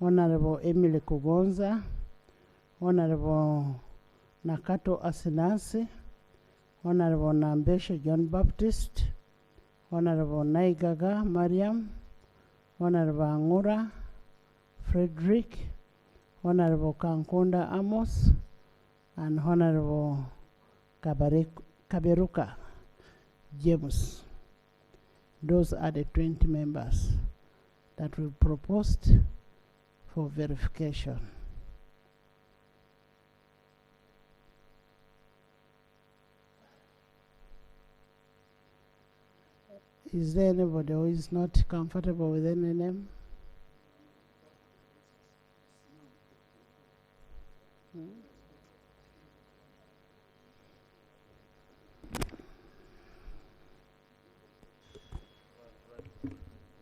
Honorable Emily Kugonza, Honorable Nakato Asinasi, Honorable Nambeshe John Baptist, Honorable Naigaga Mariam, Honorable Angura Frederick, Honorable Kankonda Amos, and Honorable Kaberuka James. Those are the 20 members that we proposed for verification. Is there anybody who is not comfortable with any name?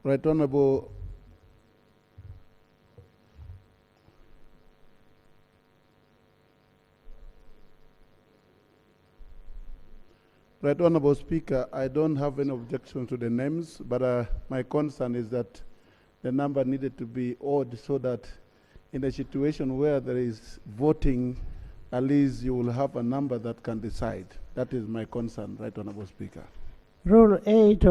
Right Honorable Right Honorable Speaker, I don't have any objection to the names, but my concern is that the number needed to be odd so that in a situation where there is voting, at least you will have a number that can decide. That is my concern, Right Honorable Speaker. Rule 8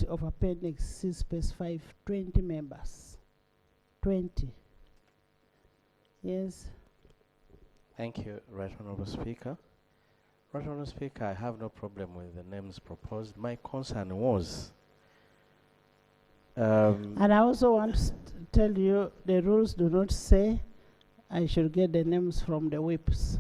of Appendix C specifies 20 members. 20. Yes. Thank you, Right Honorable Speaker. Right Honorable Speaker, I have no problem with the names proposed. My concern was... and I also want to tell you, the rules do not say I should get the names from the whips.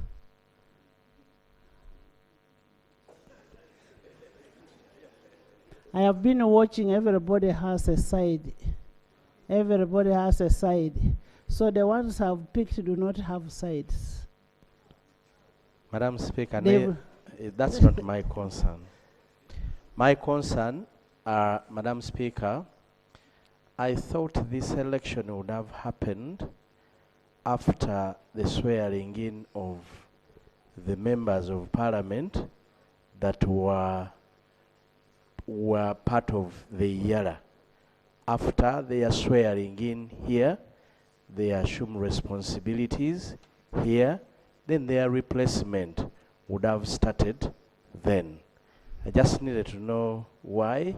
I have been watching, everybody has a side. Everybody has a side. So the ones I've picked do not have sides. Madam Speaker, that's not my concern. My concern, Madam Speaker, I thought this election would have happened after the swearing in of the members of Parliament that were part of the EALA. After they are swearing in here, they assume responsibilities here, then their replacement would have started then. I just needed to know why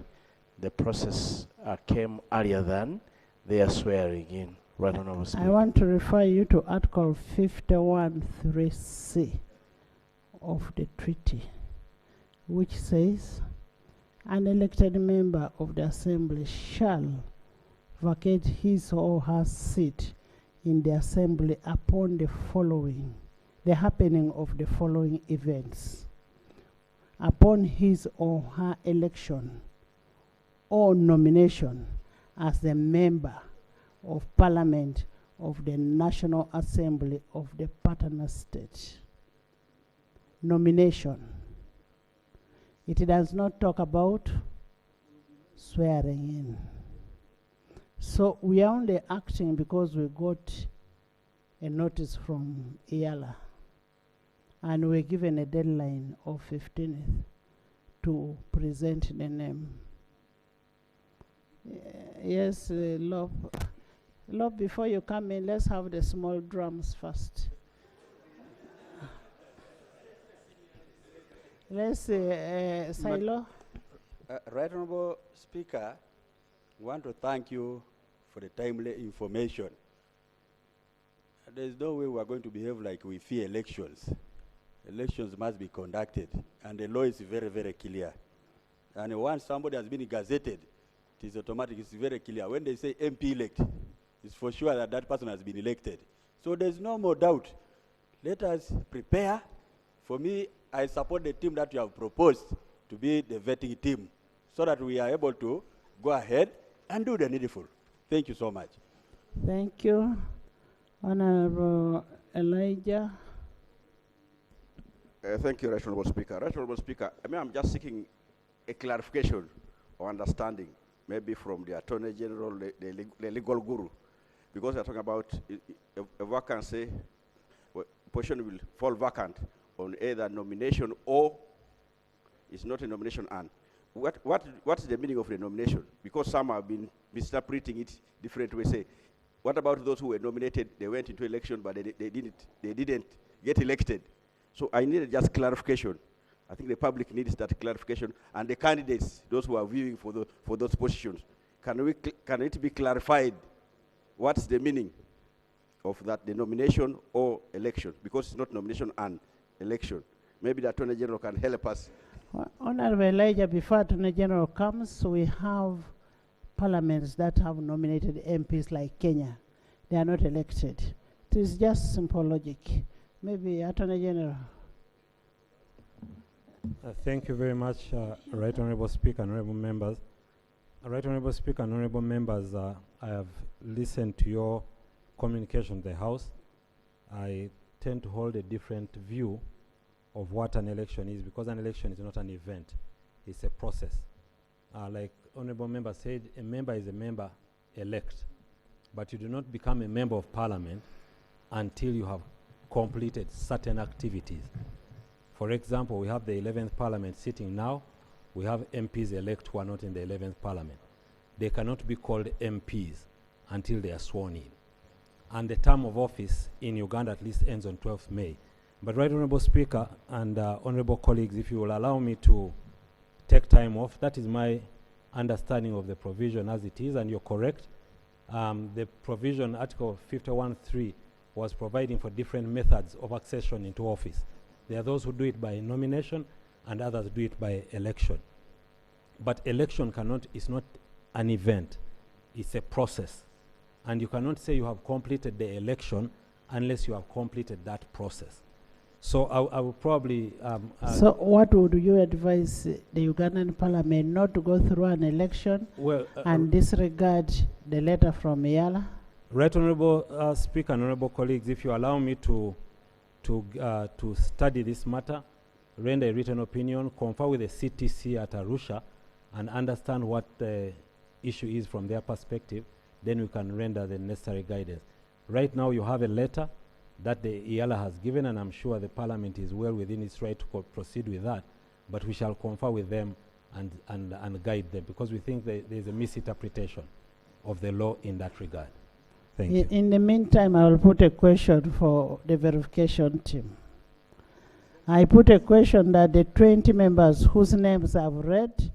the process came earlier than their swearing in. Right Honorable Speaker. I want to refer you to Article 51(3)(c) of the treaty, which says, an elected member of the Assembly shall vacate his or her seat in the Assembly upon the happening of the following events: upon his or her election or nomination as the member of Parliament of the National Assembly of the partner state. Nomination. It does not talk about swearing in. So we are only acting because we got a notice from EALA, and we're given a deadline of 15th to present the name. Yes, Love, before you come in, let's have the small drums first. Let's Silo. Right Honorable Speaker, I want to thank you for the timely information. There's no way we are going to behave like we fear elections. Elections must be conducted, and the law is very, very clear. And once somebody has been gazetted, it is automatic, it's very clear. When they say MP elect, it's for sure that that person has been elected. So there's no more doubt. Let us prepare. For me, I support the team that you have proposed to be the vetting team, so that we are able to go ahead and do the needful. Thank you so much. Thank you. Honorable Elijah. Thank you, Right Honorable Speaker. Right Honorable Speaker, I'm just seeking a clarification or understanding, maybe from the Attorney General, the legal guru, because they're talking about a vacancy, position will fall vacant on either nomination or it's not a nomination and. what is the meaning of the nomination? Because some have been misinterpreting it different ways. Say, what about those who were nominated? They went into election, but they didn't get elected. So I needed just clarification. I think the public needs that clarification, and the candidates, those who are viewing for those positions, can it be clarified? What's the meaning of that, the nomination or election? Because it's not nomination and election. Maybe the Attorney General can help us. Honorable Elijah, before Attorney General comes, we have parliaments that have nominated MPs like Kenya. They are not elected. It is just simple logic. Maybe Attorney General. Thank you very much, Right Honourable Speaker and Honourable Members. Right Honourable Speaker and Honourable Members, I have listened to your communication in the House. I tend to hold a different view of what an election is, because an election is not an event, it's a process. Like Honourable Member said, a member is a member elect, but you do not become a member of Parliament until you have completed certain activities. For example, we have the 11th Parliament sitting now. We have MPs elect who are not in the 11th Parliament. They cannot be called MPs until they are sworn in. And the term of office in Uganda at least ends on 12th May. But Right Honourable Speaker and Honourable colleagues, if you will allow me to take time off, that is my understanding of the provision as it is, and you're correct. The provision, Article 51.3, was providing for different methods of accession into office. There are those who do it by nomination and others do it by election. But election is not an event, it's a process. And you cannot say you have completed the election unless you have completed that process. So I will probably... so what would you advise the Ugandan Parliament not to go through an election and disregard the letter from EALA? Right Honourable Speaker and Honourable colleagues, if you allow me to study this matter, render a written opinion, confer with the CTC at Arusha, and understand what the issue is from their perspective, then we can render the necessary guidance. Right now you have a letter that the EALA has given, and I'm sure the Parliament is well within its right to proceed with that, but we shall confer with them and guide them, because we think there's a misinterpretation of the law in that regard. Thank you. In the meantime, I will put a question for the verification team. I put a question that the 20 members whose names I've read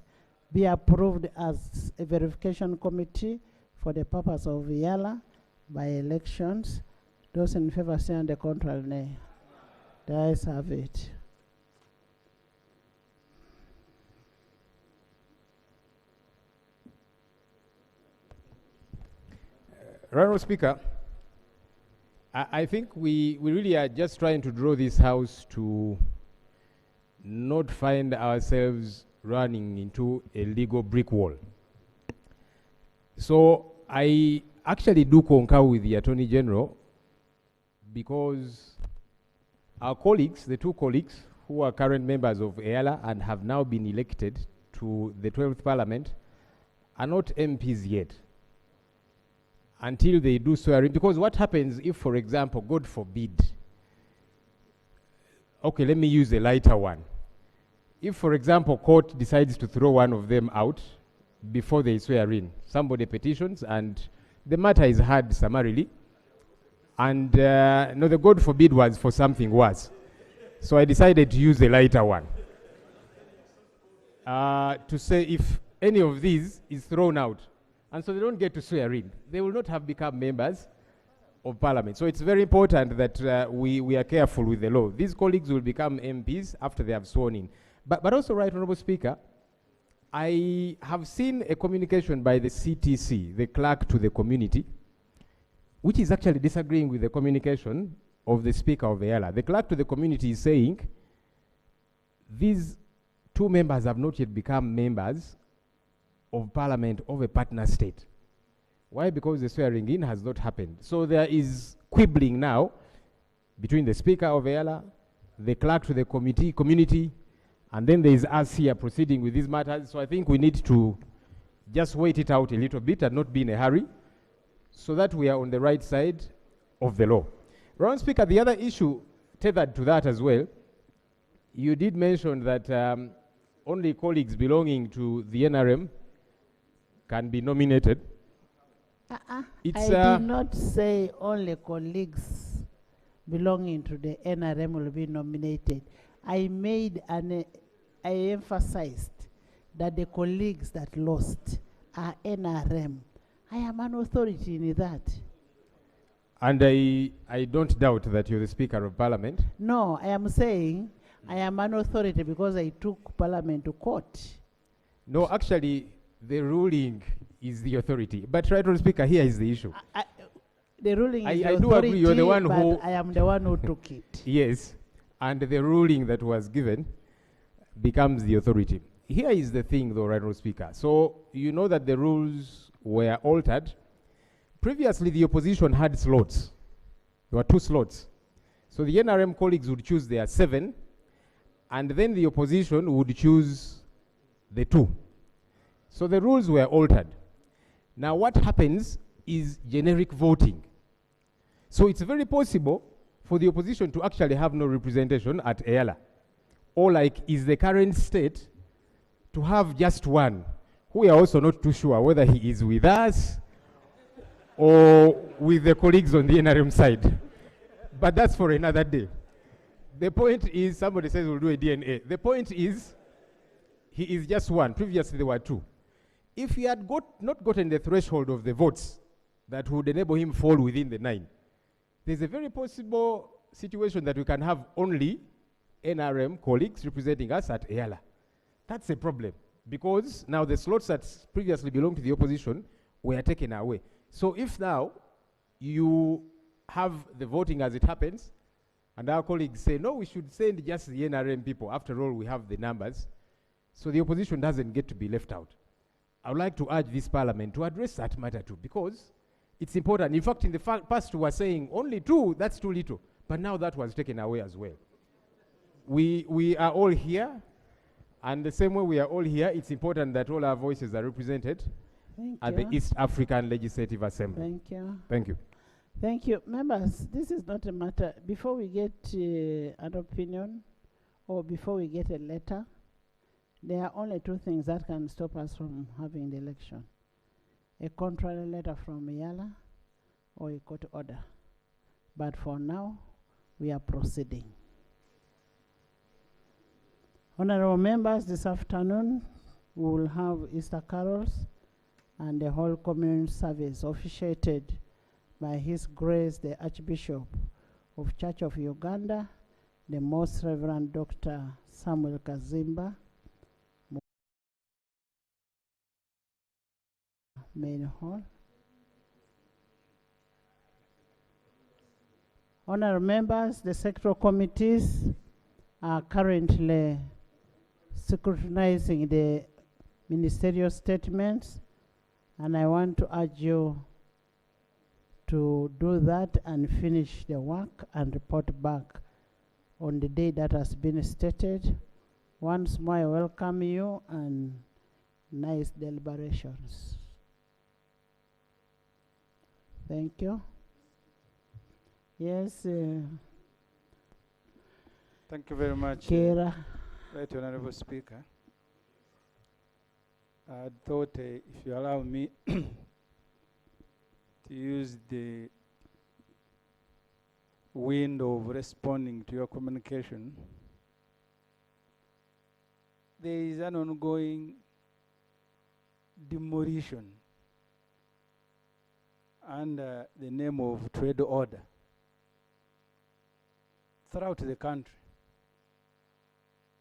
be approved as a verification committee for the purpose of EALA by elections. Those in favor say on the contrary, nay. The ayes have it. Honourable Speaker, I think we really are just trying to draw this House to not find ourselves running into a legal brick wall. So I actually do concur with the Attorney General, because our colleagues, the two colleagues who are current members of EALA and have now been elected to the 12th Parliament, are not MPs yet until they do swearing. Because what happens if, for example, God forbid, okay, let me use a lighter one. If, for example, court decides to throw one of them out before they swear in, somebody petitions and the matter is heard summarily, and no, the God forbid was for something worse. So I decided to use a lighter one to say if any of these is thrown out, and so they don't get to swear in, they will not have become members of Parliament. So it's very important that we are careful with the law. These colleagues will become MPs after they have sworn in. But also, Right Honourable Speaker, I have seen a communication by the CTC, the clerk to the community, which is actually disagreeing with the communication of the Speaker of the EALA. The clerk to the community is saying these two members have not yet become members of Parliament of a partner state. Why? Because the swearing in has not happened. So there is quibbling now between the Speaker of EALA, the clerk to the community, and then there is us here proceeding with these matters. So I think we need to just wait it out a little bit and not be in a hurry, so that we are on the right side of the law. Honourable Speaker, the other issue tethered to that as well, you did mention that only colleagues belonging to the NRM can be nominated. It's I did not say only colleagues belonging to the NRM will be nominated. I emphasized that the colleagues that lost are NRM. I am an authority in that. And I don't doubt that you're the Speaker of Parliament. No, I am saying I am an authority because I took Parliament to court. No, actually, the ruling is the authority. But Right Honourable Speaker, here is the issue. The ruling is the I do authority, agree you're the one but who... I am the one who took it. Yes, and the ruling that was given becomes the authority. Here is the thing, though, Right Honourable Speaker. So you know that the rules were altered. Previously, the opposition had slots. There were 2 slots. So the NRM colleagues would choose their 7, and then the opposition would choose the 2. So the rules were altered. Now what happens is generic voting. So it's very possible for the opposition to actually have no representation at EALA. Or like is the current state to have just one, who we are also not too sure whether he is with us or with the colleagues on the NRM side. But that's for another day. The point is, somebody says we'll do a DNA. The point is, he is just one. Previously there were 2. If he had not gotten the threshold of the votes that would enable him fall within the 9, there's a very possible situation that we can have only NRM colleagues representing us at EALA. That's a problem, because now the slots that previously belonged to the opposition were taken away. So if now you have the voting as it happens, and our colleagues say, no, we should send just the NRM people. After all, we have the numbers. So the opposition doesn't get to be left out. I would like to urge this Parliament to address that matter too, because it's important. In fact, in the past we were saying only 2, that's too little. But now that was taken away as well. We are all here, and the same way we are all here, it's important that all our voices are represented at the East African Legislative Assembly. Thank you. Thank you. Thank you. Members, this is not a matter, before we get an opinion or before we get a letter, there are only 2 things that can stop us from having the election. A contrary letter from EALA or a court order. But for now, we are proceeding. Honorable members, this afternoon, we will have Easter carols and the whole community service officiated by His Grace the Archbishop of Church of Uganda, the Most Reverend Dr. Samuel Kazimba, Main Hall. Honorable members, the sectoral committees are currently scrutinizing the ministerial statements, and I want to urge you to do that and finish the work and report back on the day that has been stated. Once more, I welcome you and nice deliberations. Thank you. Yes. Thank you very much, Kira. Right Honorable Speaker. I thought if you allow me to use the window of responding to your communication, there is an ongoing demolition under the name of trade order throughout the country.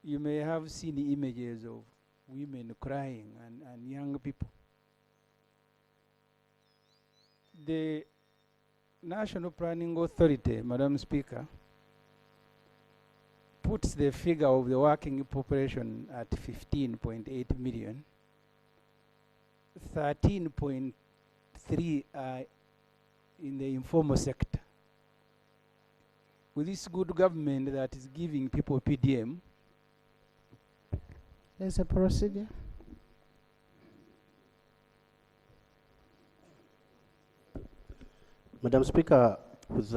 You may have seen images of women crying and young people. The National Planning Authority, Madam Speaker, puts the figure of the working population at 15.8 million. 13.3 are in the informal sector. With this good government that is giving people PDM, there's a procedure. Madam Speaker, with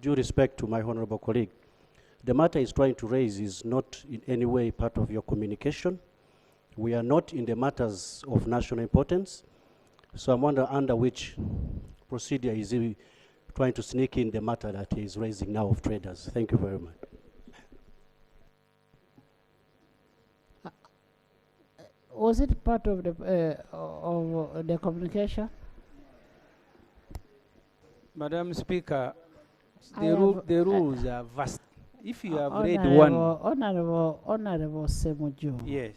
due respect to my honorable colleague, the matter he's trying to raise is not in any way part of your communication. we are not in the matters of national importance. So I'm wondering under which procedure is he trying to sneak in the matter that he is raising now of traders. Thank you very much. Was it part of the communication? Madam Speaker, I have- the rules are vast. If you have read one, Honorable Semuju, yes,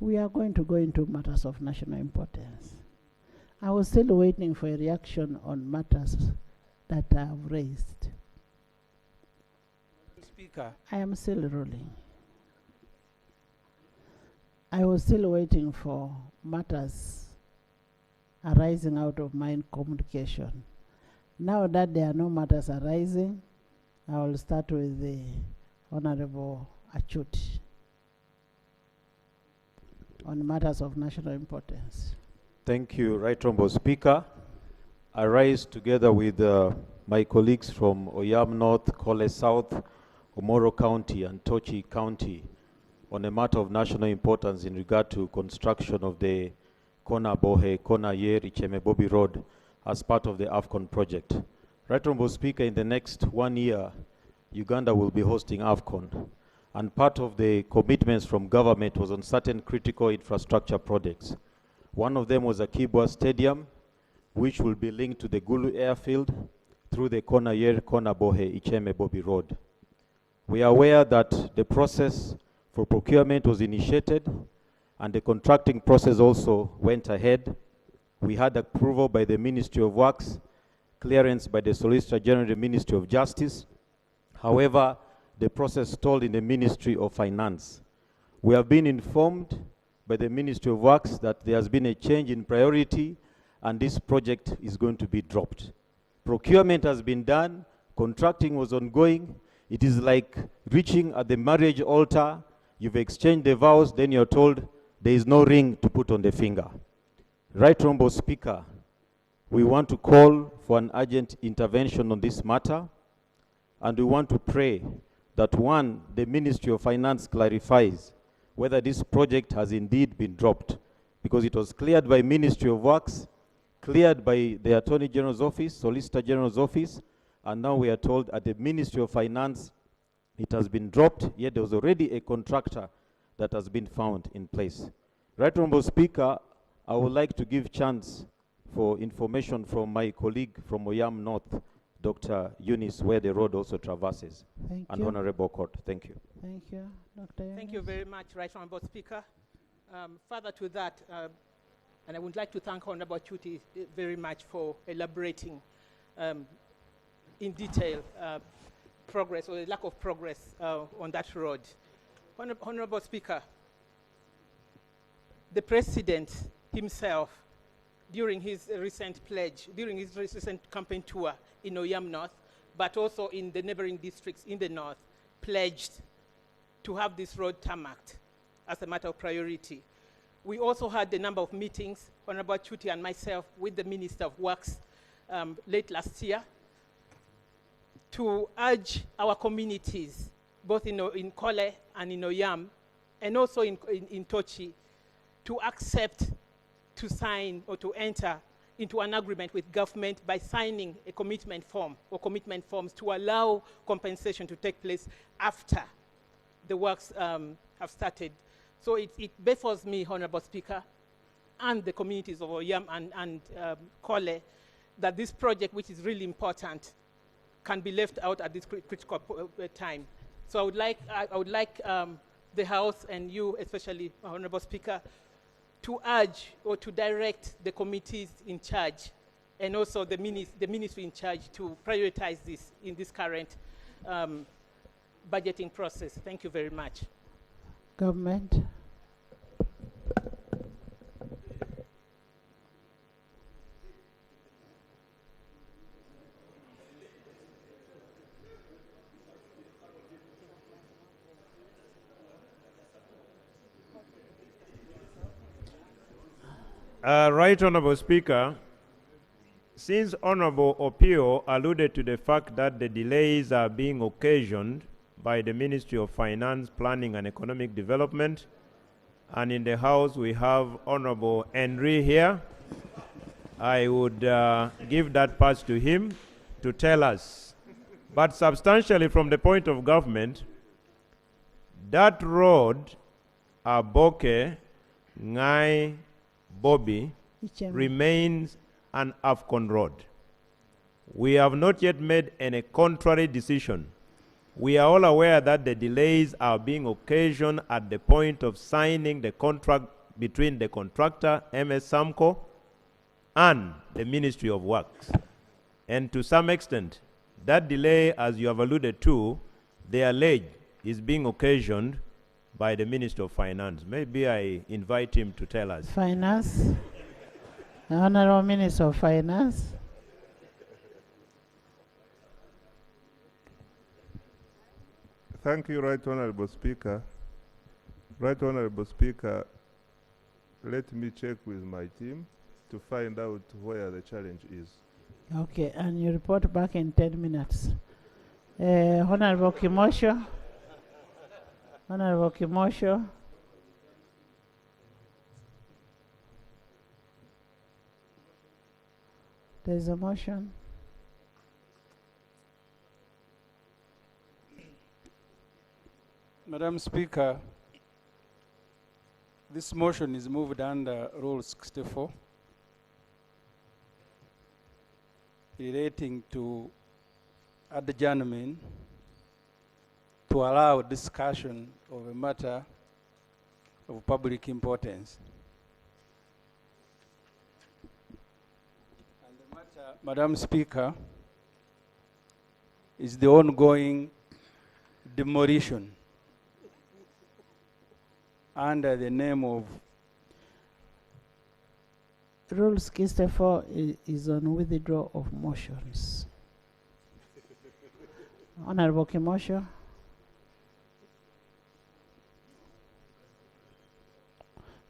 we are going to go into matters of national importance. I was still waiting for a reaction on matters that I have raised. Speaker, I am still ruling. I was still waiting for matters arising out of my communication. Now that there are no matters arising, I will start with the Honorable Achuti on matters of national importance. Thank you, Right Honorable Speaker. I rise together with my colleagues from Oyam North, Kole South, Omoro County, and Tochi County on a matter of national importance in regard to construction of the Kona Bohe, Kona Yer, Icheme Bobi Road as part of the AFCON project. Right Honorable Speaker, in the next 1 year, Uganda will be hosting AFCON. And part of the commitments from government was on certain critical infrastructure projects. One of them was a Kibwa Stadium, which will be linked to the Gulu Airfield through the Kona Yer, Kona Bohe, Icheme Bobi Road. We are aware that the process for procurement was initiated and the contracting process also went ahead. We had approval by the Ministry of Works, clearance by the Solicitor General of the Ministry of Justice. However, the process stalled in the Ministry of Finance. We have been informed by the Ministry of Works that there has been a change in priority and this project is going to be dropped. Procurement has been done, contracting was ongoing. It is like reaching at the marriage altar. You've exchanged the vows, then you're told there is no ring to put on the finger. Right Honorable Speaker, we want to call for an urgent intervention on this matter, and we want to pray that one, the Ministry of Finance clarifies whether this project has indeed been dropped, because it was cleared by Ministry of Works, cleared by the Attorney General's office, Solicitor General's office, and now we are told at the Ministry of Finance it has been dropped, yet there was already a contractor that has been found in place. Right Honorable Speaker, I would like to give chance for information from my colleague from Oyam North, Dr. Eunice, where the road also traverses. Thank And you. Honorable Court, thank you. Thank you, Dr. Thank you very much, Right Honorable Speaker. Further to that, and I would like to thank Honorable Chuti very much for elaborating in detail progress or the lack of progress on that road. Honorable Speaker, the President himself, during his recent pledge, during his recent campaign tour in Oyam North, but also in the neighboring districts in the north, pledged to have this road tarmacked as a matter of priority. We also had a number of meetings, Honorable Chuti and myself, with the Minister of Works late last year to urge our communities, both in Kole and in Oyam, and also in Tochi, to accept, to sign, or to enter into an agreement with government by signing a commitment form or commitment forms to allow compensation to take place after the works have started. So it baffles me, Honorable Speaker, and the communities of Oyam and Kole, that this project, which is really important, can be left out at this critical time. So I would like the House and you, especially, Honorable Speaker, to urge or to direct the committees in charge and also the ministry in charge to prioritize this in this current budgeting process. Thank you very much. Government. Right Honorable Speaker, since Honorable Opio alluded to the fact that the delays are being occasioned by the Ministry of Finance, Planning and Economic Development, and in the House we have Honorable Henry here. I would give that pass to him to tell us. But substantially from the point of government, that road, Aboke, Ngai, Bobby, remains an AFCON road. We have not yet made any contrary decision. We are all aware that the delays are being occasioned at the point of signing the contract between the contractor, MS Samco, and the Ministry of Works. And to some extent, that delay, as you have alluded to, they allege is being occasioned by the Minister of Finance. Maybe I invite him to tell us. Finance. The Honorable Minister of Finance. Thank you, Right Honorable Speaker. Right Honorable Speaker, let me check with my team to find out where the challenge is. Okay, and you report back in 10 minutes. Honorable Kimosho. Honorable Kimosho. There is a motion. Madam Speaker, this motion is moved under Rule 64 relating to adjournment to allow discussion of a matter of public importance. And the matter, Madam Speaker, is the ongoing demolition under the name of Rule 64 is on withdrawal of motions. Honorable Kimosho.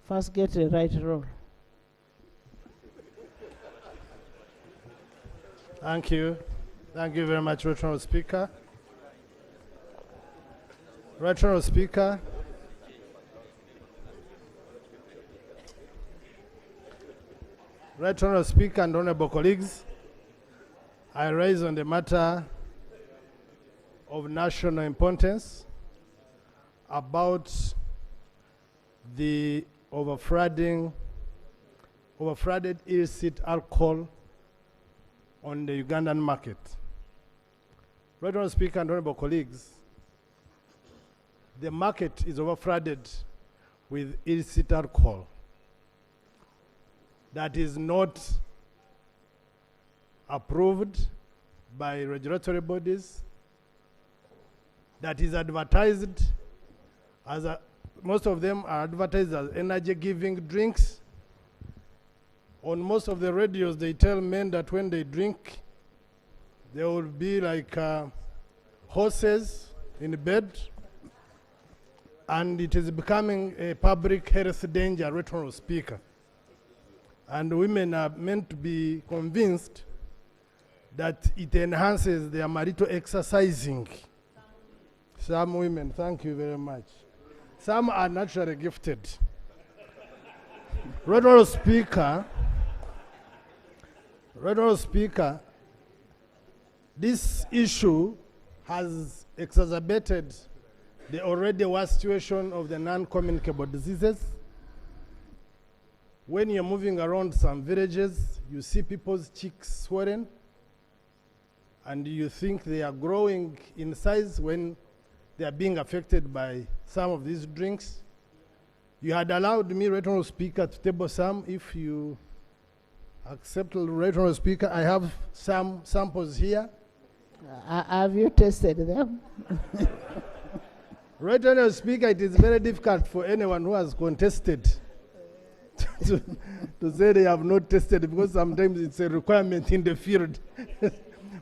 First get the right rule. Thank you. Thank you very much, Right Honourable Speaker. Right Honourable Speaker. Right Honourable Speaker and Honourable colleagues, I raise on the matter of national importance about the overflooded illicit alcohol on the Ugandan market. Right Honourable Speaker and Honourable colleagues, the market is overflooded with illicit alcohol that is not approved by regulatory bodies, that is advertised as most of them are advertised as energy-giving drinks. On most of the radios, they tell men that when they drink, they will be like horses in bed, and it is becoming a public health danger, Right Honourable Speaker. And women are meant to be convinced that it enhances their marital exercising. Some women, thank you very much. Some are naturally gifted. Right Honourable Speaker, this issue has exacerbated the already worst situation of the non-communicable diseases. When you're moving around some villages, you see people's cheeks swollen, and you think they are growing in size when they are being affected by some of these drinks. You had allowed me, Right Honourable Speaker, to table some. If you accept, Right Honourable Speaker, I have some samples here. Have you tested them? Right Honourable Speaker, it is very difficult for anyone who has contested to say they have not tested, because sometimes it's a requirement in the field.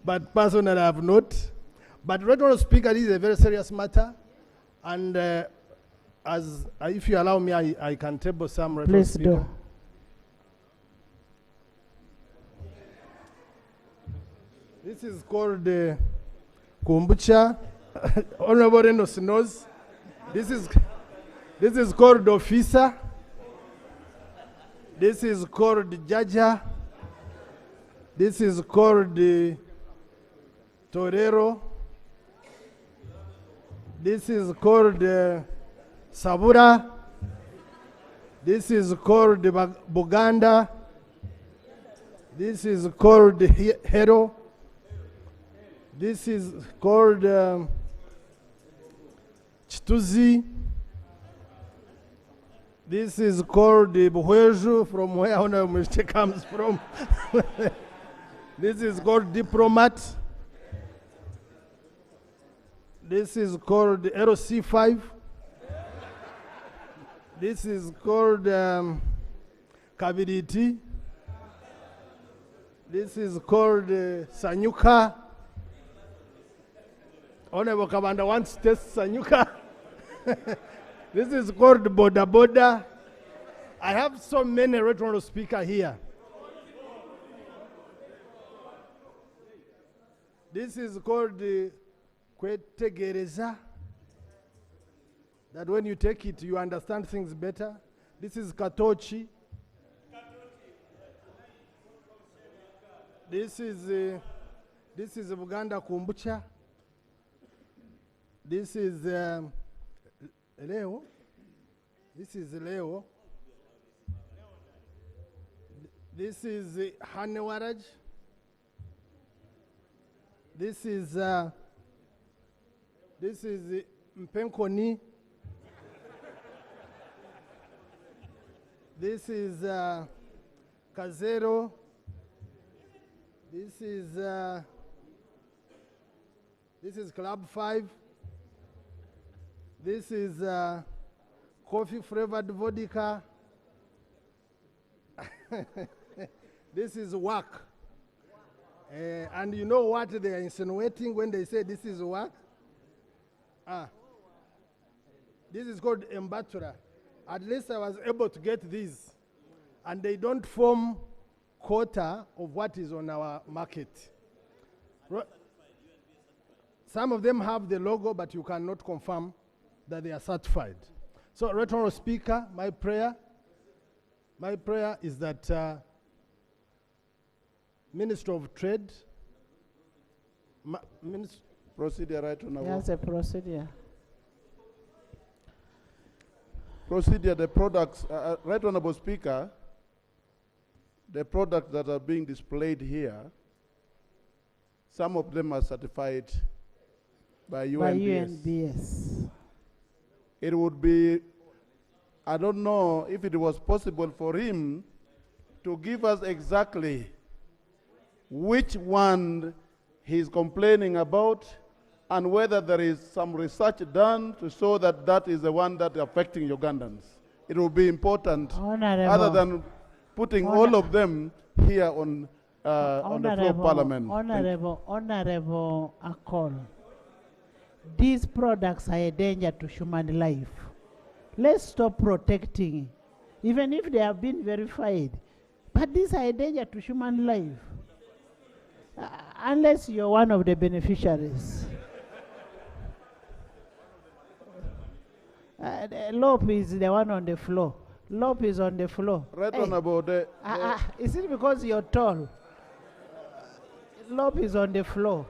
But personally, I have not. But Right Honourable Speaker, this is a very serious matter, and if you allow me, I can table some. Right Honourable Speaker. Please do. This is called kombucha. Honourable Reynolds knows. This This is called officer. This is called jaja. This is called torero. This is called sabura. This is called buganda. This is called hero. This is called chituzi. This is called buhweju, from where Honorable Minister comes from. This is called diplomat. This is called LC5. This is called kabiriti. This is called sanyuka. Honorable Commander wants to test sanyuka. This is called boda boda. I have so many rhetorical speakers here. This is called kwetegereza. That when you take it, you understand things better. This is katochi. This is Buganda kombucha. This is Leo. This is Leo. This is Hanewaraj. This is Mpenkoni. This is Kazero. This is Club 5. This is coffee flavored vodka. This is work. And you know what they are insinuating when they say this is work? This is called embatura. At least I was able to get these. And they don't form quota of what is on our market. Some of them have the logo, but you cannot confirm that they are certified. So, Rhetorical Speaker, my prayer is that Minister of Trade, procedure, right honorable. Yes, a procedure. Procedure, the products, right honorable Speaker, the products that are being displayed here, some of them are certified by UNBS. By UNBS. It would be, I don't know if it was possible for him to give us exactly which one he's complaining about and whether there is some research done to show that that is the one that is affecting Ugandans. It will be important, other than putting all of them here on the floor of Parliament. Honorable Akol, these products are a danger to human life. Let's stop protecting, even if they have been verified. But these are a danger to human life. Unless you're one of the beneficiaries. Lope is the one on the floor. Lope is on the floor. Right on about the is it because you're tall? Lope is on the floor.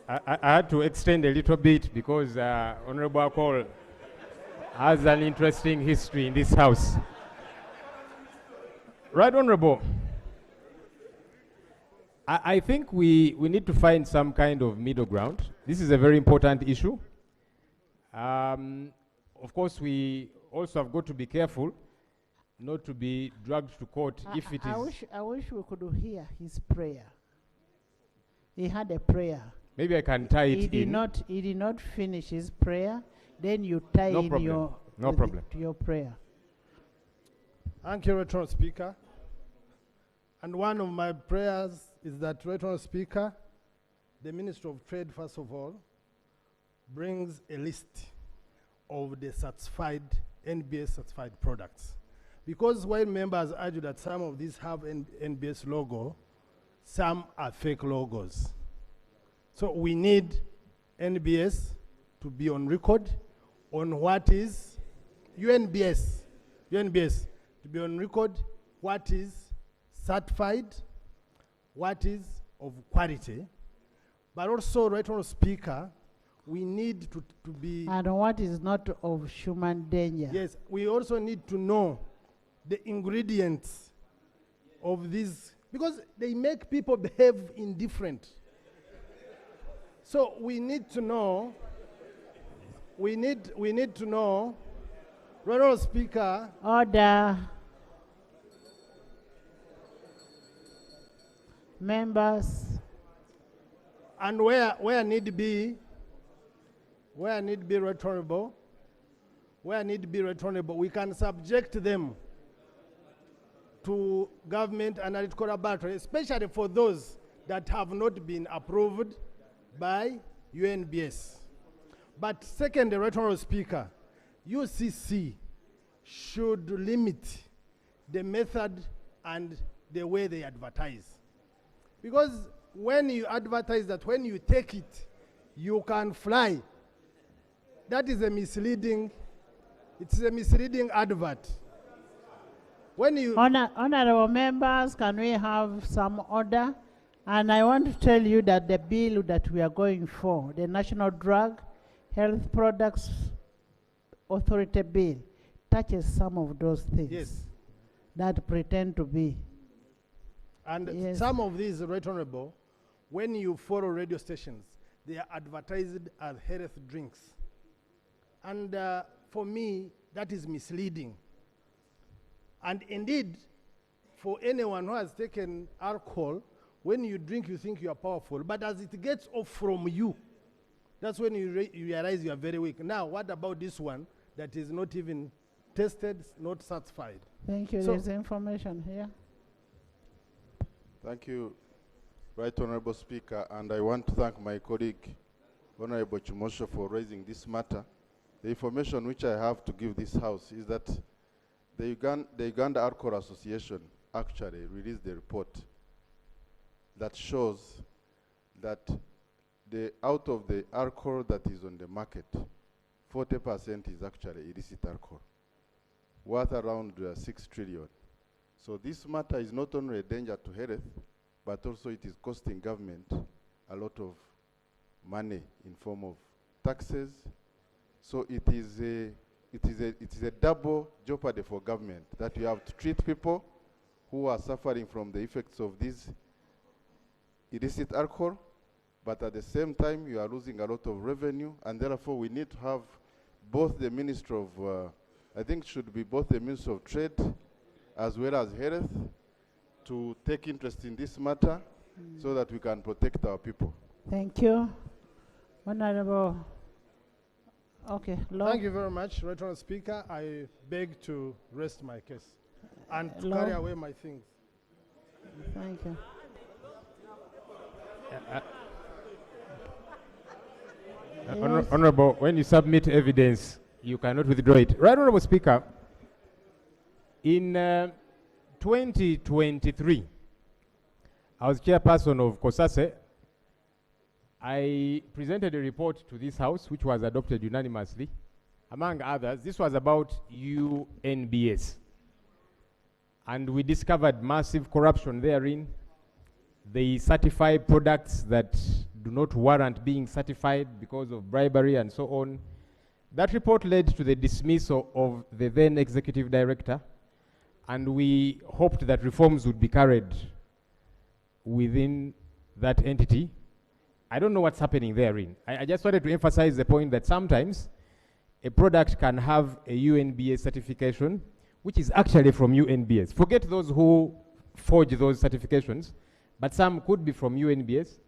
I had to extend a little bit because Honorable Akol has an interesting history in this house. Right, Honorable. I think we need to find some kind of middle ground. This is a very important issue. Of course, we also have got to be careful not to be dragged to court if it is. I wish we could hear his prayer. He had a prayer. Maybe I can tie it in. He did not finish his prayer. Then you tie No in problem. your prayer. Thank you, Rhetorical Speaker. And one of my prayers is that, Rhetorical Speaker, the Minister of Trade, first of all, brings a list of the certified, NBS certified products. Because while members argue that some of these have NBS logo, some are fake logos. So we need NBS to be on record on what is UNBS, to be on record what is certified, what is of quality, but also, Right Honourable Speaker, we need to be... And what is not of human danger. Yes, we also need to know the ingredients of these, because they make people behave indifferent. So we need to know, we need to know, Right Honourable Speaker. Order. Members. And where need be, Right Honourable, we can subject them to government analytical laboratory, especially for those that have not been approved by UNBS. But second, Right Honourable Speaker, UCC should limit the method and the way they advertise. Because when you advertise that when you take it, you can fly, that is a misleading, it's a misleading advert. When you... Honourable members, can we have some order? And I want to tell you that the bill that we are going for, the National Drug Health Products Authority Bill, touches some of those things that pretend to be. And some of these, Right Honourable, when you follow radio stations, they are advertised as health drinks. And for me, that is misleading. And indeed, for anyone who has taken alcohol, when you drink, you think you are powerful. But as it gets off from you, that's when you realize you are very weak. Now, what about this one that is not even tested, not certified? Thank you. So there's information here. Thank you, Right Honourable Speaker, and I want to thank my colleague, Honourable Chimosho, for raising this matter. The information which I have to give this House is that the Uganda Alcohol Association actually released a report that shows that out of the alcohol that is on the market, 40% is actually illicit alcohol, worth around 6 trillion. So this matter is not only a danger to health, but also it is costing government a lot of money in form of taxes. So it is a double jeopardy for government, that you have to treat people who are suffering from the effects of this illicit alcohol, but at the same time you are losing a lot of revenue, and therefore we need to have both the Ministry of, I think should be both the Ministry of Trade as well as Health to take interest in this matter so that we can protect our people. Thank you. Honourable. Okay, Lord. Thank you very much, Right Honourable Speaker. I beg to rest my case and to Lord. carry away my things. Thank you. Yes. Honourable, when you submit evidence, you cannot withdraw it. Right Honourable Speaker, in 2023, I was chairperson of COSASE. I presented a report to this House, which was adopted unanimously. Among others, this was about UNBS. And we discovered massive corruption therein. They certify products that do not warrant being certified because of bribery and so on. That report led to the dismissal of the then executive director, and we hoped that reforms would be carried within that entity. I don't know what's happening therein. I just wanted to emphasize the point that sometimes a product can have a UNBS certification, which is actually from UNBS. Forget those who forge those certifications, but some could be from UNBS,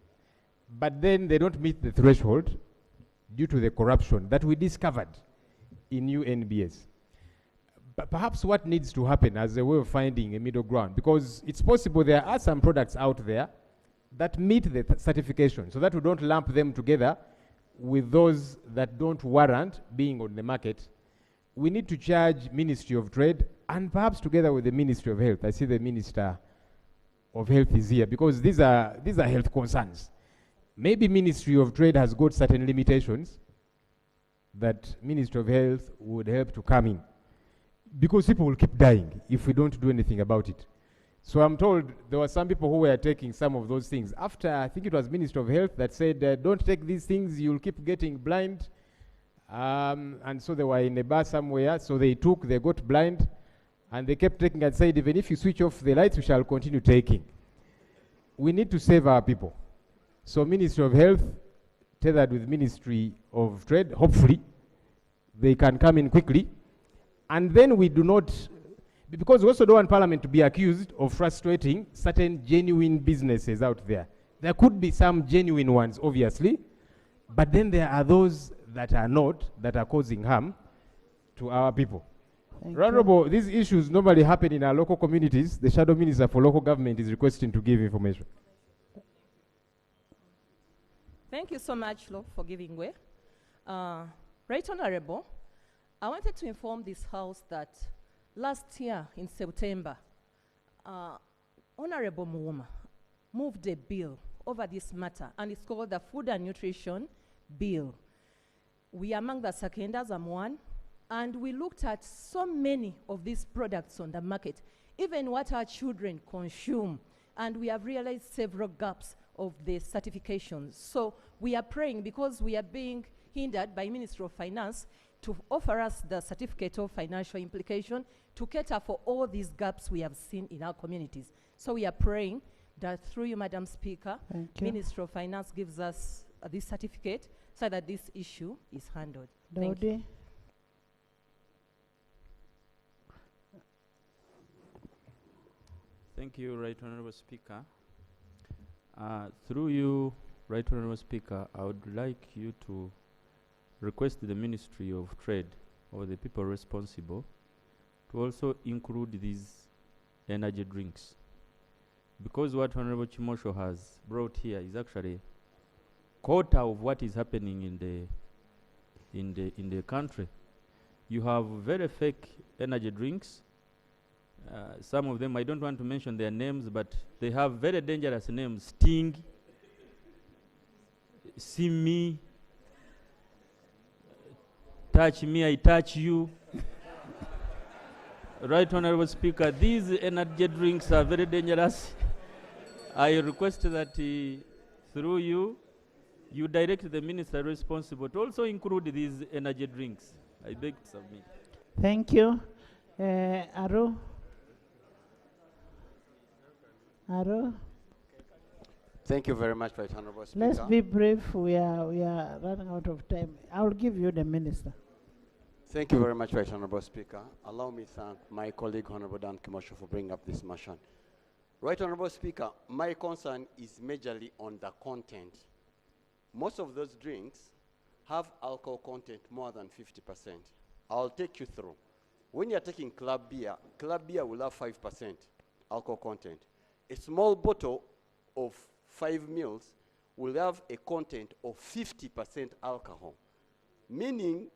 but then they don't meet the threshold due to the corruption that we discovered in UNBS. But perhaps what needs to happen as a way of finding a middle ground, because it's possible there are some products out there that meet the certification, so that we don't lump them together with those that don't warrant being on the market. We need to charge Ministry of Trade, and perhaps together with the Ministry of Health. I see the Minister of Health is here, because these are health concerns. Maybe Ministry of Trade has got certain limitations, that Ministry of Health would help to come in, because people will keep dying if we don't do anything about it. So I'm told there were some people who were taking some of those things. After, I think it was Ministry of Health that said, don't take these things, you'll keep getting blind. And so they were in a bar somewhere, so they got blind, and they kept taking and said, even if you switch off the lights, we shall continue taking. We need to save our people. So Ministry of Health, tethered with Ministry of Trade, hopefully, they can come in quickly. And then we do not, because we also don't want Parliament to be accused of frustrating certain genuine businesses out there. There could be some genuine ones, obviously, but then there are those that are not, that are causing harm to our people. Honorable, these issues normally happen in our local communities. The Shadow Minister for Local Government is requesting to give information. Thank you so much, Lo, for giving way. Right Honorable, I wanted to inform this House that last year in September, Honorable Muwuma moved a bill over this matter, and it's called the Food and Nutrition Bill. We among the seconders, I'm one, and we looked at so many of these products on the market, even what our children consume, and we have realized several gaps of the certifications. So we are praying, because we are being hindered by Ministry of Finance to offer us the certificate of financial implication to cater for all these gaps we have seen in our communities. So we are praying that through you, Madam Speaker, Ministry of Finance gives us this certificate so that this issue is handled. Thank you. Thank you, Right Honourable Speaker. Through you, Right Honourable Speaker, I would like you to request the Ministry of Trade or the people responsible to also include these energy drinks, because what Honourable Chimosho has brought here is actually quarter of what is happening in the country. You have very fake energy drinks. Some of them, I don't want to mention their names, but they have very dangerous names: Sting, See Me, Touch Me, I Touch You. Right Honourable Speaker, these energy drinks are very dangerous. I request that through you, you direct the minister responsible to also include these energy drinks. I beg to submit. Thank you. Aro? Aro? Thank you very much, Right Honourable Speaker. Let's be brief. We are running out of time. I will give you the minister. Thank you very much, Right Honourable Speaker. Allow me to thank my colleague, Honourable Dan Kimosho, for bringing up this motion. Right Honourable Speaker, my concern is majorly on the content. Most of those drinks have alcohol content more than 50%. I'll take you through. When you're taking club beer will have 5% alcohol content. A small bottle of 5 mils will have a content of 50% alcohol, meaning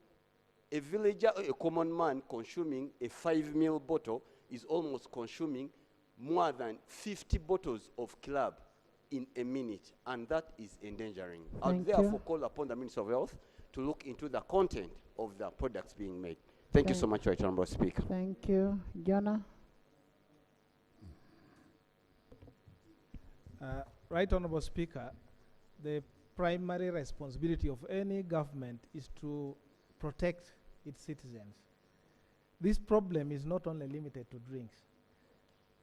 a villager or a common man consuming a 5 mil bottle is almost consuming more than 50 bottles of club in a minute, and that is endangering. I therefore call upon the Minister of Health to look into the content of the products being made. Thank you so much, Right Honourable Speaker. Thank you. Jonah? Right Honourable Speaker, the primary responsibility of any government is to protect its citizens. This problem is not only limited to drinks.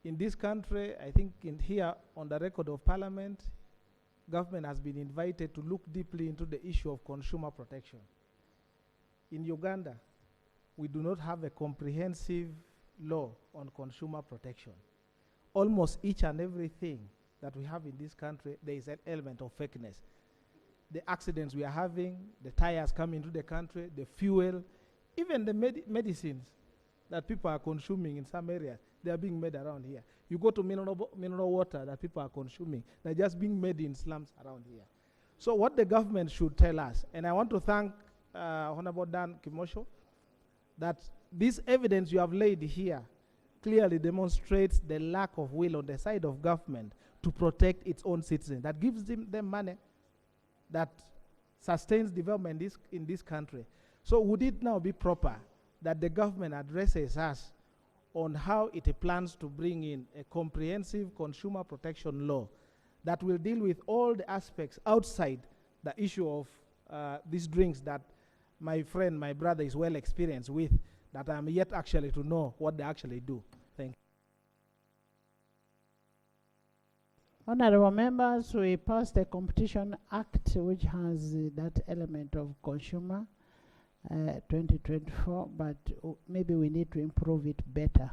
In this country, I think here on the record of Parliament, government has been invited to look deeply into the issue of consumer protection. In Uganda, we do not have a comprehensive law on consumer protection. Almost each and everything that we have in this country, there is an element of fakeness. The accidents we are having, the tires coming into the country, the fuel, even the medicines that people are consuming in some areas, they are being made around here. You go to mineral water that people are consuming, they're just being made in slums around here. So what the government should tell us, and I want to thank Honorable Dan Kimosho, that this evidence you have laid here clearly demonstrates the lack of will on the side of government to protect its own citizens, that gives them money, that sustains development in this country. So would it now be proper that the government addresses us on how it plans to bring in a comprehensive consumer protection law that will deal with all the aspects outside the issue of these drinks that my friend, my brother is well experienced with, that I'm yet actually to know what they actually do? Thank you. Honorable members, we passed a Competition Act which has that element of consumer 2024, but maybe we need to improve it better.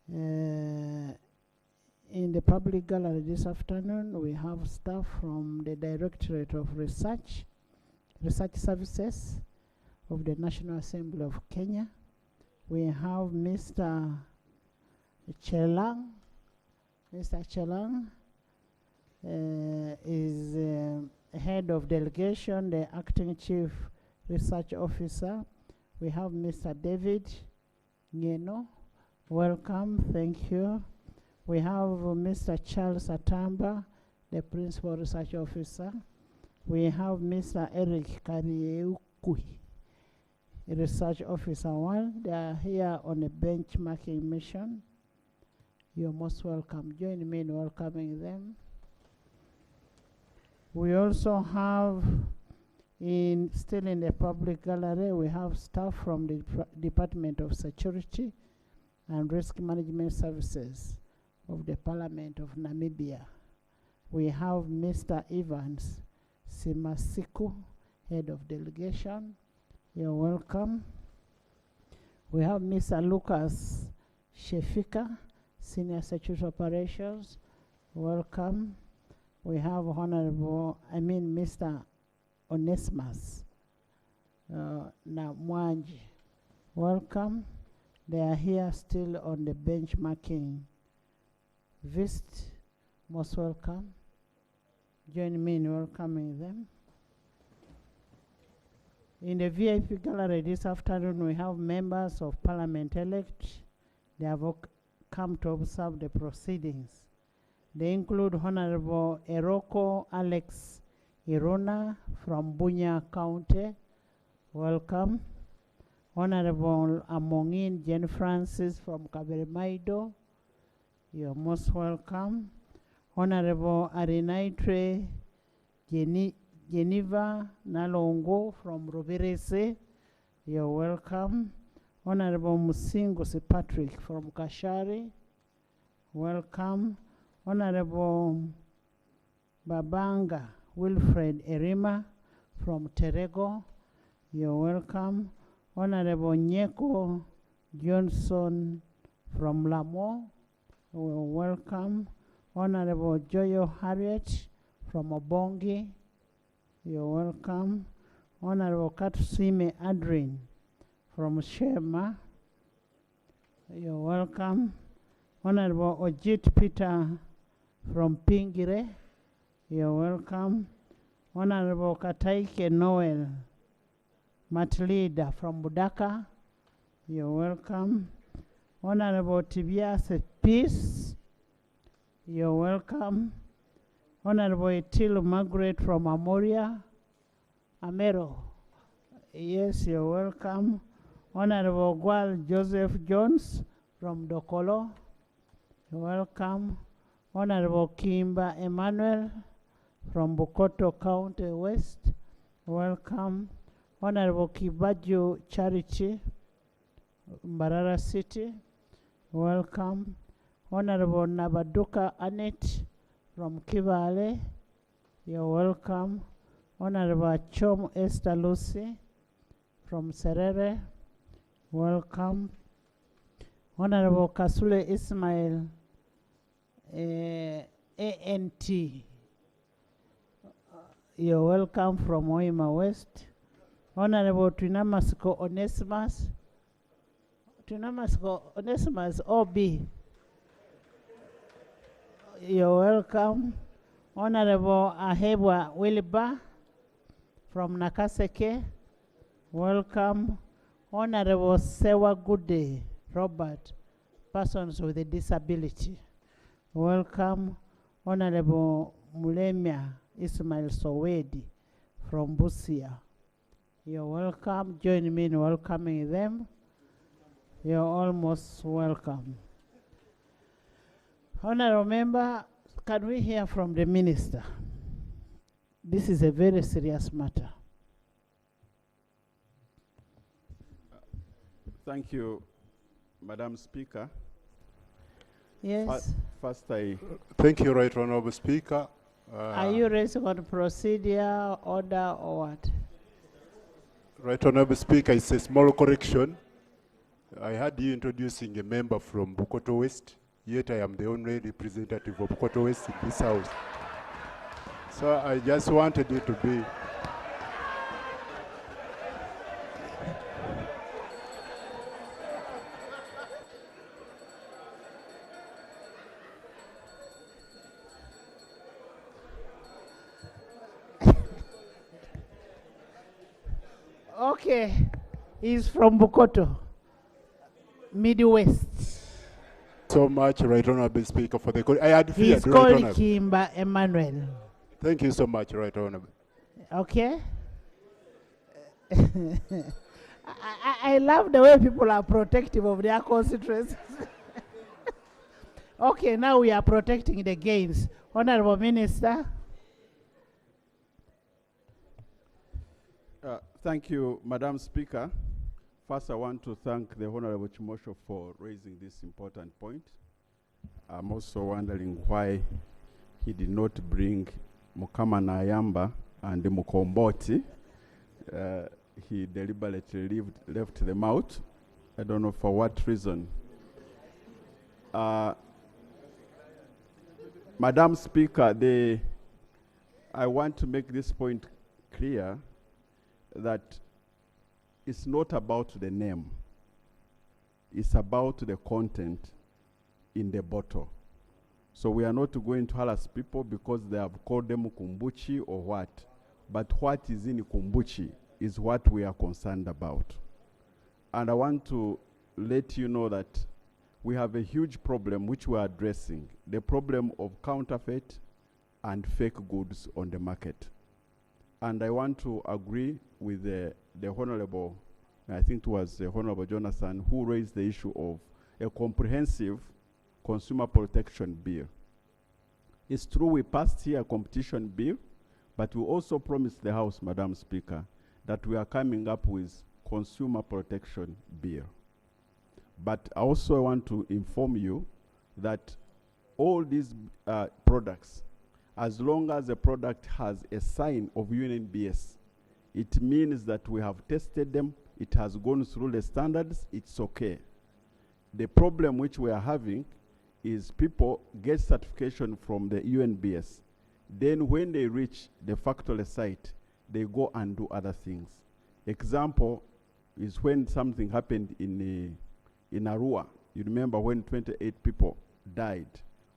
In the public gallery this afternoon, we have staff from the Directorate of Research Services of the National Assembly of Kenya. We have Mr. Chelang. Mr. Chelang is head of delegation, the acting chief research officer. We have Mr. David Ngeno. Welcome, thank you. We have Mr. Charles Atamba, the principal research officer. We have Mr. Eric Kariukui, research officer 1. They are here on a benchmarking mission. You're most welcome. Join me in welcoming them. We also have, still in the public gallery, we have staff from the Department of Security and Risk Management Services of the Parliament of Namibia. We have Mr. Evans Simasiku, head of delegation. You're welcome. We have Mr. Lucas Shefika, senior security operations. Welcome. We have Mr. Onesimus Namwanji. Welcome. They are here still on the benchmarking. Vist, most welcome. Join me in welcoming them. In the VIP gallery this afternoon, we have members of Parliament-elect. They have come to observe the proceedings. They include Honorable Eroko Alex Irona from Bunya County. Welcome. Honorable Amongin Jen Francis from Kaberimaido. You're most welcome. Honorable Arinaitre Geneva Nalongo from Rubirese. You're welcome. Honorable Musingo Patrick from Kashari. Welcome. Honorable Babanga Wilfred Erima from Terego. You're welcome. Honorable Nyeko Johnson from Lamo. You're welcome. Honorable Joyo Harriet from Obongi. You're welcome. Honorable Katusime Adrin from Shema. You're welcome. Honorable Ojit Peter from Pingire. You're welcome. Honorable Kataike Noel Matlida from Budaka. You're welcome. Honorable Tibiase Peace. You're welcome. Honorable Etilu Margaret from Amoria. Amero. Yes, you're welcome. Honorable Gwal Joseph Jones from Dokolo. You're welcome. Honorable Kimba Emmanuel from Bukoto County West. Welcome. Honorable Kibaju Charity, Mbarara City. Welcome. Honorable Nabaduka Anet from Kibale. You're welcome. Honorable Chom Esther Lucy from Serere. Welcome. Honorable Kasule Ismail ANT. You're welcome from Oima West. Honorable Twinamasiko Onesimus. Twinamasiko Onesimus OB. You're welcome. Honorable Ahebwa Wilba from Nakaseke. Welcome. Honorable Sewa Gude Robert, persons with a disability. Welcome. Honorable Mulemia Ismail Sowedi from Busia. You're welcome. Join me in welcoming them. You're almost welcome. Honorable Member, can we hear from the Minister? This is a very serious matter. Thank you, Madam Speaker. Yes. First, I thank you, Right Honorable Speaker. Are you raising on procedure, order, or what? Right Honorable Speaker, it's a small correction. I had you introducing a member from Bukoto West, yet I am the only representative of Bukoto West in this house. So I just wanted it to be. Okay, he's from Bukoto, Midwest. So much, Right Honorable Speaker, for the. I had feared. He's called Kimba Emmanuel. Thank you so much, Right Honorable. Okay. I love the way people are protective of their constituencies. Okay, now we are protecting the gains. Honorable Minister. Thank you, Madam Speaker. First, I want to thank the Honorable Chimosho for raising this important point. I'm also wondering why he did not bring Mukama Nayamba and Mukomboti. He deliberately left them out. I don't know for what reason. Madam Speaker, I want to make this point clear that it's not about the name. It's about the content in the bottle. So we are not going to harass people because they have called them kumbuchi or what. But what is in kumbuchi is what we are concerned about. And I want to let you know that we have a huge problem which we are addressing, the problem of counterfeit and fake goods on the market. And I want to agree with the Honorable, I think it was the Honorable Jonathan, who raised the issue of a comprehensive consumer protection bill. It's true we passed here a competition bill, but we also promised the House, Madam Speaker, that we are coming up with consumer protection bill. But I also want to inform you that all these products, as long as the product has a sign of UNBS, it means that we have tested them, it has gone through the standards, it's okay. The problem which we are having is people get certification from the UNBS. Then when they reach the factory site, they go and do other things. Example is when something happened in Arua. You remember when 28 people died.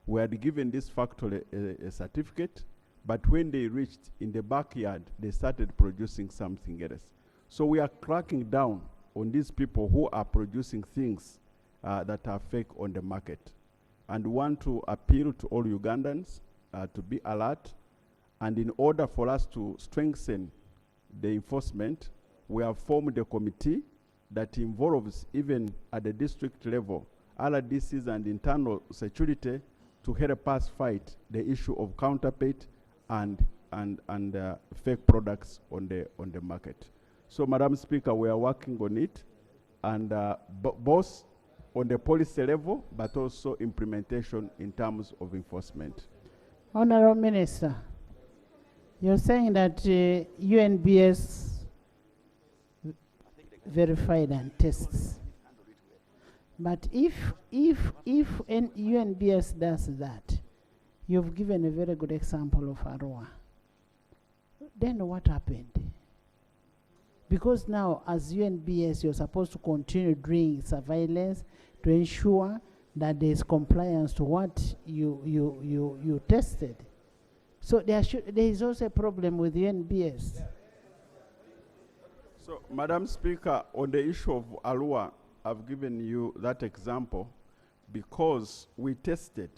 We had given this factory a certificate, but when they reached in the backyard, they started producing something else. So we are cracking down on these people who are producing things that are fake on the market. And want to appeal to all Ugandans to be alert. And in order for us to strengthen the enforcement, we have formed a committee that involves, even at the district level, RDCs and internal security to help us fight the issue of counterfeit and fake products on the market. So, Madam Speaker, we are working on it, and both on the policy level, but also implementation in terms of enforcement. Honorable Minister, you're saying that UNBS verified and tests. But if UNBS does that, you've given a very good example of Arua. Then what happened? Because now, as UNBS, you're supposed to continue doing surveillance to ensure that there is compliance to what you tested. So there is also a problem with UNBS. So, Madam Speaker, on the issue of Arua, I've given you that example because we tested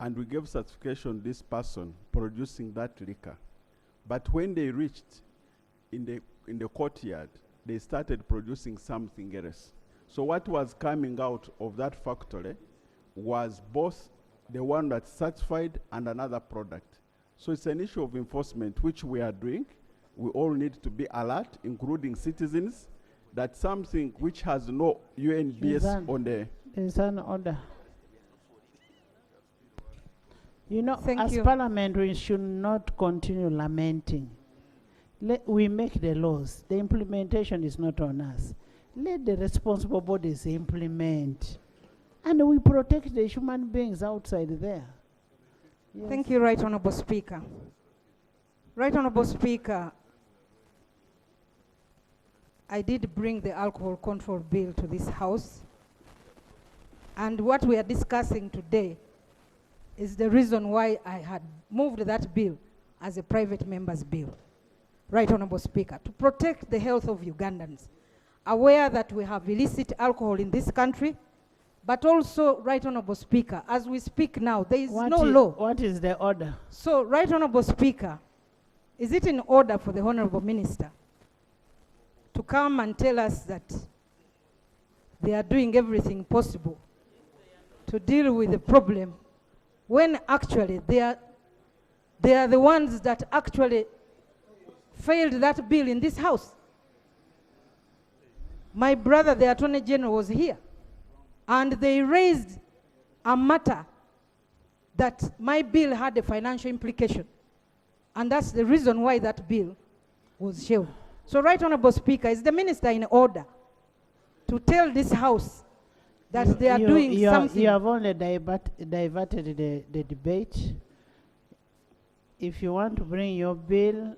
and we gave certification this person producing that liquor. But when they reached in the courtyard, they started producing something else. So what was coming out of that factory was both the one that's certified and another product. So it's an issue of enforcement, which we are doing. We all need to be alert, including citizens, that something which has no UNBS on the... There's an order. You know, Thank as you. Parliament, we should not continue lamenting. We make the laws. The implementation is not on us. Let the responsible bodies implement. And we protect the human beings outside there. Yes. Thank you, Right Honourable Speaker. Right Honourable Speaker, I did bring the alcohol control bill to this House. And what we are discussing today is the reason why I had moved that bill as a private member's bill. Right Honourable Speaker, to protect the health of Ugandans, aware that we have illicit alcohol in this country, but also, Right Honourable Speaker, as we speak now, there is no law. What is the order? So, Right Honourable Speaker, is it in order for the Honourable Minister to come and tell us that they are doing everything possible to deal with the problem, when actually they are the ones that actually failed that bill in this House? My brother, the Attorney General, was here, and they raised a matter that my bill had a financial implication, and that's the reason why that bill was shelved. So, Right Honourable Speaker, is the Minister in order to tell this House that they are doing something? You have only diverted the debate. If you want to bring your bill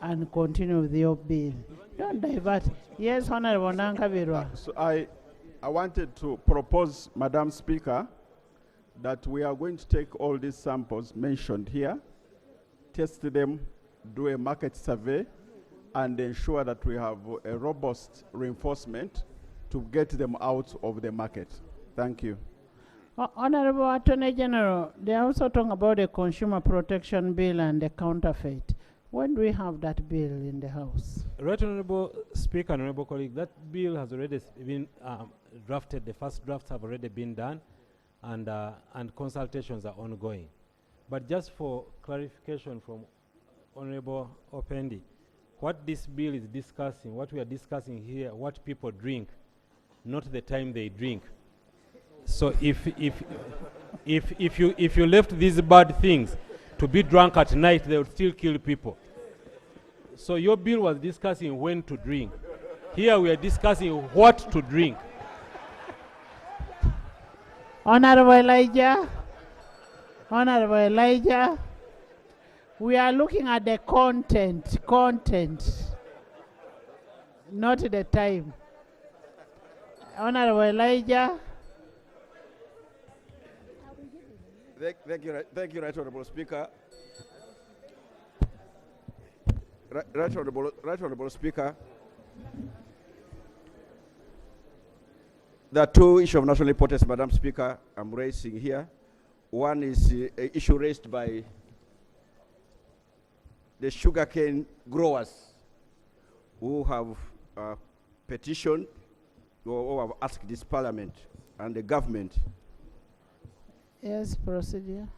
and continue with your bill. Don't divert. Yes, Honourable Nankabirwa. So I wanted to propose, Madam Speaker, that we are going to take all these samples mentioned here, test them, do a market survey, and ensure that we have a robust reinforcement to get them out of the market. Thank you. Honourable Attorney General, they are also talking about the Consumer Protection Bill and the counterfeit. When do we have that bill in the House? Right Honourable Speaker, Honourable colleague, that bill has already been drafted. The first drafts have already been done, and consultations are ongoing. But just for clarification from Honourable Opendi, what this bill is discussing, what we are discussing here, what people drink, not the time they drink. So if you left these bad things to be drunk at night, they would still kill people. So your bill was discussing when to drink. Here we are discussing what to drink. Honourable Elijah, we are looking at the content, not the time. Honourable Elijah. Thank you, Right Honourable Speaker. Right Honourable Speaker. There are two issues of national importance, Madam Speaker, I'm raising here. One is an issue raised by the sugarcane growers who have petitioned or have asked this Parliament and the government. Yes, procedure.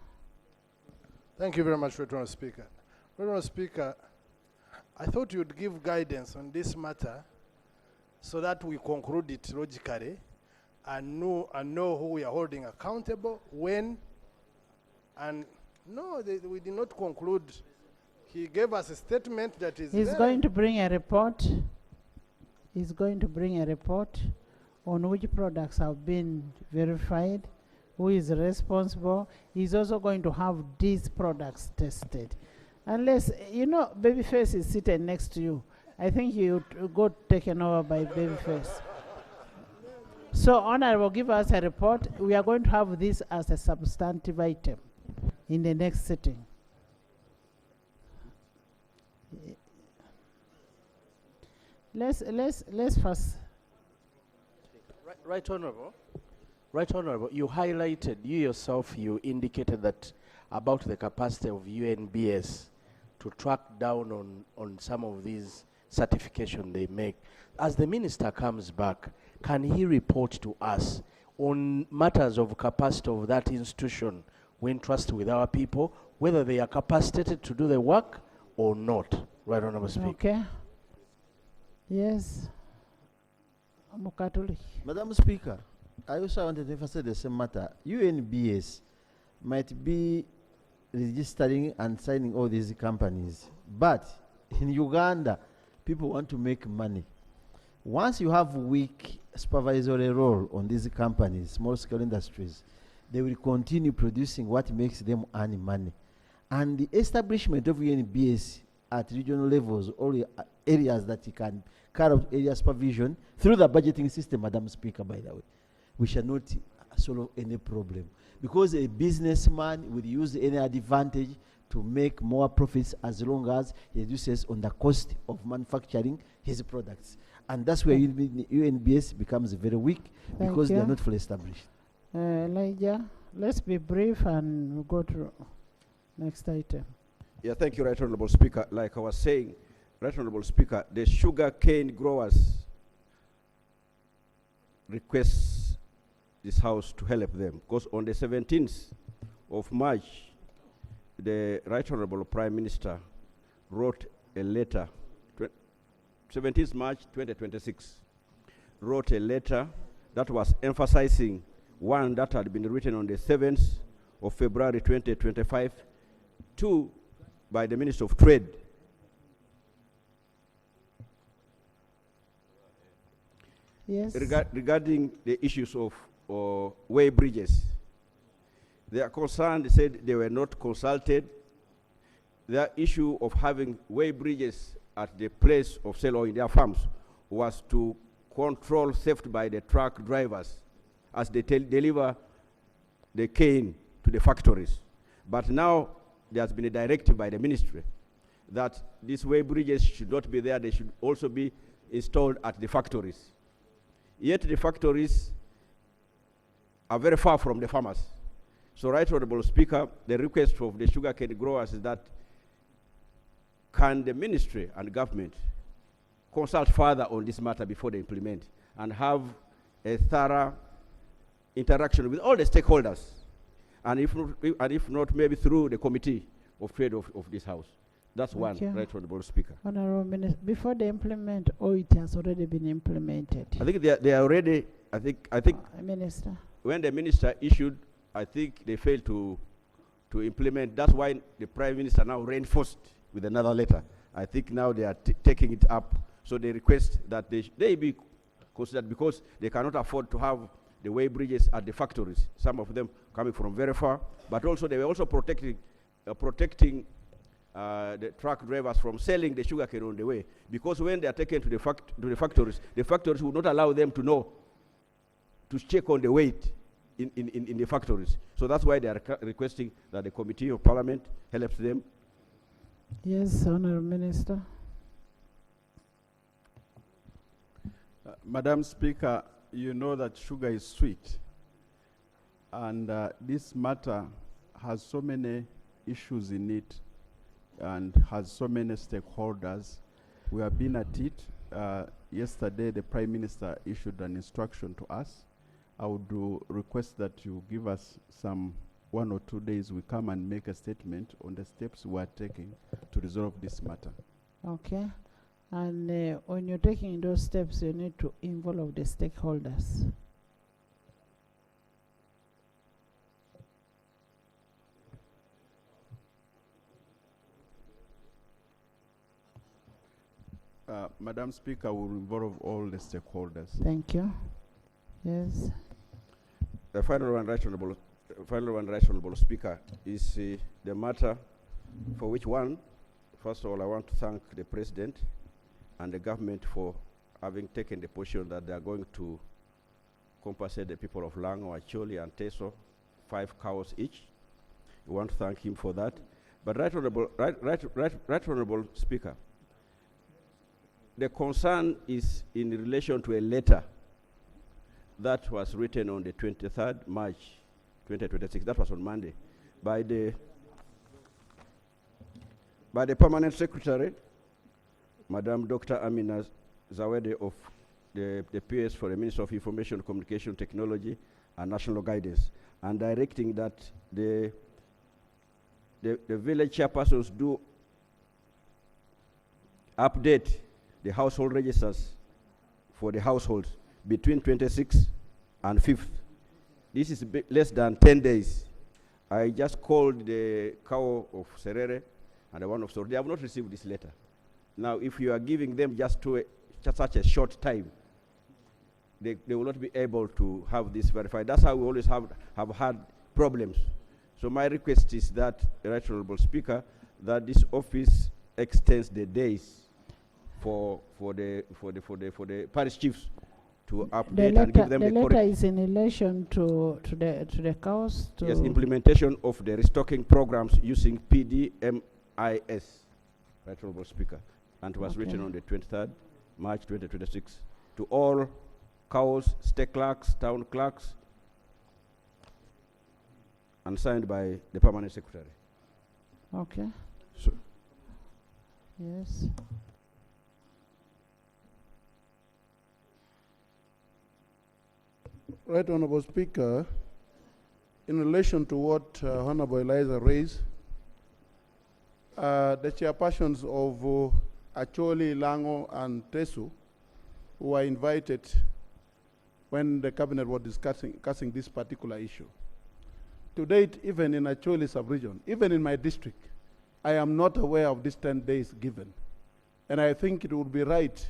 Thank you very much, Right Honourable Speaker. Right Honourable Speaker, I thought you would give guidance on this matter so that we conclude it logically and know who we are holding accountable, when, and no, we did not conclude. He gave us a statement that is He's going to bring a report. He's going to bring a report on which products have been verified, who is responsible. He's also going to have these products tested. Unless, you know, Babyface is sitting next to you. I think you got taken over by Babyface. So, Honourable, give us a report. We are going to have this as a substantive item in the next sitting. Let's first. Right Honourable. Right Honourable, you highlighted, you yourself, you indicated that about the capacity of UNBS to track down on some of these certification they make. As the minister comes back, can he report to us on matters of capacity of that institution we entrust with our people, whether they are capacitated to do the work or not? Right, Honorable Speaker. Okay. Yes. Mukatuli. Madam Speaker, I also wanted to emphasize the same matter. UNBS might be registering and signing all these companies, but in Uganda, people want to make money. Once you have weak supervisory role on these companies, small-scale industries, they will continue producing what makes them earn money. And the establishment of UNBS at regional levels, all the areas that you can carry out area supervision through the budgeting system, Madam Speaker, by the way, we shall not solve any problem. Because a businessman will use any advantage to make more profits as long as he reduces on the cost of manufacturing his products. And that's where UNBS becomes very weak, because they are not fully established. Elijah, let's be brief and we'll go to next item. Yeah, thank you, Right Honorable Speaker. Like I was saying, Right Honorable Speaker, the sugar cane growers request this House to help them, because on the 17th of March, the Right Honorable Prime Minister wrote a letter, 17th March 2026, wrote a letter that was emphasizing one that had been written on the 7th of February 2025 by the Minister of Trade. Yes. Regarding the issues of way bridges. They are concerned, they said they were not consulted. The issue of having way bridges at the place of sale or in their farms was to control theft by the truck drivers as they deliver the cane to the factories. But now there has been a directive by the ministry that these way bridges should not be there, they should also be installed at the factories. Yet the factories are very far from the farmers. So, Right Honorable Speaker, the request of the sugarcane growers is that can the ministry and government consult further on this matter before they implement and have a thorough interaction with all the stakeholders, and if not, maybe through the Committee of Trade of this House. That's one, Right Honorable Speaker. Honorable Minister, before they implement, or it has already been implemented? I think they are already, I think Minister. When the minister issued, I think they failed to implement. That's why the Prime Minister now reinforced with another letter. I think now they are taking it up. So they request that they be considered, because they cannot afford to have the way bridges at the factories, some of them coming from very far, but also they were also protecting the truck drivers from selling the sugarcane on the way, because when they are taken to the factories will not allow them to check on the weight in the factories. So that's why they are requesting that the Committee of Parliament helps them. Yes, Honorable Minister. Madam Speaker, you know that sugar is sweet, and this matter has so many issues in it and has so many stakeholders. We have been at it. Yesterday, the Prime Minister issued an instruction to us. I would request that you give us some 1 or 2 days. We come and make a statement on the steps we are taking to resolve this matter. Okay. And when you're taking those steps, you need to involve the stakeholders. Madam Speaker, will involve all the stakeholders. Thank you. Yes. The final one, Right Honorable Speaker, is the matter for which first of all, I want to thank the President and the government for having taken the position that they are going to compensate the people of Lango, Acholi, and Teso 5 cows each. We want to thank him for that. But Right Honorable Speaker, the concern is in relation to a letter that was written on the 23rd March 2026. That was on Monday by the by the Permanent Secretary, Madam Dr. Amina Zawede of the PS for the Minister of Information, Communication Technology and National Guidance, and directing that the village chairpersons do update the household registers for the households between 26th and 5th. This is less than 10 days. I just called the cow of Serere and the one of Sor. They have not received this letter. Now, if you are giving them just such a short time, they will not be able to have this verified. That's how we always have had problems. So my request is that, Right Honorable Speaker, that this office extends the days for the parish chiefs to update and give them the letter is in relation to the cows. Yes, implementation of the restocking programs using PDMIS, Right Honorable Speaker, and it was written on the 23rd March 2026 to all cows, state clerks, town clerks, and signed by the Permanent Secretary. Okay. So, yes. Right Honorable Speaker, in relation to what Honorable Eliza raised, the chairpersons of Acholi, Lango, and Tesu, who were invited when the cabinet was discussing this particular issue. To date, even in Acholi sub-region, even in my district, I am not aware of these 10 days given. And I think it would be right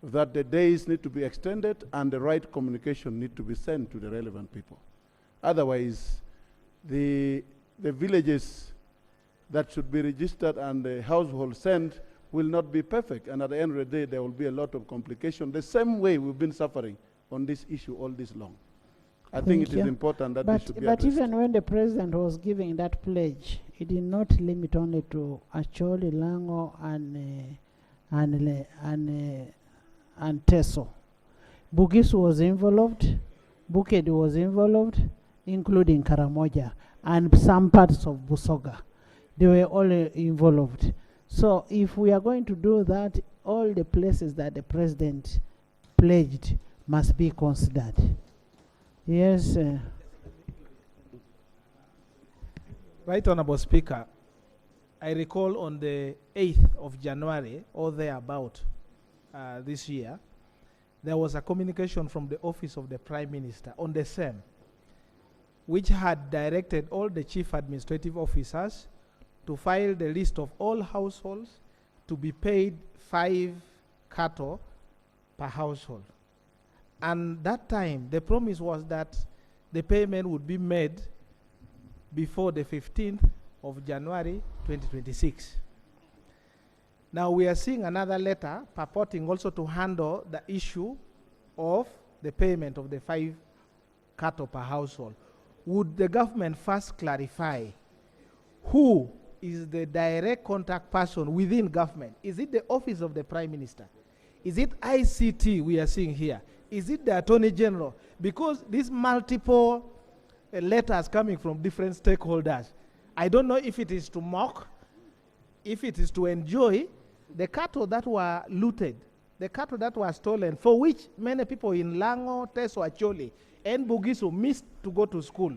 that the days need to be extended and the right communication need to be sent to the relevant people. Otherwise, the villages that should be registered and the household sent will not be perfect. And at the end of the day, there will be a lot of complication, the same way we've been suffering on this issue all this long. I think it is important that this should be addressed. But even when the president was giving that pledge, he did not limit only to Acholi, Lango, and Teso. Bugis was involved, Bukedi was involved, including Karamoja, and some parts of Busoga. They were all involved. So if we are going to do that, all the places that the president pledged must be considered. Yes. Right Honorable Speaker, I recall on the 8th of January, or thereabout, this year, there was a communication from the Office of the Prime Minister on the same, which had directed all the chief administrative officers to file the list of all households to be paid 5 cattle per household. And that time, the promise was that the payment would be made before the 15th of January 2026. Now we are seeing another letter purporting also to handle the issue of the payment of the 5 cattle per household. Would the government first clarify who is the direct contact person within government? Is it the Office of the Prime Minister? Is it ICT we are seeing here? Is it the Attorney General? Because these multiple letters coming from different stakeholders, I don't know if it is to mock, if it is to enjoy the cattle that were looted, the cattle that were stolen, for which many people in Lango, Teso, Acholi, and Bugisu missed to go to school,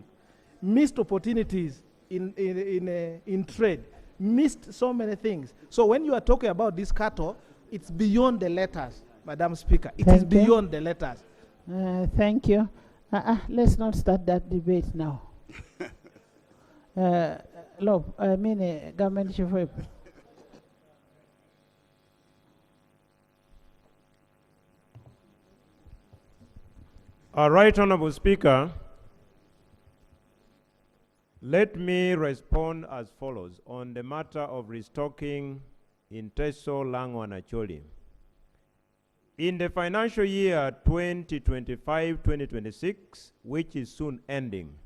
missed opportunities in trade, missed so many things. So when you are talking about this cattle, it's beyond the letters, Madam Speaker. It is beyond the letters. Thank you. Let's not start that debate now. Government Chief Whip. Right Honorable Speaker, let me respond as follows on the matter of restocking in Teso, Lango, and Acholi. In the financial year 2025-2026, which is soon ending,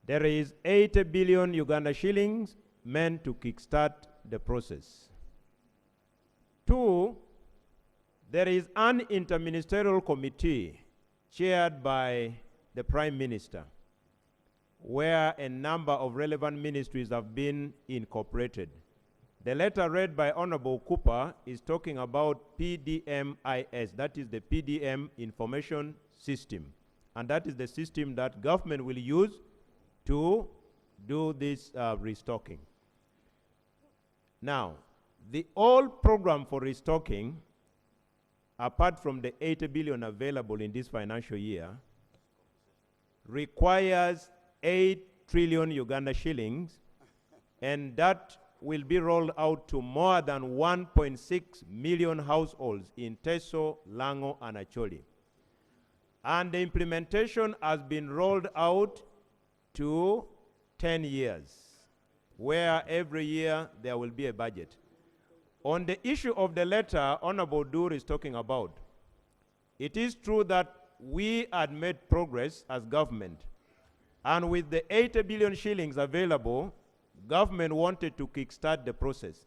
there is 80 billion Uganda shillings meant to kickstart the process. 2, there is an interministerial committee chaired by the Prime Minister, where a number of relevant ministries have been incorporated. The letter read by Honorable Cooper is talking about PDMIS, that is the PDM information system. And that is the system that government will use to do this restocking. Now, the old program for restocking, apart from the 80 billion available in this financial year, requires 8 trillion Uganda shillings, and that will be rolled out to more than 1.6 million households in Teso, Lango, and Acholi. And the implementation has been rolled out to 10 years, where every year there will be a budget. On the issue of the letter Honorable Dur is talking about, it is true that we had made progress as government, and with the 80 billion shillings available, government wanted to kickstart the process.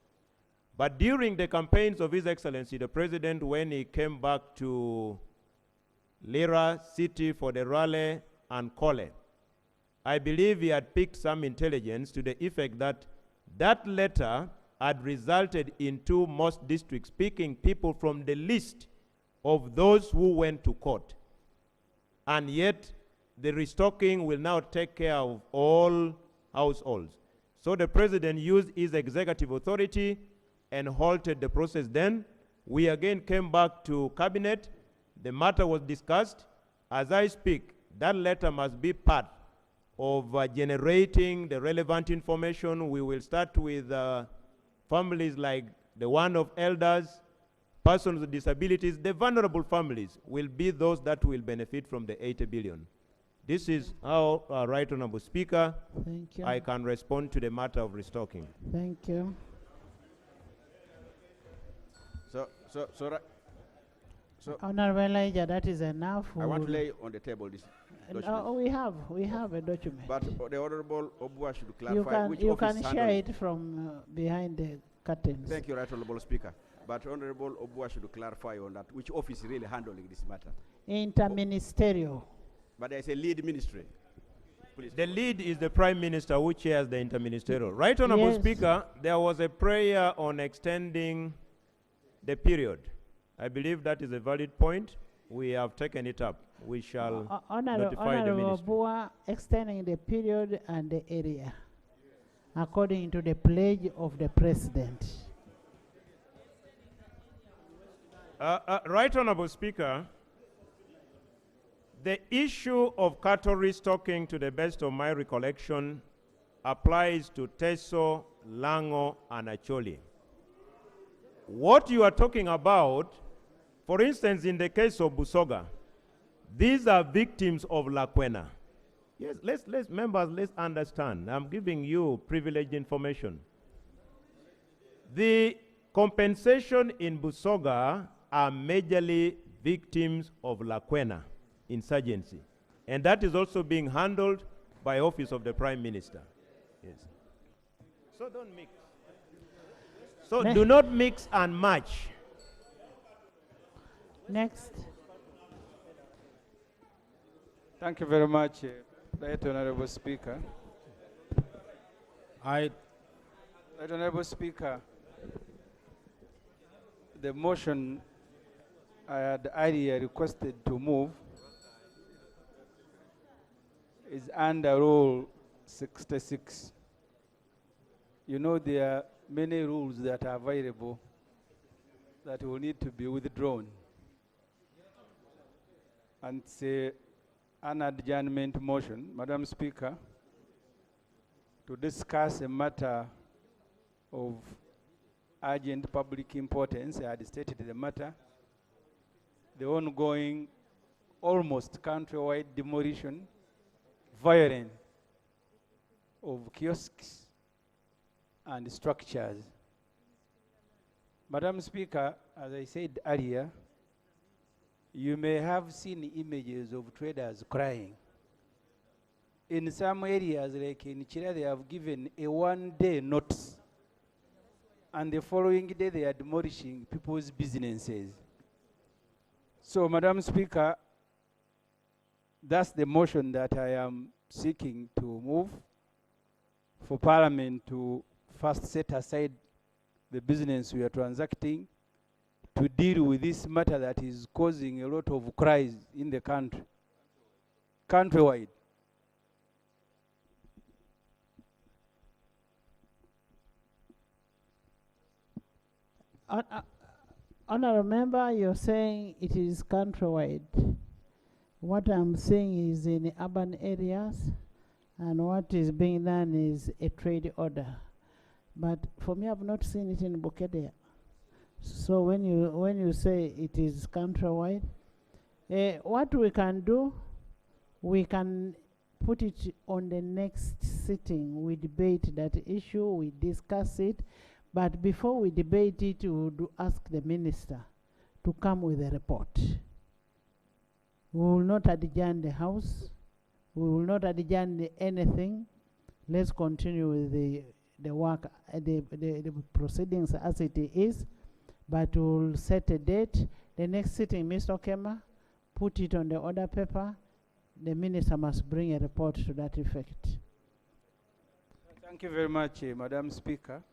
But during the campaigns of His Excellency, the President, when he came back to Lira City for the rally and Kole, I believe he had picked some intelligence to the effect that that letter had resulted in two most districts picking people from the list of those who went to court. And yet, the restocking will now take care of all households. So the President used his executive authority and halted the process. Then we again came back to Cabinet. The matter was discussed. As I speak, that letter must be part of generating the relevant information. We will start with families like the one of elders, persons with disabilities. The vulnerable families will be those that will benefit from the 80 billion. This is how, Right Honorable Speaker, Thank you. I can respond to the matter of restocking. Thank you. So Honorable Elijah, that is enough. I want to lay on the table this document. We have a document. But the Honorable Obua should clarify which you office can is share handling. it from behind the curtains. Thank you, Right Honorable Speaker. But Honorable Obua should clarify on that, which office is really handling this matter. Interministerial. But there's a lead ministry. Please. The lead is the Prime Minister, who chairs the interministerial. Right Honorable Yes. Speaker, there was a prayer on extending the period. I believe that is a valid point. We have taken it up. We shall notify the ministry. Bua extending the period and the area according to the pledge of the President. Right Honorable Speaker, the issue of cattle restocking, to the best of my recollection, applies to Teso, Lango, and Acholi. What you are talking about, for instance, in the case of Busoga, these are victims of Lakwena. Yes, let's understand. I'm giving you privileged information. The compensation in Busoga are majorly victims of Lakwena insurgency. And that is also being handled by Office of the Prime Minister. Yes. So don't mix. So do not mix and match. Next. Thank you very much, Right Honorable Speaker. Right Honorable Speaker, the motion I had earlier requested to move is under Rule 66. You know there are many rules that are available that will need to be withdrawn. And it's an adjournment motion, Madam Speaker, to discuss a matter of urgent public importance. I had stated the matter, the ongoing almost countrywide demolition, violence of kiosks and structures. Madam Speaker, as I said earlier, you may have seen images of traders crying. In some areas, like in Chile, they have given a one-day notice, and the following day they are demolishing people's businesses. So, Madam Speaker, that's the motion that I am seeking to move for Parliament to first set aside the business we are transacting, to deal with this matter that is causing a lot of cries in the country, countrywide. Honorable Member, you're saying it is countrywide. What I'm saying is in urban areas, and what is being done is a trade order. But for me, I've not seen it in Bukedea. So when you say it is countrywide, what we can do, we can put it on the next sitting. We debate that issue, we discuss it. But before we debate it, we would ask the minister to come with a report. We will not adjourn the House. We will not adjourn anything. Let's continue with the work, the proceedings as it is. But we will set a date. The next sitting, Mr. Okema, put it on the order paper. The minister must bring a report to that effect. Thank you very much, Madam Speaker.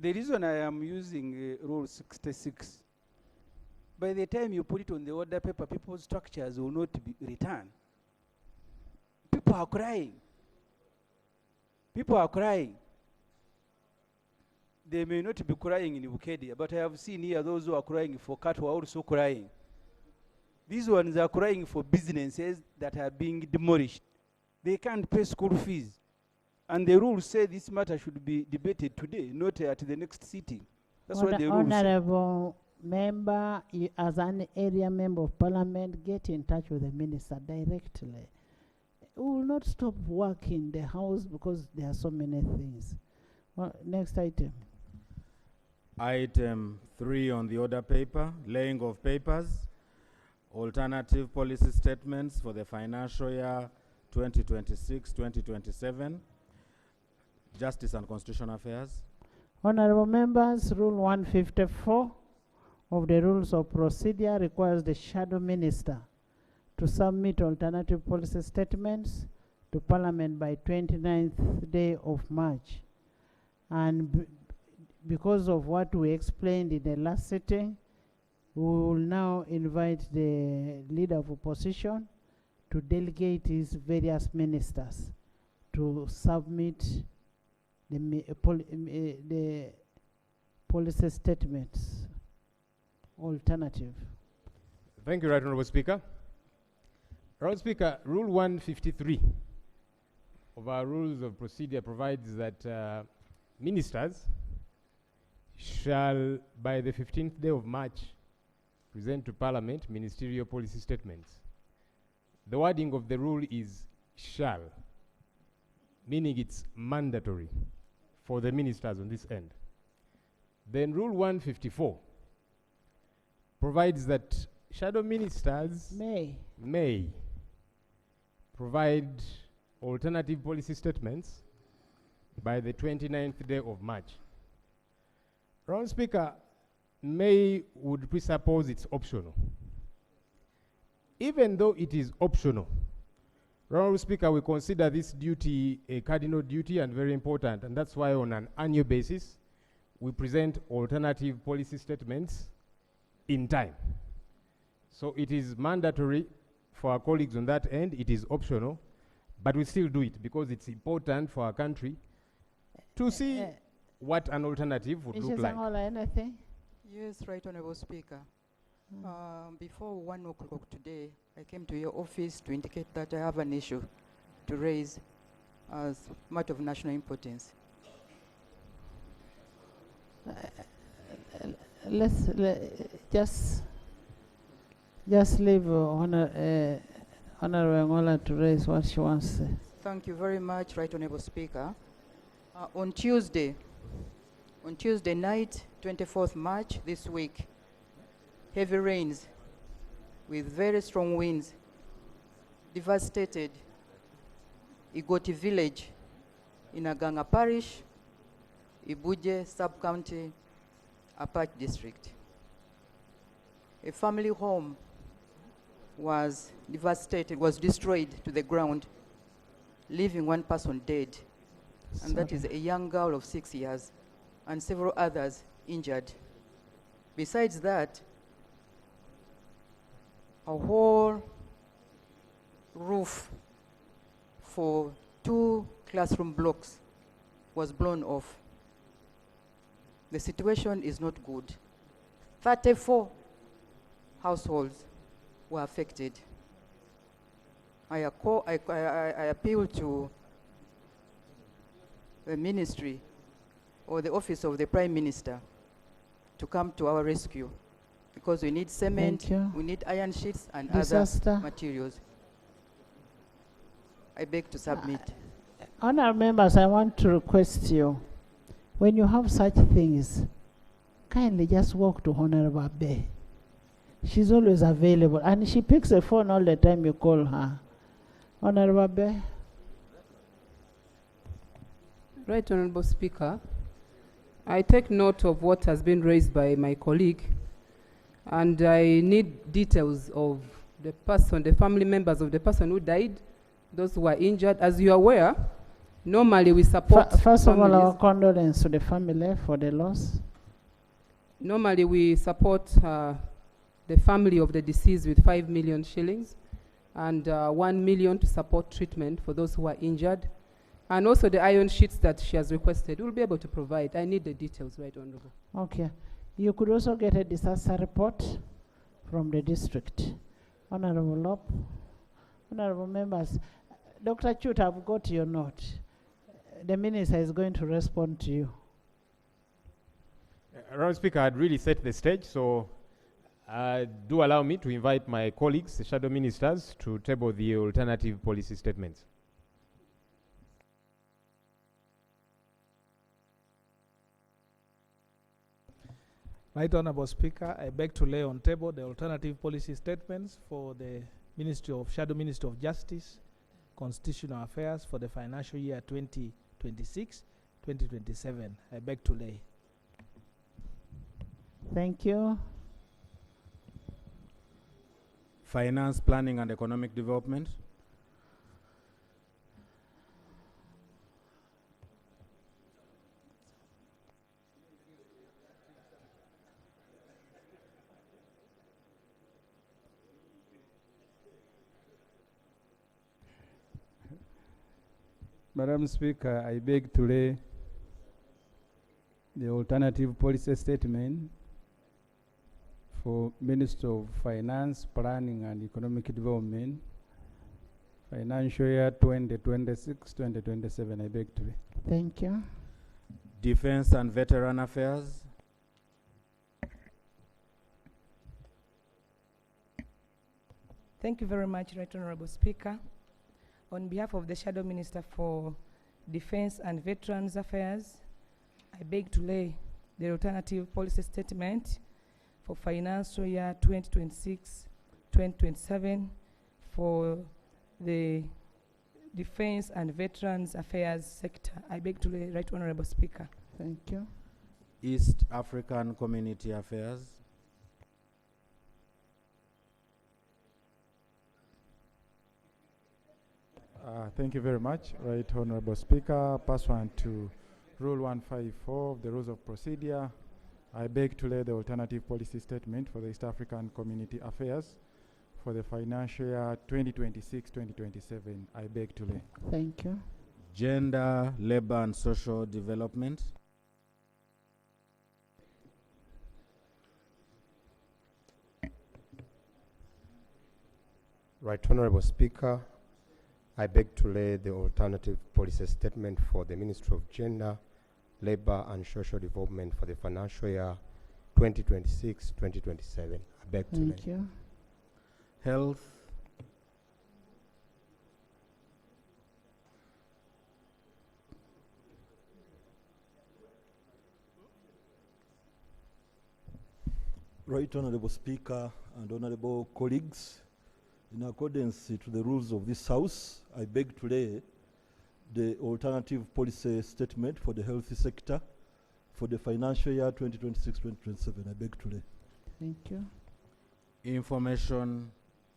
The reason I am using Rule 66, by the time you put it on the order paper, people's structures will not be returned. People are crying. People are crying. They may not be crying in Bukedia, but I have seen here those who are crying for cattle are also crying. These ones are crying for businesses that are being demolished. They can't pay school fees. And the rules say this matter should be debated today, not at the next sitting. That's what the rules say. Honorable Member, as an area member of Parliament, get in touch with the minister directly. We will not stop work in the House because there are so many things. Well, next item. Item 3 on the order paper, laying of papers, alternative policy statements for the financial year 2026-2027. Justice and Constitutional Affairs. Honorable Members, Rule 154 of the Rules of Procedure requires the Shadow Minister to submit alternative policy statements to Parliament by 29th day of March. And because of what we explained in the last sitting, we will now invite the Leader of Opposition to delegate his various ministers to submit the policy statements, alternative. Thank you, Right Honourable Speaker. Honourable Speaker, Rule 153 of our Rules of Procedure provides that ministers shall, by the 15th day of March, present to Parliament ministerial policy statements. The wording of the rule is shall, meaning it's mandatory for the ministers on this end. Then Rule 154 provides that shadow ministers may provide alternative policy statements by the 29th day of March. Honourable Speaker, may would presuppose it's optional. Even though it is optional, Honourable Speaker, we consider this duty a cardinal duty and very important, and that's why on an annual basis, we present alternative policy statements in time. So it is mandatory for our colleagues on that end, it is optional, but we still do it because it's important for our country to see what an alternative would look like. Anything? Yes, Right Honourable Speaker. Before 1 o'clock today, I came to your office to indicate that I have an issue to raise as matter of national importance. Just leave Honourable Ngola to raise what she wants to say. Thank you very much, Right Honourable Speaker. On Tuesday night, 24th March this week, heavy rains with very strong winds devastated Igoti village in Aganga Parish, Ibuje sub-county, Apache district. A family home was devastated, was destroyed to the ground, leaving one person dead. And that is a young girl of 6 years. and several others injured. Besides that, a whole roof for 2 classroom blocks was blown off. The situation is not good. 34 households were affected. I appeal to the ministry or the office of the Prime Minister to come to our rescue, because we need cement, we need iron sheets and Disaster. other materials. I beg to submit. Honourable members, I want to request you, when you have such things, kindly just walk to Honourable Bay. She's always available, and she picks the phone all the time you call her. Honourable Bay. Right, Honourable Speaker. I take note of what has been raised by my colleague, and I need details of the person, the family members of the person who died, those who are injured. As you are aware, normally we support First of all, families. our condolence to the family for the loss. Normally we support the family of the deceased with 5 million shillings and 1 million to support treatment for those who are injured. And also the iron sheets that she has requested, we'll be able to provide. I need the details, Right Honourable. Okay. You could also get a disaster report from the district. Honourable Lop, honourable members, Dr. Chut, I've got your note. The minister is going to respond to you. Honourable Speaker, I'd really set the stage, so do allow me to invite my colleagues, the shadow ministers, to table the alternative policy statements. Right Honourable Speaker, I beg to lay on table the alternative policy statements for the Shadow Ministry of Justice, Constitutional Affairs for the financial year 2026-2027. I beg to lay. Thank you. Finance, Planning and Economic Development. Madam Speaker, I beg to lay the alternative policy statement for Minister of Finance, Planning and Economic Development, financial year 2026-2027. I beg to lay. Thank you. Defense and Veteran Affairs. Thank you very much, Right Honourable Speaker. On behalf of the Shadow Minister for Defense and Veterans Affairs, I beg to lay the alternative policy statement for financial year 2026-2027 for the Defense and Veterans Affairs sector. I beg to lay, Right Honourable Speaker. Thank you. East African Community Affairs. Thank you very much, Right Honourable Speaker. Pursuant to Rule 154 of the Rules of Procedure, I beg to lay the alternative policy statement for the East African Community Affairs for the financial year 2026-2027. I beg to lay. Thank you. Gender, Labour and Social Development. Right Honourable Speaker, I beg to lay the alternative policy statement for the Ministry of Gender, Labour and Social Development for the financial year 2026-2027. I beg to lay. Thank you. Health. Right Honourable Speaker and Honourable colleagues, in accordance to the rules of this House, I beg to lay the alternative policy statement for the health sector for the financial year 2026-2027. I beg to lay. Thank you. Information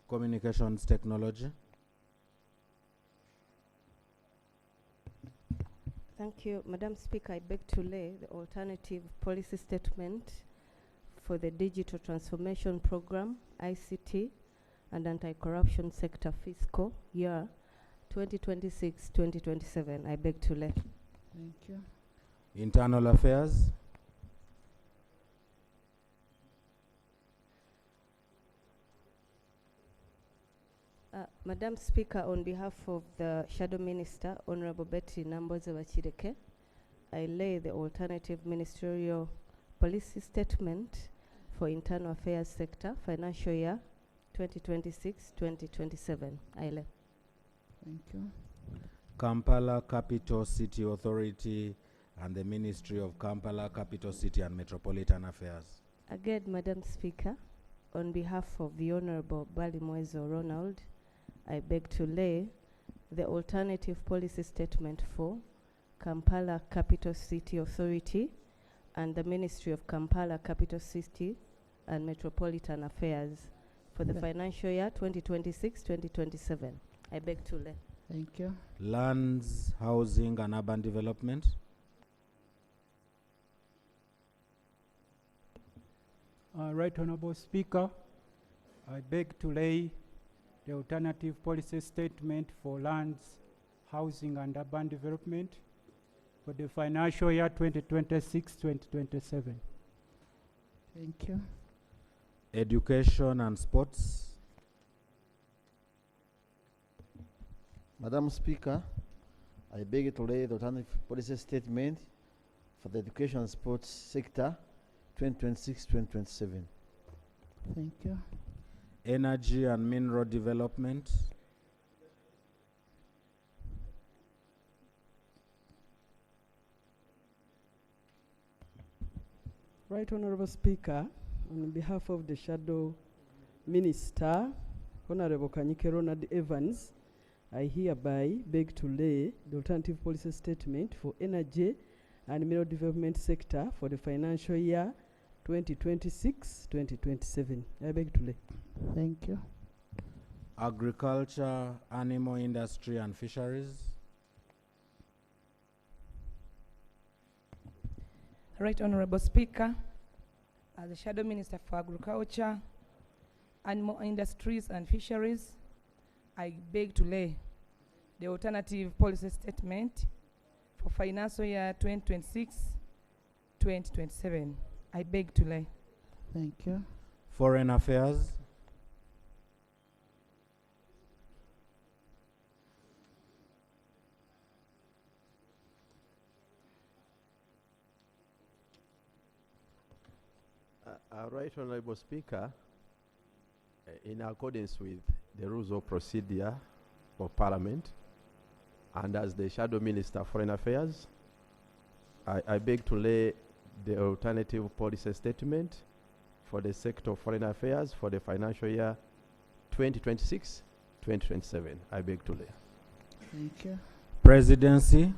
Communications Technology. Thank you, Madam Speaker. I beg to lay the alternative policy statement for the Digital Transformation Program, ICT, and Anti-Corruption Sector Fiscal Year 2026-2027. I beg to lay. Thank you. Internal Affairs. Madam Speaker, on behalf of the Shadow Minister, Honorable Betty Namboze-Wachireke, I lay the alternative ministerial policy statement for Internal Affairs Sector, financial year 2026-2027. I lay. Thank you. Kampala Capital City Authority and the Ministry of Kampala Capital City and Metropolitan Affairs. Again, Madam Speaker, on behalf of the Honorable Balimwezo Ronald, I beg to lay the alternative policy statement for Kampala Capital City Authority and the Ministry of Kampala Capital City and Metropolitan Affairs for the financial year 2026-2027. I beg to lay. Thank you. Lands, Housing and Urban Development. Right Honourable Speaker, I beg to lay the alternative policy statement for lands, housing and urban development for the financial year 2026-2027. Thank you. Education and Sports. Madam Speaker, I beg to lay the alternative policy statement for the education and sports sector 2026-2027. Thank you. Energy and Mineral Development. Right Honourable Speaker, on behalf of the Shadow Minister, Honourable Kanyike Ronald Evans, I hereby beg to lay the alternative policy statement for energy and mineral development sector for the financial year 2026-2027. I beg to lay. Thank you. Agriculture, Animal Industry and Fisheries. Right Honourable Speaker, as the Shadow Minister for Agriculture, Animal Industries and Fisheries, I beg to lay the alternative policy statement for financial year 2026-2027. I beg to lay. Thank you. Foreign Affairs. Right Honourable Speaker, in accordance with the rules of procedure of Parliament, and as the Shadow Minister for Foreign Affairs, I beg to lay the alternative policy statement for the sector of foreign affairs for the financial year 2026-2027. I beg to lay. Thank you. Presidency.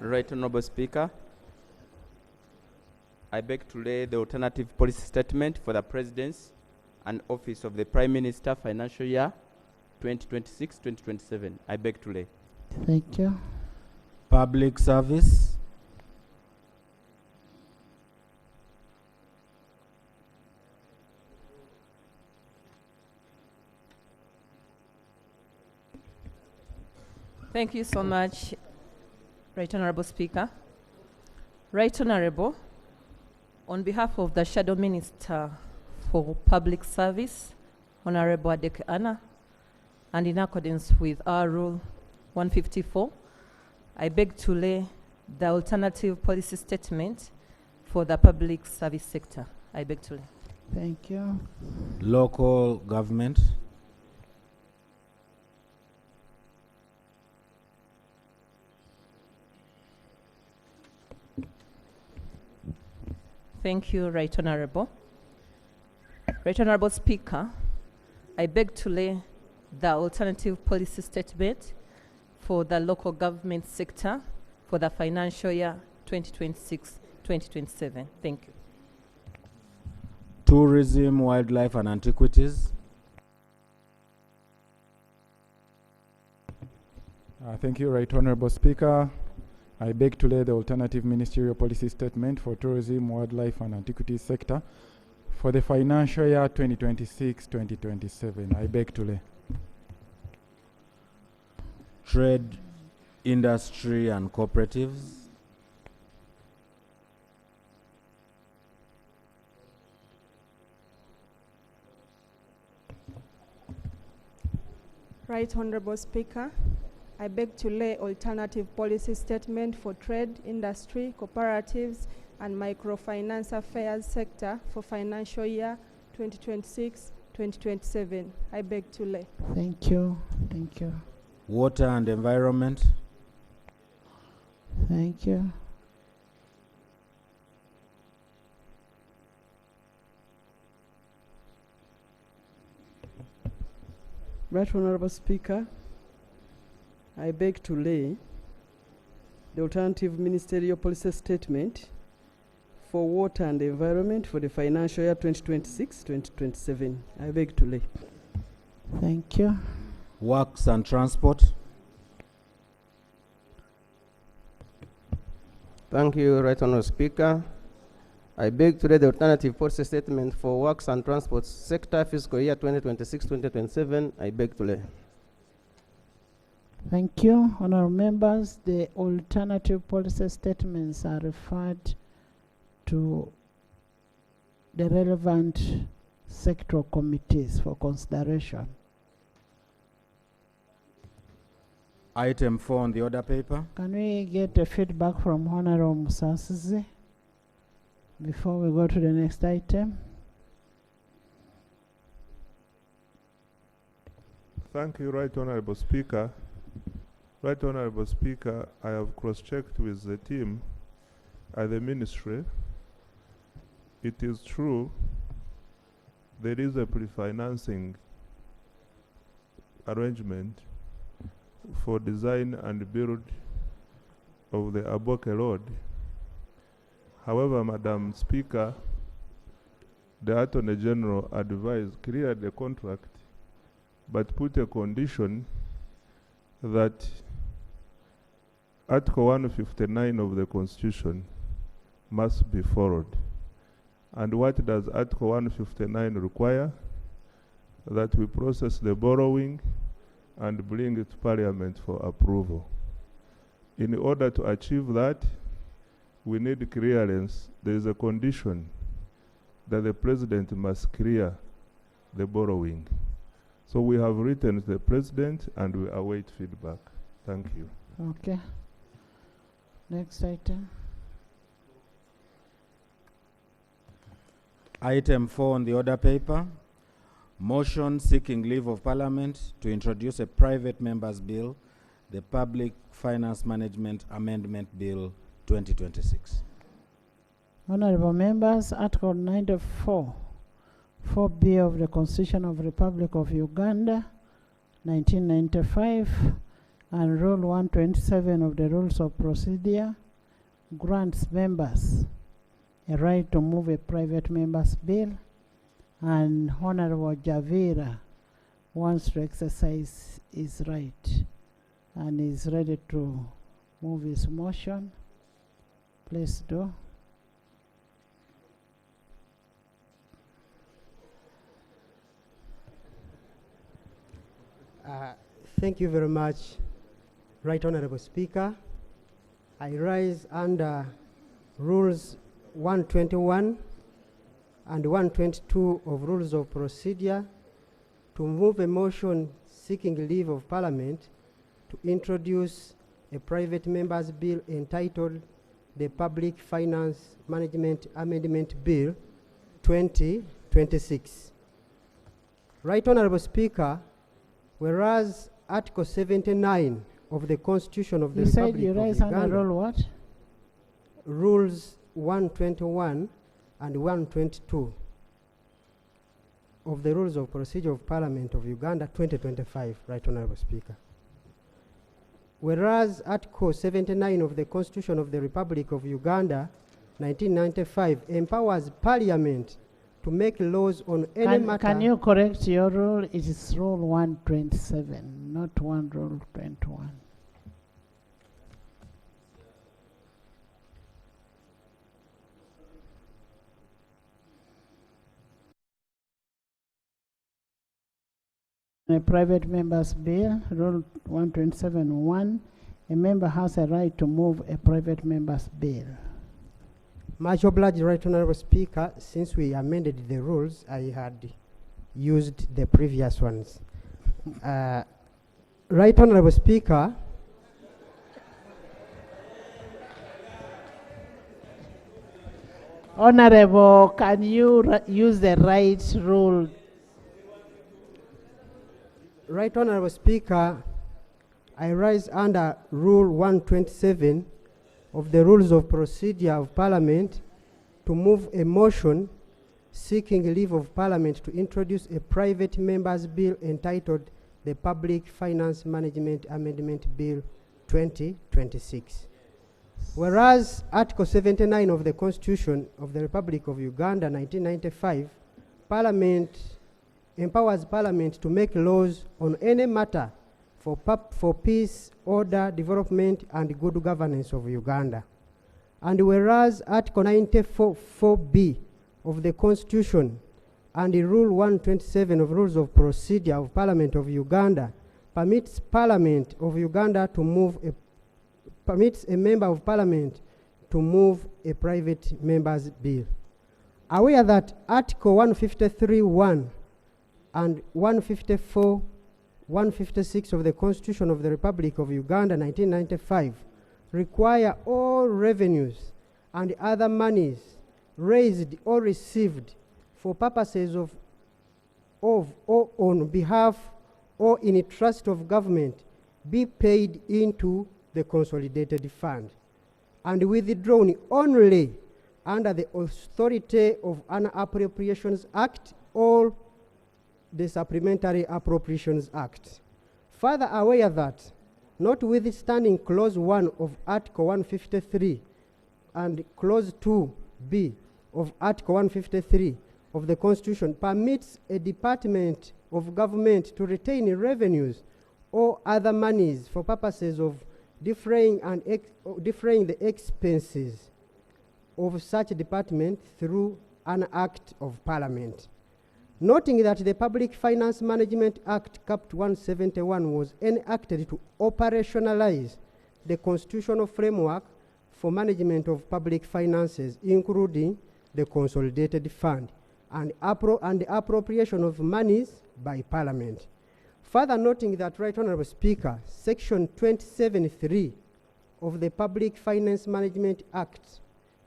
Right Honourable Speaker, I beg to lay the alternative policy statement for the Presidency and Office of the Prime Minister financial year 2026-2027. I beg to lay. Thank you. Public Service. Thank you so much, Right Honourable Speaker. Right Honourable, on behalf of the Shadow Minister for Public Service, Honourable Adek Anna, and in accordance with our Rule 154, I beg to lay the alternative policy statement for the public service sector. I beg to lay. Thank you. Local government. Thank you, Right Honourable. Right Honourable Speaker, I beg to lay the alternative policy statement for the local government sector for the financial year 2026-2027. Thank you. Tourism, Wildlife and Antiquities. Thank you, Right Honourable Speaker. I beg to lay the alternative ministerial policy statement for tourism, wildlife and antiquities sector for the financial year 2026-2027. I beg to lay. Trade, Industry and Cooperatives. Right Honourable Speaker, I beg to lay alternative policy statement for trade, industry, cooperatives and microfinance affairs sector for financial year 2026-2027. I beg to lay. Thank you. Thank you. Water and Environment. Thank you. Right Honourable Speaker, I beg to lay the alternative ministerial policy statement for water and environment for the financial year 2026-2027. I beg to lay. Thank you. Works and Transport. Thank you, Right Honourable Speaker. I beg to lay the alternative policy statement for Works and Transport sector fiscal year 2026-2027. I beg to lay. Thank you. Honourable members, the alternative policy statements are referred to the relevant sectoral committees for consideration. Item 4 on the order paper. Can we get a feedback from Honourable Musasizi before we go to the next item? Thank you, Right Honourable Speaker. Right Honourable Speaker, I have cross-checked with the team at the Ministry. It is true there is a pre-financing arrangement for design and build of the Aboke Road. However, Madam Speaker, the Attorney General advised clear the contract but put a condition that Article 159 of the Constitution must be followed. And what does Article 159 require? That we process the borrowing and bring it to Parliament for approval. In order to achieve that, we need clearance. There is a condition that the President must clear the borrowing. So we have written to the President and we await feedback. Thank you. Okay. Next item. Item 4 on the order paper. Motion seeking leave of Parliament to introduce a private member's bill, the Public Finance Management Amendment Bill 2026. Honourable members, Article 94, 4B of the Constitution of the Republic of Uganda, 1995, and Rule 127 of the Rules of Procedure grants members a right to move a private member's bill, and Honourable Javira wants to exercise his right and is ready to move his motion. Please do. Thank you very much, Right Honourable Speaker. I rise under Rules 121 and 122 of Rules of Procedure to move a motion seeking leave of Parliament to introduce a private member's bill entitled the Public Finance Management Amendment Bill 2026. Right Honourable Speaker, whereas Article 79 of the Constitution of the You Republic said you of raise under Uganda, Rule what? Rules 121 and 122 of the Rules of Procedure of Parliament of Uganda 2025, Right Honourable Speaker. Whereas Article 79 of the Constitution of the Republic of Uganda 1995 empowers Parliament to make laws on any Can, matter. can you correct your rule? It is Rule 127, not Rule 21. A private member's bill, Rule 127.1, a member has a right to move a private member's bill. Much obliged, Right Honorable Speaker. Since we amended the rules, I had used the previous ones. Right Honorable Speaker, Honorable, can you use the right rule? Right Honorable Speaker, I rise under Rule 127 of the Rules of Procedure of Parliament to move a motion seeking leave of Parliament to introduce a private member's bill entitled the Public Finance Management Amendment Bill 2026. Whereas Article 79 of the Constitution of the Republic of Uganda 1995, Parliament empowers Parliament to make laws on any matter for peace, order, development, and good governance of Uganda. And whereas Article 94(4)(b) of the Constitution and the Rule 127 of Rules of Procedure of Parliament of Uganda permits Parliament of Uganda to move permits a member of Parliament to move a private member's bill. Aware that Article 153(1) and 154, 156 of the Constitution of the Republic of Uganda 1995 require all revenues and other monies raised or received for purposes of or on behalf or in a trust of government be paid into the consolidated fund and withdrawn only under the authority of an Appropriations Act or the Supplementary Appropriations Act. Further aware that, notwithstanding Clause 1 of Article 153 and Clause 2(b) of Article 153 of the Constitution permits a department of government to retain revenues or other monies for purposes of defraying the expenses of such department through an Act of Parliament. Noting that the Public Finance Management Act Cap 171 was enacted to operationalize the constitutional framework for management of public finances, including the consolidated fund and the appropriation of monies by Parliament. Further noting that, Right Honorable Speaker, Section 27(3) of the Public Finance Management Act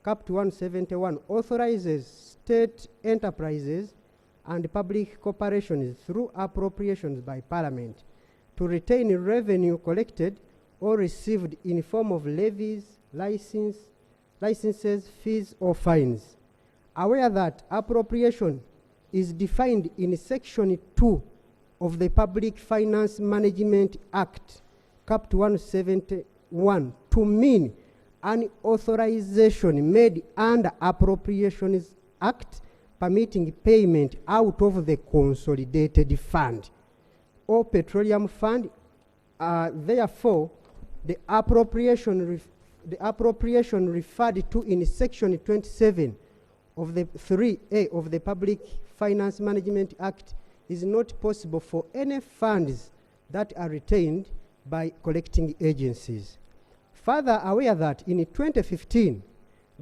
Cap 171 authorizes state enterprises and public corporations through appropriations by Parliament to retain revenue collected or received in form of levies, licenses, fees, or fines. Aware that appropriation is defined in Section 2 of the Public Finance Management Act Cap 171 to mean an authorization made under Appropriations Act permitting payment out of the consolidated fund or petroleum fund. Therefore, the appropriation referred to in Section 27 of the 3A of the Public Finance Management Act is not possible for any funds that are retained by collecting agencies. Further aware that in 2015,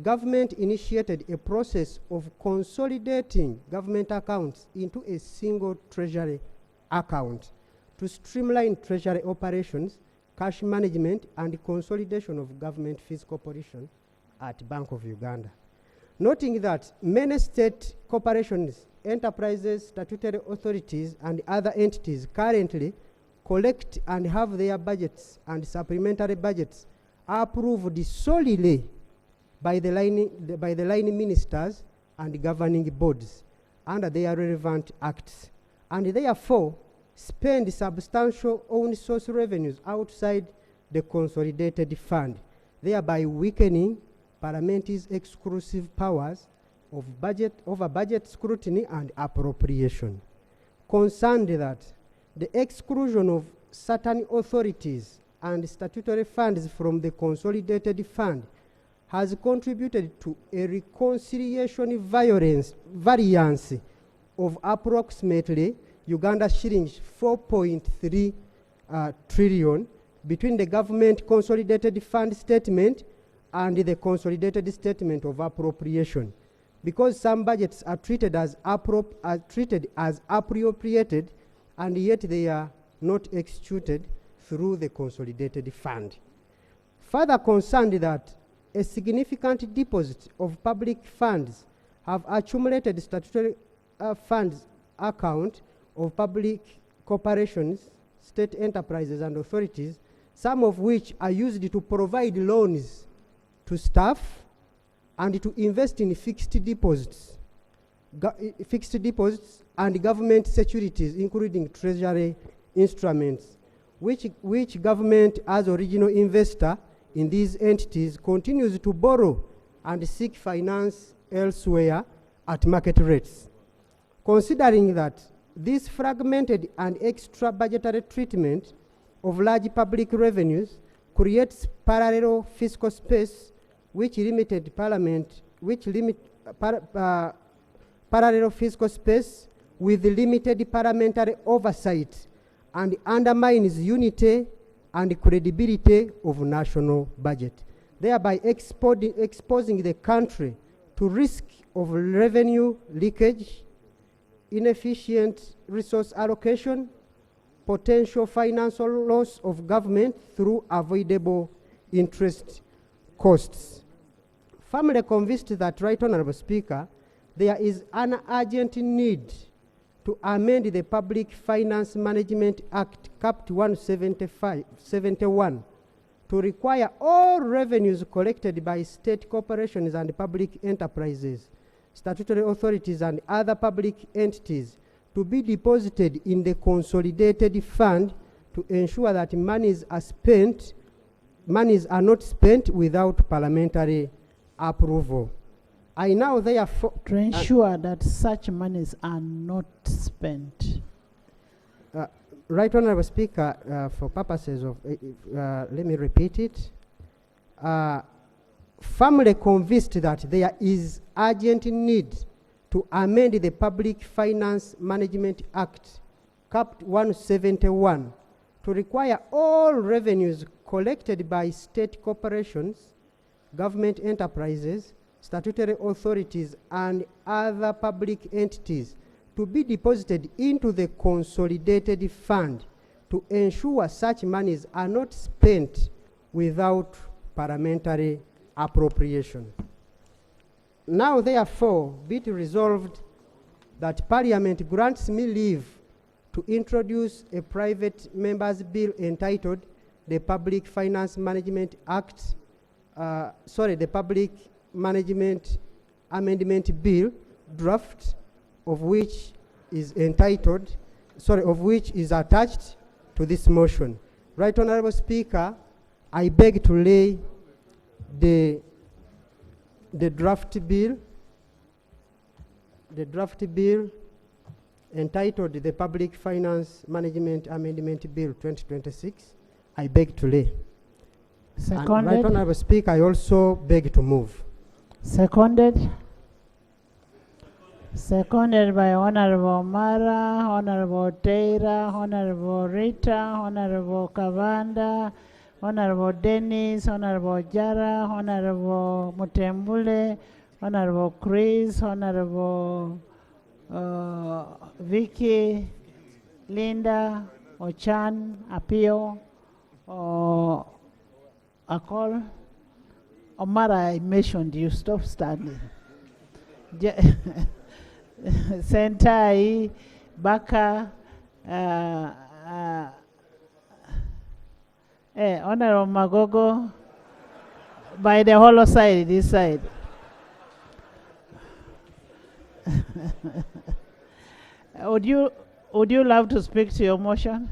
government initiated a process of consolidating government accounts into a single treasury account to streamline treasury operations, cash management, and consolidation of government fiscal position at Bank of Uganda. Noting that many state corporations, enterprises, statutory authorities, and other entities currently collect and have their budgets and supplementary budgets approved solely by the line ministers and governing boards under their relevant acts, and therefore spend substantial own source revenues outside the consolidated fund, thereby weakening Parliament's exclusive powers over budget scrutiny and appropriation, concerned that the exclusion of certain authorities and statutory funds from the consolidated fund has contributed to a reconciliation variance of approximately Uganda shillings 4.3 trillion between the government consolidated fund statement and the consolidated statement of appropriation, because some budgets are treated as appropriated and yet they are not executed through the consolidated fund. Further concerned that a significant deposit of public funds have accumulated statutory funds account of public corporations, state enterprises and authorities, some of which are used to provide loans to staff and to invest in fixed deposits and government securities, including treasury instruments, which government as original investor in these entities continues to borrow and seek finance elsewhere at market rates. Considering that this fragmented and extra budgetary treatment of large public revenues creates parallel fiscal space parallel fiscal space with limited parliamentary oversight and undermines unity and credibility of national budget, thereby exposing the country to risk of revenue leakage, inefficient resource allocation, potential financial loss of government through avoidable interest costs. Firmly convinced that, Right Honorable Speaker, there is an urgent need to amend the Public Finance Management Act, Cap 171, to require all revenues collected by state corporations and public enterprises, statutory authorities and other public entities to be deposited in the consolidated fund to ensure that monies are not spent without parliamentary approval. I now therefore to ensure that such monies are not spent. Right Honorable Speaker, for purposes of, let me repeat it. Firmly convinced that there is urgent need to amend the Public Finance Management Act, Cap 171, to require all revenues collected by state corporations, government enterprises, statutory authorities, and other public entities to be deposited into the consolidated fund to ensure such monies are not spent without parliamentary appropriation. Now, therefore, be it resolved that Parliament grants me leave to introduce a private member's bill entitled the Public Finance Management Act, the Public Management Amendment Bill draft, of which is attached to this motion. Right Honorable Speaker, I beg to lay the draft bill entitled the Public Finance Management Amendment Bill 2026. I beg to lay. Seconded. Right Honorable Speaker, I also beg to move. Seconded. Seconded by Honorable Mara, Honorable Teira, Honorable Rita, Honorable Kavanda, Honorable Dennis, Honorable Jara, Honorable Mutembule, Honorable Chris, Honorable Vicky, Linda, Ochan, Apio, Akol. Omara, I mentioned you, stop standing. Sentai, Baka, Honorable Magogo, by the hollow side, this side. Would you love to speak to your motion?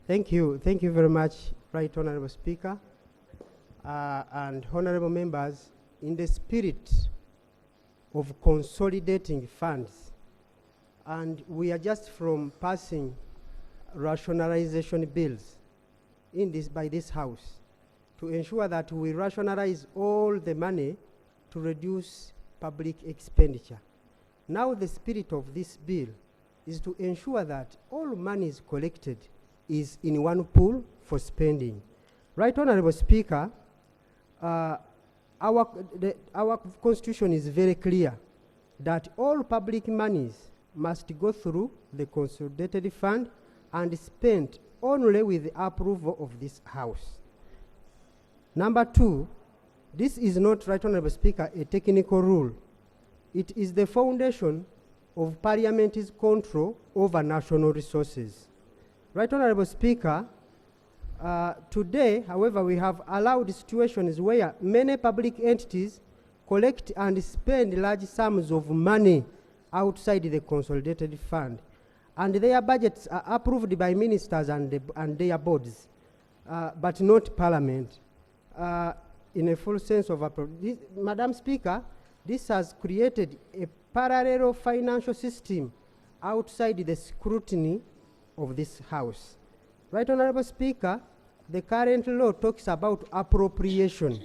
Thank you very much, Right Honorable Speaker. and honorable members, in the spirit of consolidating funds, and we are just from passing rationalization bills in this by this house to ensure that we rationalize all the money to reduce public expenditure. Now the spirit of this bill is to ensure that all money is collected is in one pool for spending. Right, Honorable Speaker, our constitution is very clear that all public monies must go through the consolidated fund and spent only with the approval of this house. Number two, this is not, Right Honorable Speaker, a technical rule. It is the foundation of Parliament's control over national resources. Right Honorable Speaker, today, however, we have allowed situations where many public entities collect and spend large sums of money outside the consolidated fund, and their budgets are approved by ministers and their boards, but not Parliament. In a full sense of this, Madam Speaker, this has created a parallel financial system outside the scrutiny of this House. Right Honorable Speaker, the current law talks about appropriation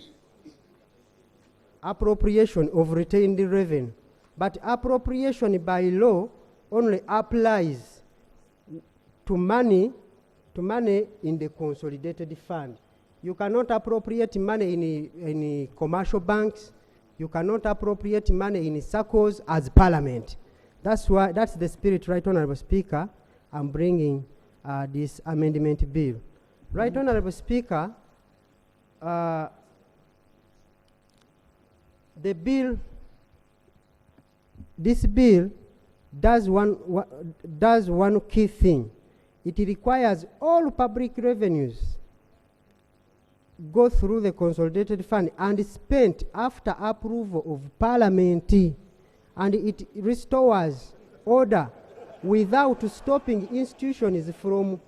of retained revenue, but appropriation by law only applies to money in the consolidated fund. You cannot appropriate money in commercial banks. You cannot appropriate money in circles as Parliament. That's the spirit, Right Honorable Speaker, I'm bringing this amendment bill. Right Honorable Speaker, this bill does one key thing. It requires all public revenues go through the consolidated fund and spent after approval of Parliament, and it restores order without stopping institutions from,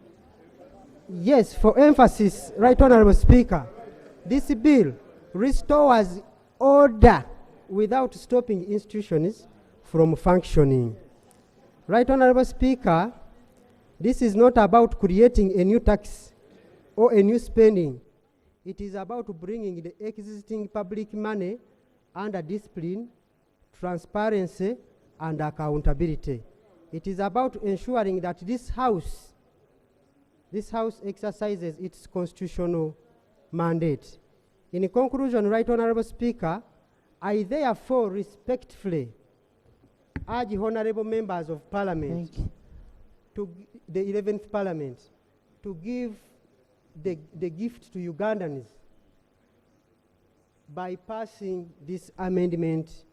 yes, for emphasis, Right Honorable Speaker, this bill restores order without stopping institutions from functioning. Right Honorable Speaker, this is not about creating a new tax or a new spending. It is about bringing the existing public money under discipline, transparency, and accountability. It is about ensuring that this House exercises its constitutional mandate. In conclusion, Right Honorable Speaker, I therefore respectfully urge honorable members of Parliament, the 11th Parliament, to give the gift to Ugandans by passing this amendment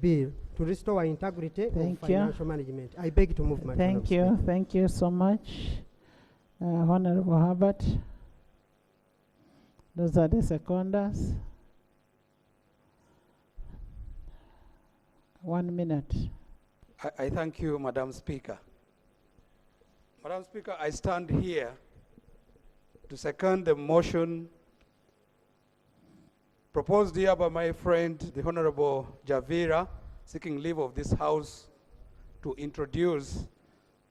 bill to restore integrity of financial management. I beg to move my Thank you so much, Honorable Herbert. Those are the seconders. 1 minute. I thank you, Madam Speaker. Madam Speaker, I stand here to second the motion proposed here by my friend, the Honorable Javira, seeking leave of this House to introduce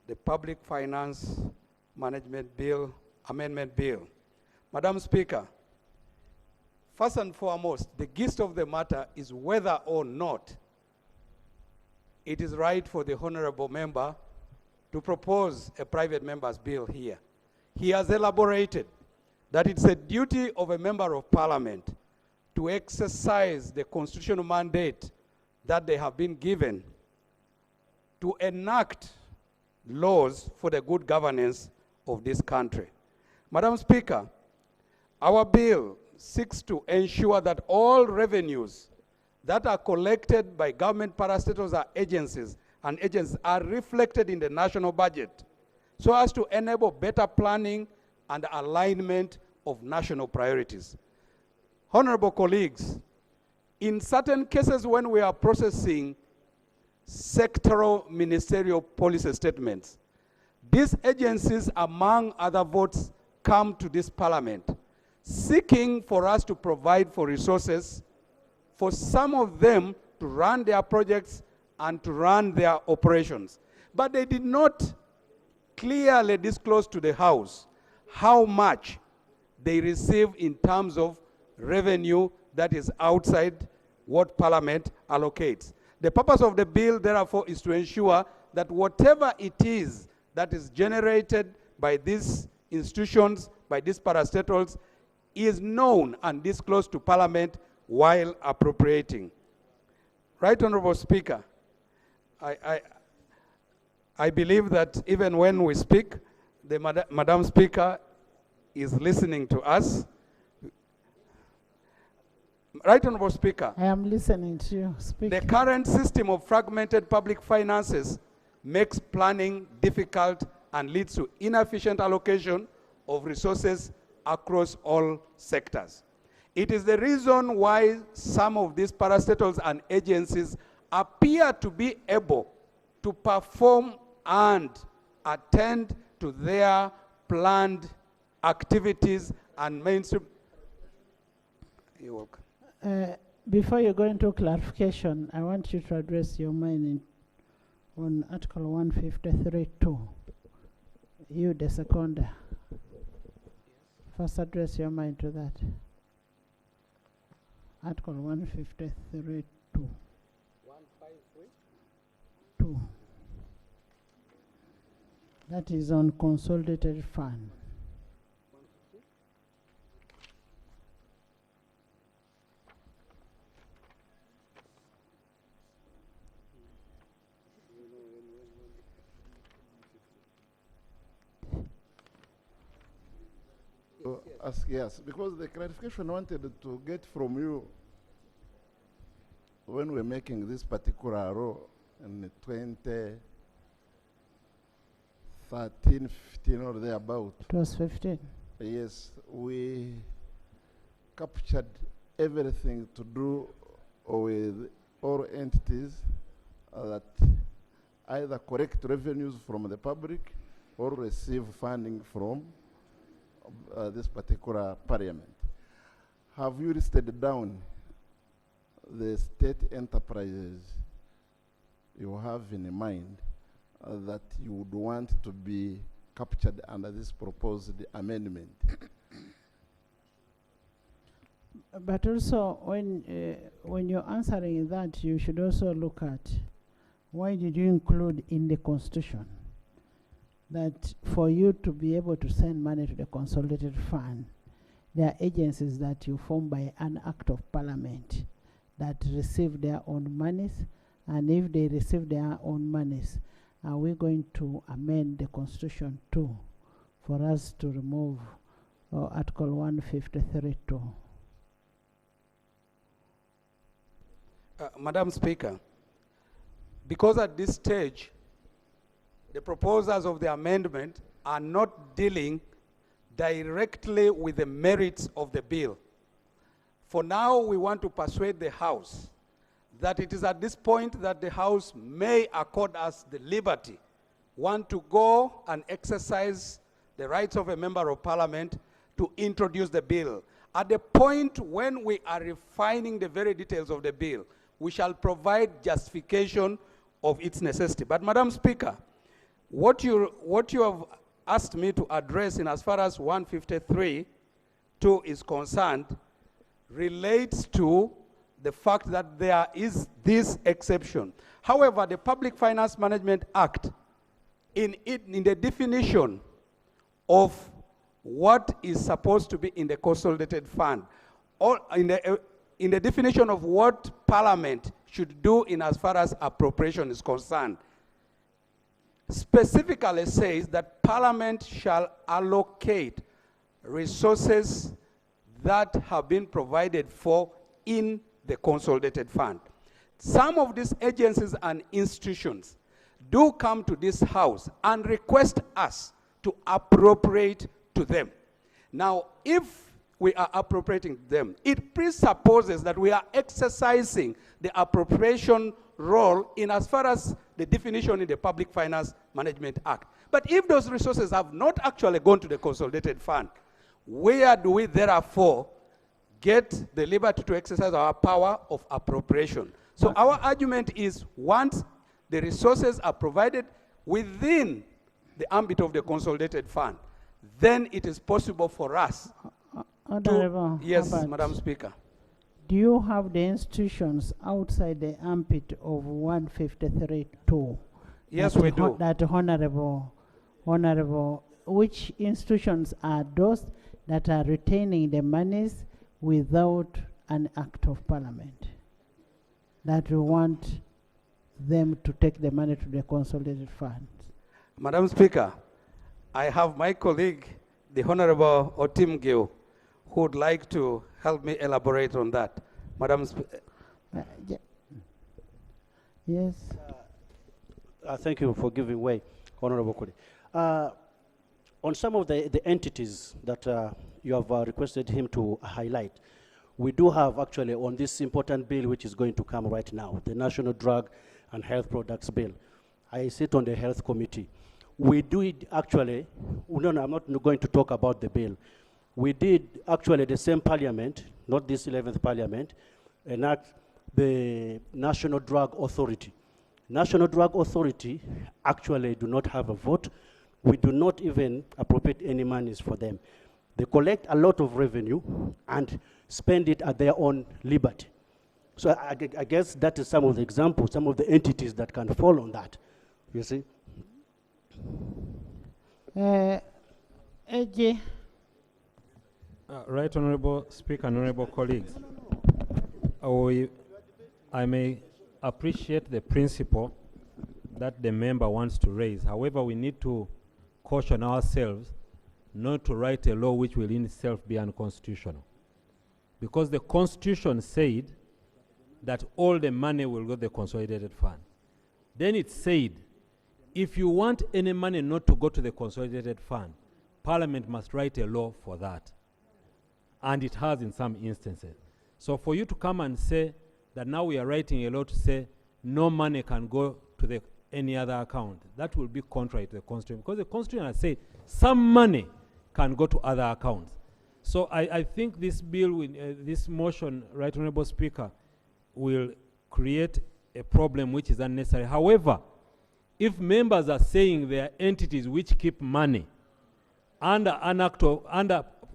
the Public Finance Management Bill, Amendment Bill. Madam Speaker, first and foremost, the gist of the matter is whether or not it is right for the honorable member to propose a private member's bill here. He has elaborated that it's a duty of a member of Parliament to exercise the constitutional mandate that they have been given to enact laws for the good governance of this country. Madam Speaker, our bill seeks to ensure that all revenues that are collected by government parastatals or agencies are reflected in the national budget so as to enable better planning and alignment of national priorities. Honorable colleagues, in certain cases when we are processing sectoral ministerial policy statements, these agencies, among other votes, come to this Parliament. seeking for us to provide for resources for some of them to run their projects and to run their operations. But they did not clearly disclose to the House how much they receive in terms of revenue that is outside what Parliament allocates. The purpose of the bill, therefore, is to ensure that whatever it is that is generated by these institutions, by these parastatals, is known and disclosed to Parliament while appropriating. Right Honorable Speaker, I believe that even when we speak, the Madam Speaker is listening to us. Right Honorable Speaker. I am listening to you. Speak. The current system of fragmented public finances makes planning difficult and leads to inefficient allocation of resources across all sectors. It is the reason why some of these parastatals and agencies appear to be able to perform and attend to their planned activities and mainstream. You're welcome. Before you go into clarification, I want you to address your mind on Article 153.2. You, the seconder. First address your mind to that. Article 153.2. 2. That is on consolidated fund. Yes, because the clarification I wanted to get from you when we're making this particular law in 2013, 15 or thereabout. It was 15. Yes, we captured everything to do with all entities that either collect revenues from the public or receive funding from this particular parliament. Have you listed down the state enterprises you have in mind that you would want to be captured under this proposed amendment? But also, when you're answering that, you should also look at why did you include in the Constitution that for you to be able to send money to the consolidated fund, there are agencies that you form by an act of Parliament that receive their own monies, and if they receive their own monies, are we going to amend the Constitution too for us to remove Article 153.2? Madam Speaker, because at this stage, the proposals of the amendment are not dealing directly with the merits of the bill. For now, we want to persuade the House that it is at this point that the House may accord us the liberty, one, to go and exercise the rights of a member of Parliament to introduce the bill. At the point when we are refining the very details of the bill, we shall provide justification of its necessity. But Madam Speaker, what you have asked me to address in as far as 153.2 is concerned relates to the fact that there is this exception. However, the Public Finance Management Act, in the definition of what is supposed to be in the consolidated fund, or in the definition of what Parliament should do in as far as appropriation is concerned, specifically says that Parliament shall allocate resources that have been provided for in the consolidated fund. Some of these agencies and institutions do come to this House and request us to appropriate to them. Now, if we are appropriating them, it presupposes that we are exercising the appropriation role in as far as the definition in the Public Finance Management Act. But if those resources have not actually gone to the consolidated fund, where do we therefore get the liberty to exercise our power of appropriation? So our argument is once the resources are provided within the ambit of the consolidated fund, then it is possible for us Honorable yes, Herbert, Madam Speaker. do you have the institutions outside the ambit of 153.2? Yes, That we do. That honorable, which institutions are those that are retaining the monies without an act of parliament? That we want them to take the money to the consolidated fund. Madam Speaker, I have my colleague, the Honorable Otim Gill, who would like to help me elaborate on that. Madam Speaker. Yes. Thank you for giving way, Honorable Kuli. On some of the entities that you have requested him to highlight, we do have actually on this important bill which is going to come right now, the National Drug and Health Products Bill. I sit on the Health Committee. We do it actually, no, I'm not going to talk about the bill. We did actually the same parliament, not this 11th parliament, enact the National Drug Authority. National Drug Authority actually do not have a vote. We do not even appropriate any monies for them. They collect a lot of revenue and spend it at their own liberty. So I guess that is some of the examples, some of the entities that can fall on that, you see. AJ. Right Honorable Speaker, Honorable colleagues, I may appreciate the principle that the member wants to raise. However, we need to caution ourselves not to write a law which will in itself be unconstitutional. Because the Constitution said that all the money will go to the consolidated fund. Then it said, if you want any money not to go to the consolidated fund, Parliament must write a law for that. And it has in some instances. So for you to come and say that now we are writing a law to say no money can go to any other account, that will be contrary to the Constitution. Because the Constitution has said some money can go to other accounts. So I think this bill, this motion, Right Honorable Speaker, will create a problem which is unnecessary. However, if members are saying there are entities which keep money under an act of,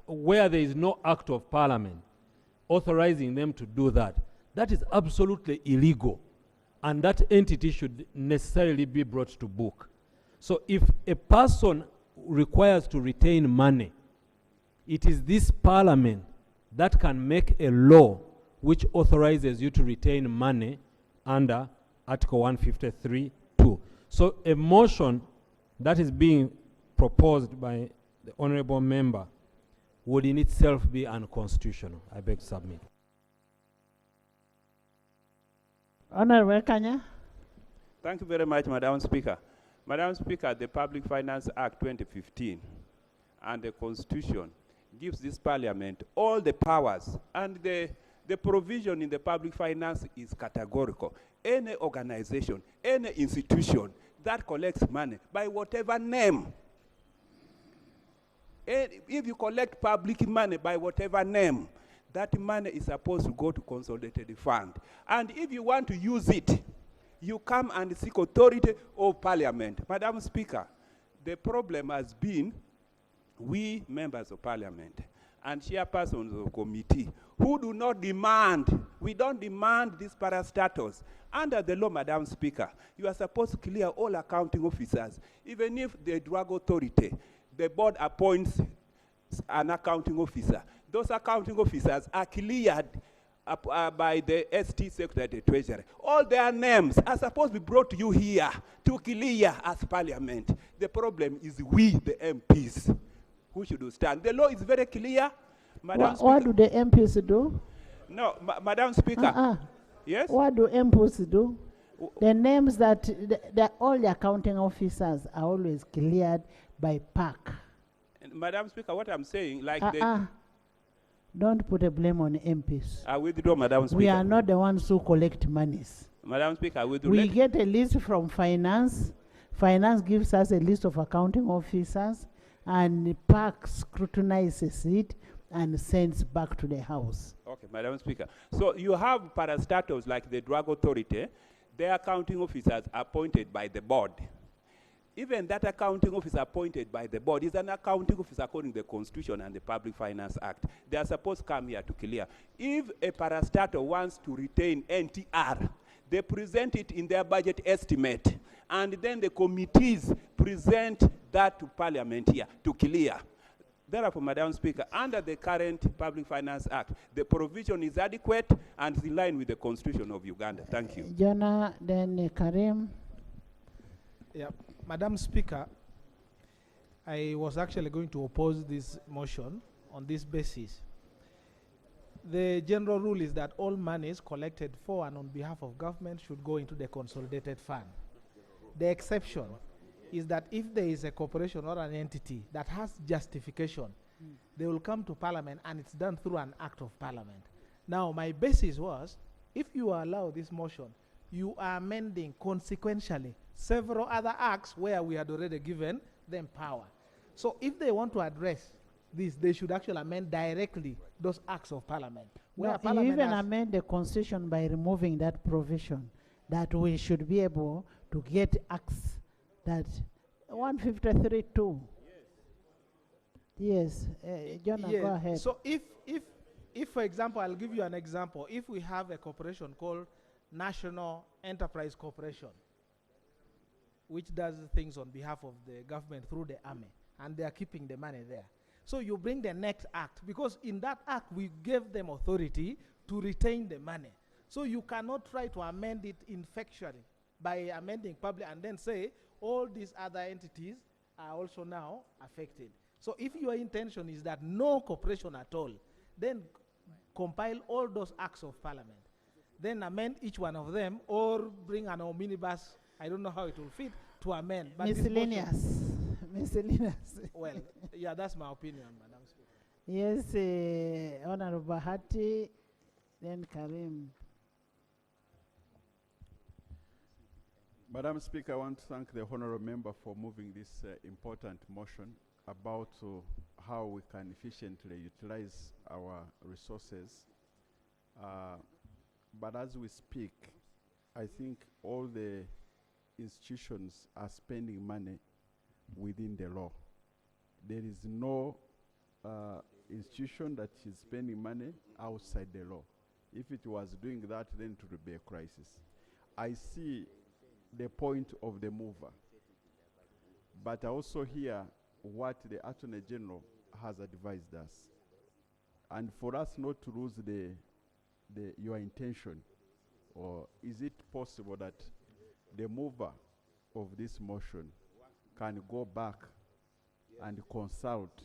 where there is no act of parliament authorizing them to do that, that is absolutely illegal. And that entity should necessarily be brought to book. So if a person requires to retain money, it is this parliament that can make a law which authorizes you to retain money under Article 153(2). So a motion that is being proposed by the honorable member would in itself be unconstitutional. I beg to submit. Honorable Kanya. Thank you very much, Madam Speaker. Madam Speaker, the Public Finance Act 2015 and the Constitution gives this Parliament all the powers, and the provision in the public finance is categorical. Any organization, any institution that collects money by whatever name, if you collect public money by whatever name, that money is supposed to go to consolidated fund. And if you want to use it, you come and seek authority of Parliament. Madam Speaker, the problem has been we members of Parliament and chairpersons of committee who do not demand, we don't demand this parastatus. Under the law, Madam Speaker, you are supposed to clear all accounting officers. Even if the drug authority, the board appoints an accounting officer, those accounting officers are cleared by the ST Secretary of the Treasury. All their names are supposed to be brought to you here to clear as Parliament. The problem is we, the MPs, who should stand. The law is very clear. Madam Speaker. What do the MPs do? No, Madam Speaker. Yes? What do MPs do? The names that all the accounting officers are always cleared by PAC. Madam Speaker, what I'm saying, like don't put a blame on MPs. I withdraw, Madam Speaker. We are not the ones who collect monies. Madam Speaker, I withdraw. We get a list from finance. Finance gives us a list of accounting officers, and PAC scrutinizes it and sends back to the House. Okay, Madam Speaker. So you have parastatals like the Drug Authority, their accounting officers appointed by the board. Even that accounting officer appointed by the board is an accounting officer according to the Constitution and the Public Finance Act. They are supposed to come here to clear. If a parastatal wants to retain NTR, they present it in their budget estimate, and then the committees present that to Parliament here to clear. Therefore, Madam Speaker, under the current Public Finance Act, the provision is adequate and is in line with the Constitution of Uganda. Thank you. Jonah, then Karim. Yeah, Madam Speaker, I was actually going to oppose this motion on this basis. The general rule is that all monies collected for and on behalf of government should go into the consolidated fund. The exception is that if there is a corporation or an entity that has justification, they will come to Parliament and it's done through an act of Parliament. Now, my basis was, if you allow this motion, you are amending consequentially several other acts where we had already given them power. So if they want to address this, they should actually amend directly those acts of Parliament. Where No, Parliament you even has amend the Constitution by removing that provision that we should be able to get acts that 153(2). Yes, Jonah, go ahead. So if, for example, I'll give you an example. If we have a corporation called National Enterprise Corporation, which does things on behalf of the government through the army, and they are keeping the money there. So you bring the next act, because in that act we gave them authority to retain the money. So you cannot try to amend it effectually by amending public and then say all these other entities are also now affected. So if your intention is that no corporation at all, then compile all those acts of Parliament, then amend each one of them, or bring an omnibus, I don't know how it will fit, to amend. But this Miscellaneous. Miscellaneous. well, yeah, that's my opinion, Madam Speaker. Yes, Honorable Bahati, then Karim. Madam Speaker, I want to thank the honorable member for moving this important motion about how we can efficiently utilize our resources. But as we speak, I think all the institutions are spending money within the law. There is no institution that is spending money outside the law. If it was doing that, then it would be a crisis. I see the point of the mover, but I also hear what the Attorney General has advised us. And for us not to lose your intention, or is it possible that the mover of this motion can go back and consult,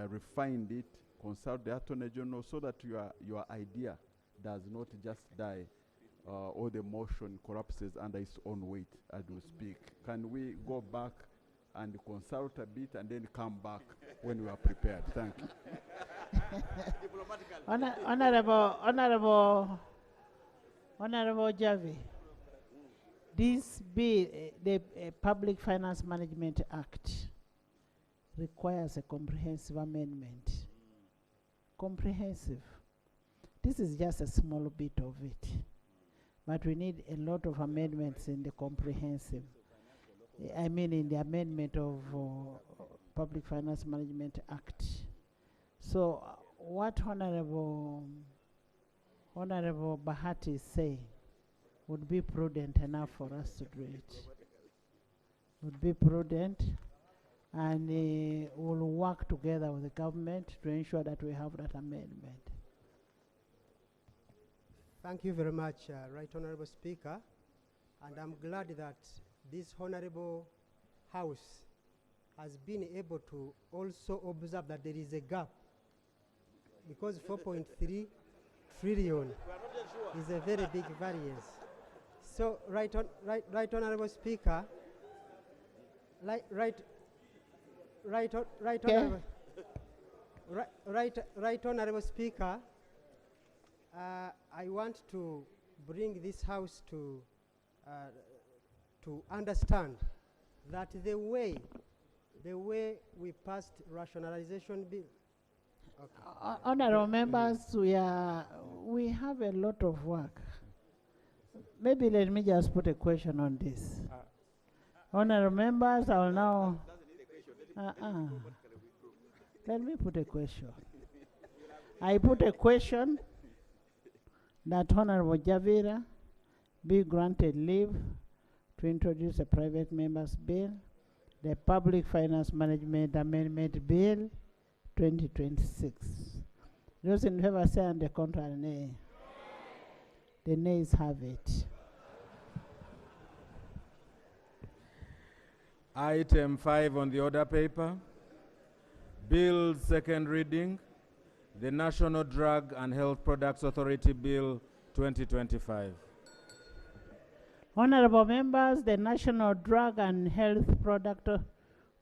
refine it, consult the Attorney General, so that your idea does not just die or the motion collapses under its own weight as we speak? Can we go back and consult a bit and then come back when we are prepared? Thank you. Honorable Javi, this bill, the Public Finance Management Act, requires a comprehensive amendment. Comprehensive. This is just a small bit of it, but we need a lot of amendments in the comprehensive. I mean, in the amendment of Public Finance Management Act. So, what Honorable Bahati say would be prudent enough for us to do it. Would be prudent, and we'll work together with the government to ensure that we have that amendment. Thank you very much, Right Honorable Speaker, and I'm glad that this Honorable House has been able to also observe that there is a gap, because 4.3 trillion is a very big variance. So, Right Honorable Speaker, Right Honorable Speaker, I want to bring this House to understand that the way the way we passed rationalization bill. Okay. Honorable members, we have a lot of work. Maybe let me just put a question on this. Honorable members, I will now. Let me put a question. I put a question that Honorable Javira be granted leave to introduce a private member's bill, the Public Finance Management Amendment Bill 2026. Those in favor say on the contrary, nay. The nays have it. Item 5 on the order paper. Bill second reading. The National Drug and Health Products Authority Bill 2025. Honorable members, the National Drug and Health Product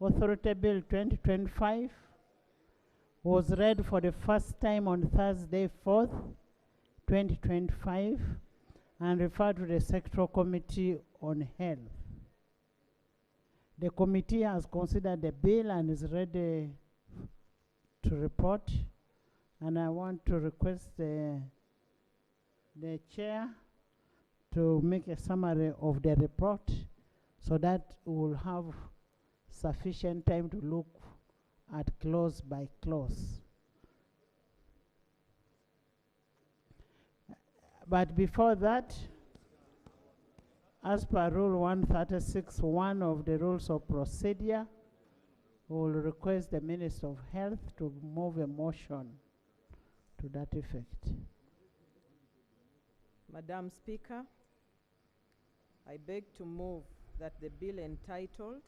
Authority Bill 2025 was read for the first time on Thursday, 4th, 2025, and referred to the Sectoral Committee on Health. The committee has considered the bill and is ready to report, and I want to request the chair to make a summary of the report so that we will have sufficient time to look at clause by clause. But before that, as per Rule 136(1) of the Rules of Procedure, we will request the Minister of Health to move a motion to that effect. Madam Speaker, I beg to move that the bill entitled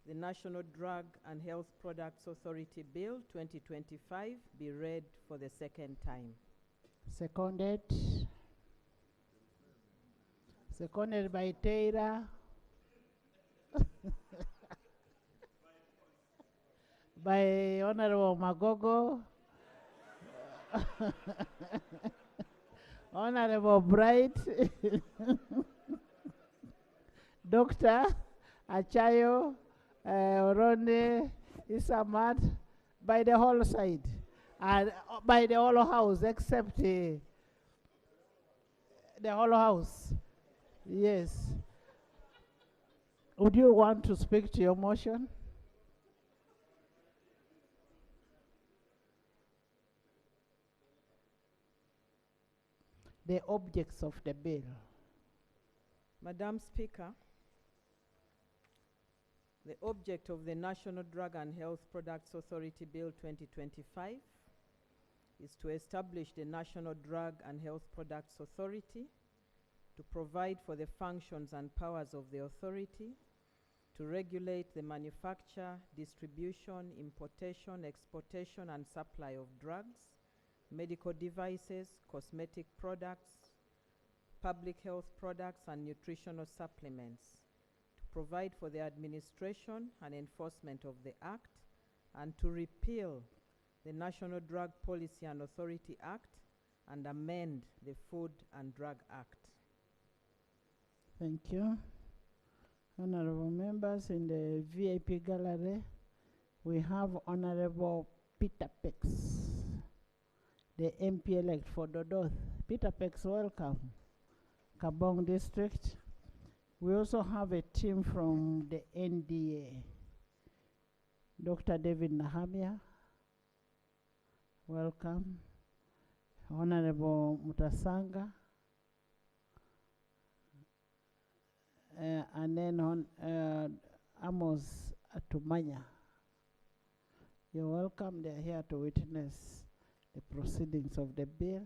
the National Drug and Health Products Authority Bill 2025 be read for the second time. Seconded. Seconded by Taylor. By Honorable Magogo. Honorable Bright. Dr. Achayo, Oronde, Isamat, by the whole side, and by the whole house, except the whole house. Yes. Would you want to speak to your motion? The objects of the bill. Madam Speaker, the object of the National Drug and Health Products Authority Bill 2025 is to establish the National Drug and Health Products Authority, to provide for the functions and powers of the authority, to regulate the manufacture, distribution, importation, exportation, and supply of drugs, medical devices, cosmetic products, public health products, and nutritional supplements, to provide for the administration and enforcement of the Act, and to repeal the National Drug Policy and Authority Act and amend the Food and Drug Act. Thank you. Honorable members, in the VIP gallery, we have Honorable Peter Pex, the MP-elect for Dodoth. Peter Pex, welcome. Kabong District. We also have a team from the NDA. Dr. David Nahamia, welcome. Honorable Mutasanga. And then Amos Atumanya. You're welcome. They're here to witness the proceedings of the bill.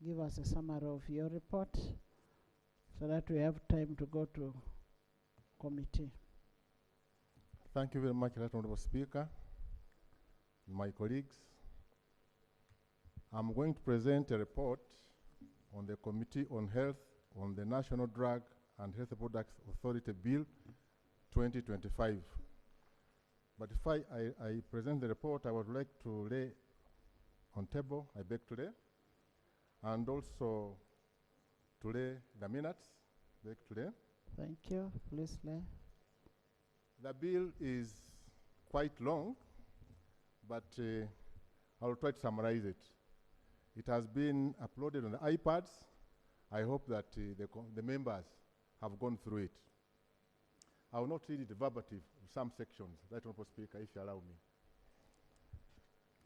Give us a summary of your report so that we have time to go to committee. Thank you very much, Right Honorable Speaker, my colleagues. I'm going to present a report on the Committee on Health on the National Drug and Health Products Authority Bill 2025. But if I present the report, I would like to lay on table, I beg to lay, and also to lay the minutes, beg to lay. Thank you. Please lay. The bill is quite long, but I will try to summarize it. It has been uploaded on the iPads. I hope that the members have gone through it. I will not read it verbatim, some sections. Right Honourable Speaker, if you allow me.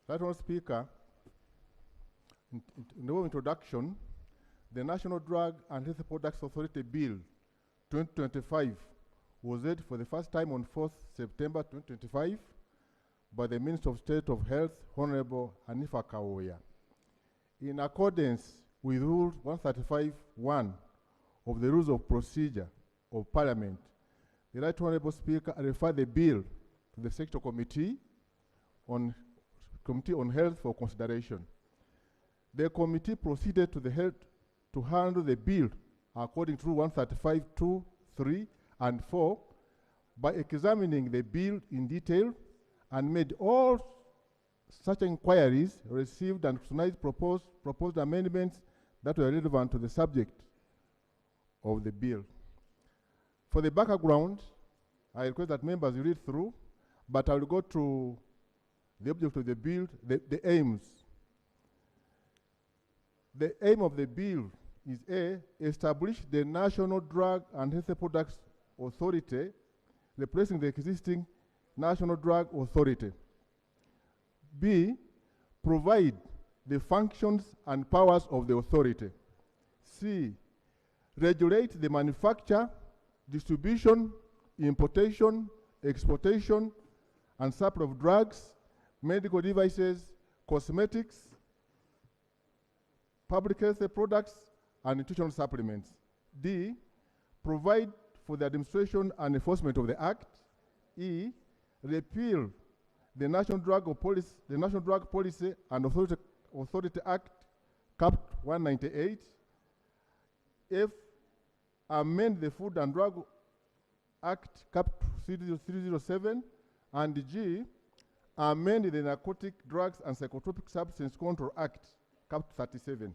Right Honourable Speaker, in the introduction, the National Drug and Health Products Authority Bill 2025 was read for the first time on 4th September 2025 by the Minister of State of Health, Honorable Hanifa Kawoya. In accordance with Rule 135(1) of the Rules of Procedure of Parliament, the Right Honourable Speaker referred the bill to the Sector Committee on Health for consideration. The committee proceeded to the health to handle the bill according to Rule 135(2), 3, and 4 by examining the bill in detail and made all such inquiries, received and scrutinized proposed amendments that were relevant to the subject of the bill. For the background, I request that members read through, but I will go to the object of the bill, the aims. The aim of the bill is A, establish the National Drug and Health Products Authority, replacing the existing National Drug Authority. B, provide the functions and powers of the authority. C, regulate the manufacture, distribution, importation, exportation, and supply of drugs, medical devices, cosmetics, public health products, and nutritional supplements. D, provide for the administration and enforcement of the Act. E, repeal the National Drug Policy and Authority Act, Cap 198. F, amend the Food and Drug Act, Cap 307. And G, amend the Narcotic Drugs and Psychotropic Substance Control Act, Cap 37.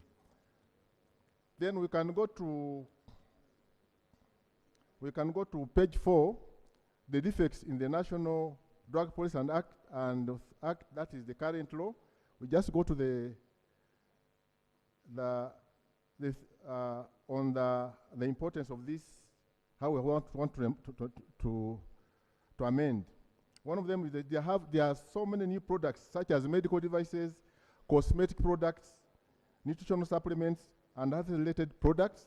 Then we can go to page 4, the defects in the National Drug Policy and Act, that is the current law. We just go to the importance of this, how we want to amend. One of them is that there are so many new products, such as medical devices, cosmetic products, nutritional supplements, and other related products.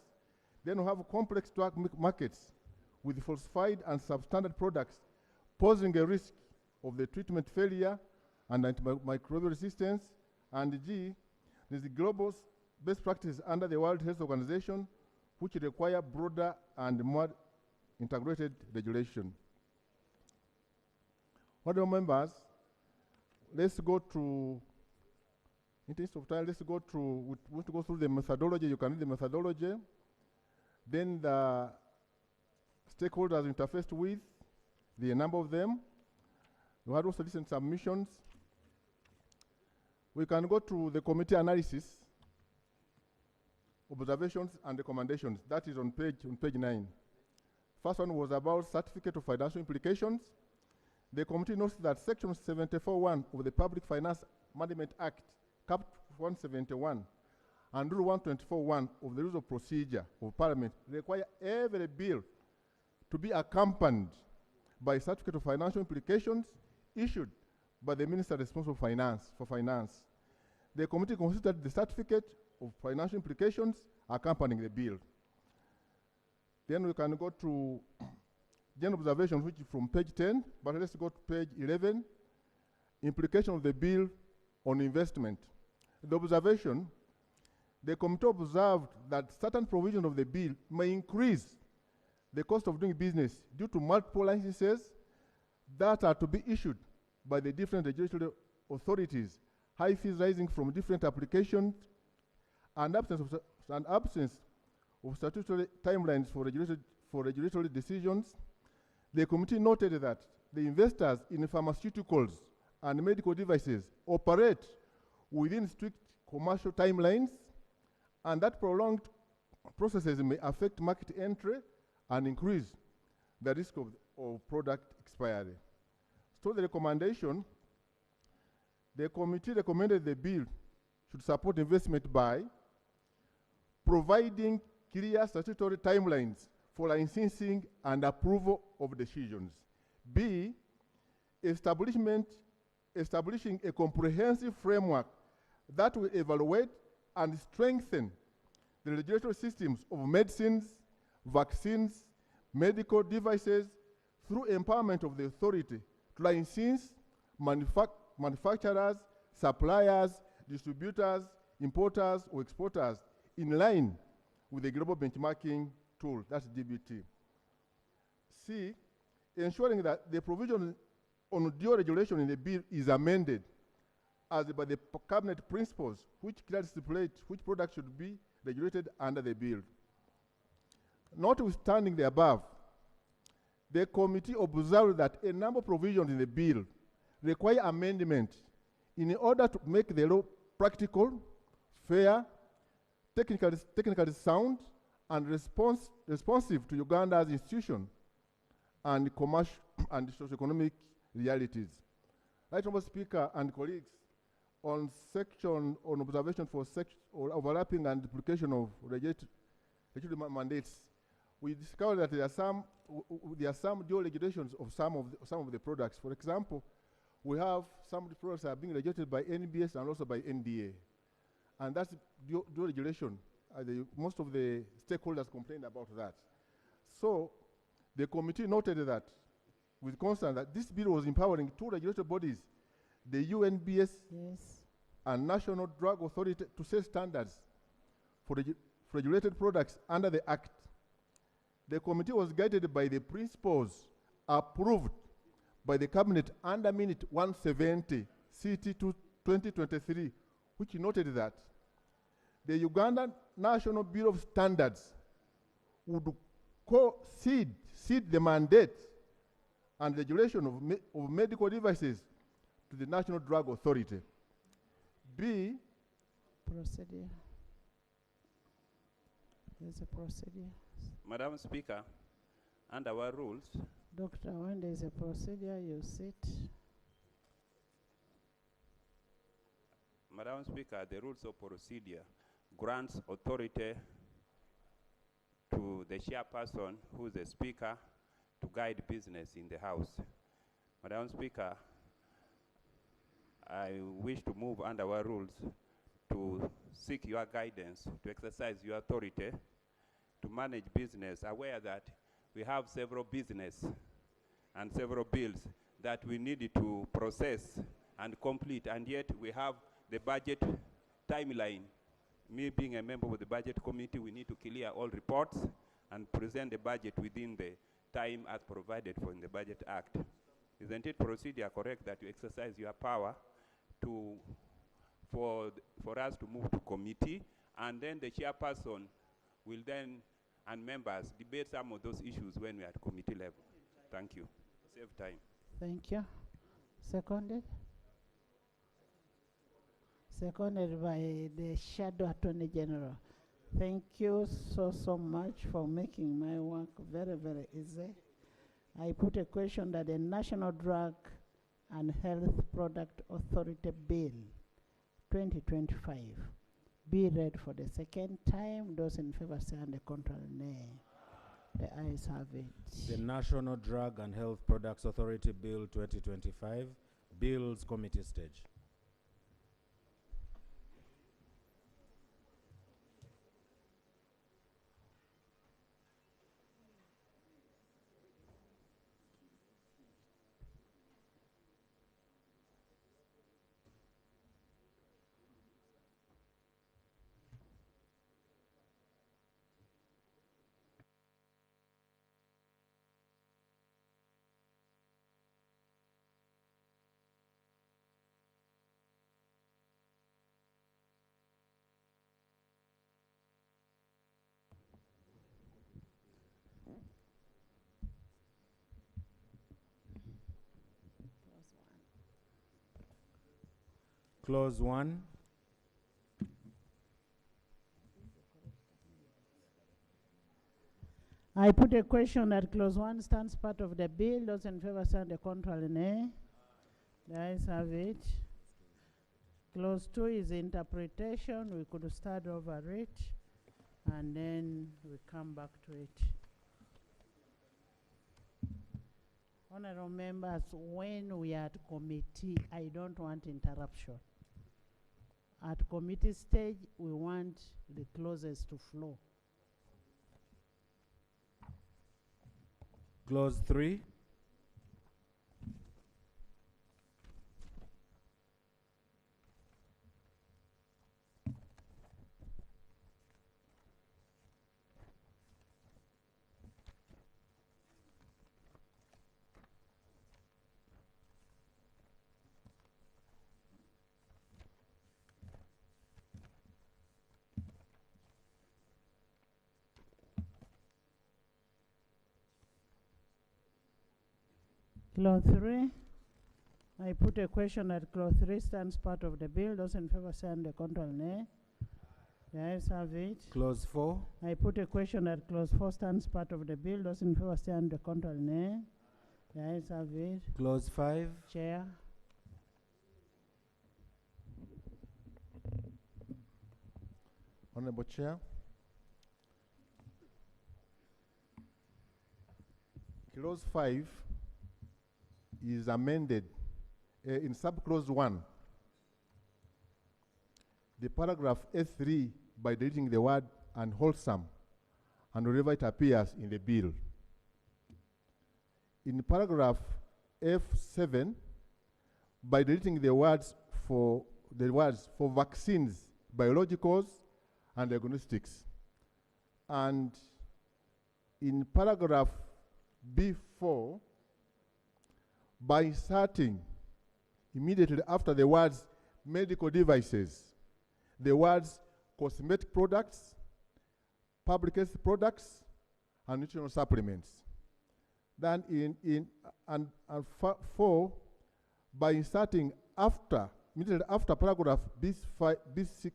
Then we have complex drug markets with falsified and substandard products, posing a risk of the treatment failure and antimicrobial resistance. And G, there's the global best practices under the World Health Organization, which require broader and more integrated regulation. Honorable members, let's go through, in interest of time, we want to go through the methodology. You can read the methodology. Then the stakeholders interfaced with, the number of them. We had also recent submissions. We can go to the committee analysis, observations and recommendations. That is on page 9. First one was about certificate of financial implications. The committee notes that section 74(1) of the Public Finance Management Act, Cap 171, and Rule 124(1) of the Rules of Procedure of Parliament require every bill to be accompanied by certificate of financial implications issued by the Minister responsible for finance. The committee considered the certificate of financial implications accompanying the bill. Then we can go to general observations, which is from page 10, but let's go to page 11, implication of the bill on investment. The observation, the committee observed that certain provisions of the bill may increase the cost of doing business due to multiple licenses that are to be issued by the different regulatory authorities, high fees rising from different applications, and absence of statutory timelines for regulatory decisions. The committee noted that the investors in pharmaceuticals and medical devices operate within strict commercial timelines, and that prolonged processes may affect market entry and increase the risk of product expiry. to the recommendation, the committee recommended the bill should support investment by providing clear statutory timelines for licensing and approval of decisions. B, establishing a comprehensive framework that will evaluate and strengthen the regulatory systems of medicines, vaccines, medical devices through empowerment of the authority to license manufacturers, suppliers, distributors, importers, or exporters in line with the global benchmarking tool, that's DBT. C, ensuring that the provision on dual regulation in the bill is amended as by the cabinet principles which clearly stipulate which products should be regulated under the bill. Notwithstanding the above, the committee observed that a number of provisions in the bill require amendment in order to make the law practical, fair, technically sound, and responsive to Uganda's institution and commercial and socioeconomic realities. Right, Honourable Speaker and colleagues, on observation for overlapping and duplication of regulatory mandates, we discovered that there are some dual regulations of some of the products. For example, we have some of the products that are being regulated by NBS and also by NDA. And that's dual regulation. Most of the stakeholders complained about that. So the committee noted that, with concern, that this bill was empowering two regulatory bodies, the UNBS and National Drug Authority, to set standards for regulated products under the Act. The committee was guided by the principles approved by the Cabinet under Minute 170, CT 2023, which noted that the Ugandan National Bureau of Standards would cede the mandate and regulation of medical devices to the National Drug Authority. B, procedure. There's a procedure. Madam Speaker, under our rules, Doctor, when there's a procedure, you sit. Madam Speaker, the rules of procedure grants authority to the chairperson, who is the speaker, to guide business in the House. Madam Speaker, I wish to move under our rules to seek your guidance, to exercise your authority to manage business, aware that we have several business and several bills that we need to process and complete, and yet we have the budget timeline. Me being a member of the budget committee, we need to clear all reports and present the budget within the time as provided for in the Budget Act. Isn't it procedure correct that you exercise your power for us to move to committee, and then the chairperson will then, and members, debate some of those issues when we are at committee level? Thank you. Save time. Thank you. Seconded? Seconded by the Shadow Attorney General. Thank you so much for making my work very, very easy. I put a question that the National Drug and Health Product Authority Bill 2025 be read for the second time. Those in favor say and the contrary nay. The ayes have it. The National Drug and Health Products Authority Bill 2025, Bills Committee stage. Clause 1. I put a question that clause 1 stands part of the bill. Those in favor say and the contrary nay. The ayes have it. Clause 2 is interpretation. We could start over it and then we come back to it. Honorable members, when we are at committee, I don't want interruption. At committee stage, we want the clauses to flow. Clause 3. Clause 3. I put a question that clause 3 stands part of the bill. Those in favor say and the control nay. The ayes have it. Clause 4. I put a question that clause 4 stands part of the bill. Those in favor say and the control nay. The ayes have it. Clause 5. Chair. Honorable Chair. Clause 5 is amended in subclause 1. The paragraph F3 by deleting the word unwholesome and wherever it appears in the bill. In paragraph F7 by deleting the words for vaccines, biologicals, and diagnostics. And in paragraph B4 by inserting immediately after the words medical devices, the words cosmetic products, public health products, and nutritional supplements. Then in 4 by inserting immediately after paragraph B6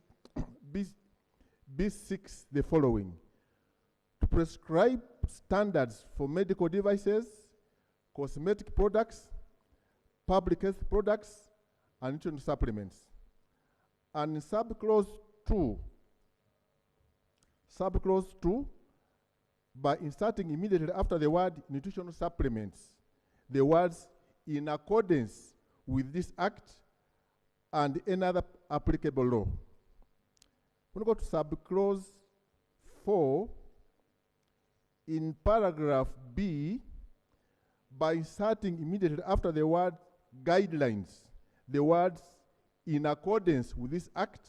the following: to prescribe standards for medical devices, cosmetic products, public health products, and nutritional supplements. And in subclause 2, by inserting immediately after the word nutritional supplements, the words in accordance with this act and any other applicable law. When we go to subclause 4, in paragraph B, by inserting immediately after the word guidelines, the words in accordance with this act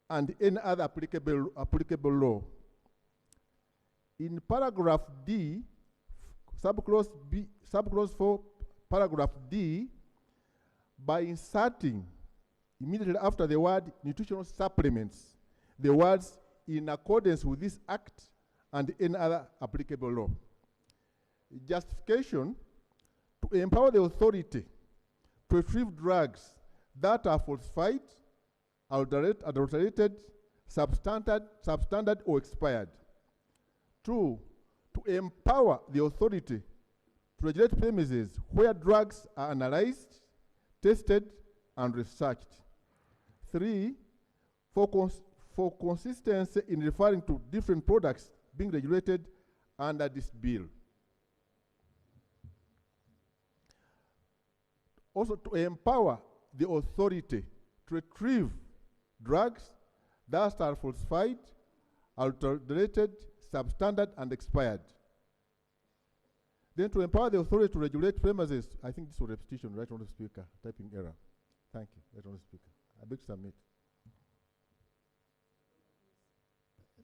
and any other applicable law. In paragraph D, subclause 4, paragraph D, by inserting immediately after the word nutritional supplements, the words in accordance with this act and any other applicable law. Justification: to empower the authority to retrieve drugs that are falsified, adulterated, substandard, or expired. 2, to empower the authority to regulate premises where drugs are analyzed, tested, and researched. 3, for consistency in referring to different products being regulated under this bill. Also, to empower the authority to retrieve drugs that are falsified, adulterated, substandard, and expired. Then to empower the authority to regulate premises. I think this was repetition, right, Honourable Speaker, typing error. Thank you, right, Honourable Speaker. I beg to submit.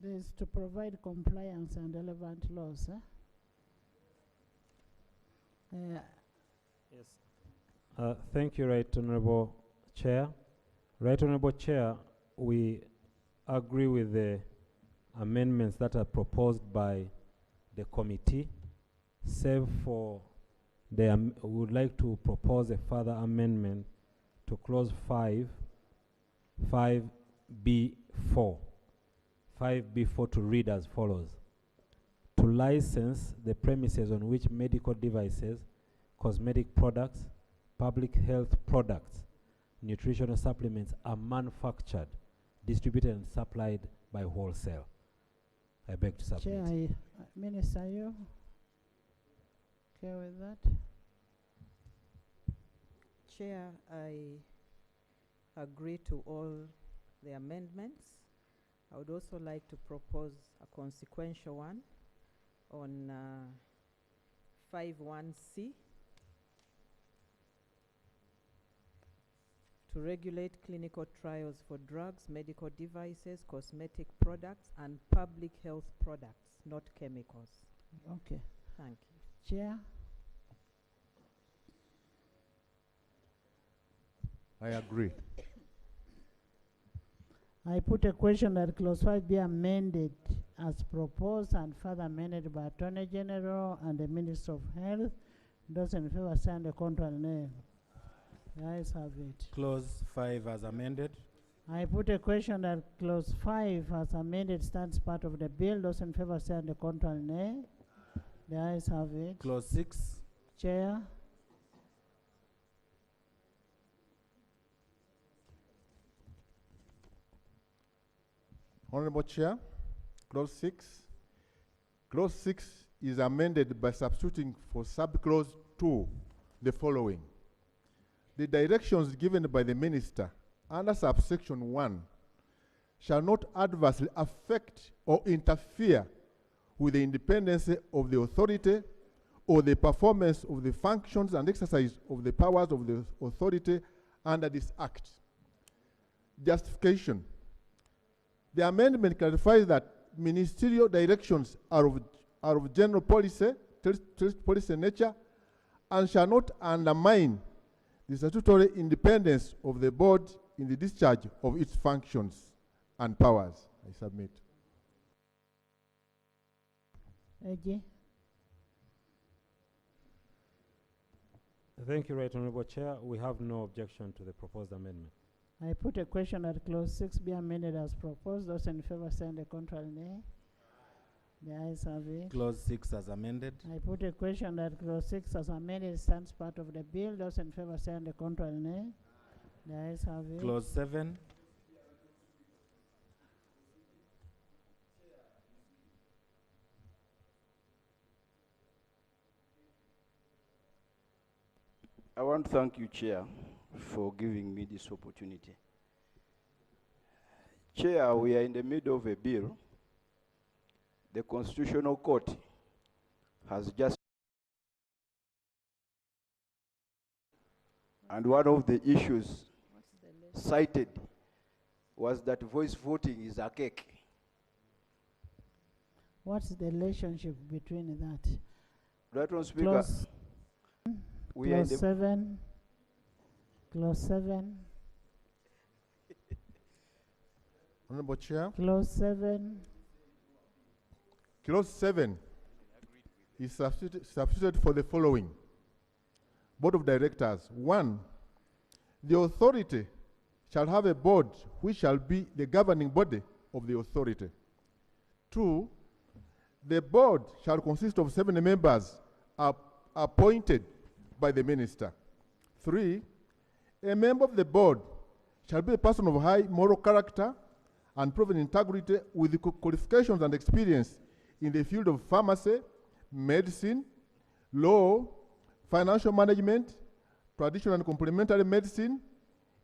This is to provide compliance and relevant laws. Yes. Thank you, Right Honourable Chair. Right Honourable Chair, we agree with the amendments that are proposed by the committee, save for we would like to propose a further amendment to clause 5B4 to read as follows: to license the premises on which medical devices, cosmetic products, public health products, nutritional supplements are manufactured, distributed and supplied by wholesale. I beg to submit. Chair, Minister, are you okay with that? Chair, I agree to all the amendments. I would also like to propose a consequential one on 5.1c to regulate clinical trials for drugs, medical devices, cosmetic products, and public health products, not chemicals. Okay. Thank you. Chair? I agree. I put a question that clause 5 be amended as proposed and further amended by Attorney General and the Minister of Health. Those in favor sign the contrary nay. The ayes have it. Clause 5 as amended. I put a question that clause 5 as amended stands part of the bill. Those in favor sign the contrary nay. The ayes have it. Clause 6. Chair. Honorable Chair, Clause 6. Clause 6 is amended by substituting for subclause 2 the following. The directions given by the Minister under subsection 1 shall not adversely affect or interfere with the independence of the authority or the performance of the functions and exercise of the powers of the authority under this Act. Justification. The amendment clarifies that ministerial directions are of general policy nature and shall not undermine the statutory independence of the board in the discharge of its functions and powers. I submit. AG. Thank you, Right Honorable Chair. We have no objection to the proposed amendment. I put a question that clause 6 be amended as proposed. Those in favor sign the contrary nay. The ayes have it. Clause 6 as amended. I put a question that clause 6 as amended stands part of the bill. Those in favor sign the contrary nay. The ayes have it. Clause 7. I want to thank you, Chair, for giving me this opportunity. Chair, we are in the middle of a bill. The Constitutional Court has just, and one of the issues cited was that voice voting is archaic. What's the relationship between that? Right on, Speaker. Clause, we are in clause the 7. Clause 7. Honorable Chair. Clause 7. Clause 7 is substituted for the following. Board of Directors. 1. The authority shall have a board which shall be the governing body of the authority. 2. The board shall consist of 7 members appointed by the Minister. 3. A member of the board shall be a person of high moral character and proven integrity with the qualifications and experience in the field of pharmacy, medicine, law, financial management, traditional and complementary medicine,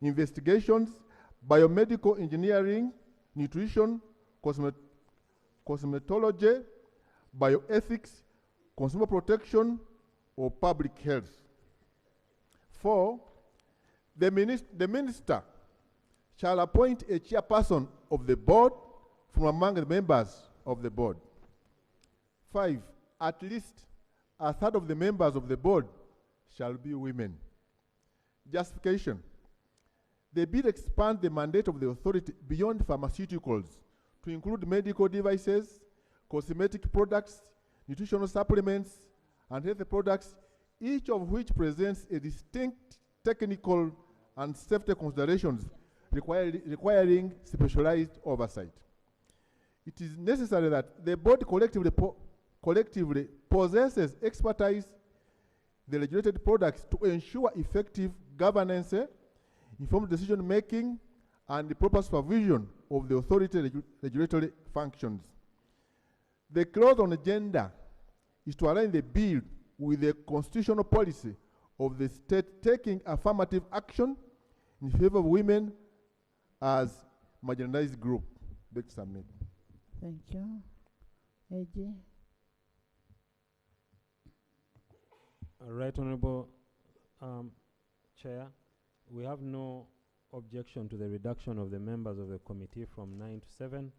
investigations, biomedical engineering, nutrition, cosmetology, bioethics, consumer protection, or public health. 4. The minister shall appoint a chairperson of the board from among the members of the board. 5. At least a third of the members of the board shall be women. Justification. The bill expands the mandate of the authority beyond pharmaceuticals to include medical devices, cosmetic products, nutritional supplements, and health products, each of which presents a distinct technical and safety considerations requiring specialized oversight. It is necessary that the board collectively possesses expertise the regulated products to ensure effective governance, informed decision making, and the proper supervision of the authority regulatory functions. The clause on gender is to align the bill with the constitutional policy of the state taking affirmative action in favor of women as marginalized group. Beg to submit. Thank you. AG. Right Honorable Chair, we have no objection to the reduction of the members of the committee from 9 to 7.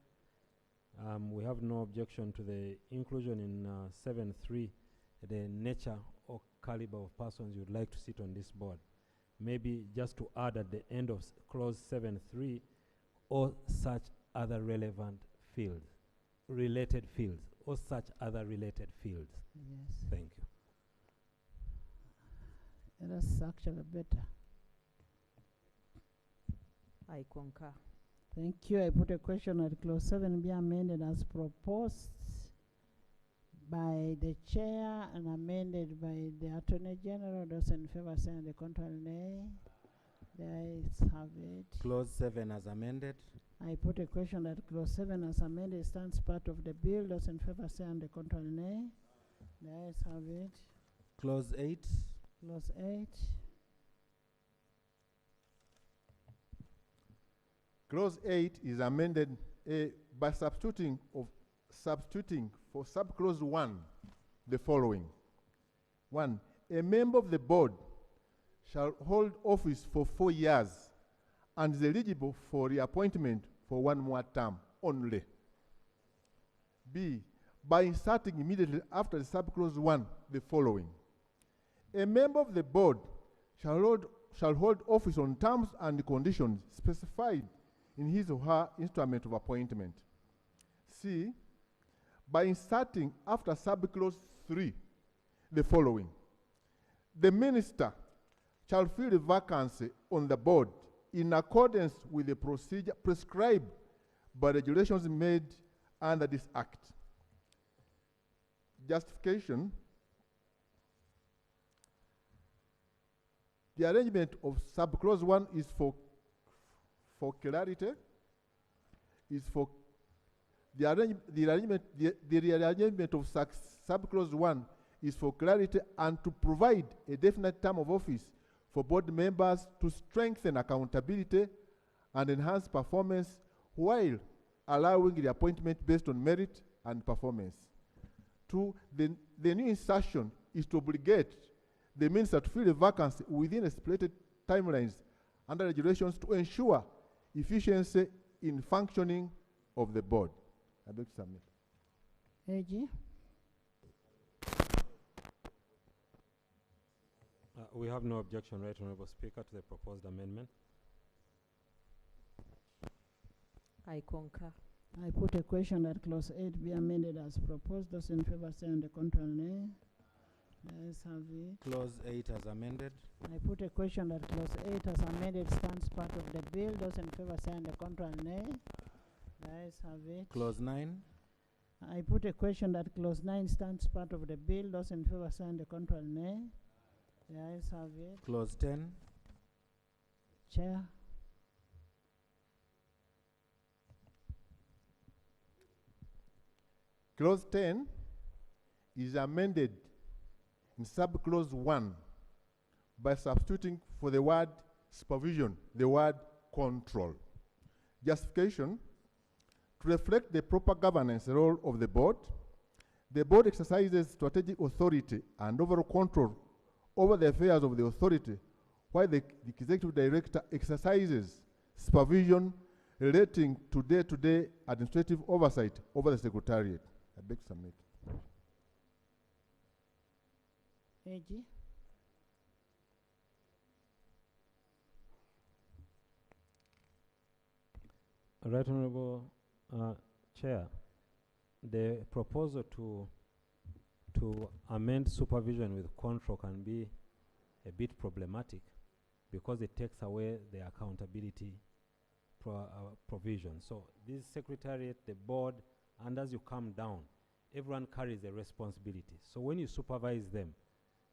We have no objection to the inclusion in 7.3, the nature or caliber of persons you'd like to sit on this board. Maybe just to add at the end of clause 7.3, or such other relevant fields, related fields, or such other related fields. Yes. Thank you. That's actually better. I concur. Thank you. I put a question that clause 7 be amended as proposed by the chair and amended by the Attorney General. Those in favor say and the contrary nay. The ayes have it. Clause 7 as amended. I put a question that clause 7 as amended stands part of the bill. Those in favor say and the contrary nay. The ayes have it. Clause 8. Clause 8. Clause 8 is amended by substituting for subclause 1 the following. 1. A member of the board shall hold office for 4 years and is eligible for reappointment for 1 more term only. B. By inserting immediately after the subclause 1 the following. A member of the board shall hold office on terms and conditions specified in his or her instrument of appointment. C. By inserting after subclause 3 the following. The minister shall fill the vacancy on the board in accordance with the procedure prescribed by regulations made under this act. Justification. The arrangement of subclause 1 is for clarity, is for the rearrangement of subclause 1 is for clarity and to provide a definite term of office for board members to strengthen accountability and enhance performance while allowing the appointment based on merit and performance. 2, the new insertion is to obligate the minister to fill the vacancy within stipulated timelines under regulations to ensure efficiency in functioning of the board. I beg to submit. AG. We have no objection, Right Honorable Speaker, to the proposed amendment. I concur. I put a question that clause 8 be amended as proposed. Those in favor say on the contrary nay. The ayes have it. Clause 8 as amended. I put a question that clause 8 as amended stands part of the bill. Those in favor say on the contrary nay. The ayes have it. Clause 9. I put a question that clause 9 stands part of the bill. Those in favor say on the contrary nay. The ayes have it. Clause 10. Chair. Clause 10 is amended in subclause 1 by substituting for the word supervision the word control. Justification. To reflect the proper governance role of the board exercises strategic authority and overall control over the affairs of the authority, while the executive director exercises supervision relating to day-to-day administrative oversight over the secretariat. I beg to submit. AG. Right Honorable Chair, the proposal to amend supervision with control can be a bit problematic because it takes away the accountability provision. So this secretariat, the board, and as you come down, everyone carries a responsibility. So when you supervise them,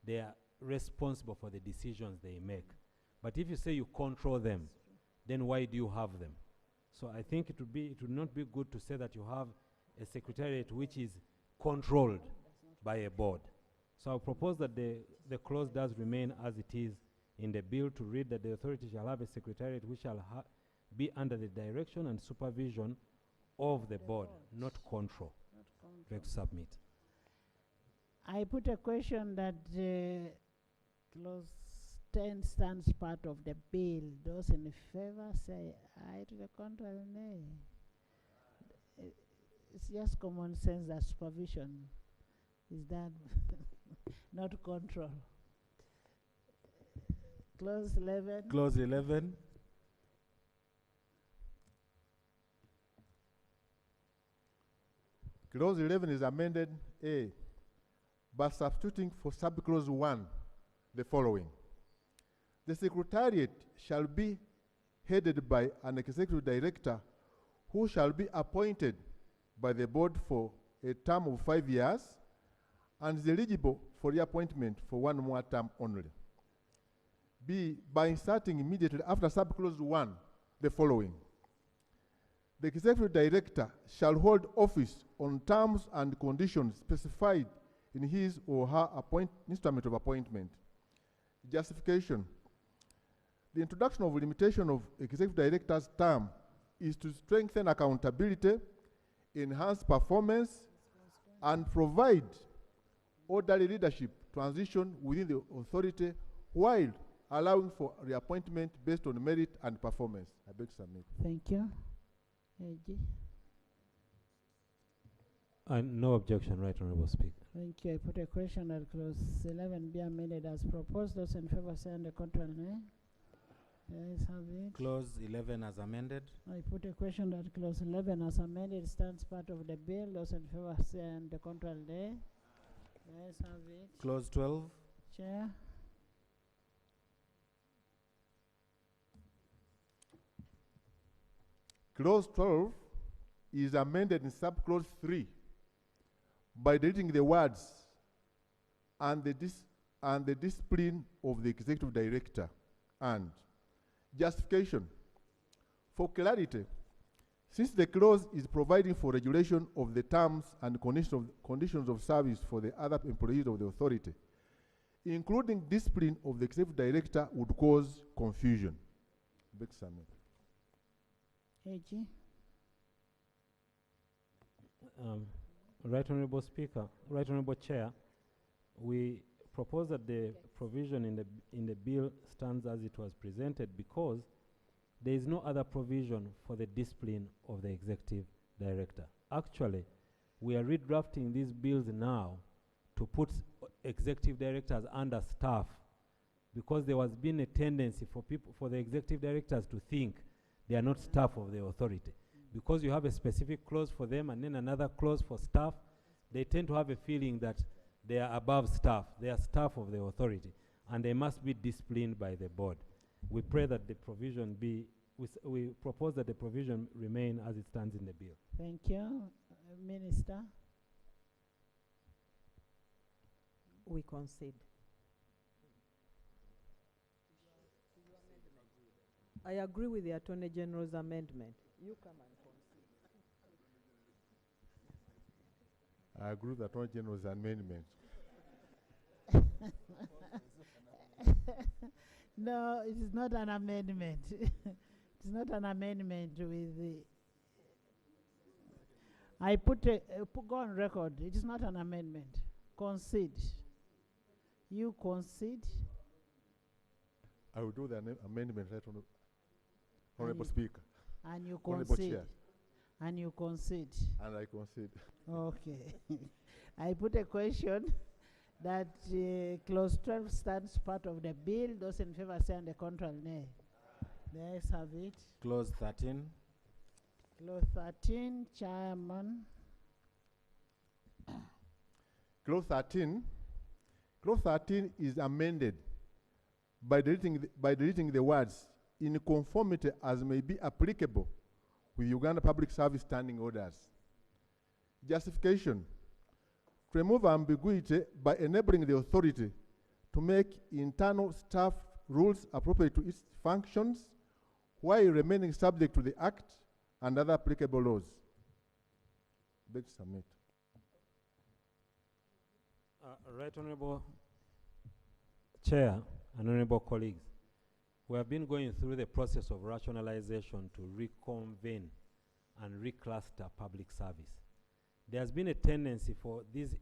they are responsible for the decisions they make. But if you say you control them, then why do you have them? So I think it would not be good to say that you have a secretariat which is controlled by a board. So I propose that the clause does remain as it is in the bill, to read that the authority shall have a secretariat which shall be under the direction and supervision of the board, not control. Beg to submit. I put a question that clause 10 stands part of the bill. Those in favor say aye, to the contrary nay. It's just common sense that supervision is done, not control. Clause 11. Clause 11. Clause 11 is amended A by substituting for subclause 1 the following. The Secretariat shall be headed by an executive director who shall be appointed by the board for a term of 5 years and is eligible for reappointment for 1 more term only. B, by inserting immediately after subclause 1 the following. The executive director shall hold office on terms and conditions specified in his or her instrument of appointment. Justification. The introduction of limitation of executive director's term is to strengthen accountability, enhance performance, and provide orderly leadership transition within the authority while allowing for reappointment based on merit and performance. I beg to submit. Thank you. AG. No objection, Right Honourable Speaker. Thank you. I put a question that clause 11 be amended as proposed. Those in favor say on the contrary nay. Yes, have it. Clause 11 as amended. I put a question that clause 11 as amended stands part of the bill. Those in favor say on the contrary nay. Yes, have it. Clause 12. Chair. Clause 12 is amended in subclause 3 by deleting the words and the discipline of the executive director and justification. For clarity, since the clause is providing for regulation of the terms and conditions of service for the other employees of the authority, including discipline of the executive director would cause confusion. Beg to submit. AG. Right Honourable Speaker, Right Honourable Chair, we propose that the provision in the bill stands as it was presented because there is no other provision for the discipline of the executive director. Actually, we are redrafting these bills now to put executive directors under staff because there has been a tendency for the executive directors to think they are not staff of the authority. Because you have a specific clause for them and then another clause for staff, they tend to have a feeling that they are above staff. They are staff of the authority and they must be disciplined by the board. We pray that the provision be, we propose that the provision remain as it stands in the bill. Thank you. Minister. We concede. I agree with the Attorney General's amendment. You come and concede. I agree with the Attorney General's amendment. No, it is not an amendment. It's not an amendment with the... I put go on record. It is not an amendment. Concede. You concede. I will do the amendment, right, Honourable Speaker. And you Honourable concede. Chair. And you concede. And I concede. Okay. I put a question that clause 12 stands part of the bill. Those in favor say on the contrary nay. The ayes have it. Clause 13. Clause 13, Chairman. Clause 13 is amended by deleting the words in conformity as may be applicable with Uganda Public Service Standing Orders. Justification. To remove ambiguity by enabling the authority to make internal staff rules appropriate to its functions while remaining subject to the Act and other applicable laws. Beg to submit. Right Honorable Chair and Honorable colleagues, we have been going through the process of rationalization to reconvene and recluster public service. There has been a tendency for these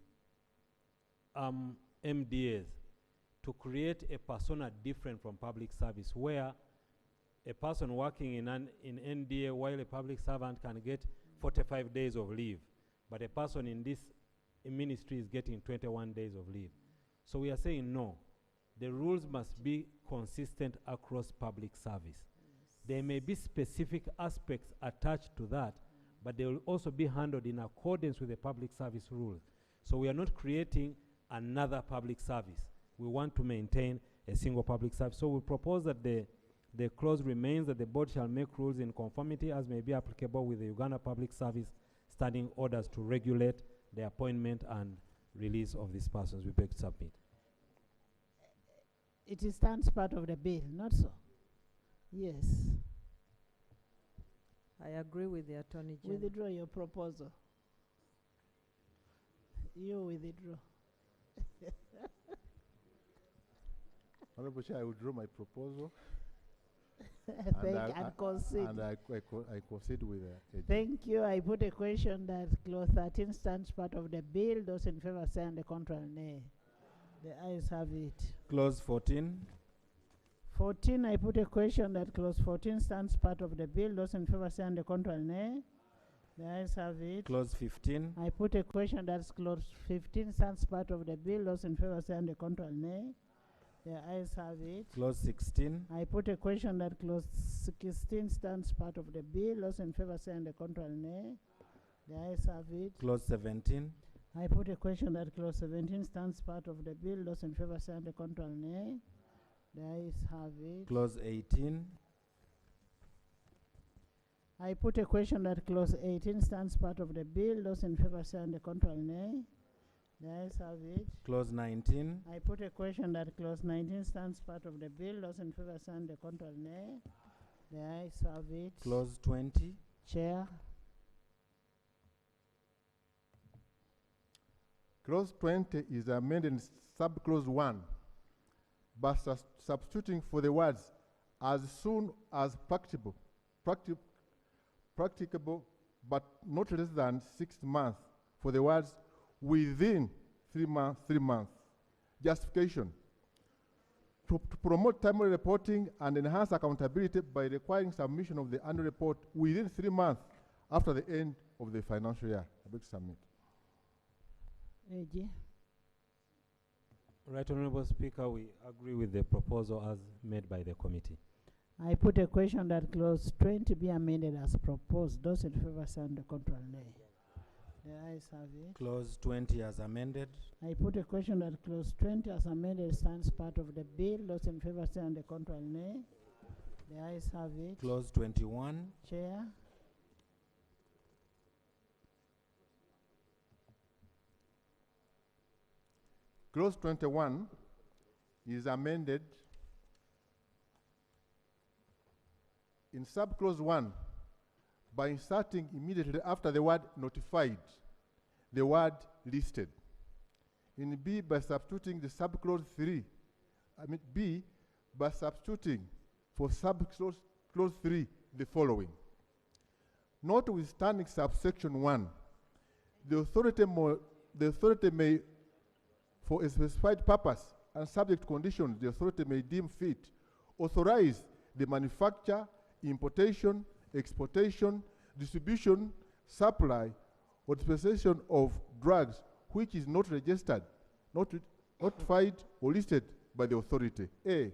MDAs to create a persona different from public service, where a person working in NDA while a public servant can get 45 days of leave, but a person in this ministry is getting 21 days of leave. So we are saying no. The rules must be consistent across public service. There may be specific aspects attached to that, but they will also be handled in accordance with the public service rules. So we are not creating another public service. We want to maintain a single public service. So we propose that the clause remains that the board shall make rules in conformity as may be applicable with the Uganda Public Service standing orders to regulate the appointment and release of these persons. We beg to submit. It stands part of the bill, not so? Yes. I agree with the Attorney General. Withdraw your proposal. You withdraw. Honorable Chair, I withdraw my proposal. And concede. And I concede with AG. Thank you. I put a question that clause 13 stands part of the bill. Those in favor say and the contrary nay. The ayes have it. Clause 14. 14, I put a question that clause 14 stands part of the bill. Those in favor say and the contrary nay. The ayes have it. Clause 15. I put a question that clause 15 stands part of the bill. Those in favor say and the contrary nay. The ayes have it. Clause 16. I put a question that clause 16 stands part of the bill. Those in favor say and the contrary nay. The ayes have it. Clause 17. I put a question that clause 17 stands part of the bill. Those in favor say and the contrary nay. The ayes have it. Clause 18. I put a question that clause 18 stands part of the bill. Those in favor say and the contrary nay. The ayes have it. Clause 19. I put a question that clause 19 stands part of the bill. Those in favor say and the contrary nay. The ayes have it. Clause 20. Chair. Clause 20 is amended in subclause 1, but substituting for the words as soon as practicable, but not less than 6 months, for the words within 3 months. Justification. To promote timely reporting and enhance accountability by requiring submission of the annual report within 3 months after the end of the financial year. I beg to submit. AG. Right Honorable Speaker, we agree with the proposal as made by the committee. I put a question that clause 20 be amended as proposed. Those in favor say and the contrary nay. The ayes have it. Clause 20 as amended. I put a question that clause 20 as amended stands part of the bill. Those in favor say and the contrary nay. The ayes have it. Clause 21. Chair. Clause 21 is amended in subclause 1 by inserting immediately after the word notified the word listed. In B, by substituting the subclause 3, B, by substituting for subclause clause 3 the following. Notwithstanding subsection 1, the authority may, for a specified purpose and subject to conditions the authority may deem fit, authorize the manufacture, importation, exportation, distribution, supply, or dispensation of drugs which is not registered, notified, or listed by the authority. A,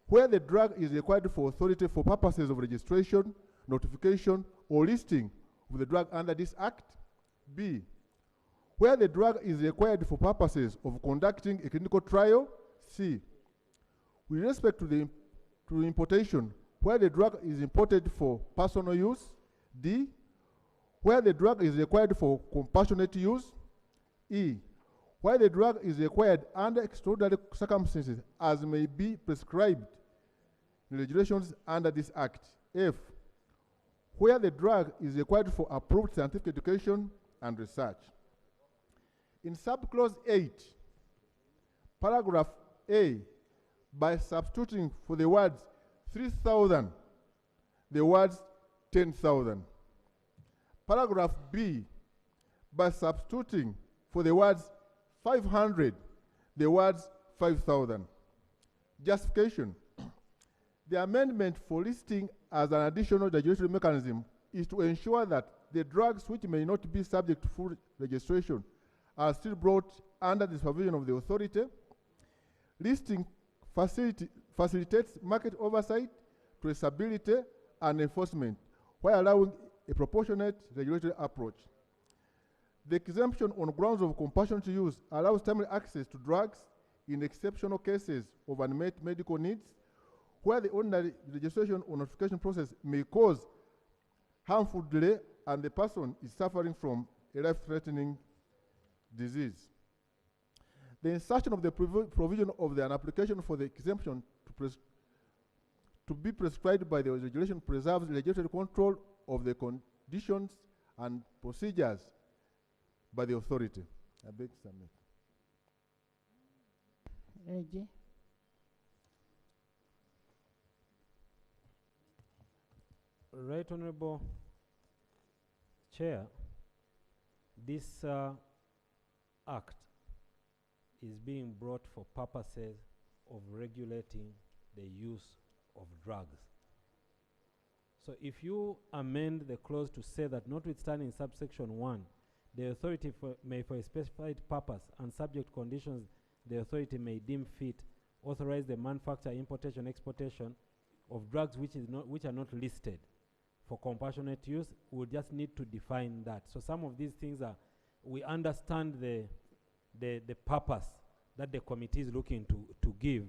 where the drug is required for authority for purposes of registration, notification, or listing of the drug under this act. B, where the drug is required for purposes of conducting a clinical trial. C, with respect to the importation, where the drug is imported for personal use. D, where the drug is required for compassionate use. E, Where the drug is required under extraordinary circumstances as may be prescribed in regulations under this Act. F, where the drug is required for approved scientific education and research. In subclause 8, paragraph A, by substituting for the words 3,000, the words 10,000. Paragraph B, by substituting for the words 500, the words 5,000. Justification. The amendment for listing as an additional regulatory mechanism is to ensure that the drugs which may not be subject to full registration are still brought under the supervision of the authority. Listing facilitates market oversight, traceability, and enforcement, while allowing a proportionate regulatory approach. The exemption on grounds of compassionate use allows timely access to drugs in exceptional cases of unmet medical needs, where the ordinary registration or notification process may cause harmful delay and the person is suffering from a life-threatening disease. The insertion of the provision of an application for the exemption to be prescribed by the regulation preserves regulatory control of the conditions and procedures by the authority. I beg to submit. Reggie. Right Honorable Chair, this Act is being brought for purposes of regulating the use of drugs. So if you amend the clause to say that notwithstanding subsection 1, the authority may for a specified purpose and subject conditions the authority may deem fit authorize the manufacture, importation, exportation of drugs which are not listed for compassionate use, we'll just need to define that. So some of these things are, we understand the purpose that the committee is looking to give,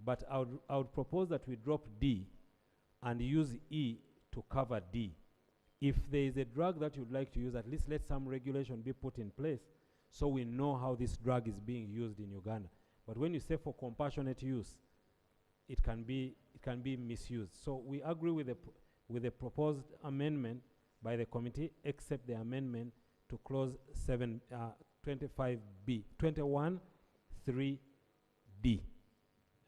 but I would propose that we drop D and use E to cover D. If there is a drug that you'd like to use, at least let some regulation be put in place so we know how this drug is being used in Uganda. But when you say for compassionate use, it can be misused. So we agree with the proposed amendment by the committee, except the amendment to clause 25B, 21, 3D. I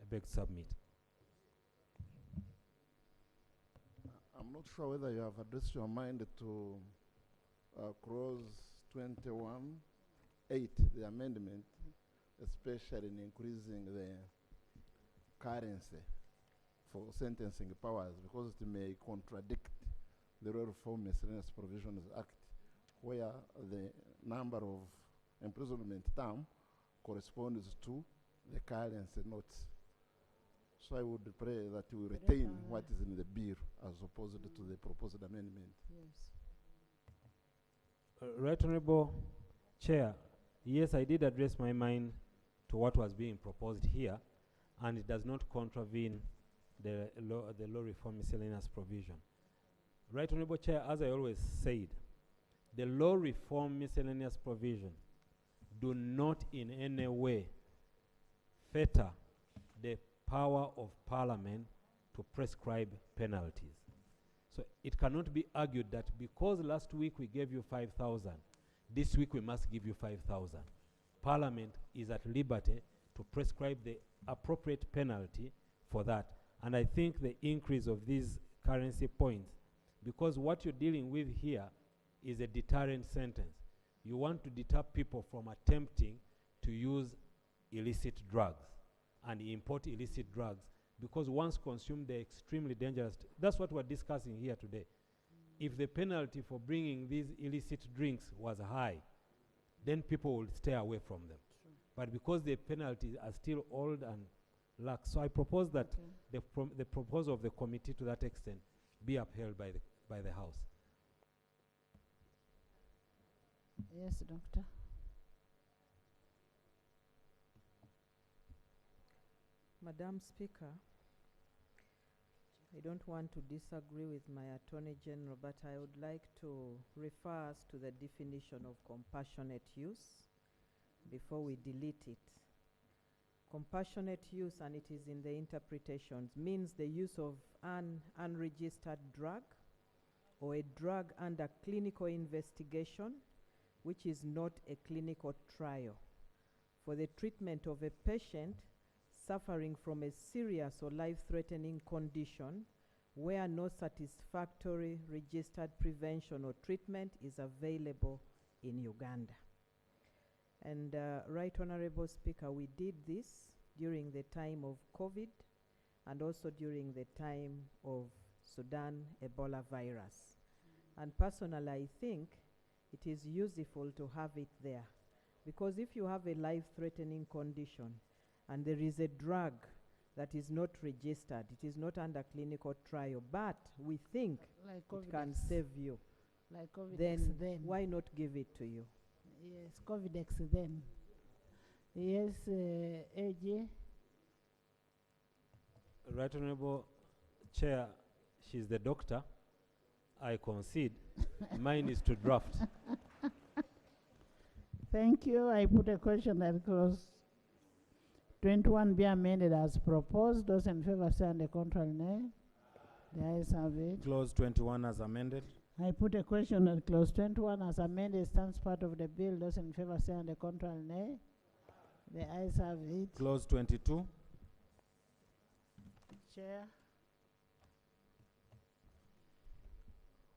beg to submit. I'm not sure whether you have addressed your mind to clause 21.8, the amendment, especially in increasing the currency for sentencing powers, because it may contradict the Law Reform Miscellaneous Provisions Act, where the number of imprisonment term corresponds to the currency notes. So I would pray that we retain what is in the bill as opposed to the proposed amendment. Yes. Right Honorable Chair, yes, I did address my mind to what was being proposed here, and it does not contravene the law reform miscellaneous provision. Right Honorable Chair, as I always said, the law reform miscellaneous provision do not in any way fetter the power of Parliament to prescribe penalties. So it cannot be argued that because last week we gave you 5,000, this week we must give you 5,000. Parliament is at liberty to prescribe the appropriate penalty for that. And I think the increase of these currency points, because what you're dealing with here is a deterrent sentence. You want to deter people from attempting to use illicit drugs and import illicit drugs, because once consumed, they're extremely dangerous. That's what we're discussing here today. If the penalty for bringing these illicit drinks was high, then people would stay away from them. But because the penalties are still old and lax, so I propose that the proposal of the committee to that extent be upheld by the House. Yes, Doctor. Madam Speaker, I don't want to disagree with my Attorney General, but I would like to refer us to the definition of compassionate use, before we delete it. Compassionate use, and it is in the interpretations, means the use of an unregistered drug or a drug under clinical investigation, which is not a clinical trial, for the treatment of a patient suffering from a serious or life-threatening condition where no satisfactory registered prevention or treatment is available in Uganda. And Right Honorable Speaker, we did this during the time of COVID and also during the time of Sudan Ebola virus. And personally, I think it is useful to have it there, because if you have a life-threatening condition and there is a drug that is not registered, it is not under clinical trial, but we think Like it can save you, like Covidex then why not give it to you? Yes, Covidex then. Yes, AJ. Right Honorable Chair, she's the doctor. I concede. Mine is to draft. Thank you. I put a question that clause 21 be amended as proposed. Those in favor say and the contrary nay. The ayes have it. Clause 21 as amended. I put a question that clause 21 as amended stands part of the bill. Those in favor say and the contrary nay. The ayes have it. Clause 22. Chair.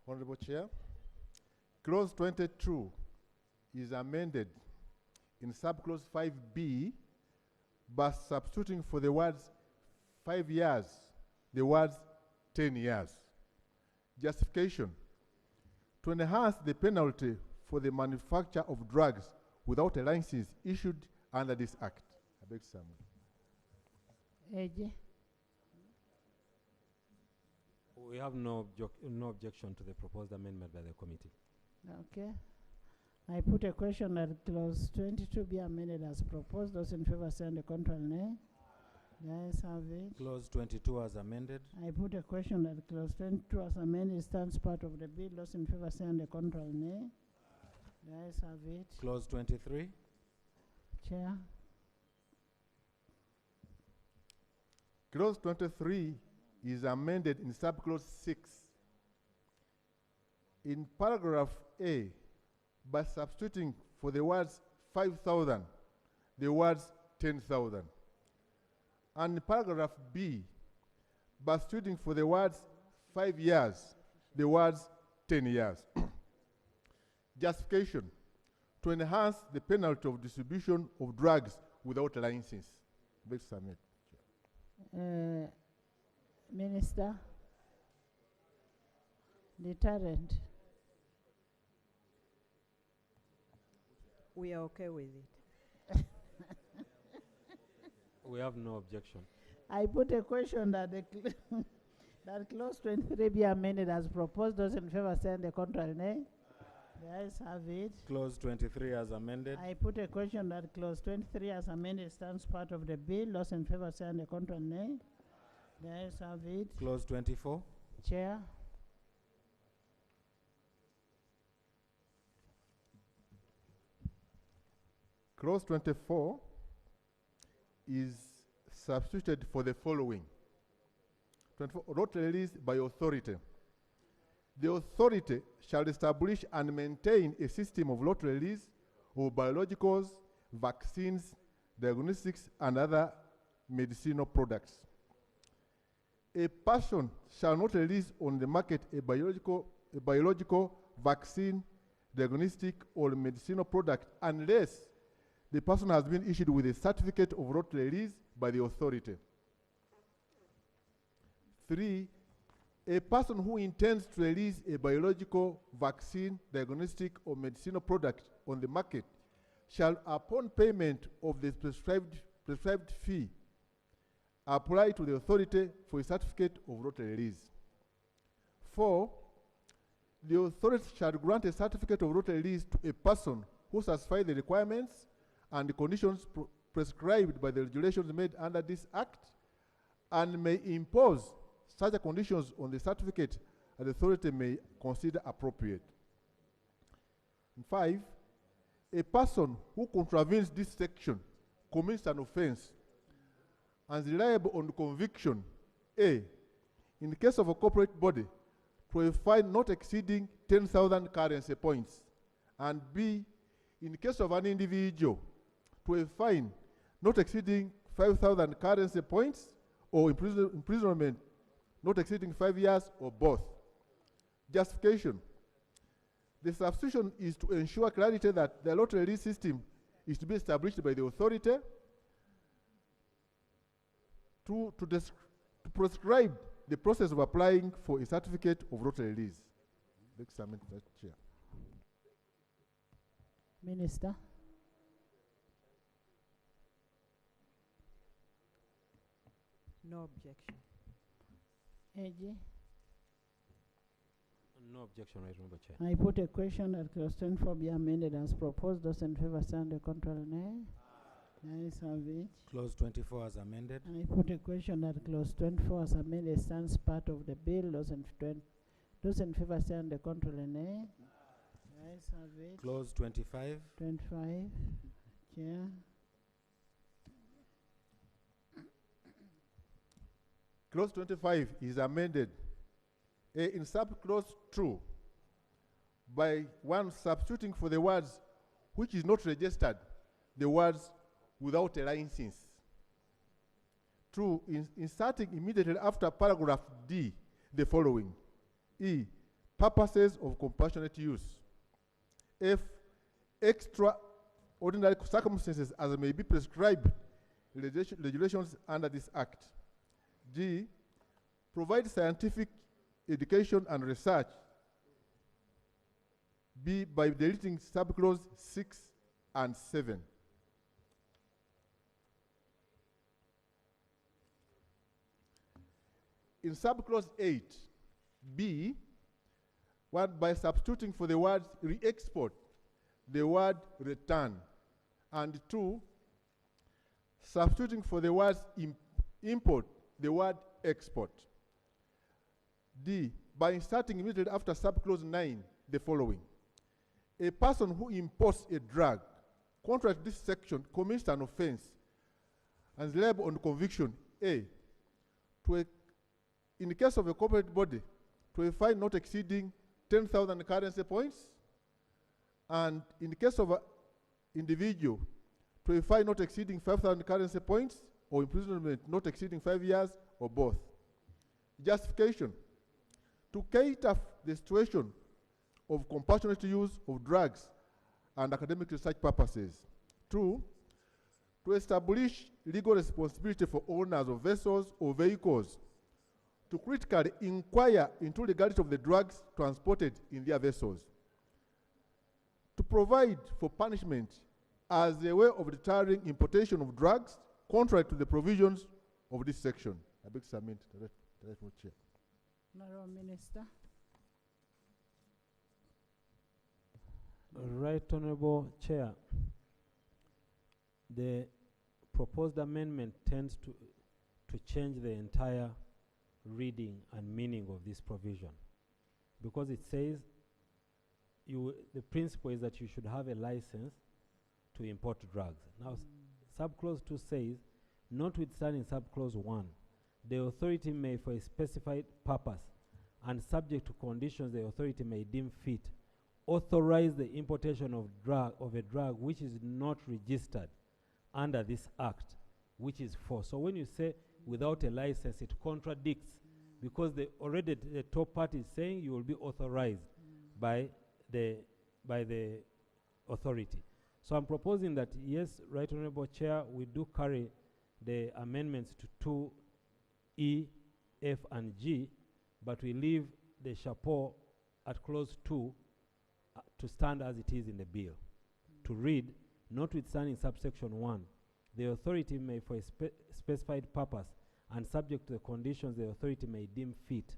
Honorable Chair, clause 22 is amended in subclause 5B by substituting for the words 5 years, the words 10 years. Justification: to enhance the penalty for the manufacture of drugs without a license issued under this act. I beg to AJ. We have no objection to the proposed amendment by the committee. Okay. I put a question that clause 22 be amended as proposed. Those in favor say and the contrary nay. The ayes have it. Clause 22 as amended. I put a question that clause 22 as amended stands part of the bill. Those in favor say and the contrary nay. The ayes have it. Clause 23. Chair. Clause 23 is amended in subclause 6. In paragraph A, by substituting for the words 5,000, the words 10,000. And in paragraph B, by substituting for the words 5 years, the words 10 years. Justification: to enhance the penalty of distribution of drugs without a license. Beg to submit. Minister. Deterrent. We are okay with it. We have no objection. I put a question that the that clause 23 be amended as proposed. Those in favor say and the contrary nay. The ayes have it. Clause 23 as amended. I put a question that clause 23 as amended stands part of the bill. Those in favor say and the contrary nay. The ayes have it. Clause 24. Chair. Clause 24 is substituted for the following. 24, not released by authority. The authority shall establish and maintain a system of lot release of biologicals, vaccines, diagnostics, and other medicinal products. A person shall not release on the market a biological vaccine, diagnostic, or medicinal product unless the person has been issued with a certificate of lot release by the authority. 3, a person who intends to release a biological vaccine, diagnostic, or medicinal product on the market shall, upon payment of the prescribed fee, apply to the authority for a certificate of lot release. 4, the authority shall grant a certificate of lot release to a person who satisfies the requirements and the conditions prescribed by the regulations made under this act, and may impose such conditions on the certificate as the authority may consider appropriate. And 5, A person who contravenes this section commits an offense and is liable on conviction, A, in the case of a corporate body, to a fine not exceeding 10,000 currency points, and B, in the case of an individual, to a fine not exceeding 5,000 currency points, or imprisonment not exceeding 5 years, or both. Justification. The substitution is to ensure clarity that the lottery release system is to be established by the authority, to prescribe the process of applying for a certificate of lottery release. Chair. Minister. No objection. AG. No objection, Right Honorable Chair. I put a question that clause 24 be amended as proposed. Those in favor stand the contrary, nay. Ayes have it. Clause 24 as amended. I put a question that clause 24 as amended stands part of the bill. Those in favor stand the contrary, nay. Ayes have it. Clause 25. 25. Chair. Clause 25 is amended. In subclause 2, by one substituting for the words which is not registered, the words without a license. 2, inserting immediately after paragraph D the following. E, purposes of compassionate use. F, extraordinary circumstances as may be prescribed in regulations under this act. G, provide scientific education and research. B, by deleting subclause 6 and 7. In subclause 8, B, by substituting for the word re-export, the word return. And 2, substituting for the words import, the word export. D, by inserting immediately after subclause 9 the following. A person who imports a drug, contrary to this section, commits an offense and is liable on conviction, A, in the case of a corporate body, to a fine not exceeding 10,000 currency points, and in the case of an individual, to a fine not exceeding 5,000 currency points, or imprisonment not exceeding 5 years, or both. Justification. To cater the situation of compassionate use of drugs and academic research purposes. 2, to establish legal responsibility for owners of vessels or vehicles to critically inquire into the legality of the drugs transported in their vessels. To provide for punishment as a way of deterring importation of drugs contrary to the provisions of this section. I beg to submit. Chair. Honourable Minister. Right Honourable Chair, the proposed amendment tends to change the entire reading and meaning of this provision, because it says the principle is that you should have a license to import drugs. Now, subclause 2 says, notwithstanding subclause 1, the authority may, for a specified purpose and subject to conditions the authority may deem fit, authorize the importation of a drug which is not registered under this act, which is 4. So when you say without a license, it contradicts, because already the top part is saying you will be authorized by the authority. So I'm proposing that, yes, Right Honourable Chair, we do carry the amendments to 2E, F, and G, but we leave the chapeau at clause 2 to stand as it is in the bill. To read, notwithstanding subsection 1, the authority may, for a specified purpose and subject to the conditions the authority may deem fit,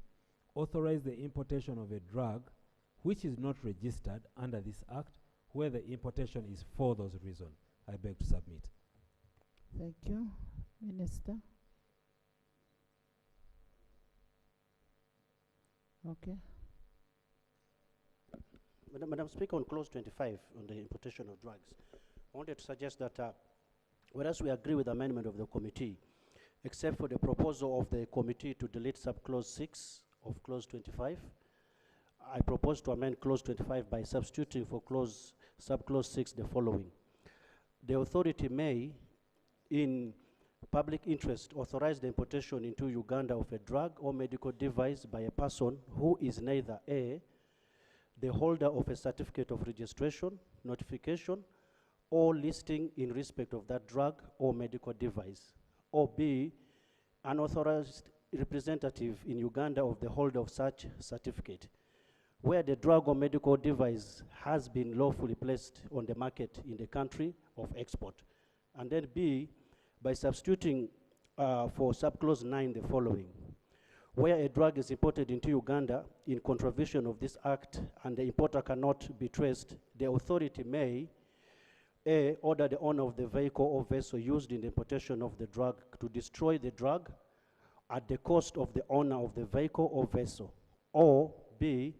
authorize the importation of a drug which is not registered under this act, where the importation is for those reasons. I beg to submit. Thank you. Minister. Okay. Madam Speaker, on clause 25 on the importation of drugs, I wanted to suggest that whereas we agree with the amendment of the committee, except for the proposal of the committee to delete subclause 6 of clause 25, I propose to amend clause 25 by substituting for subclause 6 the following. The authority may, in public interest, authorize the importation into Uganda of a drug or medical device by a person who is neither A, the holder of a certificate of registration, notification, or listing in respect of that drug or medical device, or B, an authorized representative in Uganda of the holder of such certificate, where the drug or medical device has been lawfully placed on the market in the country of export. And then B, by substituting for subclause 9 the following. Where a drug is imported into Uganda in contravention of this act and the importer cannot be traced, the authority may A, order the owner of the vehicle or vessel used in the importation of the drug to destroy the drug at the cost of the owner of the vehicle or vessel, or B,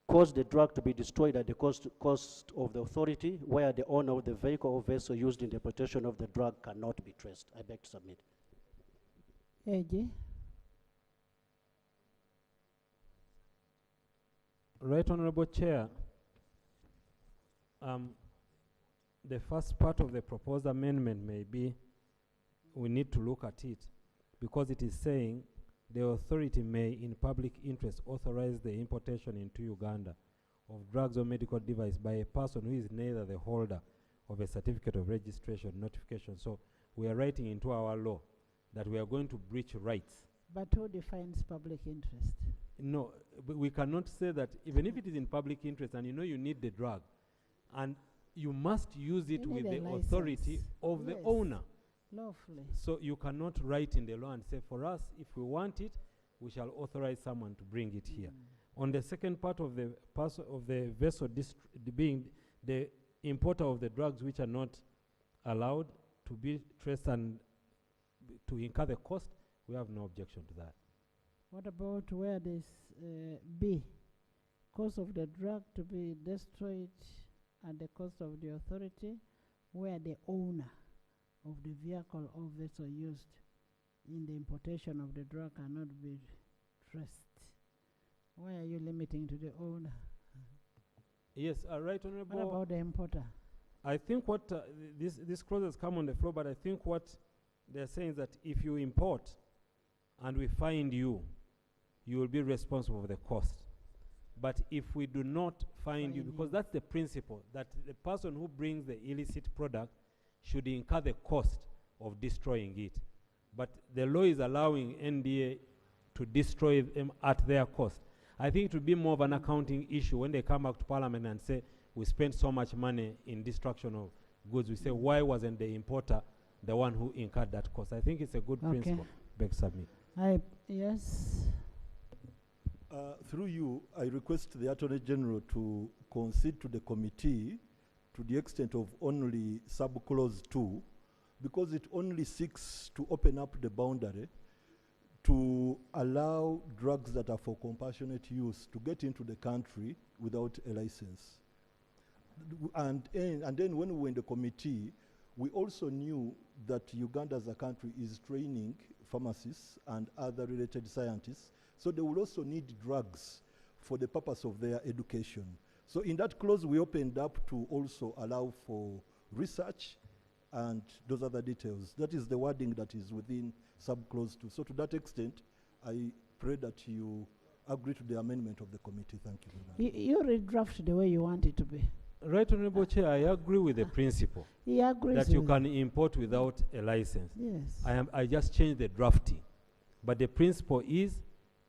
cause the drug to be destroyed at the cost of the authority where the owner of the vehicle or vessel used in the importation of the drug cannot be traced. I beg to submit. AG. Right Honorable Chair, the first part of the proposed amendment may be, we need to look at it, because it is saying the authority may, in public interest, authorize the importation into Uganda of drugs or medical device by a person who is neither the holder of a certificate of registration, notification. So we are writing into our law that we are going to breach rights. But who defines public interest? No, but we cannot say that even if it is in public interest and you know you need the drug, and you must use it with the authority of the owner. Lawfully. So you cannot write in the law and say, for us, if we want it, we shall authorize someone to bring it here. On the second part of the vessel being the importer of the drugs which are not allowed to be traced and to incur the cost, we have no objection to that. What about where this B, cost of the drug to be destroyed at the cost of the authority, where the owner of the vehicle or vessel used in the importation of the drug cannot be traced? Why are you limiting to the owner? Yes, right, Honorable. What about the importer? I think what this clause has come on the floor, but I think what they're saying is that if you import and we find you, you will be responsible for the cost. But if we do not find you, because that's the principle, that the person who brings the illicit product should incur the cost of destroying it. But the law is allowing NDA to destroy them at their cost. I think it would be more of an accounting issue when they come back to Parliament and say, we spent so much money in destruction of goods. We say, why wasn't the importer the one who incurred that cost? I think it's a good principle. Beg submit. Yes. Through you, I request the Attorney General to concede to the committee to the extent of only sub-clause 2, because it only seeks to open up the boundary to allow drugs that are for compassionate use to get into the country without a license. And then when we were in the committee, we also knew that Uganda as a country is training pharmacists and other related scientists, so they will also need drugs for the purpose of their education. So in that clause, we opened up to also allow for research and those other details. That is the wording that is within sub-clause 2. So to that extent, I pray that you agree to the amendment of the committee. Thank you very much. You redraft the way you want it to be. Right, Honorable Chair, I agree with the principle He agrees that you with can import without a license. Yes. I just changed the drafting. But the principle is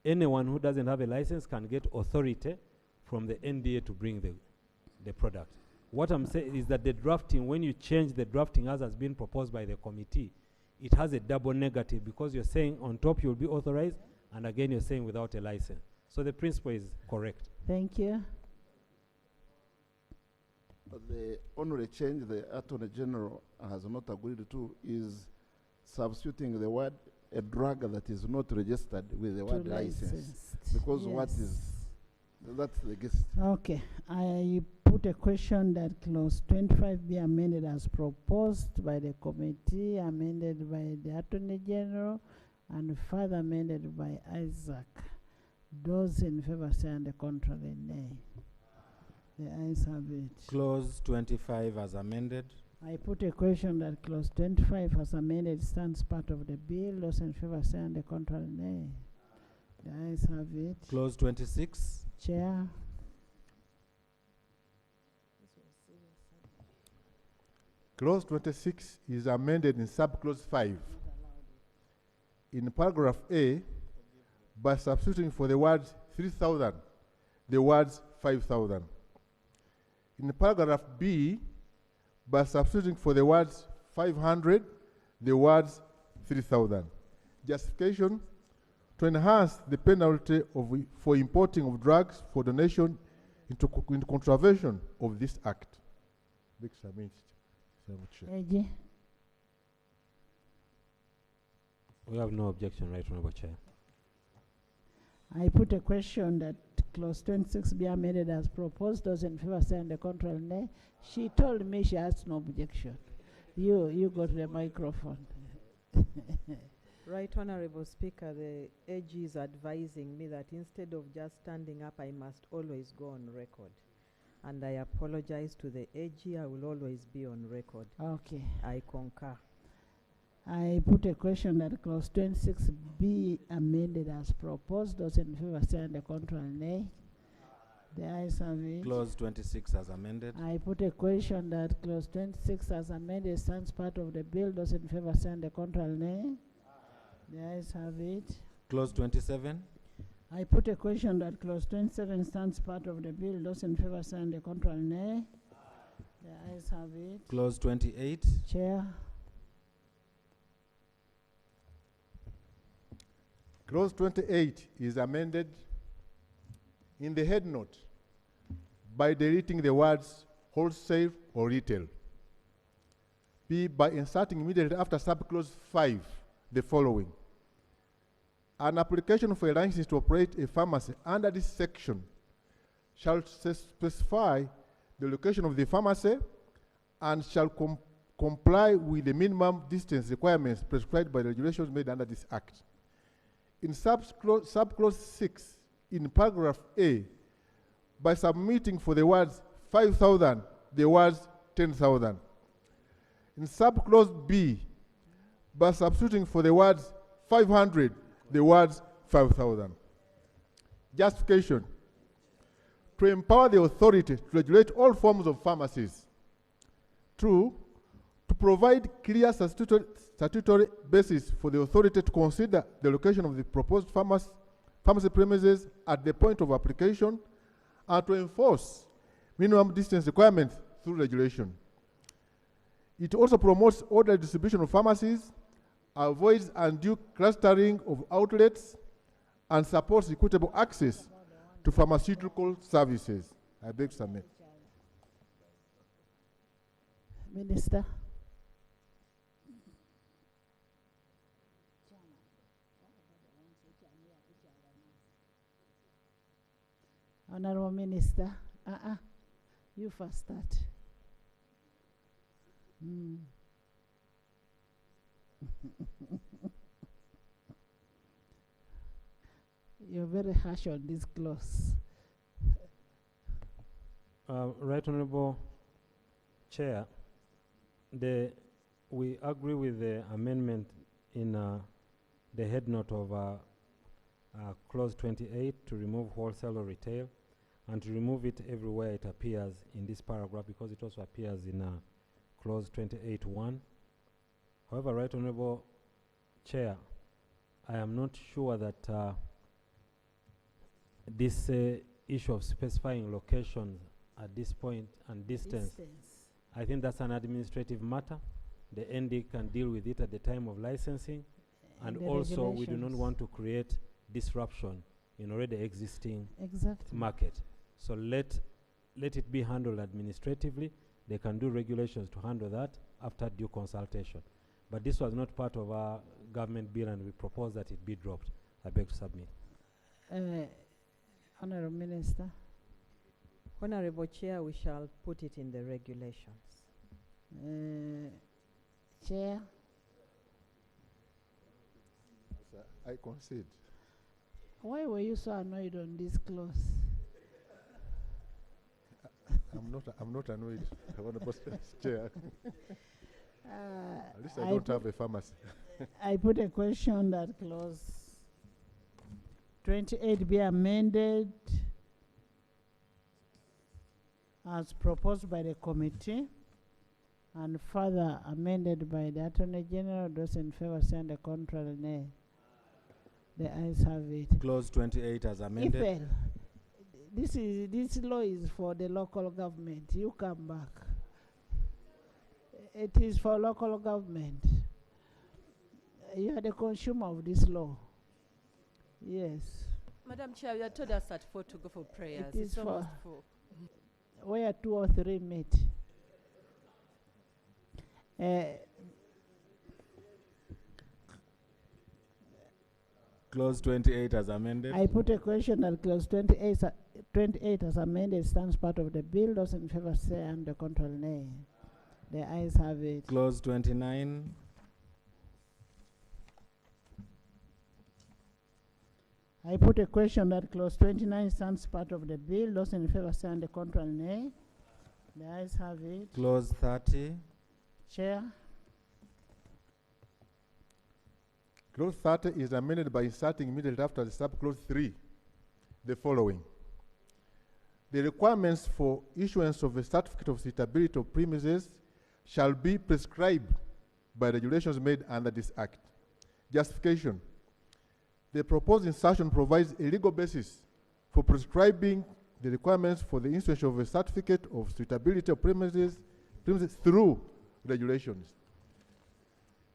anyone who doesn't have a license can get authority from the NDA to bring the product. What I'm saying is that the drafting, when you change the drafting as has been proposed by the committee, it has a double negative, because you're saying on top you'll be authorized, and again you're saying without a license. So the principle is correct. Thank you. The only change the Attorney General has not agreed to is substituting the word a drug that is not registered with the word license. Because what is That's the gist. Okay, I put a question that clause 25 be amended as proposed by the committee, amended by the Attorney General, and further amended by Isaac. Those in favor say and the contrary, nay. The ayes have it. Clause 25 as amended. I put a question that clause 25 as amended stands part of the bill. Those in favor say and the contrary, nay. The ayes have it. Clause 26. Chair. Clause 26 is amended in subclause 5. In paragraph A, by substituting for the words 3,000, the words 5,000. In paragraph B, by substituting for the words 500, the words 3,000. Justification: to enhance the penalty for importing of drugs for donation into contravention of this act. AG. We have no objection, Right Honorable Chair. I put a question that clause 26 be amended as proposed. Those in favor say and the contrary, nay. She told me she has no objection. You got the microphone. Right, Honorable Speaker, the AG is advising me that instead of just standing up, I must always go on record. And I apologize to the AG. I will always be on record. Okay. I concur. I put a question that clause 26 be amended as proposed. Those in favor say and the contrary, nay. The ayes have it. Clause 26 as amended. I put a question that clause 26 as amended stands part of the bill. Those in favor say and the contrary, nay. The ayes have it. Clause 27. I put a question that clause 27 stands part of the bill. Those in favor say and the contrary, nay. The ayes have it. Clause 28. Chair. Clause 28 is amended in the head note by deleting the words wholesale or retail. B, by inserting immediately after subclause 5 the following: an application for a license to operate a pharmacy under this section shall specify the location of the pharmacy and shall comply with the minimum distance requirements prescribed by the regulations made under this act. In subclause 6, in paragraph A, by submitting for the words 5,000, the words 10,000. In subclause B, by substituting for the words 500, the words 5,000. Justification: to empower the authority to regulate all forms of pharmacies. 2, to provide clear statutory basis for the authority to consider the location of the proposed pharmacy premises at the point of application, and to enforce minimum distance requirements through regulation. It also promotes orderly distribution of pharmacies, avoids undue clustering of outlets, and supports equitable access to pharmaceutical services. I beg to submit. Minister. Honorable Minister, you first start. You're very harsh on this clause. Right Honorable Chair, we agree with the amendment in the head note of clause 28 to remove wholesale or retail, and to remove it everywhere it appears in this paragraph, because it also appears in clause 28(1). However, Right Honorable Chair, I am not sure that this issue of specifying location at this point and distance, I think that's an administrative matter. The ND can deal with it at the time of licensing, and also we do not want to create disruption in already existing market. So let it be handled administratively. They can do regulations to handle that after due consultation. But this was not part of our government bill, and we propose that it be dropped. I beg to submit. Honorable Minister. Honorable Chair, we shall put it in the regulations. Chair. I concede. Why were you so annoyed on this clause? I'm not annoyed. Honorable Chair. At least I I don't put- have a pharmacy. I put a question that clause 28 be amended as proposed by the committee and further amended by the Attorney General. Those in favor say and the contrary nay. The ayes have it. Clause 28 as amended. Ifel, this law is for the local government. You come back. It is for local government. You are the consumer of this law. Yes. Madam Chair, you had told us at 4 to go for prayers. It is It's almost for 4. where 2 or 3 meet. Clause 28 as amended. I put a question that clause 28 as amended stands part of the bill. Those in favor say and the contrary nay. The ayes have it. Clause 29. I put a question that clause 29 stands part of the bill. Those in favor say and the contrary nay. The ayes have it. Clause 30. Chair. Clause 30 is amended by inserting immediately after the subclause 3 the following. The requirements for issuance of a certificate of suitability of premises shall be prescribed by regulations made under this Act. Justification. The proposed insertion provides a legal basis for prescribing the requirements for the issuance of a certificate of suitability of premises through regulations.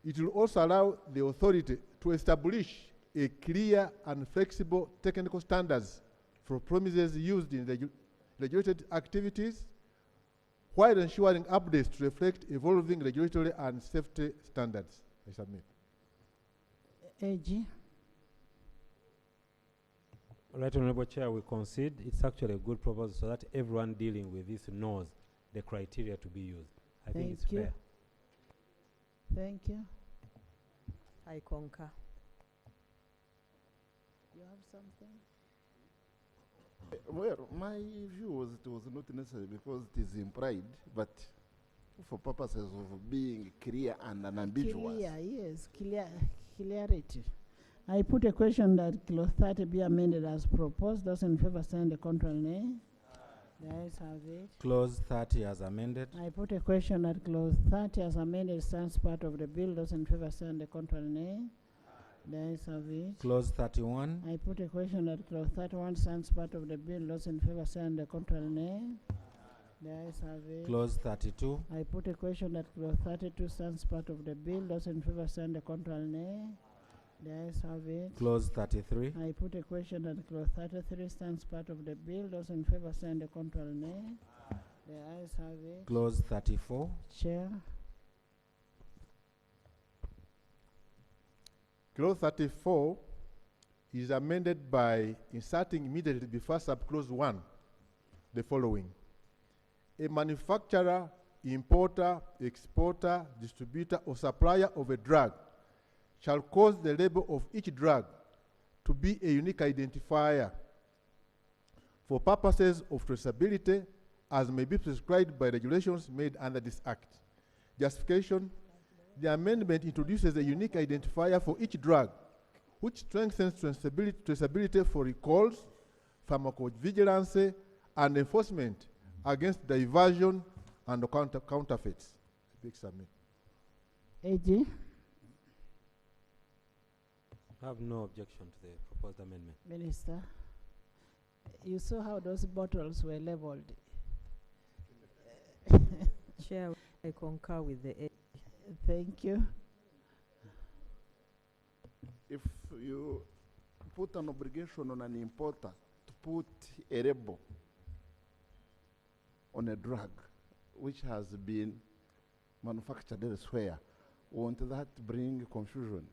It will also allow the authority to establish a clear and flexible technical standards for premises used in regulated activities, while ensuring updates to reflect evolving regulatory and safety standards. I submit. AG. Right, Honorable Chair, we concede it's actually a good proposal so that everyone dealing with this knows the criteria to be used. I think it's fair. Thank you. I concur. You have something? Well, my view was it was not necessary because it is implied, but for purposes of being clear and unambiguous. Clear, yes, clarity. I put a question that clause 30 be amended as proposed. Those in favor say and the contrary nay. The ayes have it. Clause 30 as amended. I put a question that clause 30 as amended stands part of the bill. Those in favor say and the contrary nay. The ayes have it. Clause 31. I put a question that clause 31 stands part of the bill. Those in favor say and the contrary nay. The ayes have it. Clause 32. I put a question that clause 32 stands part of the bill. Those in favor say and the contrary nay. The ayes have it. Clause 33. I put a question that clause 33 stands part of the bill. Those in favor say and the contrary nay. The ayes have it. Clause 34. Chair. Clause 34 is amended by inserting immediately before subclause 1 the following. A manufacturer, importer, exporter, distributor, or supplier of a drug shall cause the label of each drug to be a unique identifier for purposes of traceability as may be prescribed by regulations made under this Act. Justification. The amendment introduces a unique identifier for each drug, which strengthens traceability for recalls, pharmacovigilance, and enforcement against diversion and counterfeits. Big submit. AG. I have no objection to the proposed amendment. Minister, you saw how those bottles were labeled. Chair, I concur with the Thank you. If you put an obligation on an importer to put a label on a drug which has been manufactured elsewhere, won't that bring confusion?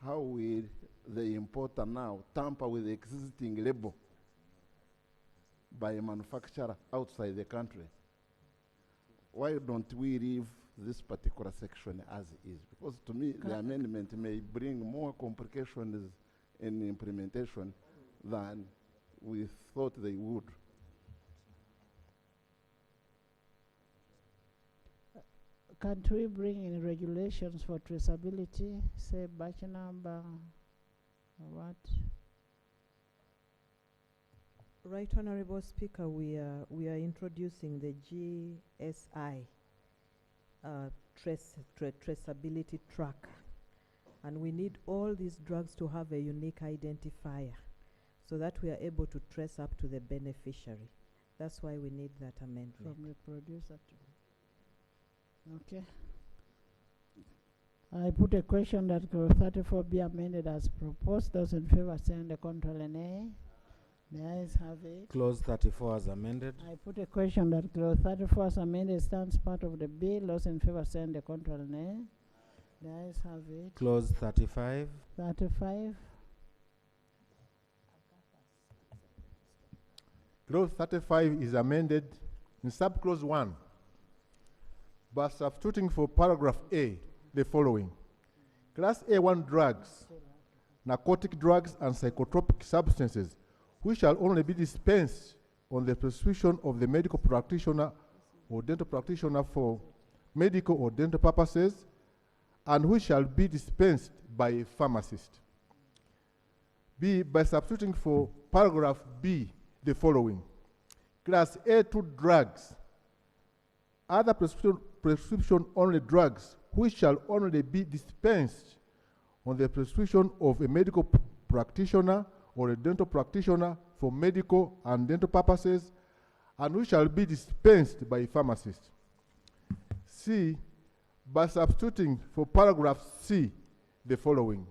How will the importer now tamper with the existing label by a manufacturer outside the country. Why don't we leave this particular section as is? Because to me, the amendment may bring more complications in implementation than we thought they would. Can't we bring in regulations for traceability, say batch number, or what? Right, Honorable Speaker, we are introducing the GSI traceability tracker, and we need all these drugs to have a unique identifier so that we are able to trace up to the beneficiary. That's why we need that amendment. From the producer to... Okay. I put a question that Clause 34 be amended as proposed. Those in favor say on the contrary nay. The ayes have it. Clause 34 as amended. I put a question that Clause 34 as amended stands part of the bill. Those in favor say on the contrary nay. The ayes have it. Clause 35. 35. Clause 35 is amended in subclause 1 by substituting for paragraph A the following. Class A1 drugs, narcotic drugs and psychotropic substances, which shall only be dispensed on the prescription of the medical practitioner or dental practitioner for medical or dental purposes, and which shall be dispensed by a pharmacist. B, by substituting for paragraph B the following. Class A2 drugs, other prescription-only drugs, which shall only be dispensed on the prescription of a medical practitioner or a dental practitioner for medical and dental purposes, and which shall be dispensed by a pharmacist. C, by substituting for paragraph C the following.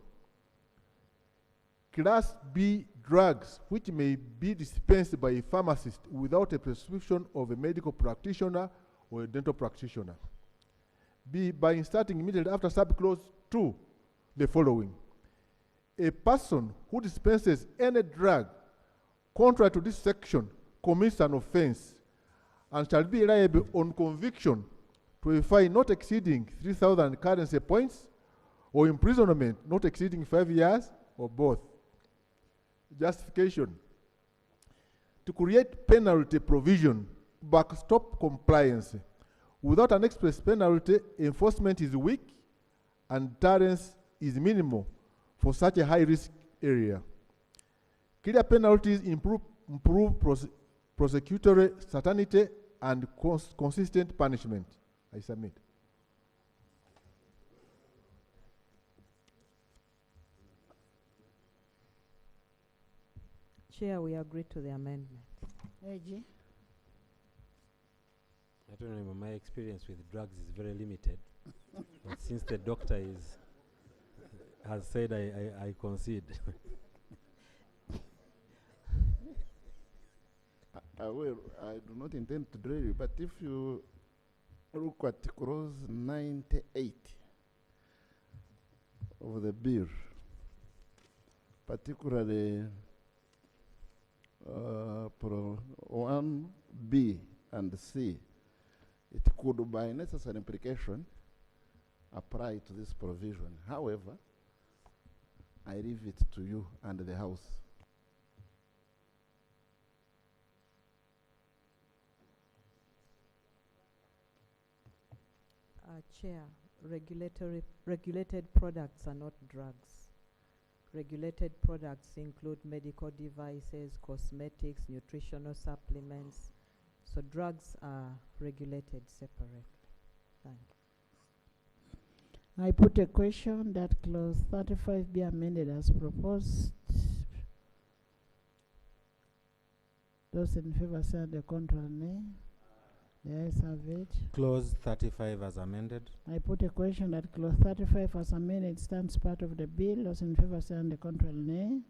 Class B drugs, which may be dispensed by a pharmacist without a prescription of a medical practitioner or a dental practitioner. B, by inserting immediately after subclause 2 the following. A person who dispenses any drug contrary to this section commits an offense and shall be liable on conviction to a fine not exceeding 3,000 currency points or imprisonment not exceeding 5 years or both. Justification. To create penalty provision backstop compliance. Without an express penalty, enforcement is weak and deterrence is minimal for such a high-risk area. Clear penalties improve prosecutory certainty and consistent punishment. I submit. Chair, we agree to the amendment. AG. I don't know, my experience with drugs is very limited. But since the doctor has said I concede. Well, I do not intend to drill you, but if you look at clause 98 of the bill, particularly 1B and C, it could by necessary implication apply to this provision. However, I leave it to you and the House. Chair, regulated products are not drugs. Regulated products include medical devices, cosmetics, nutritional supplements. So drugs are regulated separately. Thank you. I put a question that clause 35 be amended as proposed. Those in favor say the contrary nay. The ayes have it. Clause 35 as amended. I put a question that clause 35 as amended stands part of the bill. Those in favor say on the contrary nay.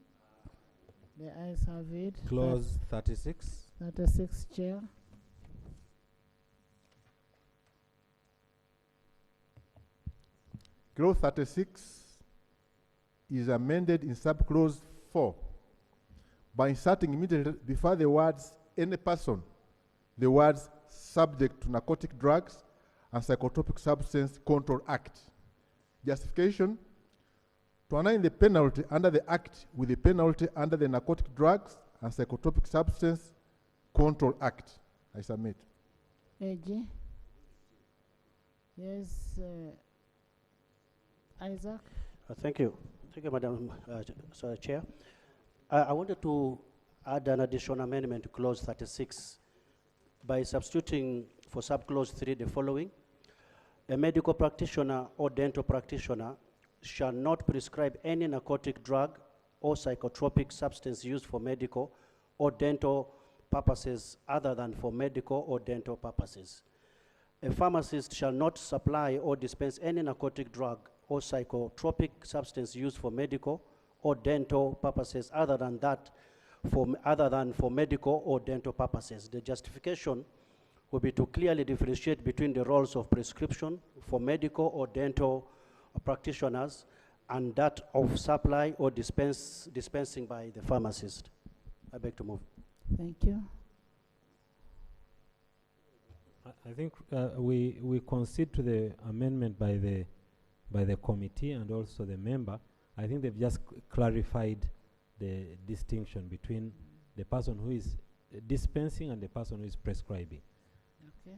The ayes have it. Clause 36. 36, Chair. Clause 36 is amended in subclause 4 by inserting immediately before the words any person the words subject to Narcotic Drugs and Psychotropic Substance Control Act. Justification: to align the penalty under the Act with the penalty under the Narcotic Drugs and Psychotropic Substance Control Act. I submit. AG. Yes, Isaac. Thank you. Thank you, Madam Chair. I wanted to add an additional amendment to clause 36 by substituting for subclause 3 the following: a medical practitioner or dental practitioner shall not prescribe any narcotic drug or psychotropic substance used for medical or dental purposes other than for medical or dental purposes. A pharmacist shall not supply or dispense any narcotic drug or psychotropic substance used for medical or dental purposes other than for medical or dental purposes. The justification will be to clearly differentiate between the roles of prescription for medical or dental practitioners and that of supply or dispensing by the pharmacist. I beg to move. Thank you. I think we concede to the amendment by the committee and also the member. I think they've just clarified the distinction between the person who is dispensing and the person who is prescribing. Okay.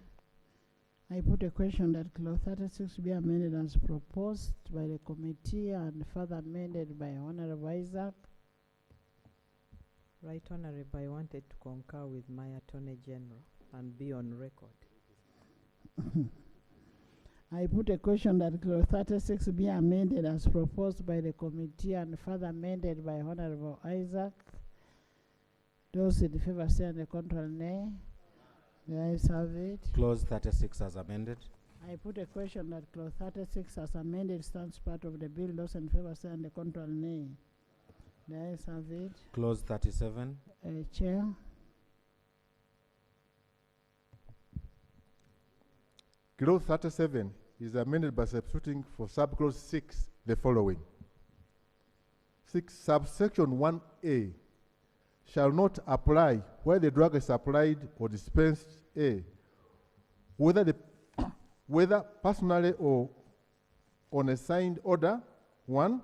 I put a question that clause 36 be amended as proposed by the committee and further amended by Honorable Isaac. Right, Honorable, I wanted to concur with my Attorney General and be on record. I put a question that clause 36 be amended as proposed by the committee and further amended by Honorable Isaac. Those in favor say and the contrary nay. The ayes have it. Clause 36 as amended. I put a question that clause 36 as amended stands part of the bill. Those in favor say and the contrary nay. The ayes have it. Clause 37. Chair. Clause 37 is amended by substituting for subclause 6 the following. 6. Subsection 1A shall not apply where the drug is supplied or dispensed, A, whether personally or on a signed order, 1,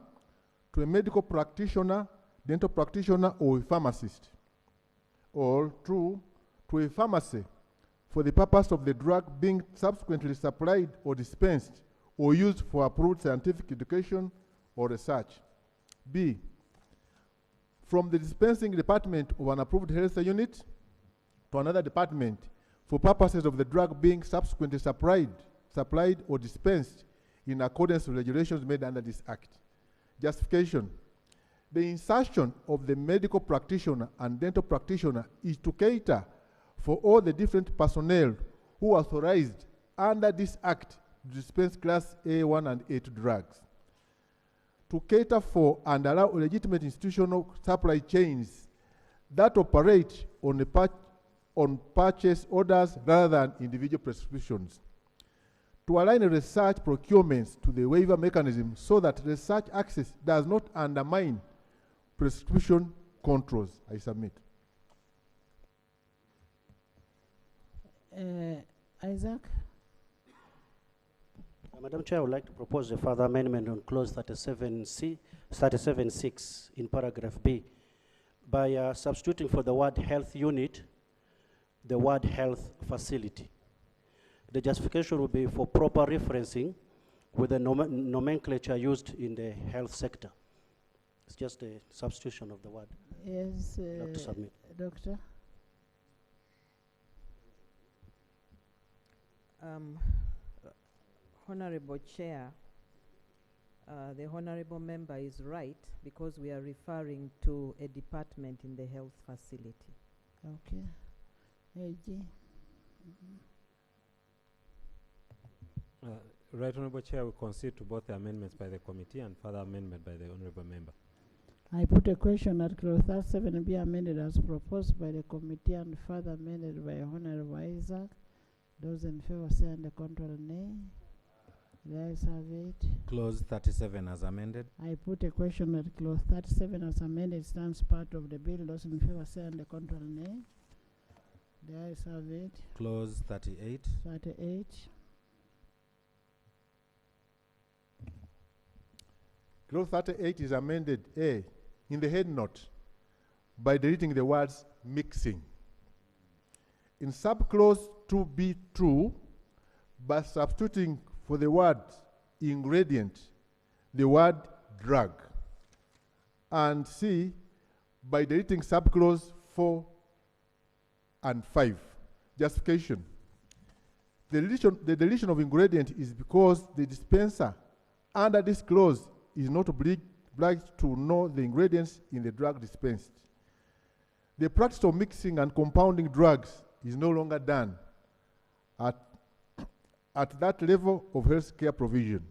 to a medical practitioner, dental practitioner, or a pharmacist, or 2, to a pharmacy for the purpose of the drug being subsequently supplied or dispensed or used for approved scientific education or research. B, from the dispensing department of an approved health unit to another department for purposes of the drug being subsequently supplied or dispensed in accordance with regulations made under this Act. Justification: the insertion of the medical practitioner and dental practitioner is to cater for all the different personnel who are authorized under this Act to dispense Class A1 and A2 drugs. To cater for and allow legitimate institutional supply chains that operate on purchase orders rather than individual prescriptions. To align research procurements to the waiver mechanism so that research access does not undermine prescription controls. I submit. Isaac? Madam Chair, I would like to propose a further amendment on clause 37(6) in paragraph B by substituting for the word health unit the word health facility. The justification will be for proper referencing with the nomenclature used in the health sector. It's just a substitution of the word. Yes, to submit. Doctor? Honorable Chair, the Honorable Member is right because we are referring to a department in the health facility. Okay. AG? Right, Honorable Chair, we concede to both the amendments by the committee and further amendment by the Honorable Member. I put a question that clause 37 be amended as proposed by the committee and further amended by Honorable Isaac. Those in favor say and the contrary nay. The ayes have it. Clause 37 as amended. I put a question that clause 37 as amended stands part of the bill. Those in favor say and the contrary nay. The ayes have it. Clause 38. 38. Clause 38 is amended A in the head note by deleting the words mixing. In subclause 2B2, by substituting for the word ingredient the word drug. And C, by deleting subclause 4 and 5. Justification. The deletion of ingredient is because the dispenser under this clause is not obliged to know the ingredients in the drug dispensed. The practice of mixing and compounding drugs is no longer done at that level of health care provision.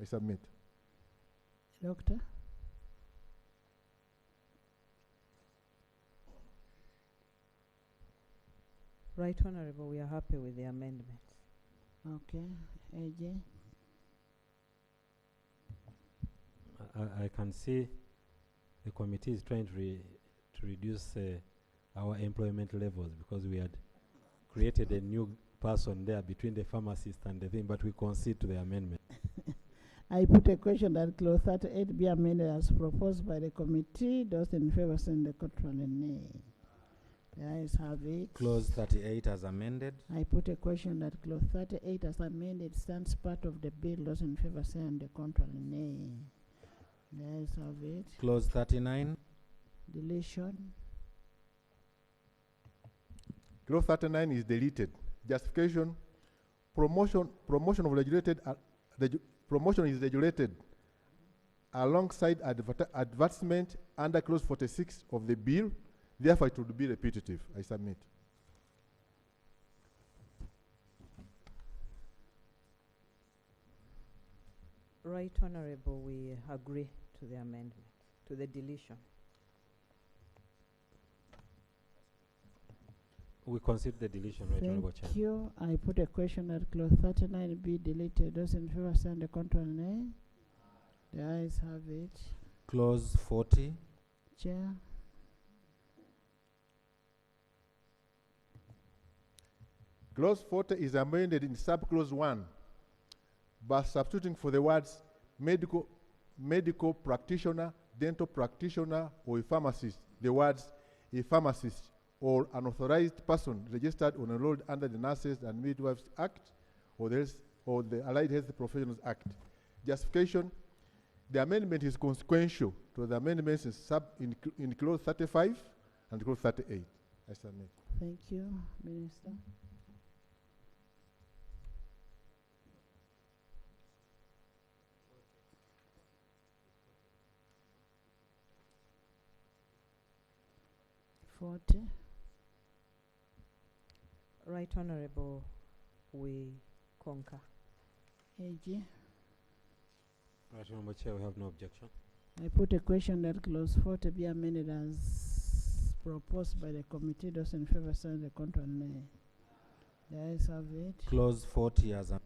I submit. Doctor? Right Honorable, we are happy with the amendment. Okay. AJ? I can see the committee is trying to reduce our employment levels because we had created a new person there between the pharmacist and the thing, but we concede to the amendment. I put a question that clause 38 be amended as proposed by the committee. Those in favor send the contrary nay. The ayes have it. Clause 38 as amended. I put a question that clause 38 as amended stands part of the bill. Those in favor send the contrary nay. The ayes have it. Clause 39. Deletion. Clause 39 is deleted. Justification. Promotion of regulated promotion is regulated alongside advancement under clause 46 of the bill. Therefore, it would be repetitive. I submit. Right Honorable, we agree to the amendment, to the deletion. We concede the deletion, Right Honorable Chair. Thank you. I put a question that clause 39 be deleted. Those in favor send the contrary nay. The ayes have it. Clause 40. Chair. Clause 40 is amended in subclause 1 by substituting for the words medical practitioner, dental practitioner, or a pharmacist, the words a pharmacist or an authorized person registered or enrolled under the Nurses and Midwives Act or the Allied Health Professionals Act. Justification. The amendment is consequential to the amendments in clause 35 and clause 38. I submit. Thank you, Minister. Right Honorable, we concur. AG. Right Honorable Chair, we have no objection. I put a question that clause 40 be amended as proposed by the committee. Those in favor send the contrary nay. The ayes have it. Clause 40 as amended.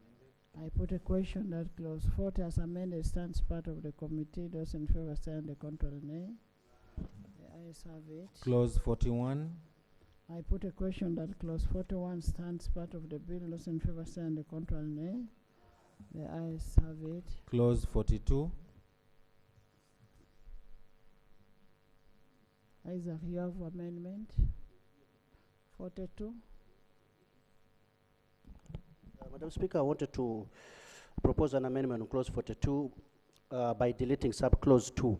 I put a question that clause 40 as amended stands part of the committee. Those in favor send the contrary nay. The ayes have it. Clause 41. I put a question that clause 41 stands part of the bill. Those in favor send the contrary nay. The ayes have it. Clause 42. Isaac, you have amendment 42. Madam Speaker, I wanted to propose an amendment on clause 42 by deleting subclause 2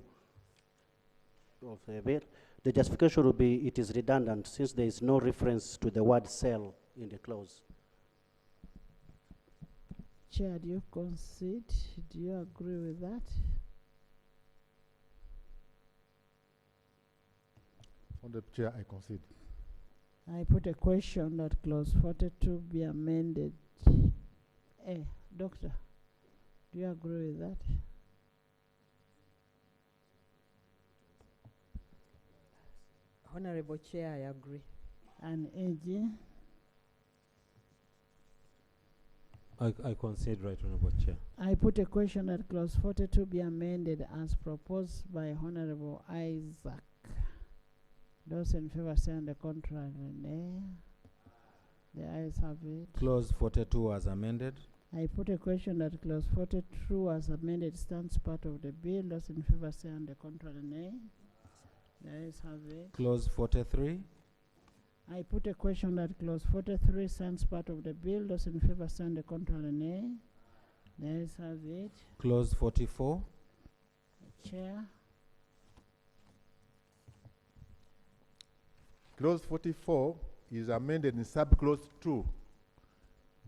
of the bill. The justification will be it is redundant since there is no reference to the word cell in the clause. Chair, do you concede? Do you agree with that? On the chair, I concede. I put a question that clause 42 be amended. Doctor, do you agree with that? Honorable Chair, I agree. And AG? I concede, Right Honorable Chair. I put a question that clause 42 be amended as proposed by Honorable Isaac. Those in favor say on the contrary nay. The ayes have it. Clause 42 as amended. I put a question that clause 42 as amended stands part of the bill. Those in favor say and the contrary nay. The ayes have it. Clause 43. I put a question that clause 43 stands part of the bill. Those in favor say and the contrary nay. The ayes have it. Clause 44. Chair. Clause 44 is amended in subclause 2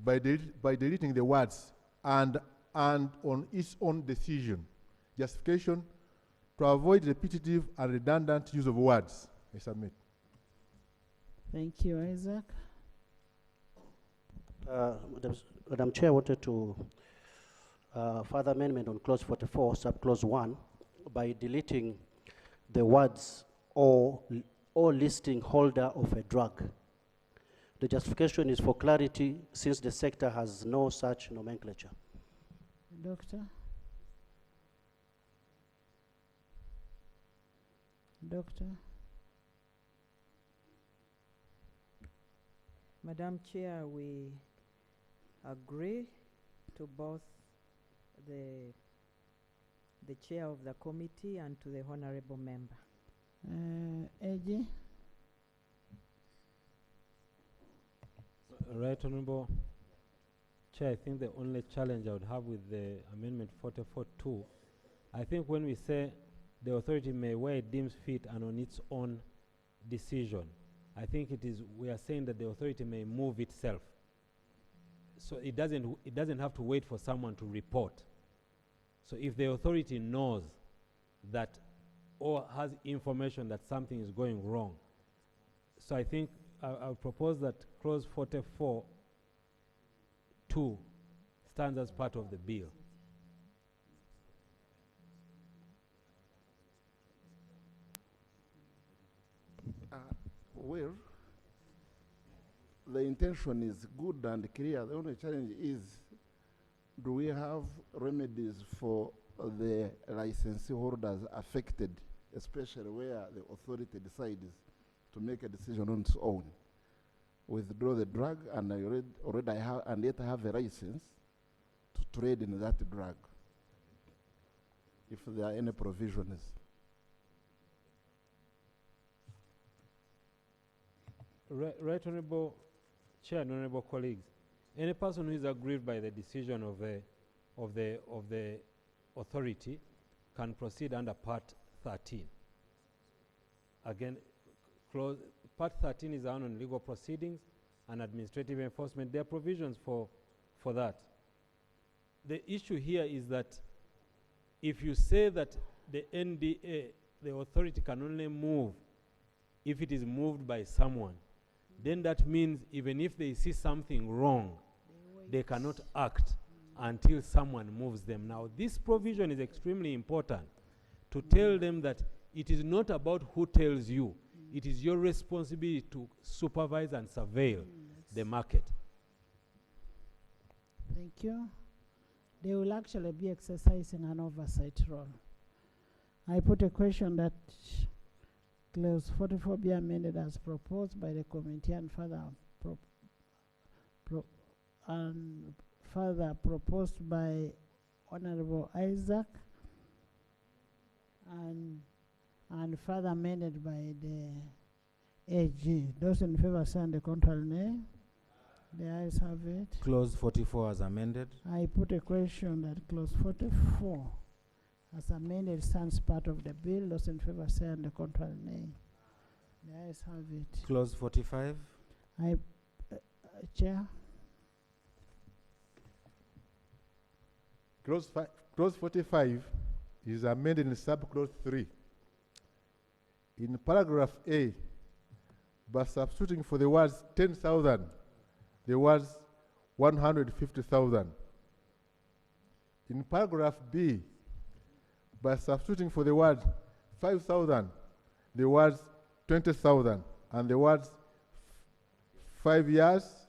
by deleting the words and on its own decision. Justification: to avoid repetitive and redundant use of words. I submit. Thank you, Isaac. Madam Chair, I wanted to further amendment on clause 44, subclause 1, by deleting the words or listing holder of a drug. The justification is for clarity since the sector has no such nomenclature. Doctor? Doctor? Madam Chair, we agree to both the chair of the committee and to the honorable member. AG? Right, Honorable Chair, I think the only challenge I would have with the Amendment 44-2, I think when we say the authority may, where it deems fit and on its own decision, I think we are saying that the authority may move itself. So it doesn't have to wait for someone to report. So if the authority knows that or has information that something is going wrong, so I think I'll propose that clause 44-2 stands as part of the bill. Well, the intention is good and clear. The only challenge is, do we have remedies for the licensee holders affected, especially where the authority decides to make a decision on its own, withdraw the drug, and yet I have a license to trade in that drug, if there are any provisions. Right, Honorable Chair and Honorable colleagues, any person who is aggrieved by the decision of the authority can proceed under Part 13. Again, Part 13 is on legal proceedings and administrative enforcement. There are provisions for that. The issue here is that if you say that the NDA, the authority can only move if it is moved by someone, then that means even if they see something wrong, they cannot act until someone moves them. Now, this provision is extremely important to tell them that it is not about who tells you. It is your responsibility to supervise and surveil the market. Thank you. They will actually be exercising an oversight role. I put a question that clause 44 be amended as proposed by the committee and further proposed by Honorable Isaac and further amended by the AG. Those in favor say and the contrary nay. The ayes have it. Clause 44 as amended. I put a question that clause 44 as amended stands part of the bill. Those in favor say and the contrary nay. The ayes have it. Clause 45. Chair. Clause 45 is amended in subclause 3. In paragraph A, by substituting for the words 10,000, the words 150,000. In paragraph B, by substituting for the word 5,000, the words 20,000, and the words 5 years,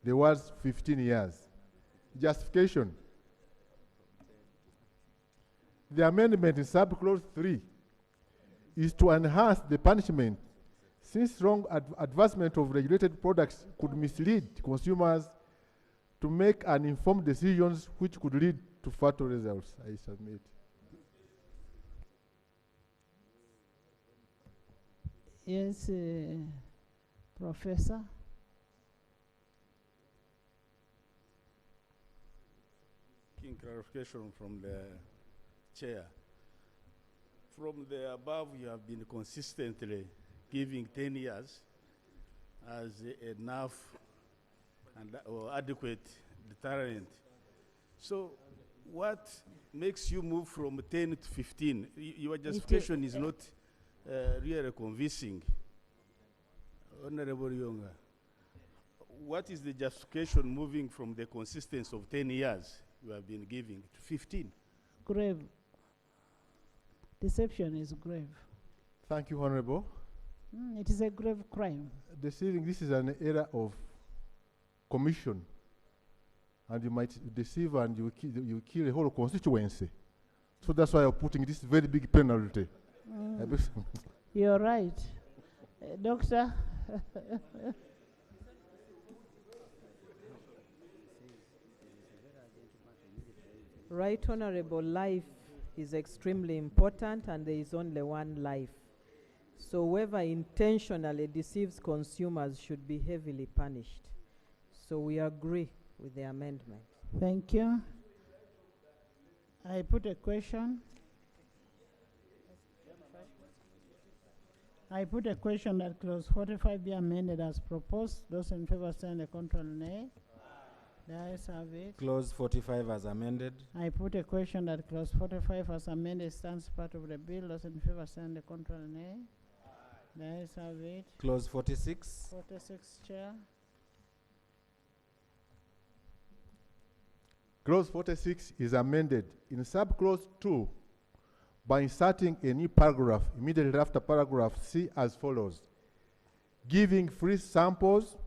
the words 15 years. Justification. The amendment in subclause 3 is to enhance the punishment since wrong advancement of regulated products could mislead consumers to make uninformed decisions which could lead to fatal results. I submit. Yes, Professor. Clarification from the chair. From the above, you have been consistently giving 10 years as enough and or adequate deterrent. So what makes you move from 10 to 15? Your justification is not really convincing. Honorable Yonga, what is the justification moving from the consistency of 10 years you have been giving to 15? Grave. Deception is grave. Thank you, Honorable. It is a grave crime. Deceiving, this is an era of commission. And you might deceive and you kill a whole constituency. So that's why I'm putting this very big penalty. You're right. Doctor? Right, Honorable, life is extremely important and there is only one life. So whoever intentionally deceives consumers should be heavily punished. So we agree with the amendment. Thank you. I put a question. I put a question that clause 45 be amended as proposed. Those in favor stand the control nay. The ayes have it. Clause 45 as amended. I put a question that clause 45 as amended stands part of the bill. Those in favor stand the control nay. The ayes have it. Clause 46. 46, Chair. Clause 46 is amended in subclause 2 by inserting a new paragraph immediately after paragraph C as follows: giving free samples,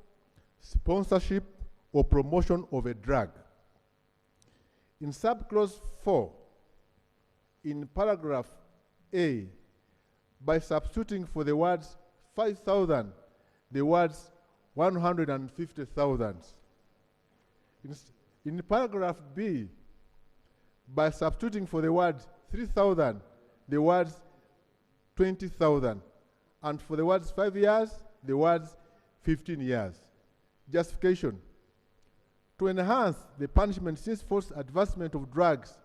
sponsorship, or promotion of a drug. In subclause 4, in paragraph A, by substituting for the words 5,000, the words 150,000. In paragraph B, by substituting for the word 3,000, the words 20,000. And for the words 5 years, the words 15 years. Justification: to enhance the punishment since false advertisement of drugs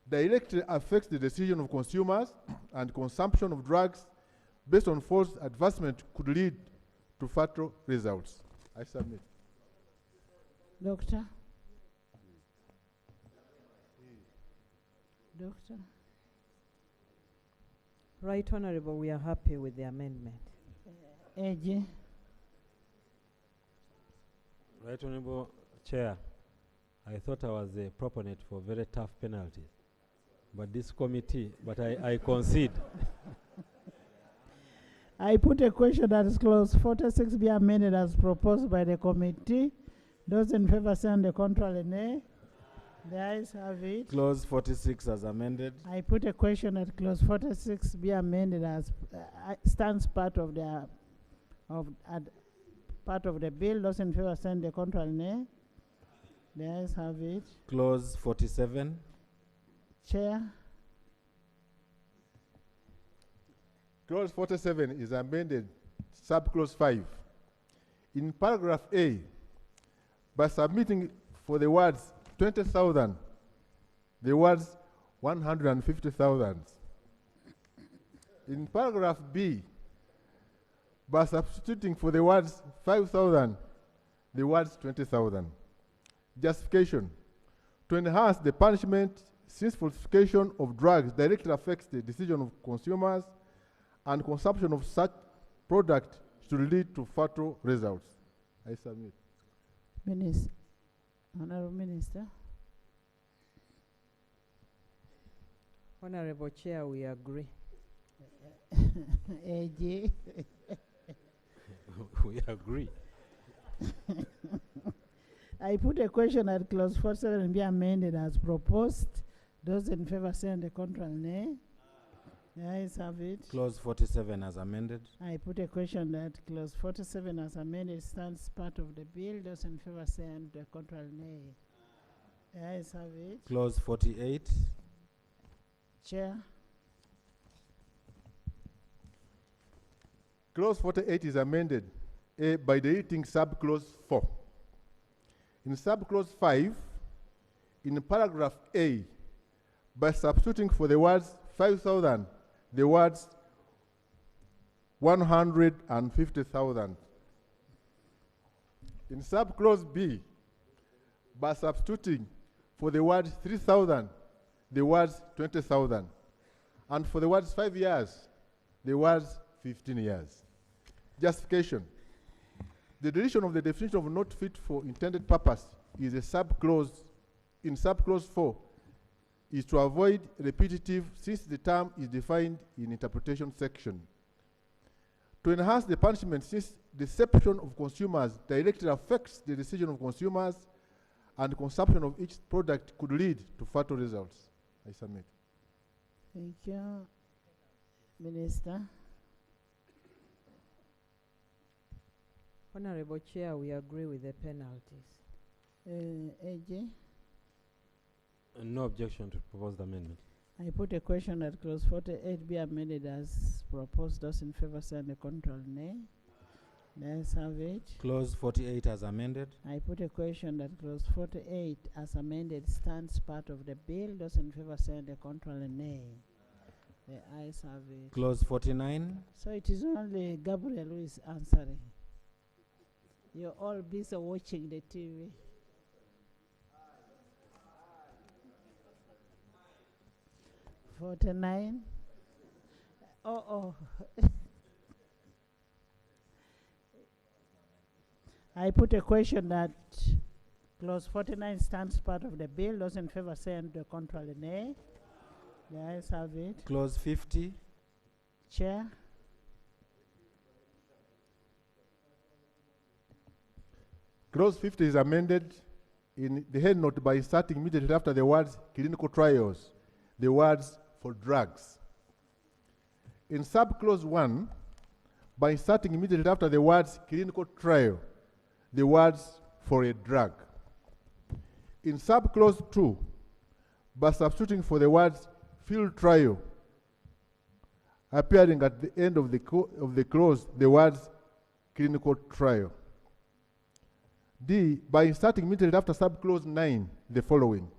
directly affects the decision of consumers and consumption of drugs based on false advertisement could lead to fatal results. I submit. Doctor? Doctor? Right, Honorable, we are happy with the amendment. AG? Right, Honorable Chair, I thought I was a proponent for very tough penalties. But this committee, but I concede. I put a question that is clause 46 be amended as proposed by the committee. Those in favor say on the contrary nay. The ayes have it. Clause 46 as amended. I put a question that clause 46 be amended as stands part of the part of the bill. Those in favor say on the contrary nay. The ayes have it. Clause 47. Chair. Clause 47 is amended, subclause 5. In paragraph A, by submitting for the words 20,000, the words 150,000. In paragraph B, by substituting for the words 5,000, the words 20,000. Justification: to enhance the punishment since falsification of drugs directly affects the decision of consumers and consumption of such product should lead to fatal results. I submit. Minister. Honorable Minister. Honorable Chair, we agree. AG. We agree. I put a question at clause 47 be amended as proposed. Those in favor say on the contrary nay. The ayes have it. Clause 47 as amended. I put a question that clause 47 as amended stands part of the bill. Those in favor say and the contrary nay. The ayes have it. Clause 48. Chair. Clause 48 is amended by deleting subclause 4. In subclause 5, in paragraph A, by substituting for the words 5,000, the words 150,000. In subclause B, by substituting for the word 3,000, the words 20,000. And for the words 5 years, the words 15 years. Justification. The deletion of the definition of not fit for intended purpose is a subclause. In subclause 4 is to avoid repetitive since the term is defined in interpretation section. To enhance the punishment since deception of consumers directly affects the decision of consumers and consumption of each product could lead to fatal results. I submit. Thank you. Minister. Honorable Chair, we agree with the penalties. AJ. No objection to proposed amendment. I put a question that clause 48 be amended as proposed. Those in favor say and the contrary nay. The ayes have it. Clause 48 as amended. I put a question that clause 48 as amended stands part of the bill. Those in favor say and the contrary nay. The ayes have it. Clause 49. So it is only Gabriel who is answering. You're all busy watching the TV. $49. I put a question that clause 49 stands part of the bill. Those in favor say and the contrary nay. The ayes have it. Clause 50. Chair. Clause 50 is amended in the head note by inserting immediately after the words clinical trials, the words for drugs. In subclause 1, by inserting immediately after the words clinical trial, the words for a drug. In subclause 2, by substituting for the words field trial, appearing at the end of the clause, the words clinical trial. D, by inserting immediately after subclause 9, the following.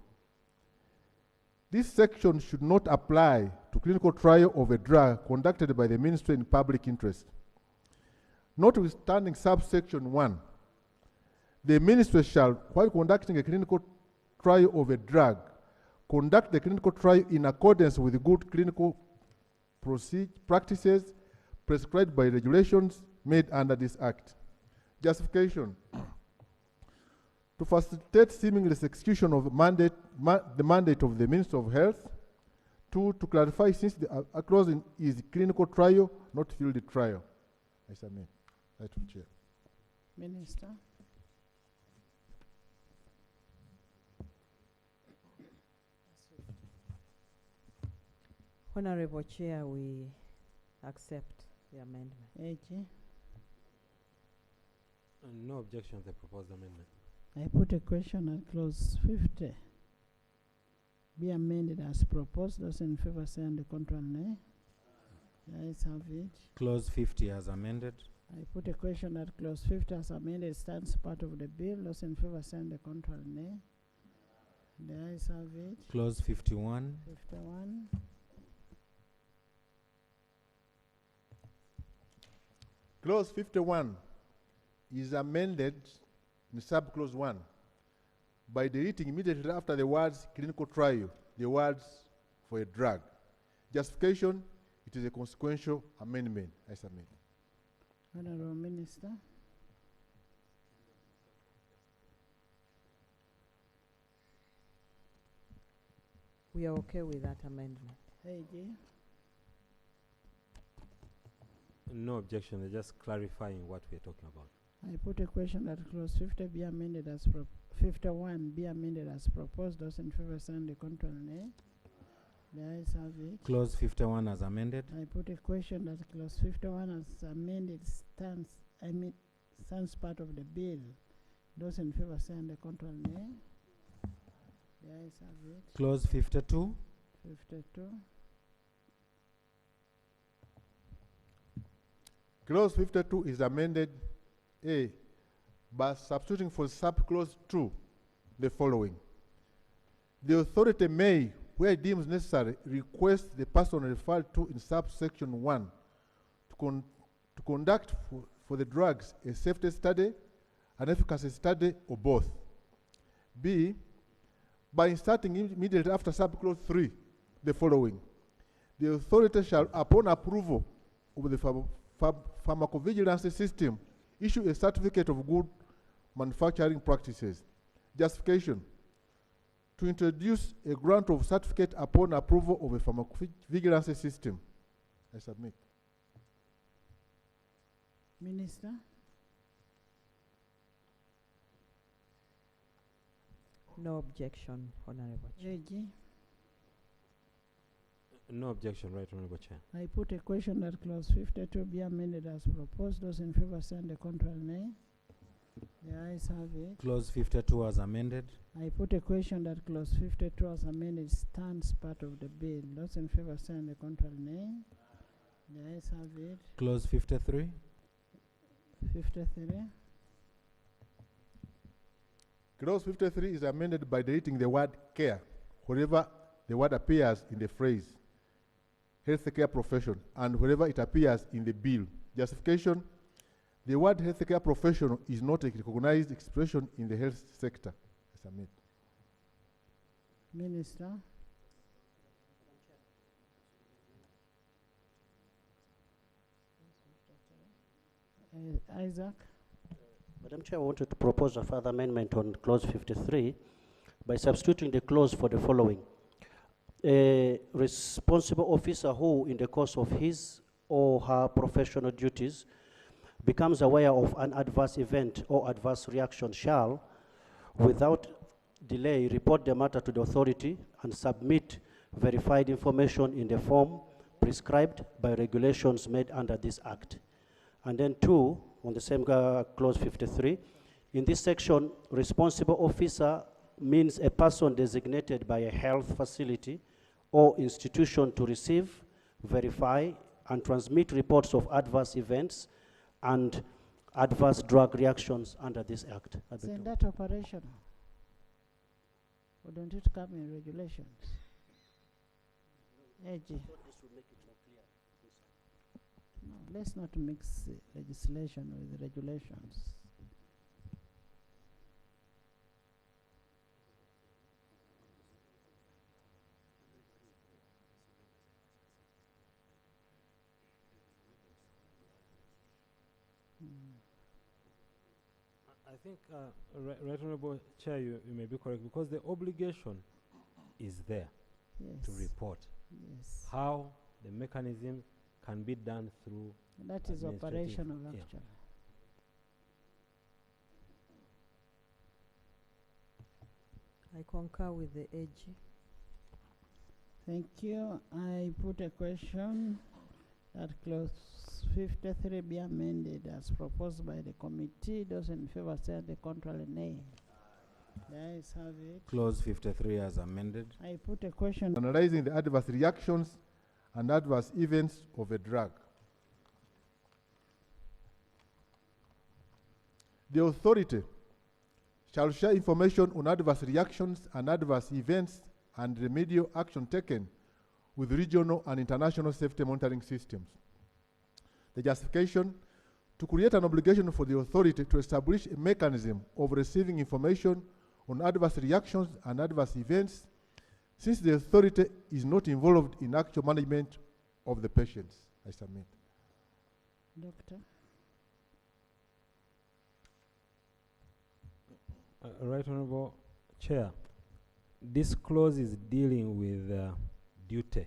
This section should not apply to clinical trial of a drug conducted by the ministry in public interest. Notwithstanding subsection 1, the ministry shall, while conducting a clinical trial of a drug, conduct the clinical trial in accordance with good clinical practices prescribed by regulations made under this act. Justification. To facilitate seamless execution of the mandate of the Minister of Health. 2, to clarify since the clause is clinical trial, not field trial. I submit. Right of Chair. Minister. Honorable Chair, we accept the amendment. AG. No objection to the proposed amendment. I put a question at clause 50 be amended as proposed. Those in favor say and the contrary nay. The ayes have it. Clause 50 as amended. I put a question that clause 50 as amended stands part of the bill. Those in favor say and the contrary nay. The ayes have it. Clause 51. 51. Clause 51 is amended in subclause 1 by deleting immediately after the words clinical trial, the words for a drug. Justification, it is a consequential amendment. I submit. Honorable Minister. We are okay with that amendment. AG. No objection, they're just clarifying what we're talking about. I put a question that clause 50 be amended as 51 be amended as proposed. Those in favor say and the contrary nay. The ayes have it. Clause 51 as amended. I put a question that clause 51 as amended stands part of the bill. Those in favor say on the contrary, nay. The ayes have it. Clause 52. 52. Clause 52 is amended A by substituting for subclause 2 the following. The authority may, where it deems necessary, request the person referred to in subsection 1 to conduct for the drugs a safety study, an efficacy study, or both. B, by inserting immediately after subclause 3 the following. The authority shall, upon approval of the pharmacovigilance system, issue a certificate of good manufacturing practices. Justification: to introduce a grant of certificate upon approval of a pharmacovigilance system. I submit. Minister? No objection, Honorable Chair. AG? No objection, Right Honorable Chair. I put a question that clause 52 be amended as proposed. Those in favor say on the contrary, nay. The ayes have it. Clause 52 as amended. I put a question that clause 52 as amended stands part of the bill. Those in favor say on the contrary, nay. The ayes have it. Clause 53. 53. Clause 53 is amended by deleting the word care wherever the word appears in the phrase healthcare profession and wherever it appears in the bill. Justification: the word healthcare professional is not a recognized expression in the health sector. I submit. Minister? Isaac? Madam Chair, I wanted to propose a further amendment on clause 53 by substituting the clause for the following. A responsible officer who, in the course of his or her professional duties, becomes aware of an adverse event or adverse reaction shall, without delay, report the matter to the authority and submit verified information in the form prescribed by regulations made under this Act. And then 2, on the same clause 53, in this section, responsible officer means a person designated by a health facility or institution to receive, verify, and transmit reports of adverse events and adverse drug reactions under this Act. Isn't that operational? Or don't it come in regulations? AG? No, let's not mix legislation with regulations. I think, Right Honorable Chair, you may be correct, because the obligation is there to report. Yes. How the mechanism can be done through that is operational, actually. I concur with the AG. Thank you. I put a question that clause 53 be amended as proposed by the committee. Those in favor say the contrary, nay. The ayes have it. Clause 53 as amended. I put a question. Analyzing the adverse reactions and adverse events of a drug. The authority shall share information on adverse reactions and adverse events and remedial action taken with regional and international safety monitoring systems. The justification: to create an obligation for the authority to establish a mechanism of receiving information on adverse reactions and adverse events, since the authority is not involved in actual management of the patients. I submit. Doctor? Right Honorable Chair, this clause is dealing with duty,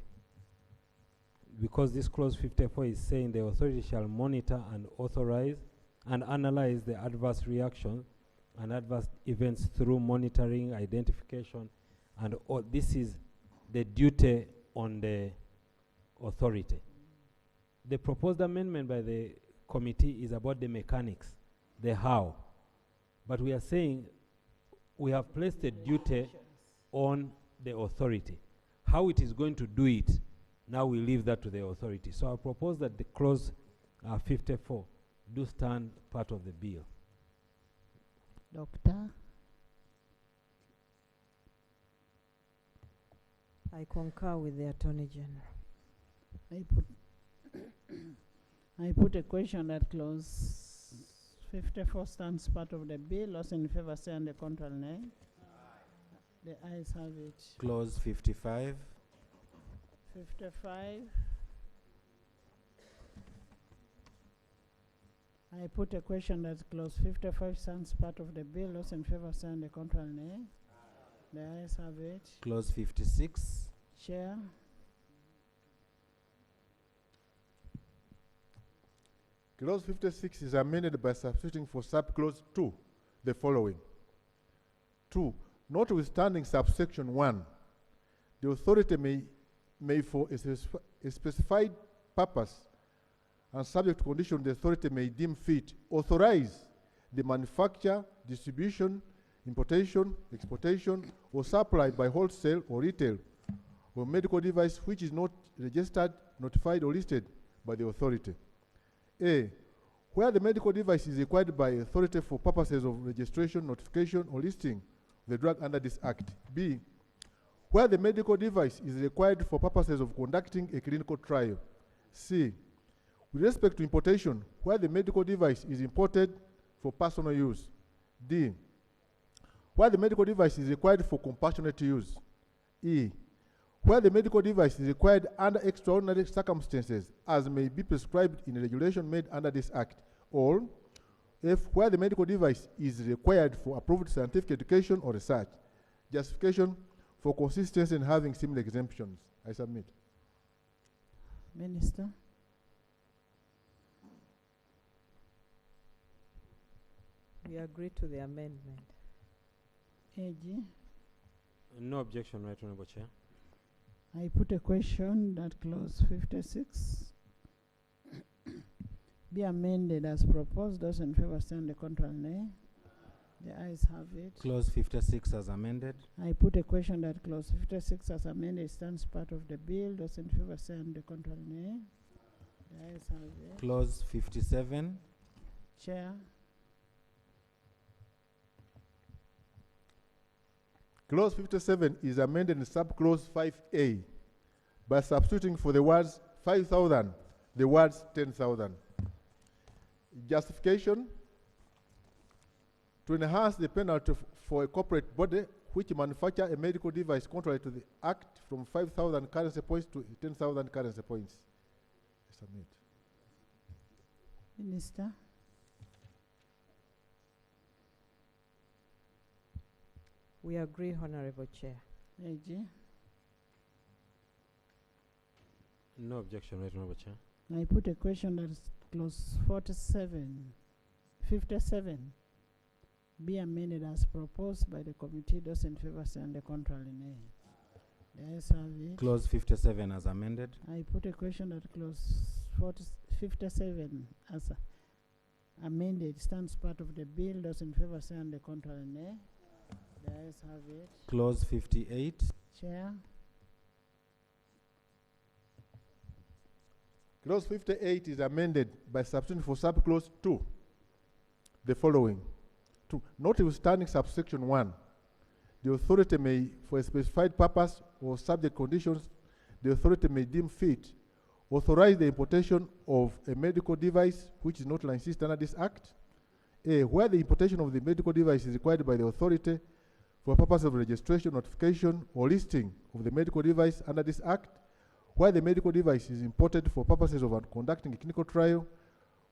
because this clause 54 is saying the authority shall monitor and authorize and analyze the adverse reaction and adverse events through monitoring, identification, and all. This is the duty on the authority. The proposed amendment by the committee is about the mechanics, the how. But we are saying we have placed a duty on the authority. How it is going to do it, now we leave that to the authority. So I propose that the clause 54 do stand part of the bill. Doctor? I concur with the Attorney General. I put a question that clause 54 stands part of the bill. Those in favor say and the contrary nay. The ayes have it. Clause 55. 55. I put a question that clause 55 stands part of the bill. Those in favor say and the contrary nay. The ayes have it. Clause 56. Chair. Clause 56 is amended by substituting for subclause 2 the following. 2. Notwithstanding subsection 1, the authority may for a specified purpose and subject to condition the authority may deem fit, authorize the manufacture, distribution, importation, exportation, or supply by wholesale or retail of medical device which is not registered, notified, or listed by the authority. A. Where the medical device is required by authority for purposes of registration, notification, or listing the drug under this act. B. Where the medical device is required for purposes of conducting a clinical trial. C. With respect to importation, where the medical device is imported for personal use. D. Where the medical device is required for compassionate use. E. Where the medical device is required under extraordinary circumstances as may be prescribed in a regulation made under this act. Or F. Where the medical device is required for approved scientific education or research. Justification for consistency in having similar exemptions. I submit. Minister. We agree to the amendment. AG. No objection, Right Honorable Chair. I put a question that clause 56 be amended as proposed. Those in favor stand the contrary nay. The ayes have it. Clause 56 as amended. I put a question that clause 56 as amended stands part of the bill. Those in favor stand the contrary nay. The ayes have it. Clause 57. Chair. Clause 57 is amended in subclause 5A by substituting for the words 5,000 the words 10,000. Justification: to enhance the penalty for a corporate body which manufacture a medical device contrary to the act from 5,000 currency points to 10,000 currency points. I submit. Minister. We agree, Honorable Chair. AG. No objection, Right Honorable Chair. I put a question that is clause 57 be amended as proposed by the committee. Those in favor say and the contrary nay. The ayes have it. Clause 57 as amended. I put a question that clause 57 as amended stands part of the bill. Those in favor say and the contrary nay. The ayes have it. Clause 58. Chair. Clause 58 is amended by substituting for subclause 2 the following. 2. Notwithstanding subsection 1, the authority may, for a specified purpose or subject conditions, the authority may deem fit, authorize the importation of a medical device which is not licensed under this act. A. Where the importation of the medical device is required by the authority for purpose of registration, notification, or listing of the medical device under this act. Where the medical device is imported for purposes of conducting a clinical trial.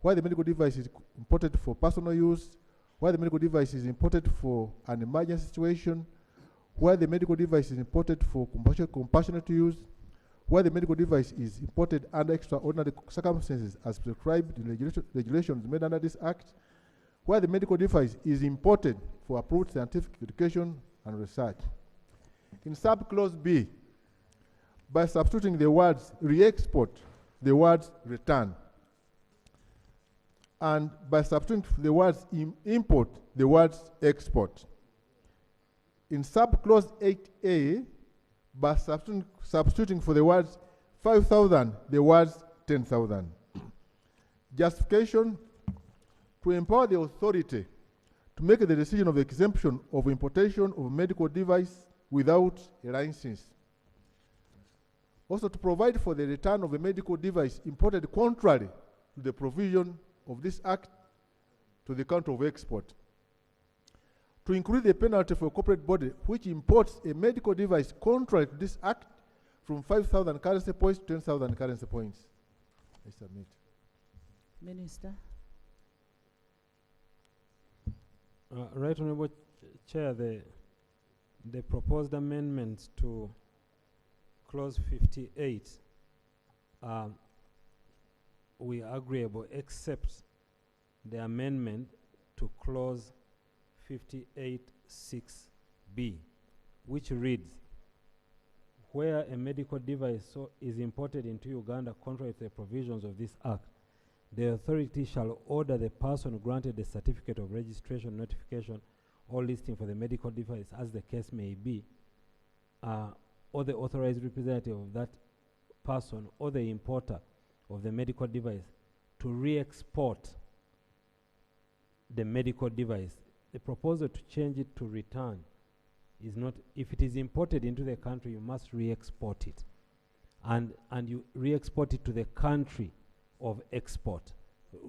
Where the medical device is imported for personal use. Where the medical device is imported for an emergency situation. Where the medical device is imported for compassionate use. Where the medical device is imported under extraordinary circumstances as prescribed in regulations made under this act. Where the medical device is imported for approved scientific education and research. In subclause B, by substituting the words re-export, the words return. And by substituting the words import, the words export. In subclause 8A, by substituting for the words 5,000, the words 10,000. Justification: to empower the authority to make the decision of exemption of importation of a medical device without a license. Also to provide for the return of a medical device imported contrary to the provision of this act to the country of export. To increase the penalty for a corporate body which imports a medical device contrary to this act from 5,000 currency points to 10,000 currency points. I submit. Minister. Right Honorable Chair, the proposed amendments to clause 58, we are agreeable except the amendment to clause 58(6)(b), which reads, where a medical device is imported into Uganda contrary to the provisions of this act, the authority shall order the person granted the certificate of registration, notification, or listing for the medical device, as the case may be, or the authorized representative of that person or the importer of the medical device to re-export the medical device. The proposal to change it to return is not, if it is imported into the country, you must re-export it. And you re-export it to the country of export,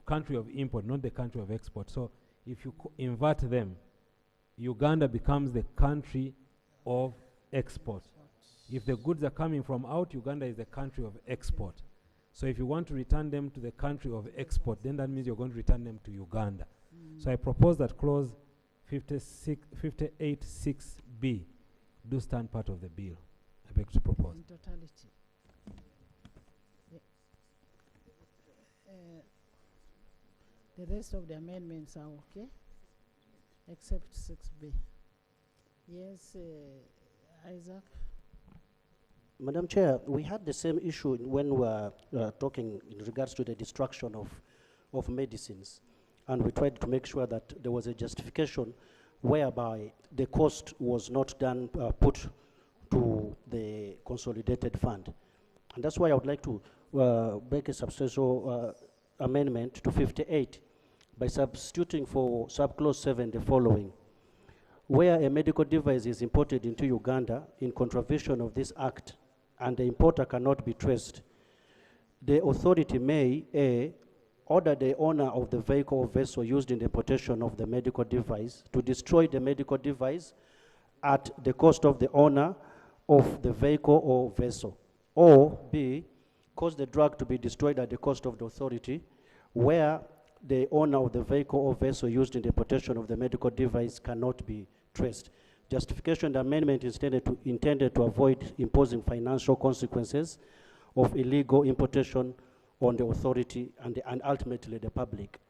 country of import, not the country of export. So if you invert them, Uganda becomes the country of export. If the goods are coming from out, Uganda is the country of export. So if you want to return them to the country of export, then that means you're going to return them to Uganda. So I propose that clause 58(6)(b) do stand part of the bill. I beg to propose. In totality. The rest of the amendments are okay, except 6B. Yes, Isaac? Madam Chair, we had the same issue when we were talking in regards to the destruction of medicines. And we tried to make sure that there was a justification whereby the cost was not done, put to the consolidated fund. And that's why I would like to make a substantial amendment to 58 by substituting for subclause 7 the following. Where a medical device is imported into Uganda in contravention of this act and the importer cannot be traced, the authority may A, order the owner of the vehicle or vessel used in the importation of the medical device to destroy the medical device at the cost of the owner of the vehicle or vessel, or B, cause the drug to be destroyed at the cost of the authority where the owner of the vehicle or vessel used in the importation of the medical device cannot be traced. Justification: the amendment is intended to avoid imposing financial consequences of illegal importation on the authority and ultimately the public.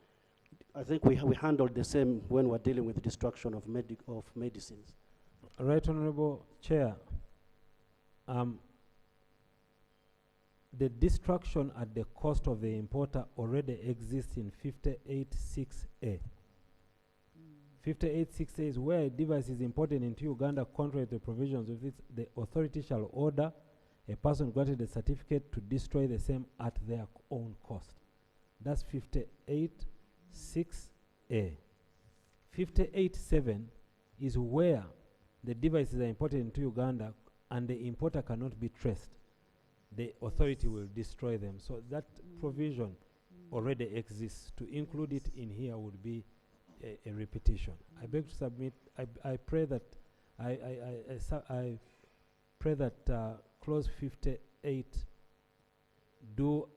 I think we handled the same when we're dealing with the destruction of medicines. Right Honorable Chair, the destruction at the cost of the importer already exists in 58(6)(a). 58(6)(a) is where a device is imported into Uganda contrary to the provisions of it, the authority shall order a person granted a certificate to destroy the same at their own cost. That's 58(6)(a). 58(7) is where the devices are imported into Uganda and the importer cannot be traced. The authority will destroy them. So that provision already exists. To include it in here would be a repetition. I beg to submit. I pray that I pray that clause 58 do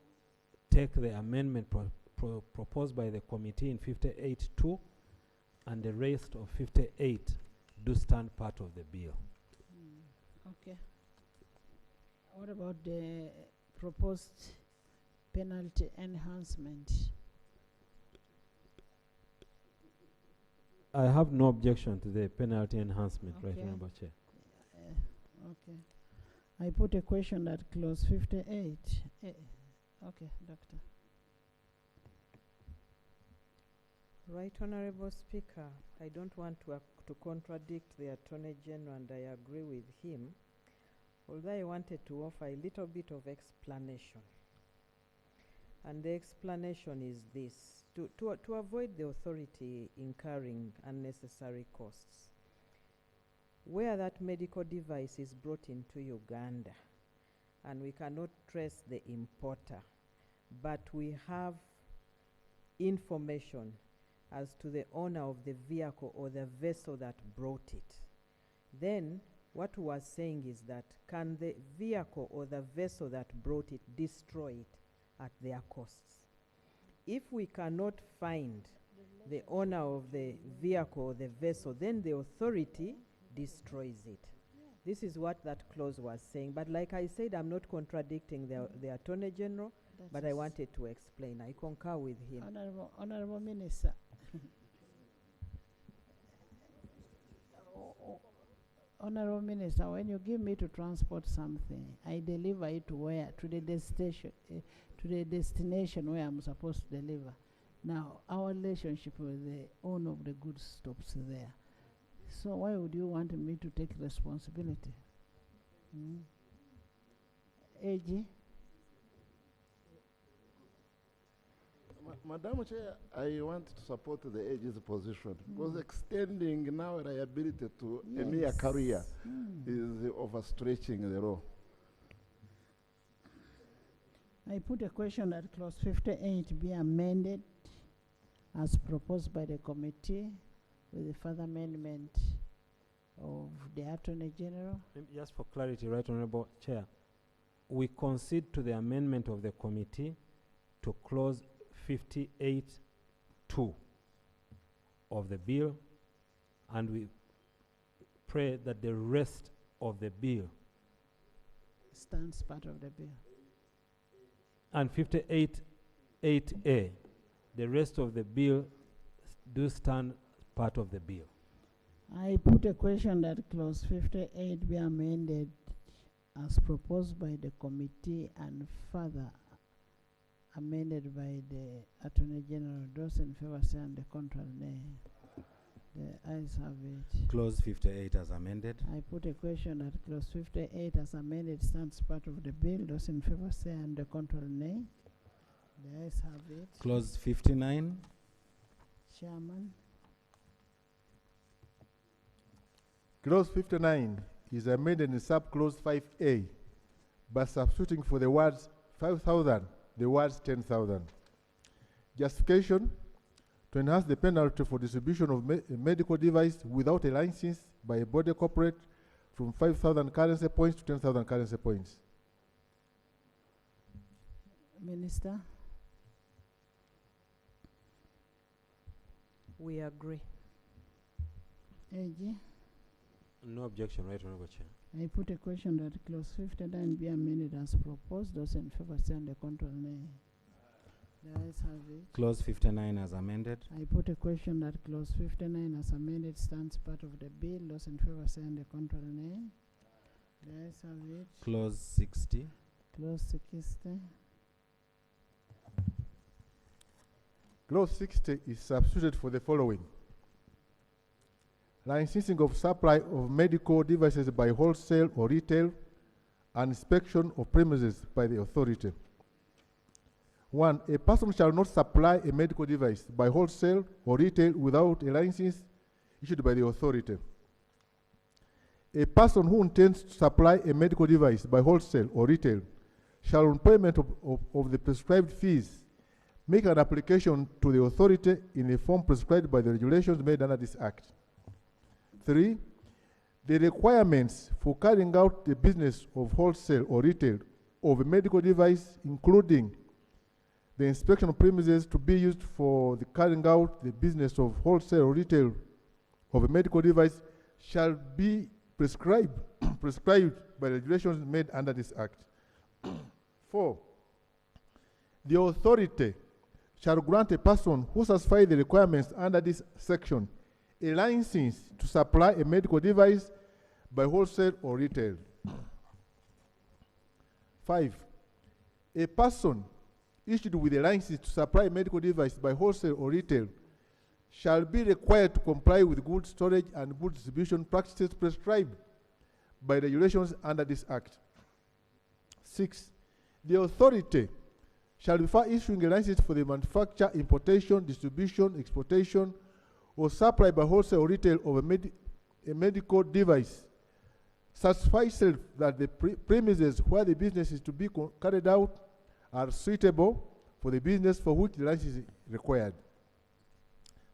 take the amendment proposed by the committee in 58(2), and the rest of 58 do stand part of the bill. Okay. What about the proposed penalty enhancement? I have no objection to the penalty enhancement, Okay. right, Honorable Chair. Okay. I put a question at clause 58. Okay, Doctor. Right, Honorable Speaker, I don't want to contradict the Attorney General, and I agree with him, although I wanted to offer a little bit of explanation. And the explanation is this: to avoid the authority incurring unnecessary costs, where that medical device is brought into Uganda and we cannot trace the importer, but we have information as to the owner of the vehicle or the vessel that brought it, then what we are saying is that can the vehicle or the vessel that brought it destroy it at their costs? If we cannot find the owner of the vehicle or the vessel, then the authority destroys it. This is what that clause was saying. But like I said, I'm not contradicting the Attorney General, but I wanted to explain. I concur with him. Honorable Minister. Honorable Minister, when you give me to transport something, I deliver it to where? To the destination where I'm supposed to deliver. Now, our relationship with the owner of the goods stops there. So why would you want me to take responsibility? AG? Madam Chair, I want to support the AG's position because extending now liability to a mere career is overstretching the law. I put a question that clause 58 be amended as proposed by the committee with the further amendment of the Attorney General. Just for clarity, Right Honorable Chair, we concede to the amendment of the committee to clause 58(2) of the bill, and we pray that the rest of the bill stands part of the bill. And 58(8)(a), the rest of the bill do stand part of the bill. I put a question that clause 58 be amended as proposed by the committee and further amended by the Attorney General. Those in favor say, and the contrary nay. The ayes have it. Clause 58 as amended. I put a question that clause 58 as amended stands part of the bill. Those in favor say, and the contrary nay. The ayes have it. Clause 59. Chairman. Clause 59 is amended in subclause 5A by substituting for the words 5,000 the words 10,000. Justification: to enhance the penalty for distribution of a medical device without a license by a body corporate from 5,000 currency points to 10,000 currency points. Minister. We agree. AG. No objection, Right Honorable Chair. I put a question that clause 59 be amended as proposed. Those in favor say, and the contrary nay. The ayes have it. Clause 59 as amended. I put a question that clause 59 as amended stands part of the bill. Those in favor say, and the contrary nay. The ayes have it. Clause 60. Clause 60. Clause 60 is substituted for the following: licensing of supply of medical devices by wholesale or retail, and inspection of premises by the authority. 1. A person shall not supply a medical device by wholesale or retail without a license issued by the authority. A person who intends to supply a medical device by wholesale or retail shall, on payment of the prescribed fees, make an application to the authority in the form prescribed by the regulations made under this Act. 3. The requirements for carrying out the business of wholesale or retail of a medical device, including the inspection of premises to be used for the carrying out the business of wholesale or retail of a medical device, shall be prescribed by regulations made under this Act. 4. The authority shall grant a person who satisfies the requirements under this section a license to supply a medical device by wholesale or retail. 5. A person issued with a license to supply medical device by wholesale or retail shall be required to comply with good storage and good distribution practices prescribed by the regulations under this Act. 6. The authority shall, before issuing a license for the manufacture, importation, distribution, exportation, or supply by wholesale or retail of a medical device, satisfy itself that the premises where the business is to be carried out are suitable for the business for which the license is required.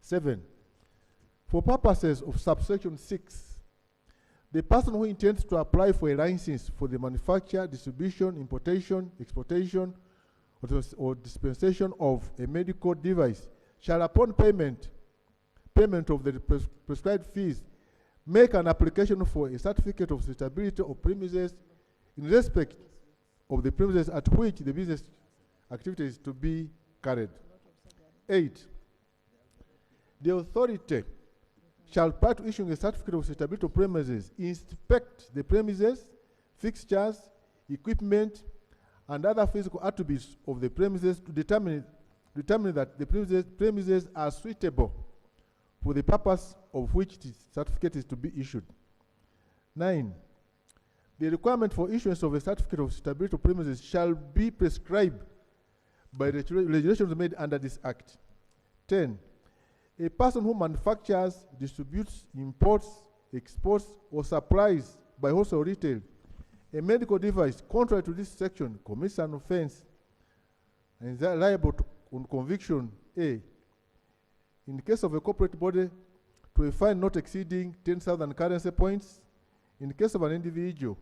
7. For purposes of subsection 6, the person who intends to apply for a license for the manufacture, distribution, importation, exportation, or dispensation of a medical device shall, upon payment of the prescribed fees, make an application for a certificate of suitability of premises in respect of the premises at which the business activity is to be carried. 8. The authority shall, prior to issuing a certificate of suitability of premises, inspect the premises, fixtures, equipment, and other physical attributes of the premises to determine that the premises are suitable for the purpose of which the certificate is to be issued. 9. The requirement for issuance of a certificate of suitability of premises shall be prescribed by the regulations made under this Act. 10. A person who manufactures, distributes, imports, exports, or supplies by wholesale or retail a medical device contrary to this section commits an offense and is liable to, on conviction, A, in the case of a corporate body, to a fine not exceeding 10,000 currency points. In the case of an individual,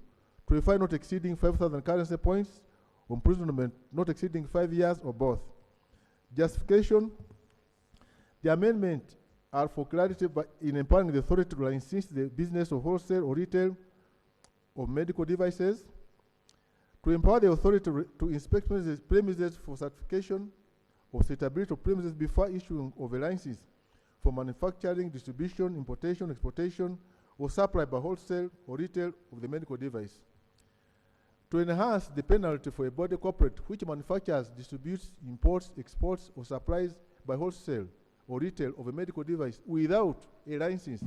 to a fine not exceeding 5,000 currency points, or imprisonment not exceeding 5 years, or both. Justification: the amendment are for clarity in empowering the authority to license the business of wholesale or retail of medical devices, to empower the authority to inspect premises for certification of suitability of premises before issuing of a license for manufacturing, distribution, importation, exportation, or supply by wholesale or retail of the medical device. To enhance the penalty for a body corporate which manufactures, distributes, imports, exports, or supplies by wholesale or retail of a medical device without a license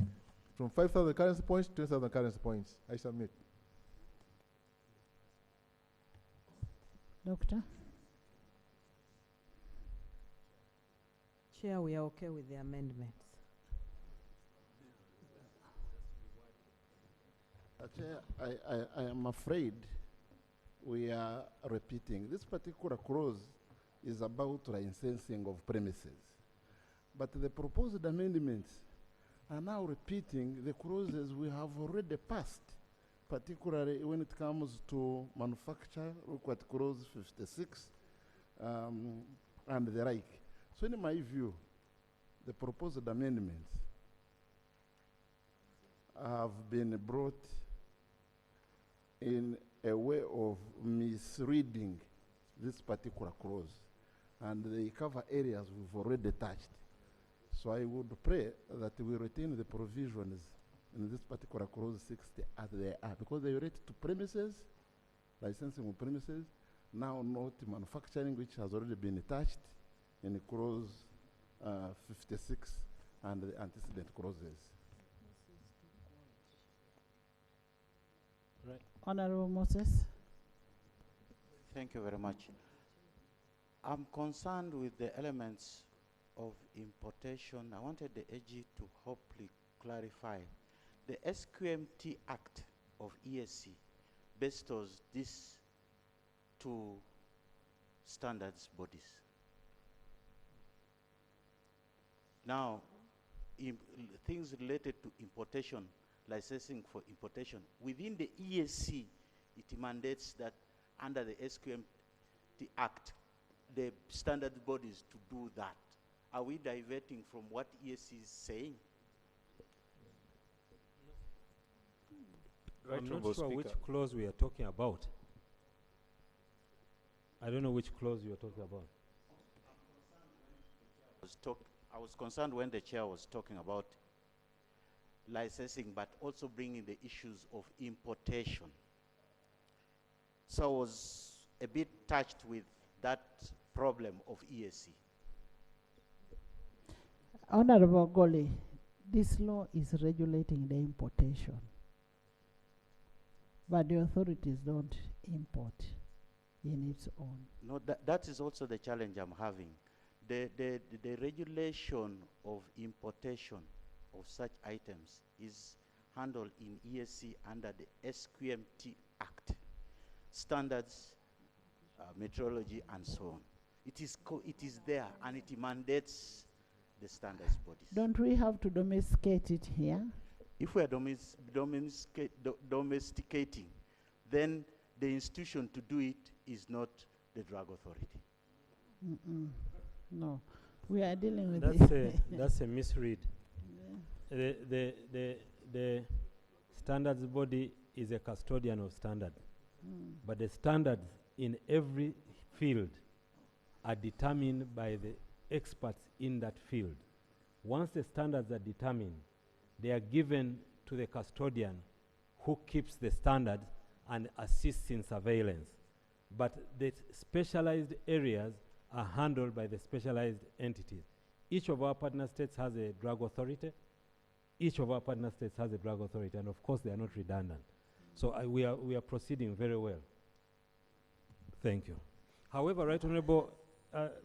from 5,000 currency points to 10,000 currency points. I submit. Doctor? Chair, we are okay with the amendments. Chair, I am afraid we are repeating. This particular clause is about licensing of premises. But the proposed amendments are now repeating the clauses we have already passed, particularly when it comes to manufacture, look at clause 56, and the like. So in my view, the proposed amendments have been brought in a way of misreading this particular clause, and they cover areas we've already touched. So I would pray that we retain the provisions in this particular clause 60 as they are, because they relate to premises, licensing of premises, now not manufacturing, which has already been touched in clause 56 and the antecedent clauses. Right. Honorable Moses. Thank you very much. I'm concerned with the elements of importation. I wanted the AG to hopefully clarify. The SQMT Act of EAC bestows these two standards bodies. Now, things related to importation, licensing for importation, within the EAC, it mandates that under the SQMT Act, the standard bodies to do that. Are we diverting from what EAC is saying? I'm not sure which clause we are talking about. I don't know which clause you are talking about. I was concerned when the chair was talking about licensing, but also bringing the issues of importation. So I was a bit touched with that problem of EAC. Honorable Goli, this law is regulating the importation, but the authorities don't import in its own. No, that is also the challenge I'm having. The regulation of importation of such items is handled in EAC under the SQMT Act, standards, metrology, and so on. It is there, and it mandates the standards bodies. Don't we have to domesticate it here? If we are domesticating, then the institution to do it is not the drug authority. No, we are dealing with that's a misread. The standards body is a custodian of standards, but the standards in every field are determined by the experts in that field. Once the standards are determined, they are given to the custodian who keeps the standards and assists in surveillance. But the specialized areas are handled by the specialized entities. Each of our partner states has a drug authority. Each of our partner states has a drug authority, and of course they are not redundant. So we are proceeding very well. Thank you. However, Right Honorable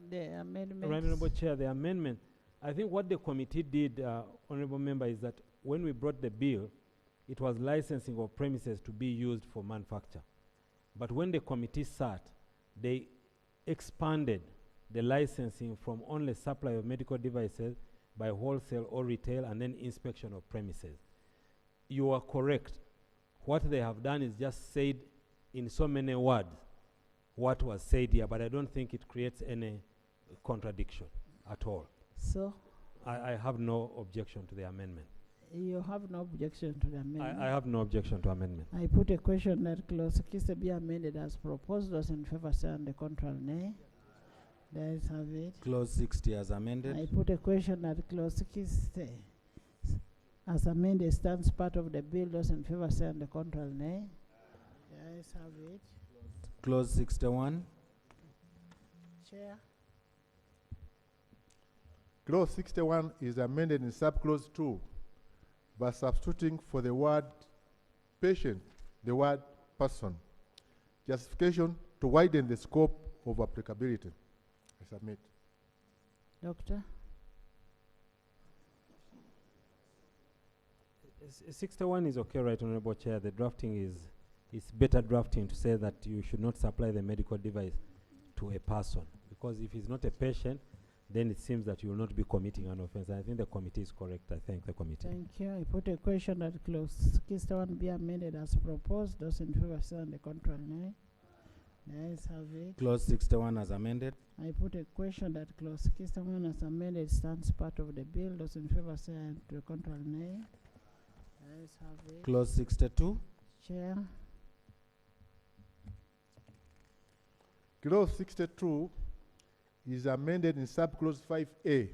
the amendment. Right Honorable Chair, the amendment, I think what the committee did, Honorable Member, is that when we brought the bill, it was licensing of premises to be used for manufacture. But when the committee sat, they expanded the licensing from only supply of medical devices by wholesale or retail, and then inspection of premises. You are correct. What they have done is just said in so many words what was said here, but I don't think it creates any contradiction at all. So? I have no objection to the amendment. You have no objection to the amendment? I have no objection to amendment. I put a question that clause 60 be amended as proposed. Those in favor say on the contrary, nay. The ayes have it. Clause 60 as amended. I put a question that clause 60 as amended stands part of the bill. Those in favor say on the contrary, nay. The ayes have it. Clause 61. Chair. Clause 61 is amended in subclause 2 by substituting for the word patient the word person. Justification to widen the scope of applicability. I submit. Doctor? 61 is okay, Right Honorable Chair. The drafting is better drafting to say that you should not supply the medical device to a person, because if he's not a patient, then it seems that you will not be committing an offense. I think the committee is correct. I thank the committee. Thank you. I put a question that clause 61 be amended as proposed. Those in favor say on the contrary, nay. The ayes have it. Clause 61 as amended. I put a question that clause 61 as amended stands part of the bill. Those in favor say on the contrary, nay. The ayes have it. Clause 62. Chair. Clause 62 is amended in subclause 5A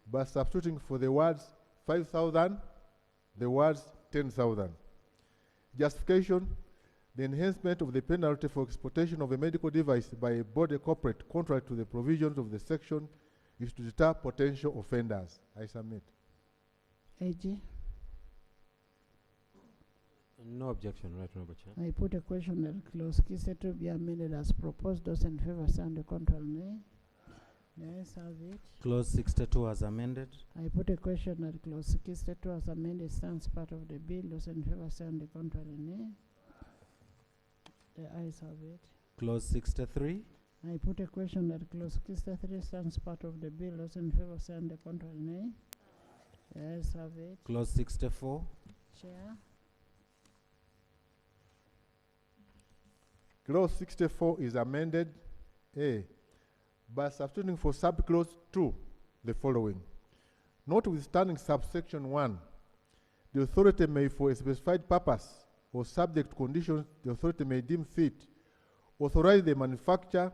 by substituting for the words 5,000 the words 10,000. Justification: the enhancement of the penalty for exportation of a medical device by a body corporate contrary to the provisions of the section is to deter potential offenders. I submit. AG. No objection, Right Honorable Chair. I put a question that clause 62 be amended as proposed. Those in favor say on the contrary, nay. The ayes have it. Clause 62 as amended. I put a question that clause 62 as amended stands part of the bill. Those in favor say on the contrary, nay. The ayes have it. Clause 63. I put a question that clause 63 stands part of the bill. Those in favor say on the contrary, nay. The ayes have it. Clause 64. Chair. Clause 64 is amended A by substituting for subclause 2 the following: notwithstanding subsection 1, the authority may, for a specified purpose or subject to conditions the authority may deem fit, authorize the manufacture,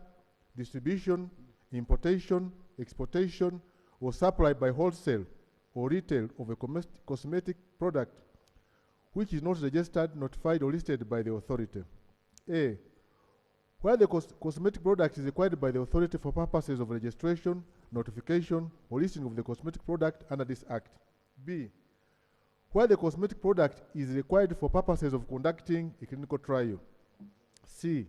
distribution, importation, exportation, or supply by wholesale or retail of a cosmetic product which is not registered, notified, or listed by the authority. A, Where the cosmetic product is required by the authority for purposes of registration, notification, or listing of the cosmetic product under this Act. B, where the cosmetic product is required for purposes of conducting a clinical trial. C,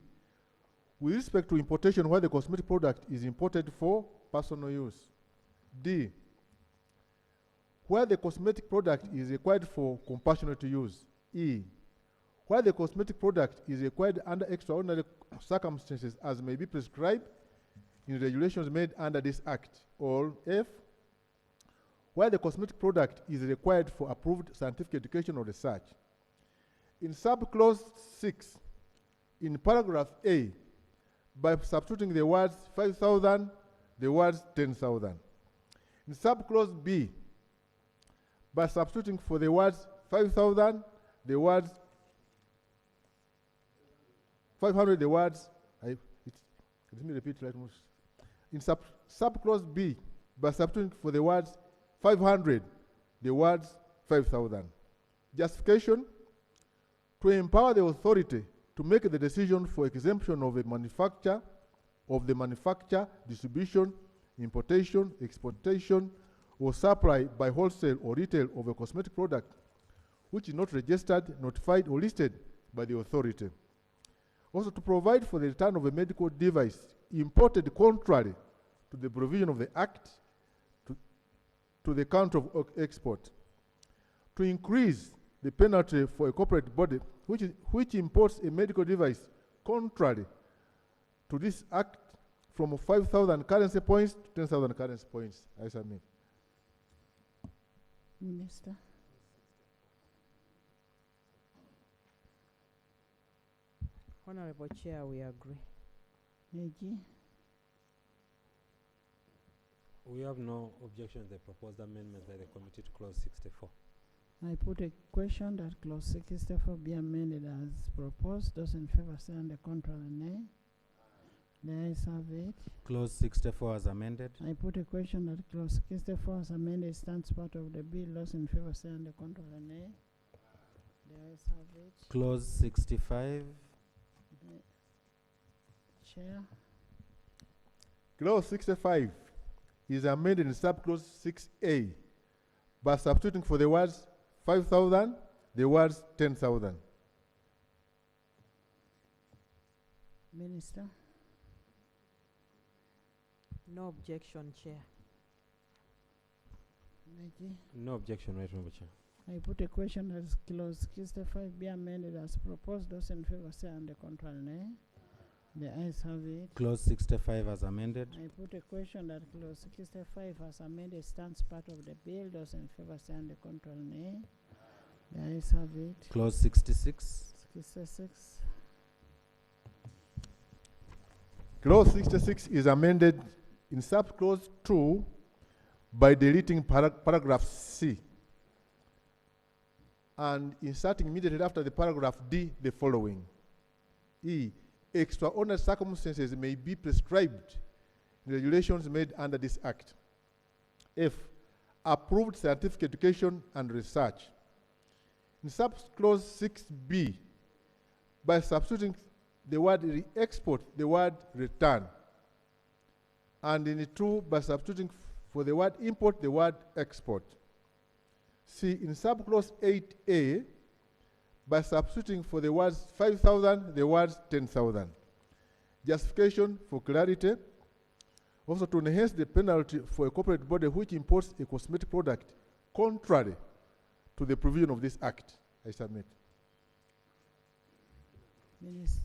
with respect to importation, where the cosmetic product is imported for personal use. D, where the cosmetic product is required for compassionate use. E, where the cosmetic product is required under extraordinary circumstances as may be prescribed in regulations made under this Act. Or F, where the cosmetic product is required for approved scientific education or research. In subclause 6, in paragraph A, by substituting the words 5,000, the words 10,000. In subclause B, by substituting for the words 5,000, the words 500, the words, let me repeat right most. In subclause B, by substituting for the words 500, the words 5,000. Justification: to empower the authority to make the decision for exemption of the manufacture, distribution, importation, exportation, or supply by wholesale or retail of a cosmetic product which is not registered, notified, or listed by the authority. Also, to provide for the return of a medical device imported contrary to the provision of the Act to the country of export. To increase the penalty for a corporate body which imports a medical device contrary to this Act from 5,000 currency points to 10,000 currency points. I submit. Minister. Honorable Chair, we agree. Neji. We have no objection to the proposed amendment by the committee to clause 64. I put a question that clause 64 be amended as proposed. Those in favor say on the contrary, nay. The ayes have it. Clause 64 as amended. I put a question that clause 64 as amended stands part of the bill. Those in favor say on the contrary, nay. The ayes have it. Clause 65. Chair. Clause 65 is amended in subclause 6A by substituting for the words 5,000, the words 10,000. Minister. No objection, Chair. Neji. No objection, right, Honorable Chair. I put a question that clause 65 be amended as proposed. Those in favor say on the contrary, nay. The ayes have it. Clause 65 as amended. I put a question that clause 65 as amended stands part of the bill. Those in favor say on the contrary, nay. The ayes have it. Clause 66. 66. Clause 66 is amended in subclause 2 by deleting paragraph C and inserting immediately after the paragraph D the following. E, extraordinary circumstances may be prescribed in regulations made under this Act. F, approved scientific education and research. In subclause 6B, by substituting the word re-export, the word return. And in 2, by substituting for the word import, the word export. C, in subclause 8A, by substituting for the words 5,000, the words 10,000. Justification for clarity. Also to enhance the penalty for a corporate body which imports a cosmetic product contrary to the provision of this Act. I submit. Minister.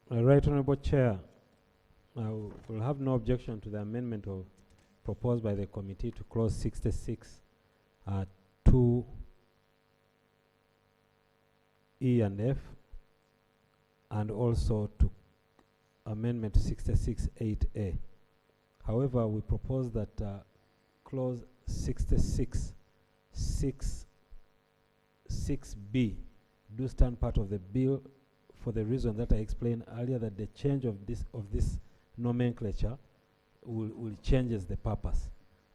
Right, Honorable Chair. I will have no objection to the amendment proposed by the committee to clause 66 to E and F, and also to amendment 66(8)A. However, we propose that clause 66 6B do stand part of the bill for the reason that I explained earlier, that the change of this nomenclature will changes the purpose.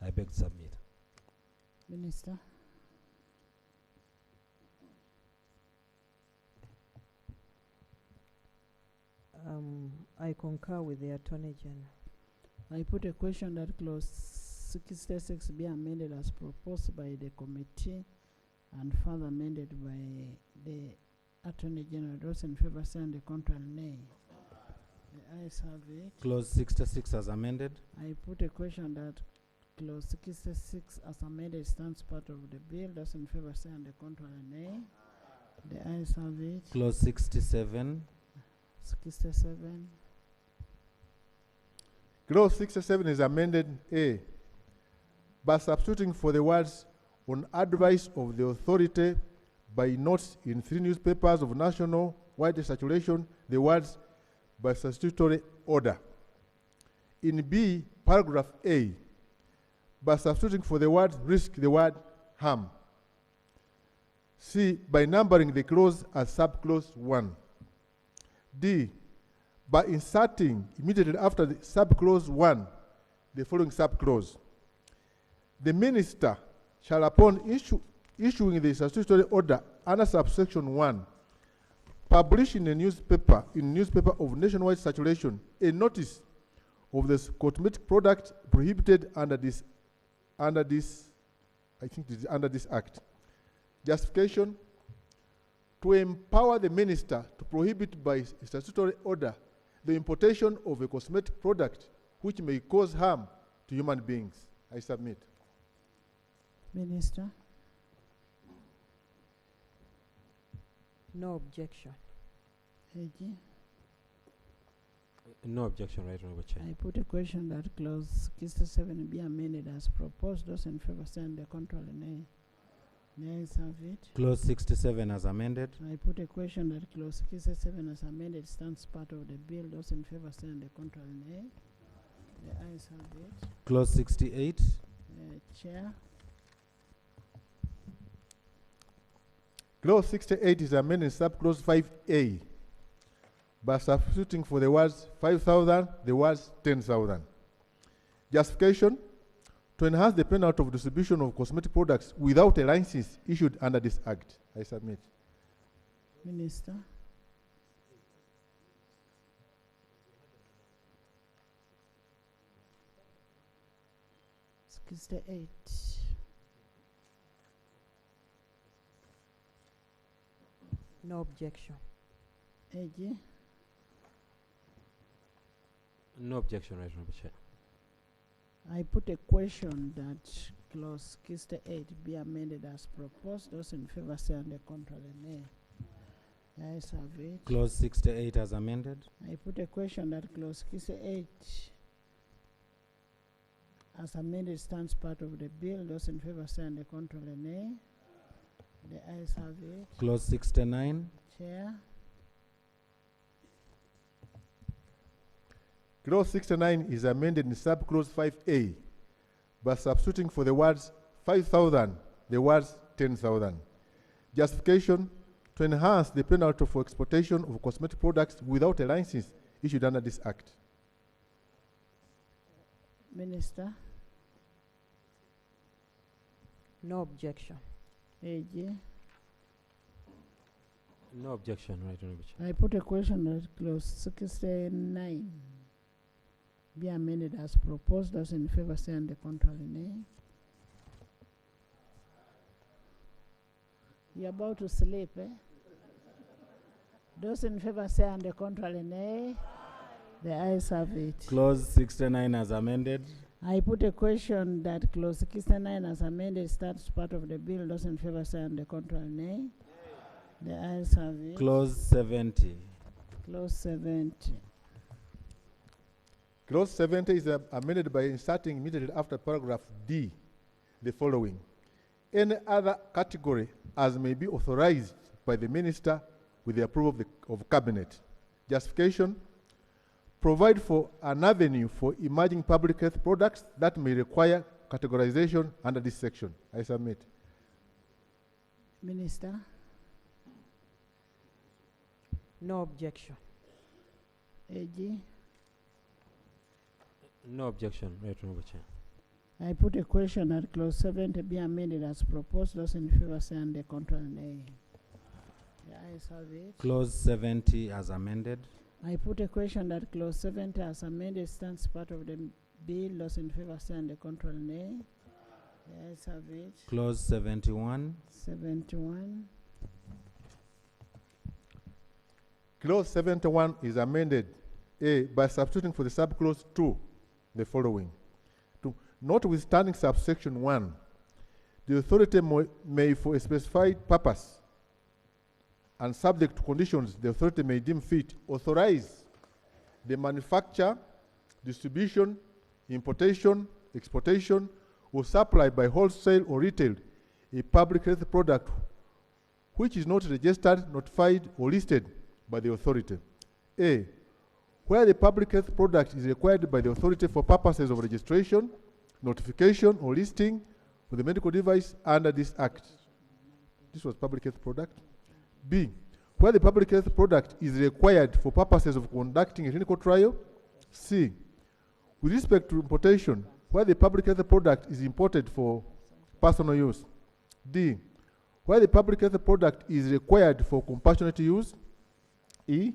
I beg to submit. Minister. I concur with the Attorney General. I put a question that clause 66 be amended as proposed by the committee and further amended by the Attorney General. Those in favor say and the contrary nay. The ayes have it. Clause 66 as amended. I put a question that clause 66 as amended stands part of the bill. Those in favor say and the contrary nay. The ayes have it. Clause 67. 67. Clause 67 is amended A by substituting for the words on advice of the authority by notes in 3 newspapers of national wide circulation the words by statutory order. In B, paragraph A, by substituting for the word risk the word harm. C, by numbering the clause as subclause 1. D, by inserting immediately after the subclause 1 the following subclause. The minister shall, upon issuing the statutory order under subsection 1, publish in a newspaper of nationwide circulation a notice of the cosmetic product prohibited under this act. Justification: to empower the minister to prohibit by statutory order the importation of a cosmetic product which may cause harm to human beings. I submit. Minister. No objection. AG. No objection, Right Honorable Chair. I put a question that clause 67 be amended as proposed. Those in favor say and the contrary nay. The ayes have it. Clause 67 as amended. I put a question that clause 67 as amended stands part of the bill. Those in favor say and the contrary nay. The ayes have it. Clause 68. Chair. Clause 68 is amended in subclause 5A by substituting for the words 5,000 the words 10,000. Justification: to enhance the penalty of distribution of cosmetic products without a license issued under this act. I submit. Minister. No objection. AG. No objection, Right Honorable Chair. I put a question that clause 68 be amended as proposed. Those in favor say and the contrary nay. The ayes have it. Clause 68 as amended. I put a question that clause 68 as amended stands part of the bill. Those in favor say and the contrary nay. The ayes have it. Clause 69. Chair. Clause 69 is amended in subclause 5A by substituting for the words 5,000 the words 10,000. Justification: to enhance the penalty for exportation of cosmetic products without a license issued under this act. Minister. No objection. AG. No objection, Right Honorable Chair. I put a question that clause 69 be amended as proposed. Those in favor say and the contrary nay. You're about to sleep, eh? Those in favor say and the contrary nay. The ayes have it. Clause 69 as amended. I put a question that clause 69 as amended starts part of the bill. Those in favor say and the contrary nay. The ayes have it. Clause 70. Clause 70. Clause 70 is amended by inserting immediately after paragraph D the following: any other category as may be authorized by the minister with the approval of cabinet. Justification: provide for an avenue for emerging public health products that may require categorization under this section. I submit. Minister. No objection. AG. No objection, Right Honorable Chair. I put a question that clause 70 be amended as proposed. Those in favor say and the contrary nay. The ayes have it. Clause 70 as amended. I put a question that clause 70 as amended stands part of the bill. Those in favor say and the contrary nay. The ayes have it. Clause 71. 71. Clause 71 is amended A, by substituting for the subclause 2 the following. 2. Notwithstanding subsection 1, the authority may for a specified purpose and subject to conditions the authority may deem fit authorize the manufacture, distribution, importation, exportation, or supply by wholesale or retail a public health product which is not registered, notified, or listed by the authority. A, where the public health product is required by the authority for purposes of registration, notification, or listing of the medical device under this act. This was public health product. B, where the public health product is required for purposes of conducting a clinical trial. C, with respect to importation, where the public health product is imported for personal use. D, where the public health product is required for compassionate use. E,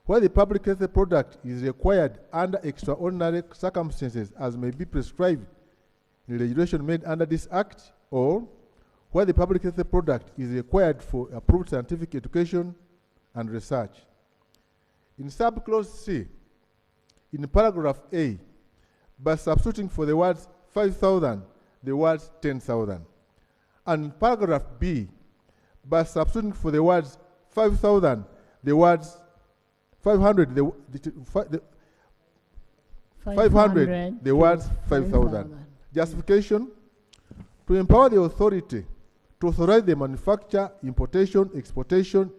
where the public health product is required under extraordinary circumstances as may be prescribed in the regulation made under this act, or where the public health product is required for approved scientific education and research. In subclause C, in paragraph A, by substituting for the words 5,000, the words 10,000. And in paragraph B, by substituting for the words 5,000, the words 500, the 500, the words 5,000. Justification: to empower the authority to authorize the manufacture, importation, exportation,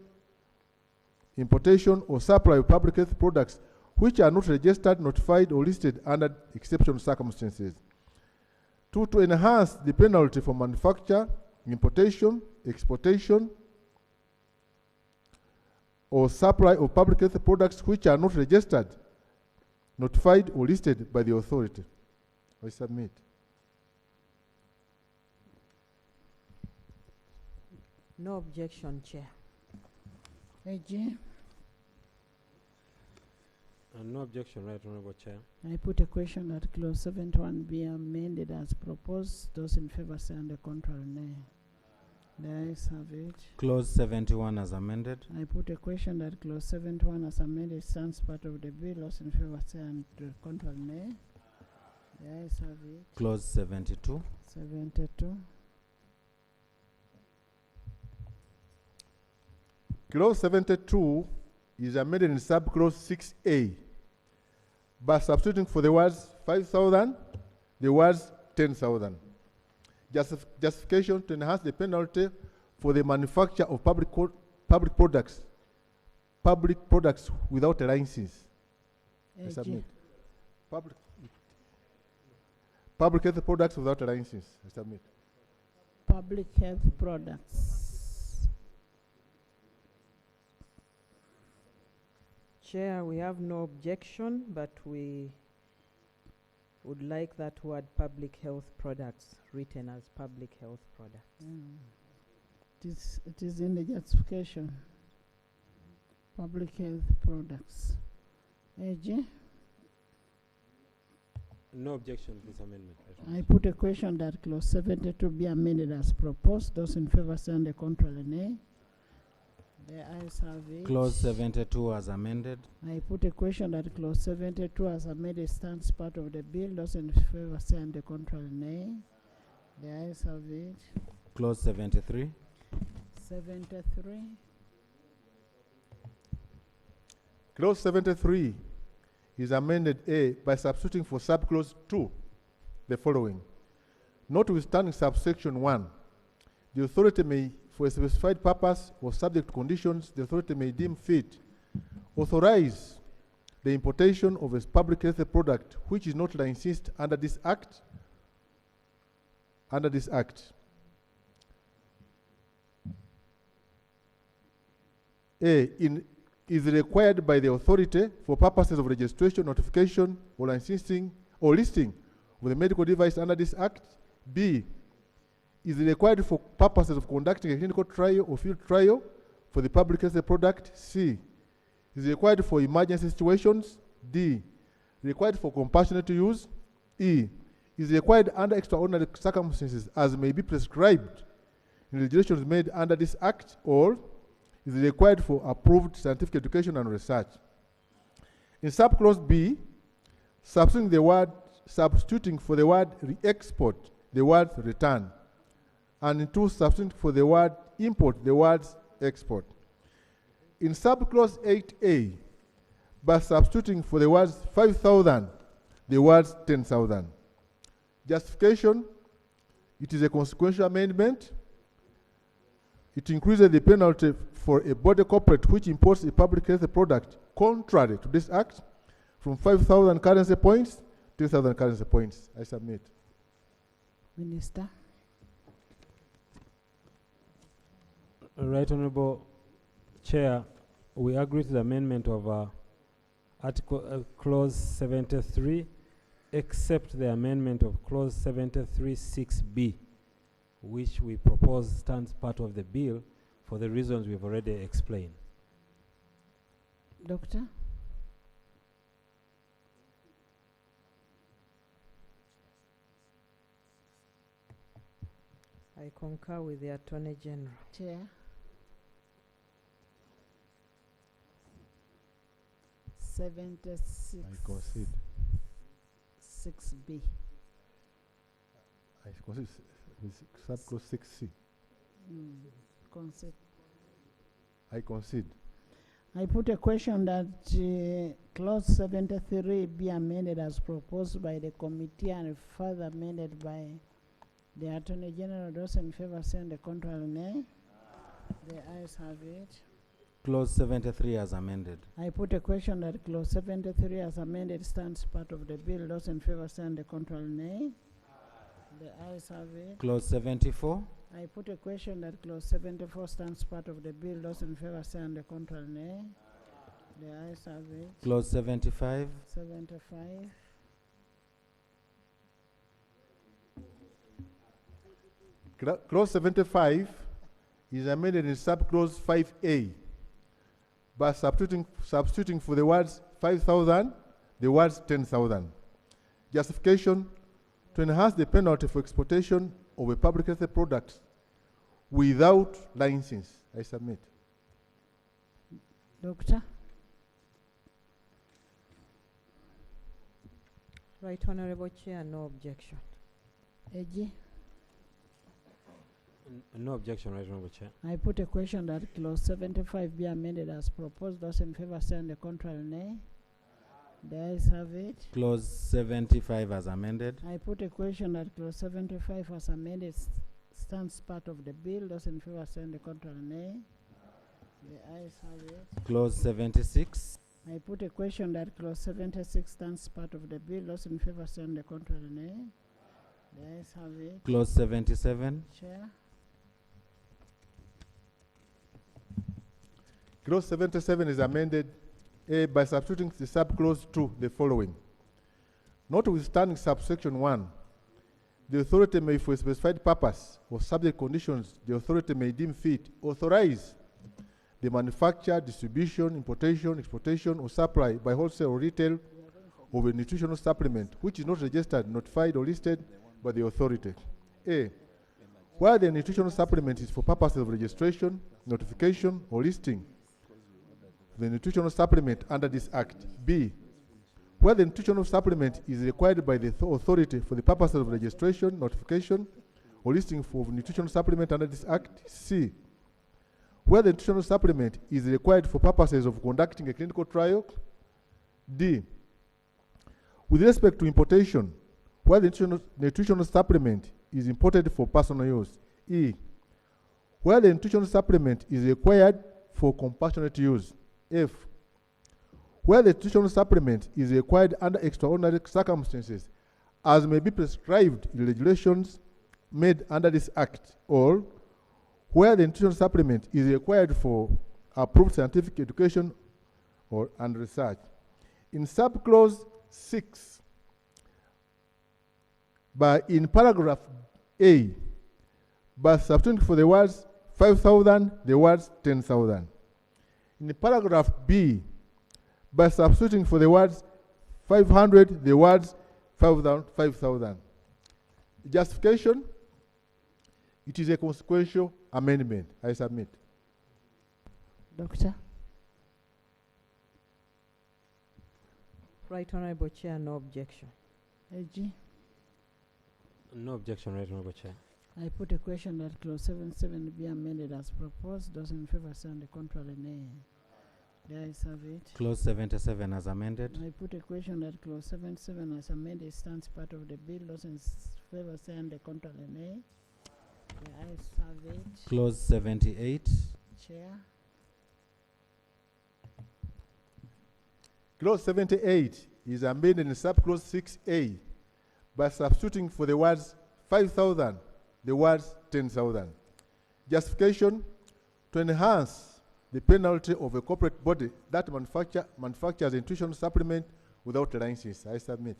or supply of public health products which are not registered, notified, or listed under exceptional circumstances. 2, to enhance the penalty for manufacture, importation, exportation, or supply of public health products which are not registered, notified, or listed by the authority. I submit. No objection, Chair. AG. No objection, Right Honorable Chair. I put a question that clause 71 be amended as proposed. Those in favor say and the contrary nay. The ayes have it. Clause 71 as amended. I put a question that clause 71 as amended stands part of the bill. Those in favor say and the contrary nay. The ayes have it. Clause 72. 72. Clause 72 is amended in subclause 6A by substituting for the words 5,000, the words 10,000. Justification: to enhance the penalty for the manufacture of public products without a license. I submit. Public health products without a license. I submit. Public health products. Chair, we have no objection, but we would like that word public health products written as public health products. It is in the justification. Public health products. AG? No objection to this amendment. I put a question that clause 72 be amended as proposed. Those in favor say and the contrary nay. The ayes have it. Clause 72 as amended. I put a question that clause 72 as amended stands part of the bill. Those in favor say and the contrary nay. The ayes have it. Clause 73. 73. Clause 73 is amended A by substituting for subclause 2 the following. Notwithstanding subsection 1, the authority may, for a specified purpose or subject to conditions the authority may deem fit, authorize the importation of a public health product which is not licensed under this act. A, is required by the authority for purposes of registration, notification, or licensing or listing of the medical device under this act. B, is required for purposes of conducting a clinical trial or field trial for the public health product. C, Is required for emergency situations. D, required for compassionate use. E, is required under extraordinary circumstances as may be prescribed in regulations made under this Act, or is required for approved scientific education and research. In subclause B, substituting for the word re-export, the word return, and in 2, substituting for the word import, the words export. In subclause 8A, by substituting for the words 5,000, the words 10,000. Justification, it is a consequential amendment. It increases the penalty for a body corporate which imports a public health product contrary to this Act from 5,000 currency points to 2,000 currency points. I submit. Minister. Right Honorable Chair, we agree to the amendment of Clause 73, except the amendment of Clause 73(6)(b), which we propose stands part of the bill for the reasons we've already explained. Doctor? I concur with the Attorney General. Chair. 76. I concede. 6B. I concede subclause 6C. Concede. I concede. I put a question that clause 73 be amended as proposed by the committee and further amended by the Attorney General. Those in favor say on the contrary, nay. The ayes have it. Clause 73 as amended. I put a question that clause 73 as amended stands part of the bill. Those in favor say on the contrary, nay. The ayes have it. Clause 74. I put a question that clause 74 stands part of the bill. Those in favor say on the contrary, nay. The ayes have it. Clause 75. 75. Clause 75 is amended in subclause 5A by substituting for the words 5,000, the words 10,000. Justification, to enhance the penalty for exportation of a public health product without license. I submit. Doctor? Right Honorable Chair, no objection. AG? No objection, Right Honorable Chair. I put a question that clause 75 be amended as proposed. Those in favor say on the contrary, nay. The ayes have it. Clause 75 as amended. I put a question that clause 75 as amended stands part of the bill. Those in favor say on the contrary, nay. The ayes have it. Clause 76. I put a question that clause 76 stands part of the bill. Those in favor say on the contrary, nay. The ayes have it. Clause 77. Chair. Clause 77 is amended by substituting the subclause to the following. Notwithstanding subsection 1, the authority may, for a specified purpose or subject conditions, the authority may deem fit, authorize the manufacture, distribution, importation, exportation, or supply by wholesale or retail of a nutritional supplement which is not registered, notified, or listed by the authority. A, where the nutritional supplement is for purposes of registration, notification, or listing the nutritional supplement under this Act. B, where the nutritional supplement is required by the authority for the purposes of registration, notification, or listing for nutritional supplement under this Act. C, where the nutritional supplement is required for purposes of conducting a clinical trial. D, with respect to importation, where the nutritional supplement is imported for personal use. E, where the nutritional supplement is required for compassionate use. F, where the nutritional supplement is required under extraordinary circumstances as may be prescribed in regulations made under this Act, or where the nutritional supplement is required for approved scientific education and research. In subclause 6, in paragraph A, by substituting for the words 5,000, the words 10,000. In paragraph B, by substituting for the words 500 the words 5,000. Justification, it is a consequential amendment. I submit. Doctor? Right Honorable Chair, no objection. AG? No objection, Right Honorable Chair. I put a question that clause 77 be amended as proposed. Those in favor say on the contrary, nay. The ayes have it. Clause 77 as amended. I put a question that clause 77 as amended stands part of the bill. Those in favor say on the contrary, nay. The ayes have it. Clause 78. Chair. Clause 78 is amended in subclause 6A by substituting for the words 5,000 the words 10,000. Justification, to enhance the penalty of a corporate body that manufactures a nutrition supplement without a license. I submit.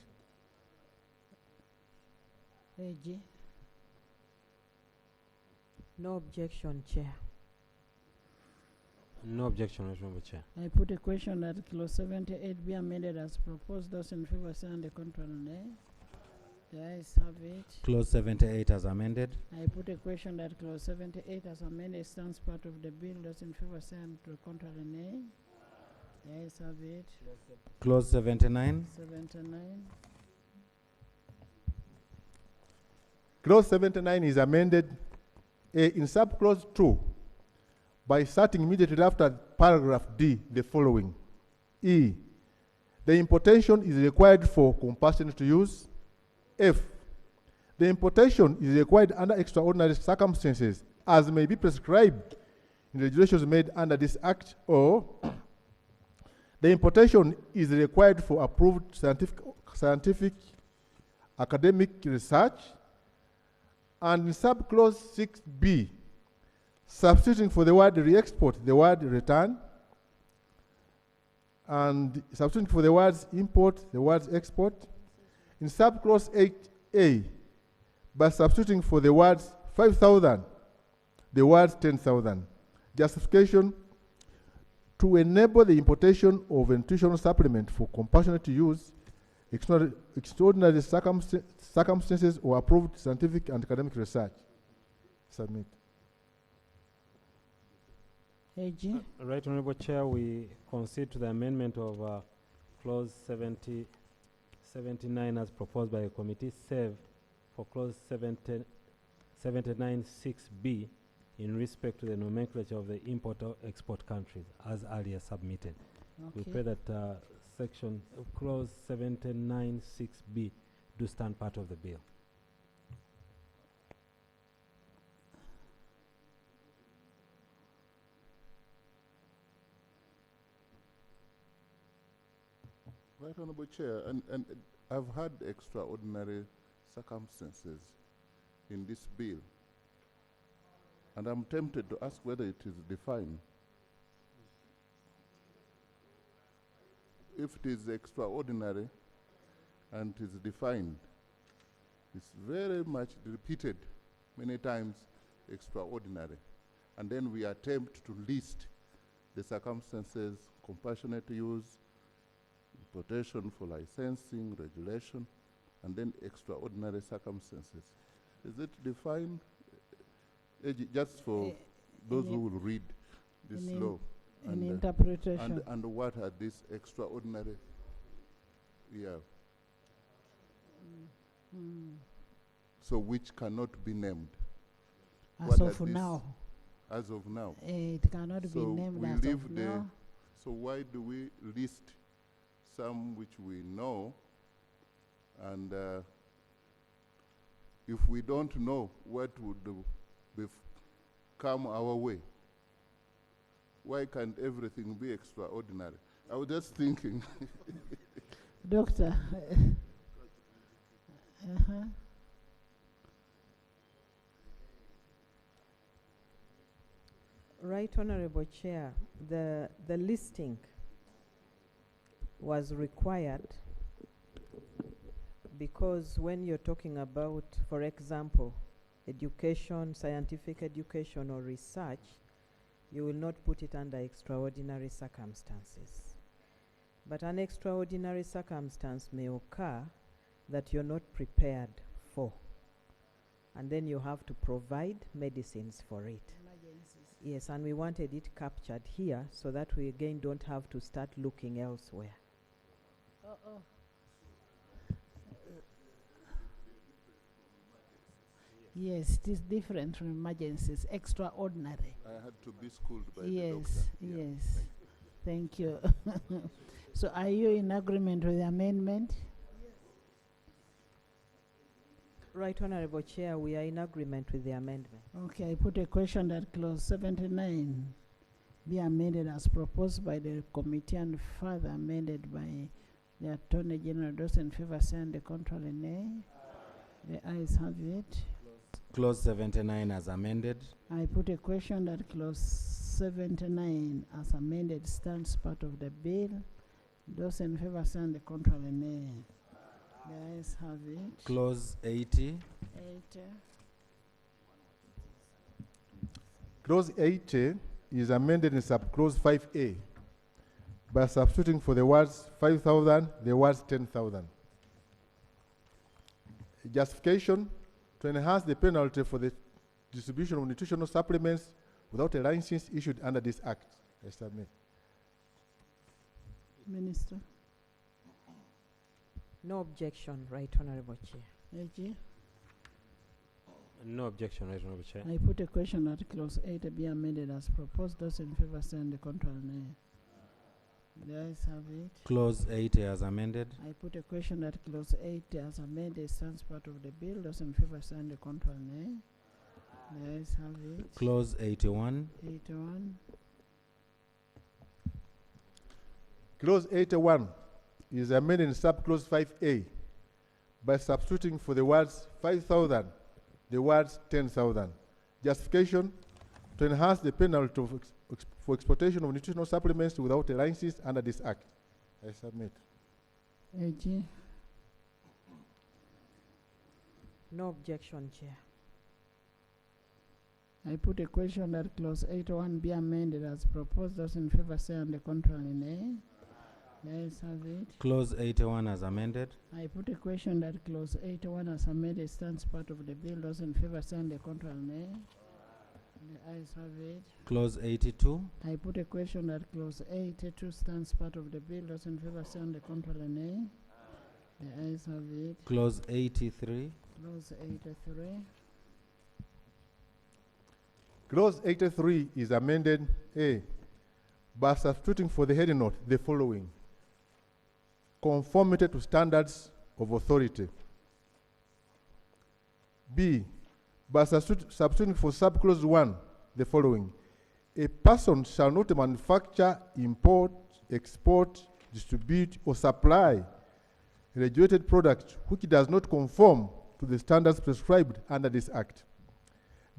AG? No objection, Chair. No objection, Right Honorable Chair. I put a question that clause 78 be amended as proposed. Those in favor say on the contrary, nay. The ayes have it. Clause 78 as amended. I put a question that clause 78 as amended stands part of the bill. Those in favor say on the contrary, nay. The ayes have it. Clause 79. 79. Clause 79 is amended in subclause 2 by starting immediately after paragraph D the following. E. The importation is required for compassionate use. F. The importation is required under extraordinary circumstances as may be prescribed in regulations made under this Act, or the importation is required for approved scientific academic research. And in subclause 6B, substituting for the word re-export, the word return, and substituting for the words import, the words export. In subclause 8A, by substituting for the words 5,000, the words 10,000. Justification, to enable the importation of a nutritional supplement for compassionate use, extraordinary circumstances or approved scientific and academic research. Submit. AG? Right Honorable Chair, we concede to the amendment of clause 79 as proposed by the committee, save for clause 79(6)(b) in respect to the nomenclature of the import or export countries as earlier submitted. Okay. We pray that section clause 79(6)(b) do stand part of the bill. Right Honorable Chair, and I've had extraordinary circumstances in this bill, and I'm tempted to ask whether it is defined. If it is extraordinary and it is defined, it's very much repeated many times, extraordinary. And then we attempt to list the circumstances, compassionate use, importation for licensing, regulation, and then extraordinary circumstances. Is it defined? Just for those who will read this law. An interpretation. And what are these extraordinary? Yeah. So which cannot be named. As of now. As of now. It cannot be named we as leave of now. So why do we list some which we know, and if we don't know what would come our way, why can't everything be extraordinary? I was just thinking. Doctor. Right Honorable Chair, the listing was required because when you're talking about, for example, education, scientific education or research, you will not put it under extraordinary circumstances. But an extraordinary circumstance may occur that you're not prepared for. And then you have to provide medicines for it. Yes, and we wanted it captured here so that we again don't have to start looking elsewhere. Yes, it is different from emergencies, extraordinary. I had to be schooled by the Yes, doctor. Yeah. yes. Thank you. So are you in agreement with the amendment? Right, Honorable Chair, we are in agreement with the amendment. Okay, I put a question that clause 79 be amended as proposed by the committee and further amended by the Attorney General. Those in favor say and the contrary nay. The ayes have it. Clause 79 as amended. I put a question that clause 79 as amended stands part of the bill. Those in favor say and the contrary nay. The ayes have it. Clause 80. 80. Clause 80 is amended in subclause 5A by substituting for the words 5,000, the words 10,000. Justification: to enhance the penalty for the distribution of nutritional supplements without a license issued under this act. I submit. Minister. No objection, Right Honorable Chair. AG. No objection, Right Honorable Chair. I put a question that clause 80 be amended as proposed. Those in favor say and the contrary nay. The ayes have it. Clause 80 as amended. I put a question that clause 80 as amended stands part of the bill. Those in favor say and the contrary nay. The ayes have it. Clause 81. 81. Clause 81 is amended in subclause 5A by substituting for the words 5,000, the words 10,000. Justification: to enhance the penalty for exportation of nutritional supplements without a license under this act. I submit. AG. No objection, Chair. I put a question that clause 81 be amended as proposed. Those in favor say and the contrary nay. The ayes have it. Clause 81 as amended. I put a question that clause 81 as amended stands part of the bill. Those in favor say and the contrary nay. The ayes have it. Clause 82. I put a question that clause 82 stands part of the bill. Those in favor say and the contrary nay. The ayes have it. Clause 83. Clause 83. Clause 83 is amended A by substituting for the heading note the following: conformity to standards of authority. B, by substituting for subclause 1 the following: a person shall not manufacture, import, export, distribute, or supply a regulated product which does not conform to the standards prescribed under this act.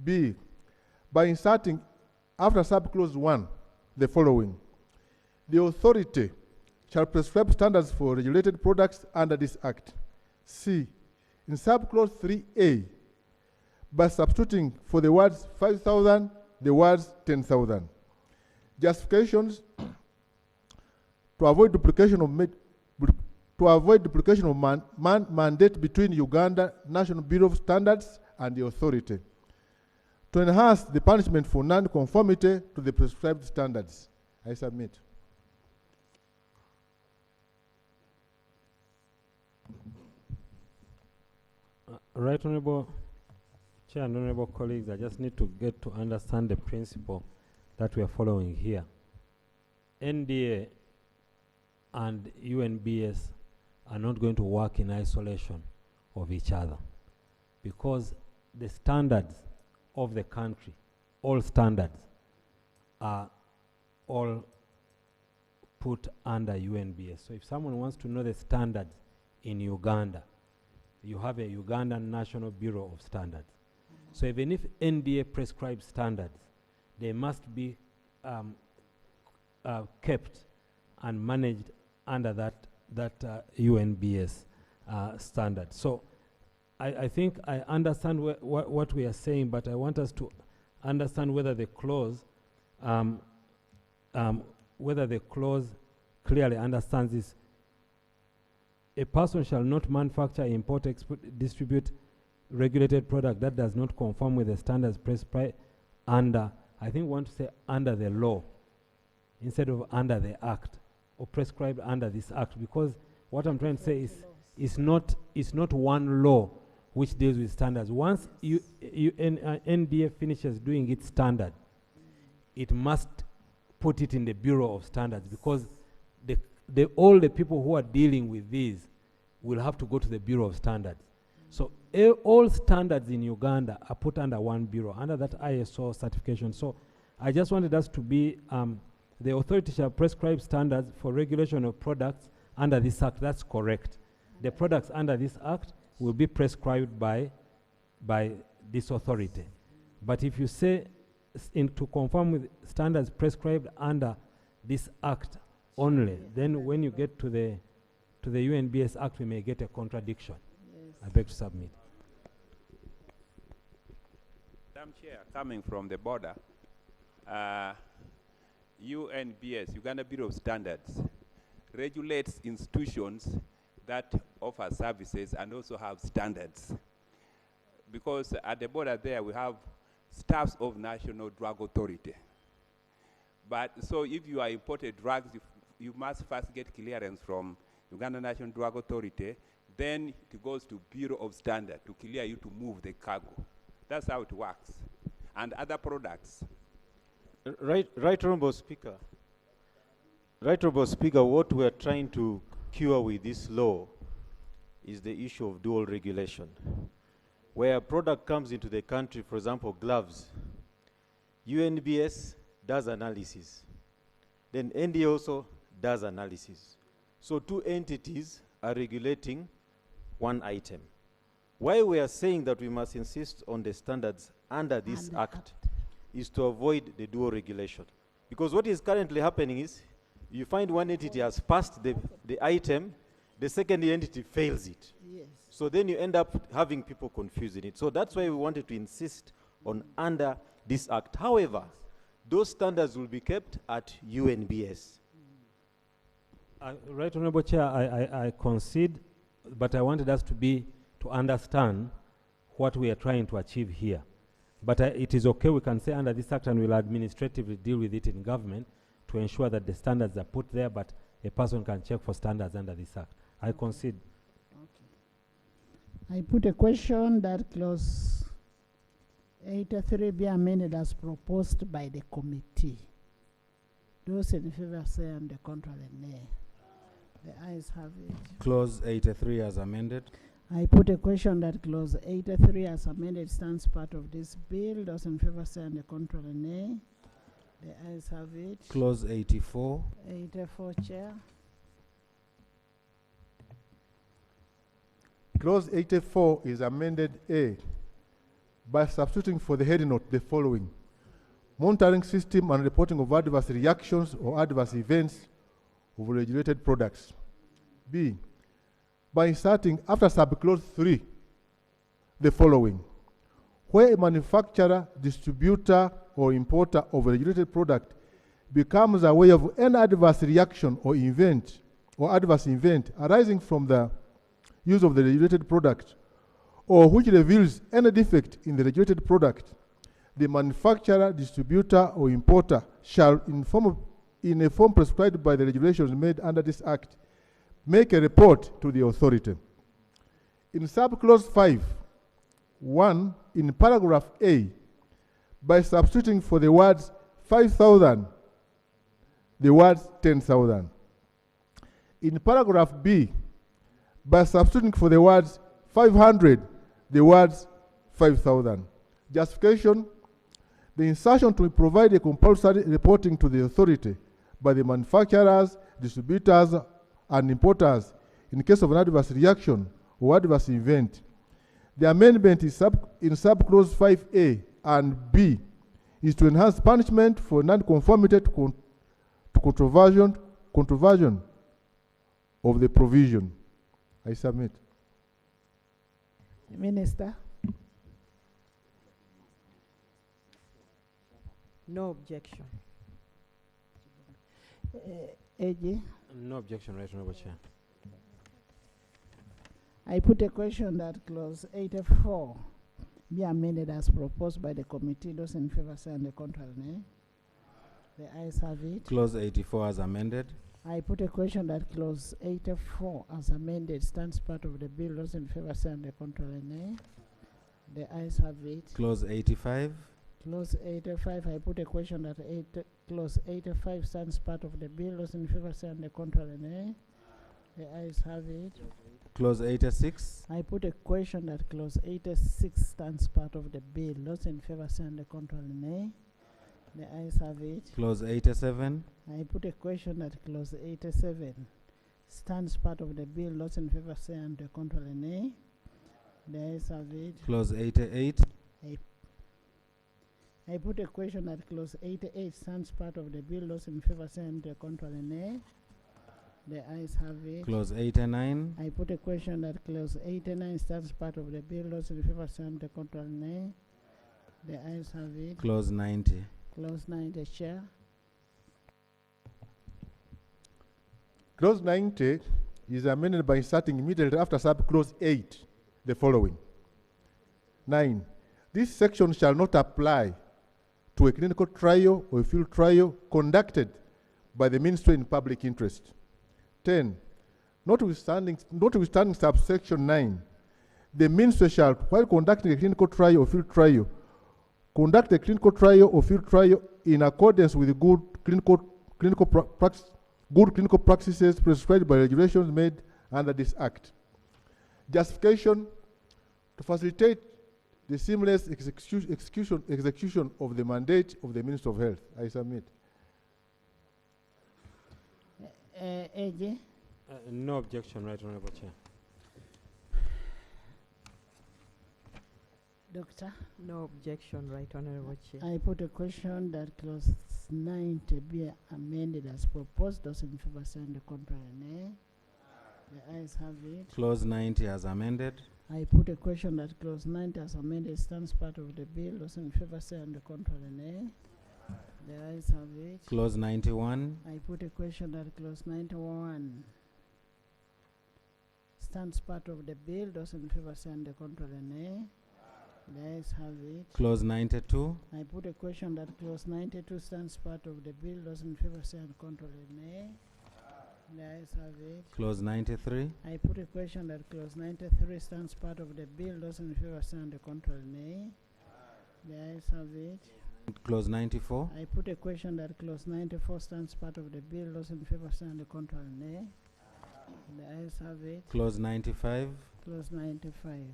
B, by inserting after subclause 1 the following: the authority shall prescribe standards for regulated products under this act. C, in subclause 3A, by substituting for the words 5,000 the words 10,000. Justifications: to avoid duplication of mandate between Uganda National Bureau of Standards and the authority. To enhance the punishment for non-conformity to the prescribed standards. I submit. Right Honorable Chair and Honorable colleagues, I just need to get to understand the principle that we are following here. NDA and UNBS are not going to work in isolation of each other, because the standards of the country, all standards, are all put under UNBS. So if someone wants to know the standards in Uganda, you have a Ugandan National Bureau of Standards. So even if NDA prescribes standards, they must be kept and managed under that UNBS standard. So I think I understand what we are saying, but I want us to understand whether the clause clearly understands this. A person shall not manufacture, import, export, distribute regulated product that does not conform with the standards prescribed under, I think we want to say under the law, instead of under the act, or prescribed under this act, because what I'm trying to say is, it's not one law which deals with standards. Once NDA finishes doing its standard, it must put it in the Bureau of Standards, because all the people who are dealing with these will have to go to the Bureau of Standards. So all standards in Uganda are put under one bureau, under that ISO certification. So I just wanted us to be, the authority shall prescribe standards for regulation of products under this act. That's correct. The products under this act will be prescribed by this authority. But if you say to conform with standards prescribed under this act only, then when you get to the UNBS Act, we may get a contradiction. Yes. I beg to submit. Madam Chair, coming from the border, UNBS, Uganda Bureau of Standards, regulates institutions that offer services and also have standards. Because at the border there, we have staffs of National Drug Authority. But so if you are imported drugs, you must first get clearance from Uganda National Drug Authority, then it goes to Bureau of Standard to clear you to move the cargo. That's how it works. And other products. Right, Honourable Speaker. Right, Honourable Speaker, what we are trying to cure with this law is the issue of dual regulation. Where a product comes into the country, for example, gloves, UNBS does analysis. Then NDA also does analysis. So two entities are regulating one item. Why we are saying that we must insist on the standards under this act is to avoid the dual regulation. Because what is currently happening is, you find one entity has passed the item, the second entity fails it. Yes. So then you end up having people confusing it. So that's why we wanted to insist on under this act. However, those standards will be kept at UNBS. Right, Honourable Chair, I concede, but I wanted us to understand what we are trying to achieve here. But it is okay, we can say under this act, and we'll administratively deal with it in government to ensure that the standards are put there, but a person can check for standards under this act. I concede. I put a question that clause 83 be amended as proposed by the committee. Those in favor say, and the contrary nay. The ayes have it. Clause 83 as amended. I put a question that clause 83 as amended stands part of this bill. Those in favor say, and the contrary nay. The ayes have it. Clause 84. 84, Chair. Clause 84 is amended A by substituting for the heading note the following: monitoring system and reporting of adverse reactions or adverse events of regulated products. B, by inserting after subclause 3 the following: where a manufacturer, distributor, or importer of a regulated product becomes aware of any adverse reaction or event or adverse event arising from the use of the regulated product, or which reveals any defect in the regulated product, the manufacturer, distributor, or importer shall, in a form prescribed by the regulations made under this act, make a report to the authority. In subclause 5, 1, in paragraph A, by substituting for the words 5,000, the words 10,000. In paragraph B, by substituting for the words 500, the words 5,000. Justification: the insertion to provide a compulsory reporting to the authority by the manufacturers, distributors, and importers in case of an adverse reaction or adverse event. The amendment is in subclause 5A and B is to enhance punishment for non-conformity to controversion of the provision. I submit. Minister. No objection. AG. No objection, Right Honorable Chair. I put a question that clause 84 be amended as proposed by the committee. Those in favor say and the contrary, nay. The ayes have it. Clause 84 as amended. I put a question that clause 84 as amended stands part of the bill. Those in favor say and the contrary, nay. The ayes have it. Clause 85. Clause 85, I put a question that clause 85 stands part of the bill. Those in favor say and the contrary, nay. The ayes have it. Clause 86. I put a question that clause 86 stands part of the bill. Those in favor say and the contrary, nay. The ayes have it. Clause 87. I put a question that clause 87 stands part of the bill. Those in favor say and the contrary, nay. The ayes have it. Clause 88. I put a question that clause 88 stands part of the bill. Those in favor say and the contrary, nay. The ayes have it. Clause 89. I put a question that clause 89 stands part of the bill. Those in favor say and the contrary, nay. The ayes have it. Clause 90. Clause 90, Chair. Clause 90 is amended by inserting immediately after subclause 8 the following. 9. This section shall not apply to a clinical trial or a field trial conducted by the ministry in public interest. 10. Notwithstanding subsection 9, the ministry shall, while conducting a clinical trial or field trial, conduct a clinical trial or field trial in accordance with good clinical practices prescribed by regulations made under this Act. Justification: to facilitate the seamless execution of the mandate of the Minister of Health. I submit. AG. No objection, Right Honorable Chair. Doctor. No objection, Right Honorable Chair. I put a question that clause 90 be amended as proposed. Those in favor say and the contrary, nay. The ayes have it. Clause 90 as amended. I put a question that clause 90 as amended stands part of the bill. Those in favor say and the contrary, nay. The ayes have it. Clause 91. I put a question that clause 91 stands part of the bill. Those in favor say and the contrary, nay. The ayes have it. Clause 92. I put a question that clause 92 stands part of the bill. Those in favor say and contrary, nay. The ayes have it. Clause 93. I put a question that clause 93 stands part of the bill. Those in favor say and the contrary, nay. The ayes have it. Clause 94. I put a question that clause 94 stands part of the bill. Those in favor say and the contrary, nay. The ayes have it. Clause 95. Clause 95.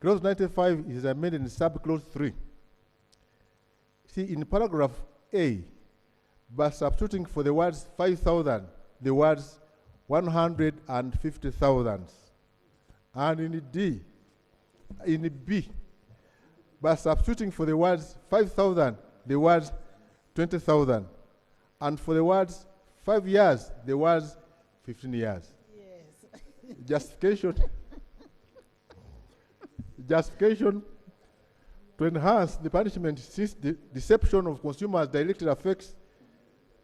Clause 95 is amended in subclause 3. See, in paragraph A, by substituting for the words 5,000, the words 150,000. And in B, by substituting for the words 5,000, the words 20,000. And for the words 5 years, the words 15 years. Yes. Justification to enhance the punishment since the deception of consumers directly affects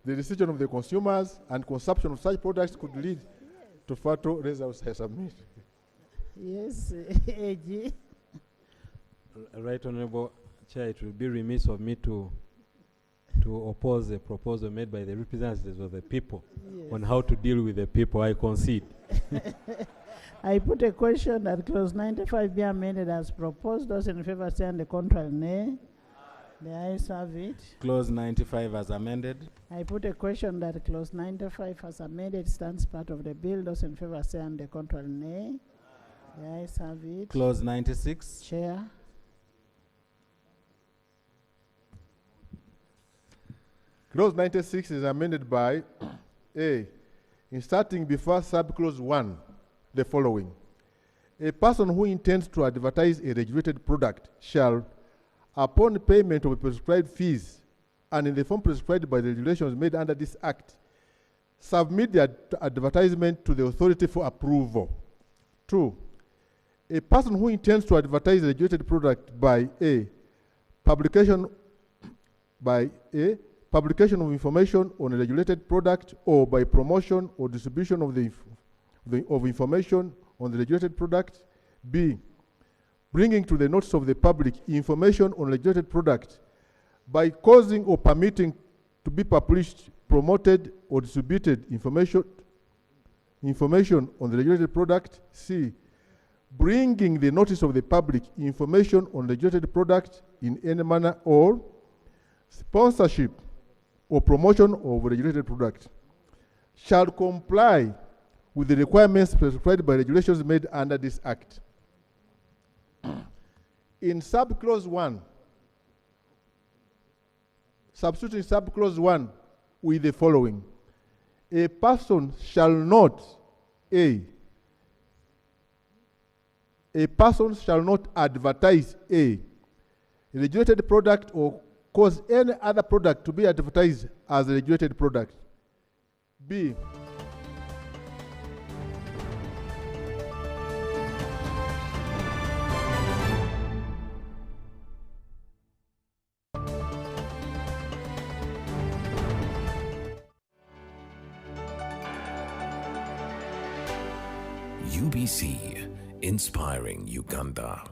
the decision of the consumers and consumption of such products could lead to fatal results. I submit. Yes, AG. Right Honorable Chair, it will be remiss of me to oppose a proposal made by the representatives of the people on how to deal with the people. I concede. I put a question that clause 95 be amended as proposed. Those in favor say and the contrary, nay. The ayes have it. Clause 95 as amended. I put a question that clause 95 as amended stands part of the bill. Those in favor say and the contrary, nay. The ayes have it. Clause 96. Chair. Clause 96 is amended by A, inserting before subclause 1 the following. A person who intends to advertise a regulated product shall, upon payment of prescribed fees and in the form prescribed by the regulations made under this Act, submit the advertisement to the authority for approval. 2. A person who intends to advertise a regulated product by A, publication publication of information on a regulated product or by promotion or distribution of of information on the regulated product. B, bringing to the notice of the public information on regulated product by causing or permitting to be published, promoted, or distributed information on the regulated product. C, bringing the notice of the public information on regulated product in any manner, or sponsorship or promotion of regulated product shall comply with the requirements prescribed by regulations made under this Act. In subclause 1, substituting subclause 1 with the following: a person shall not, a person shall not advertise a regulated product or cause any other product to be advertised as a regulated product. B, UBC, inspiring Uganda.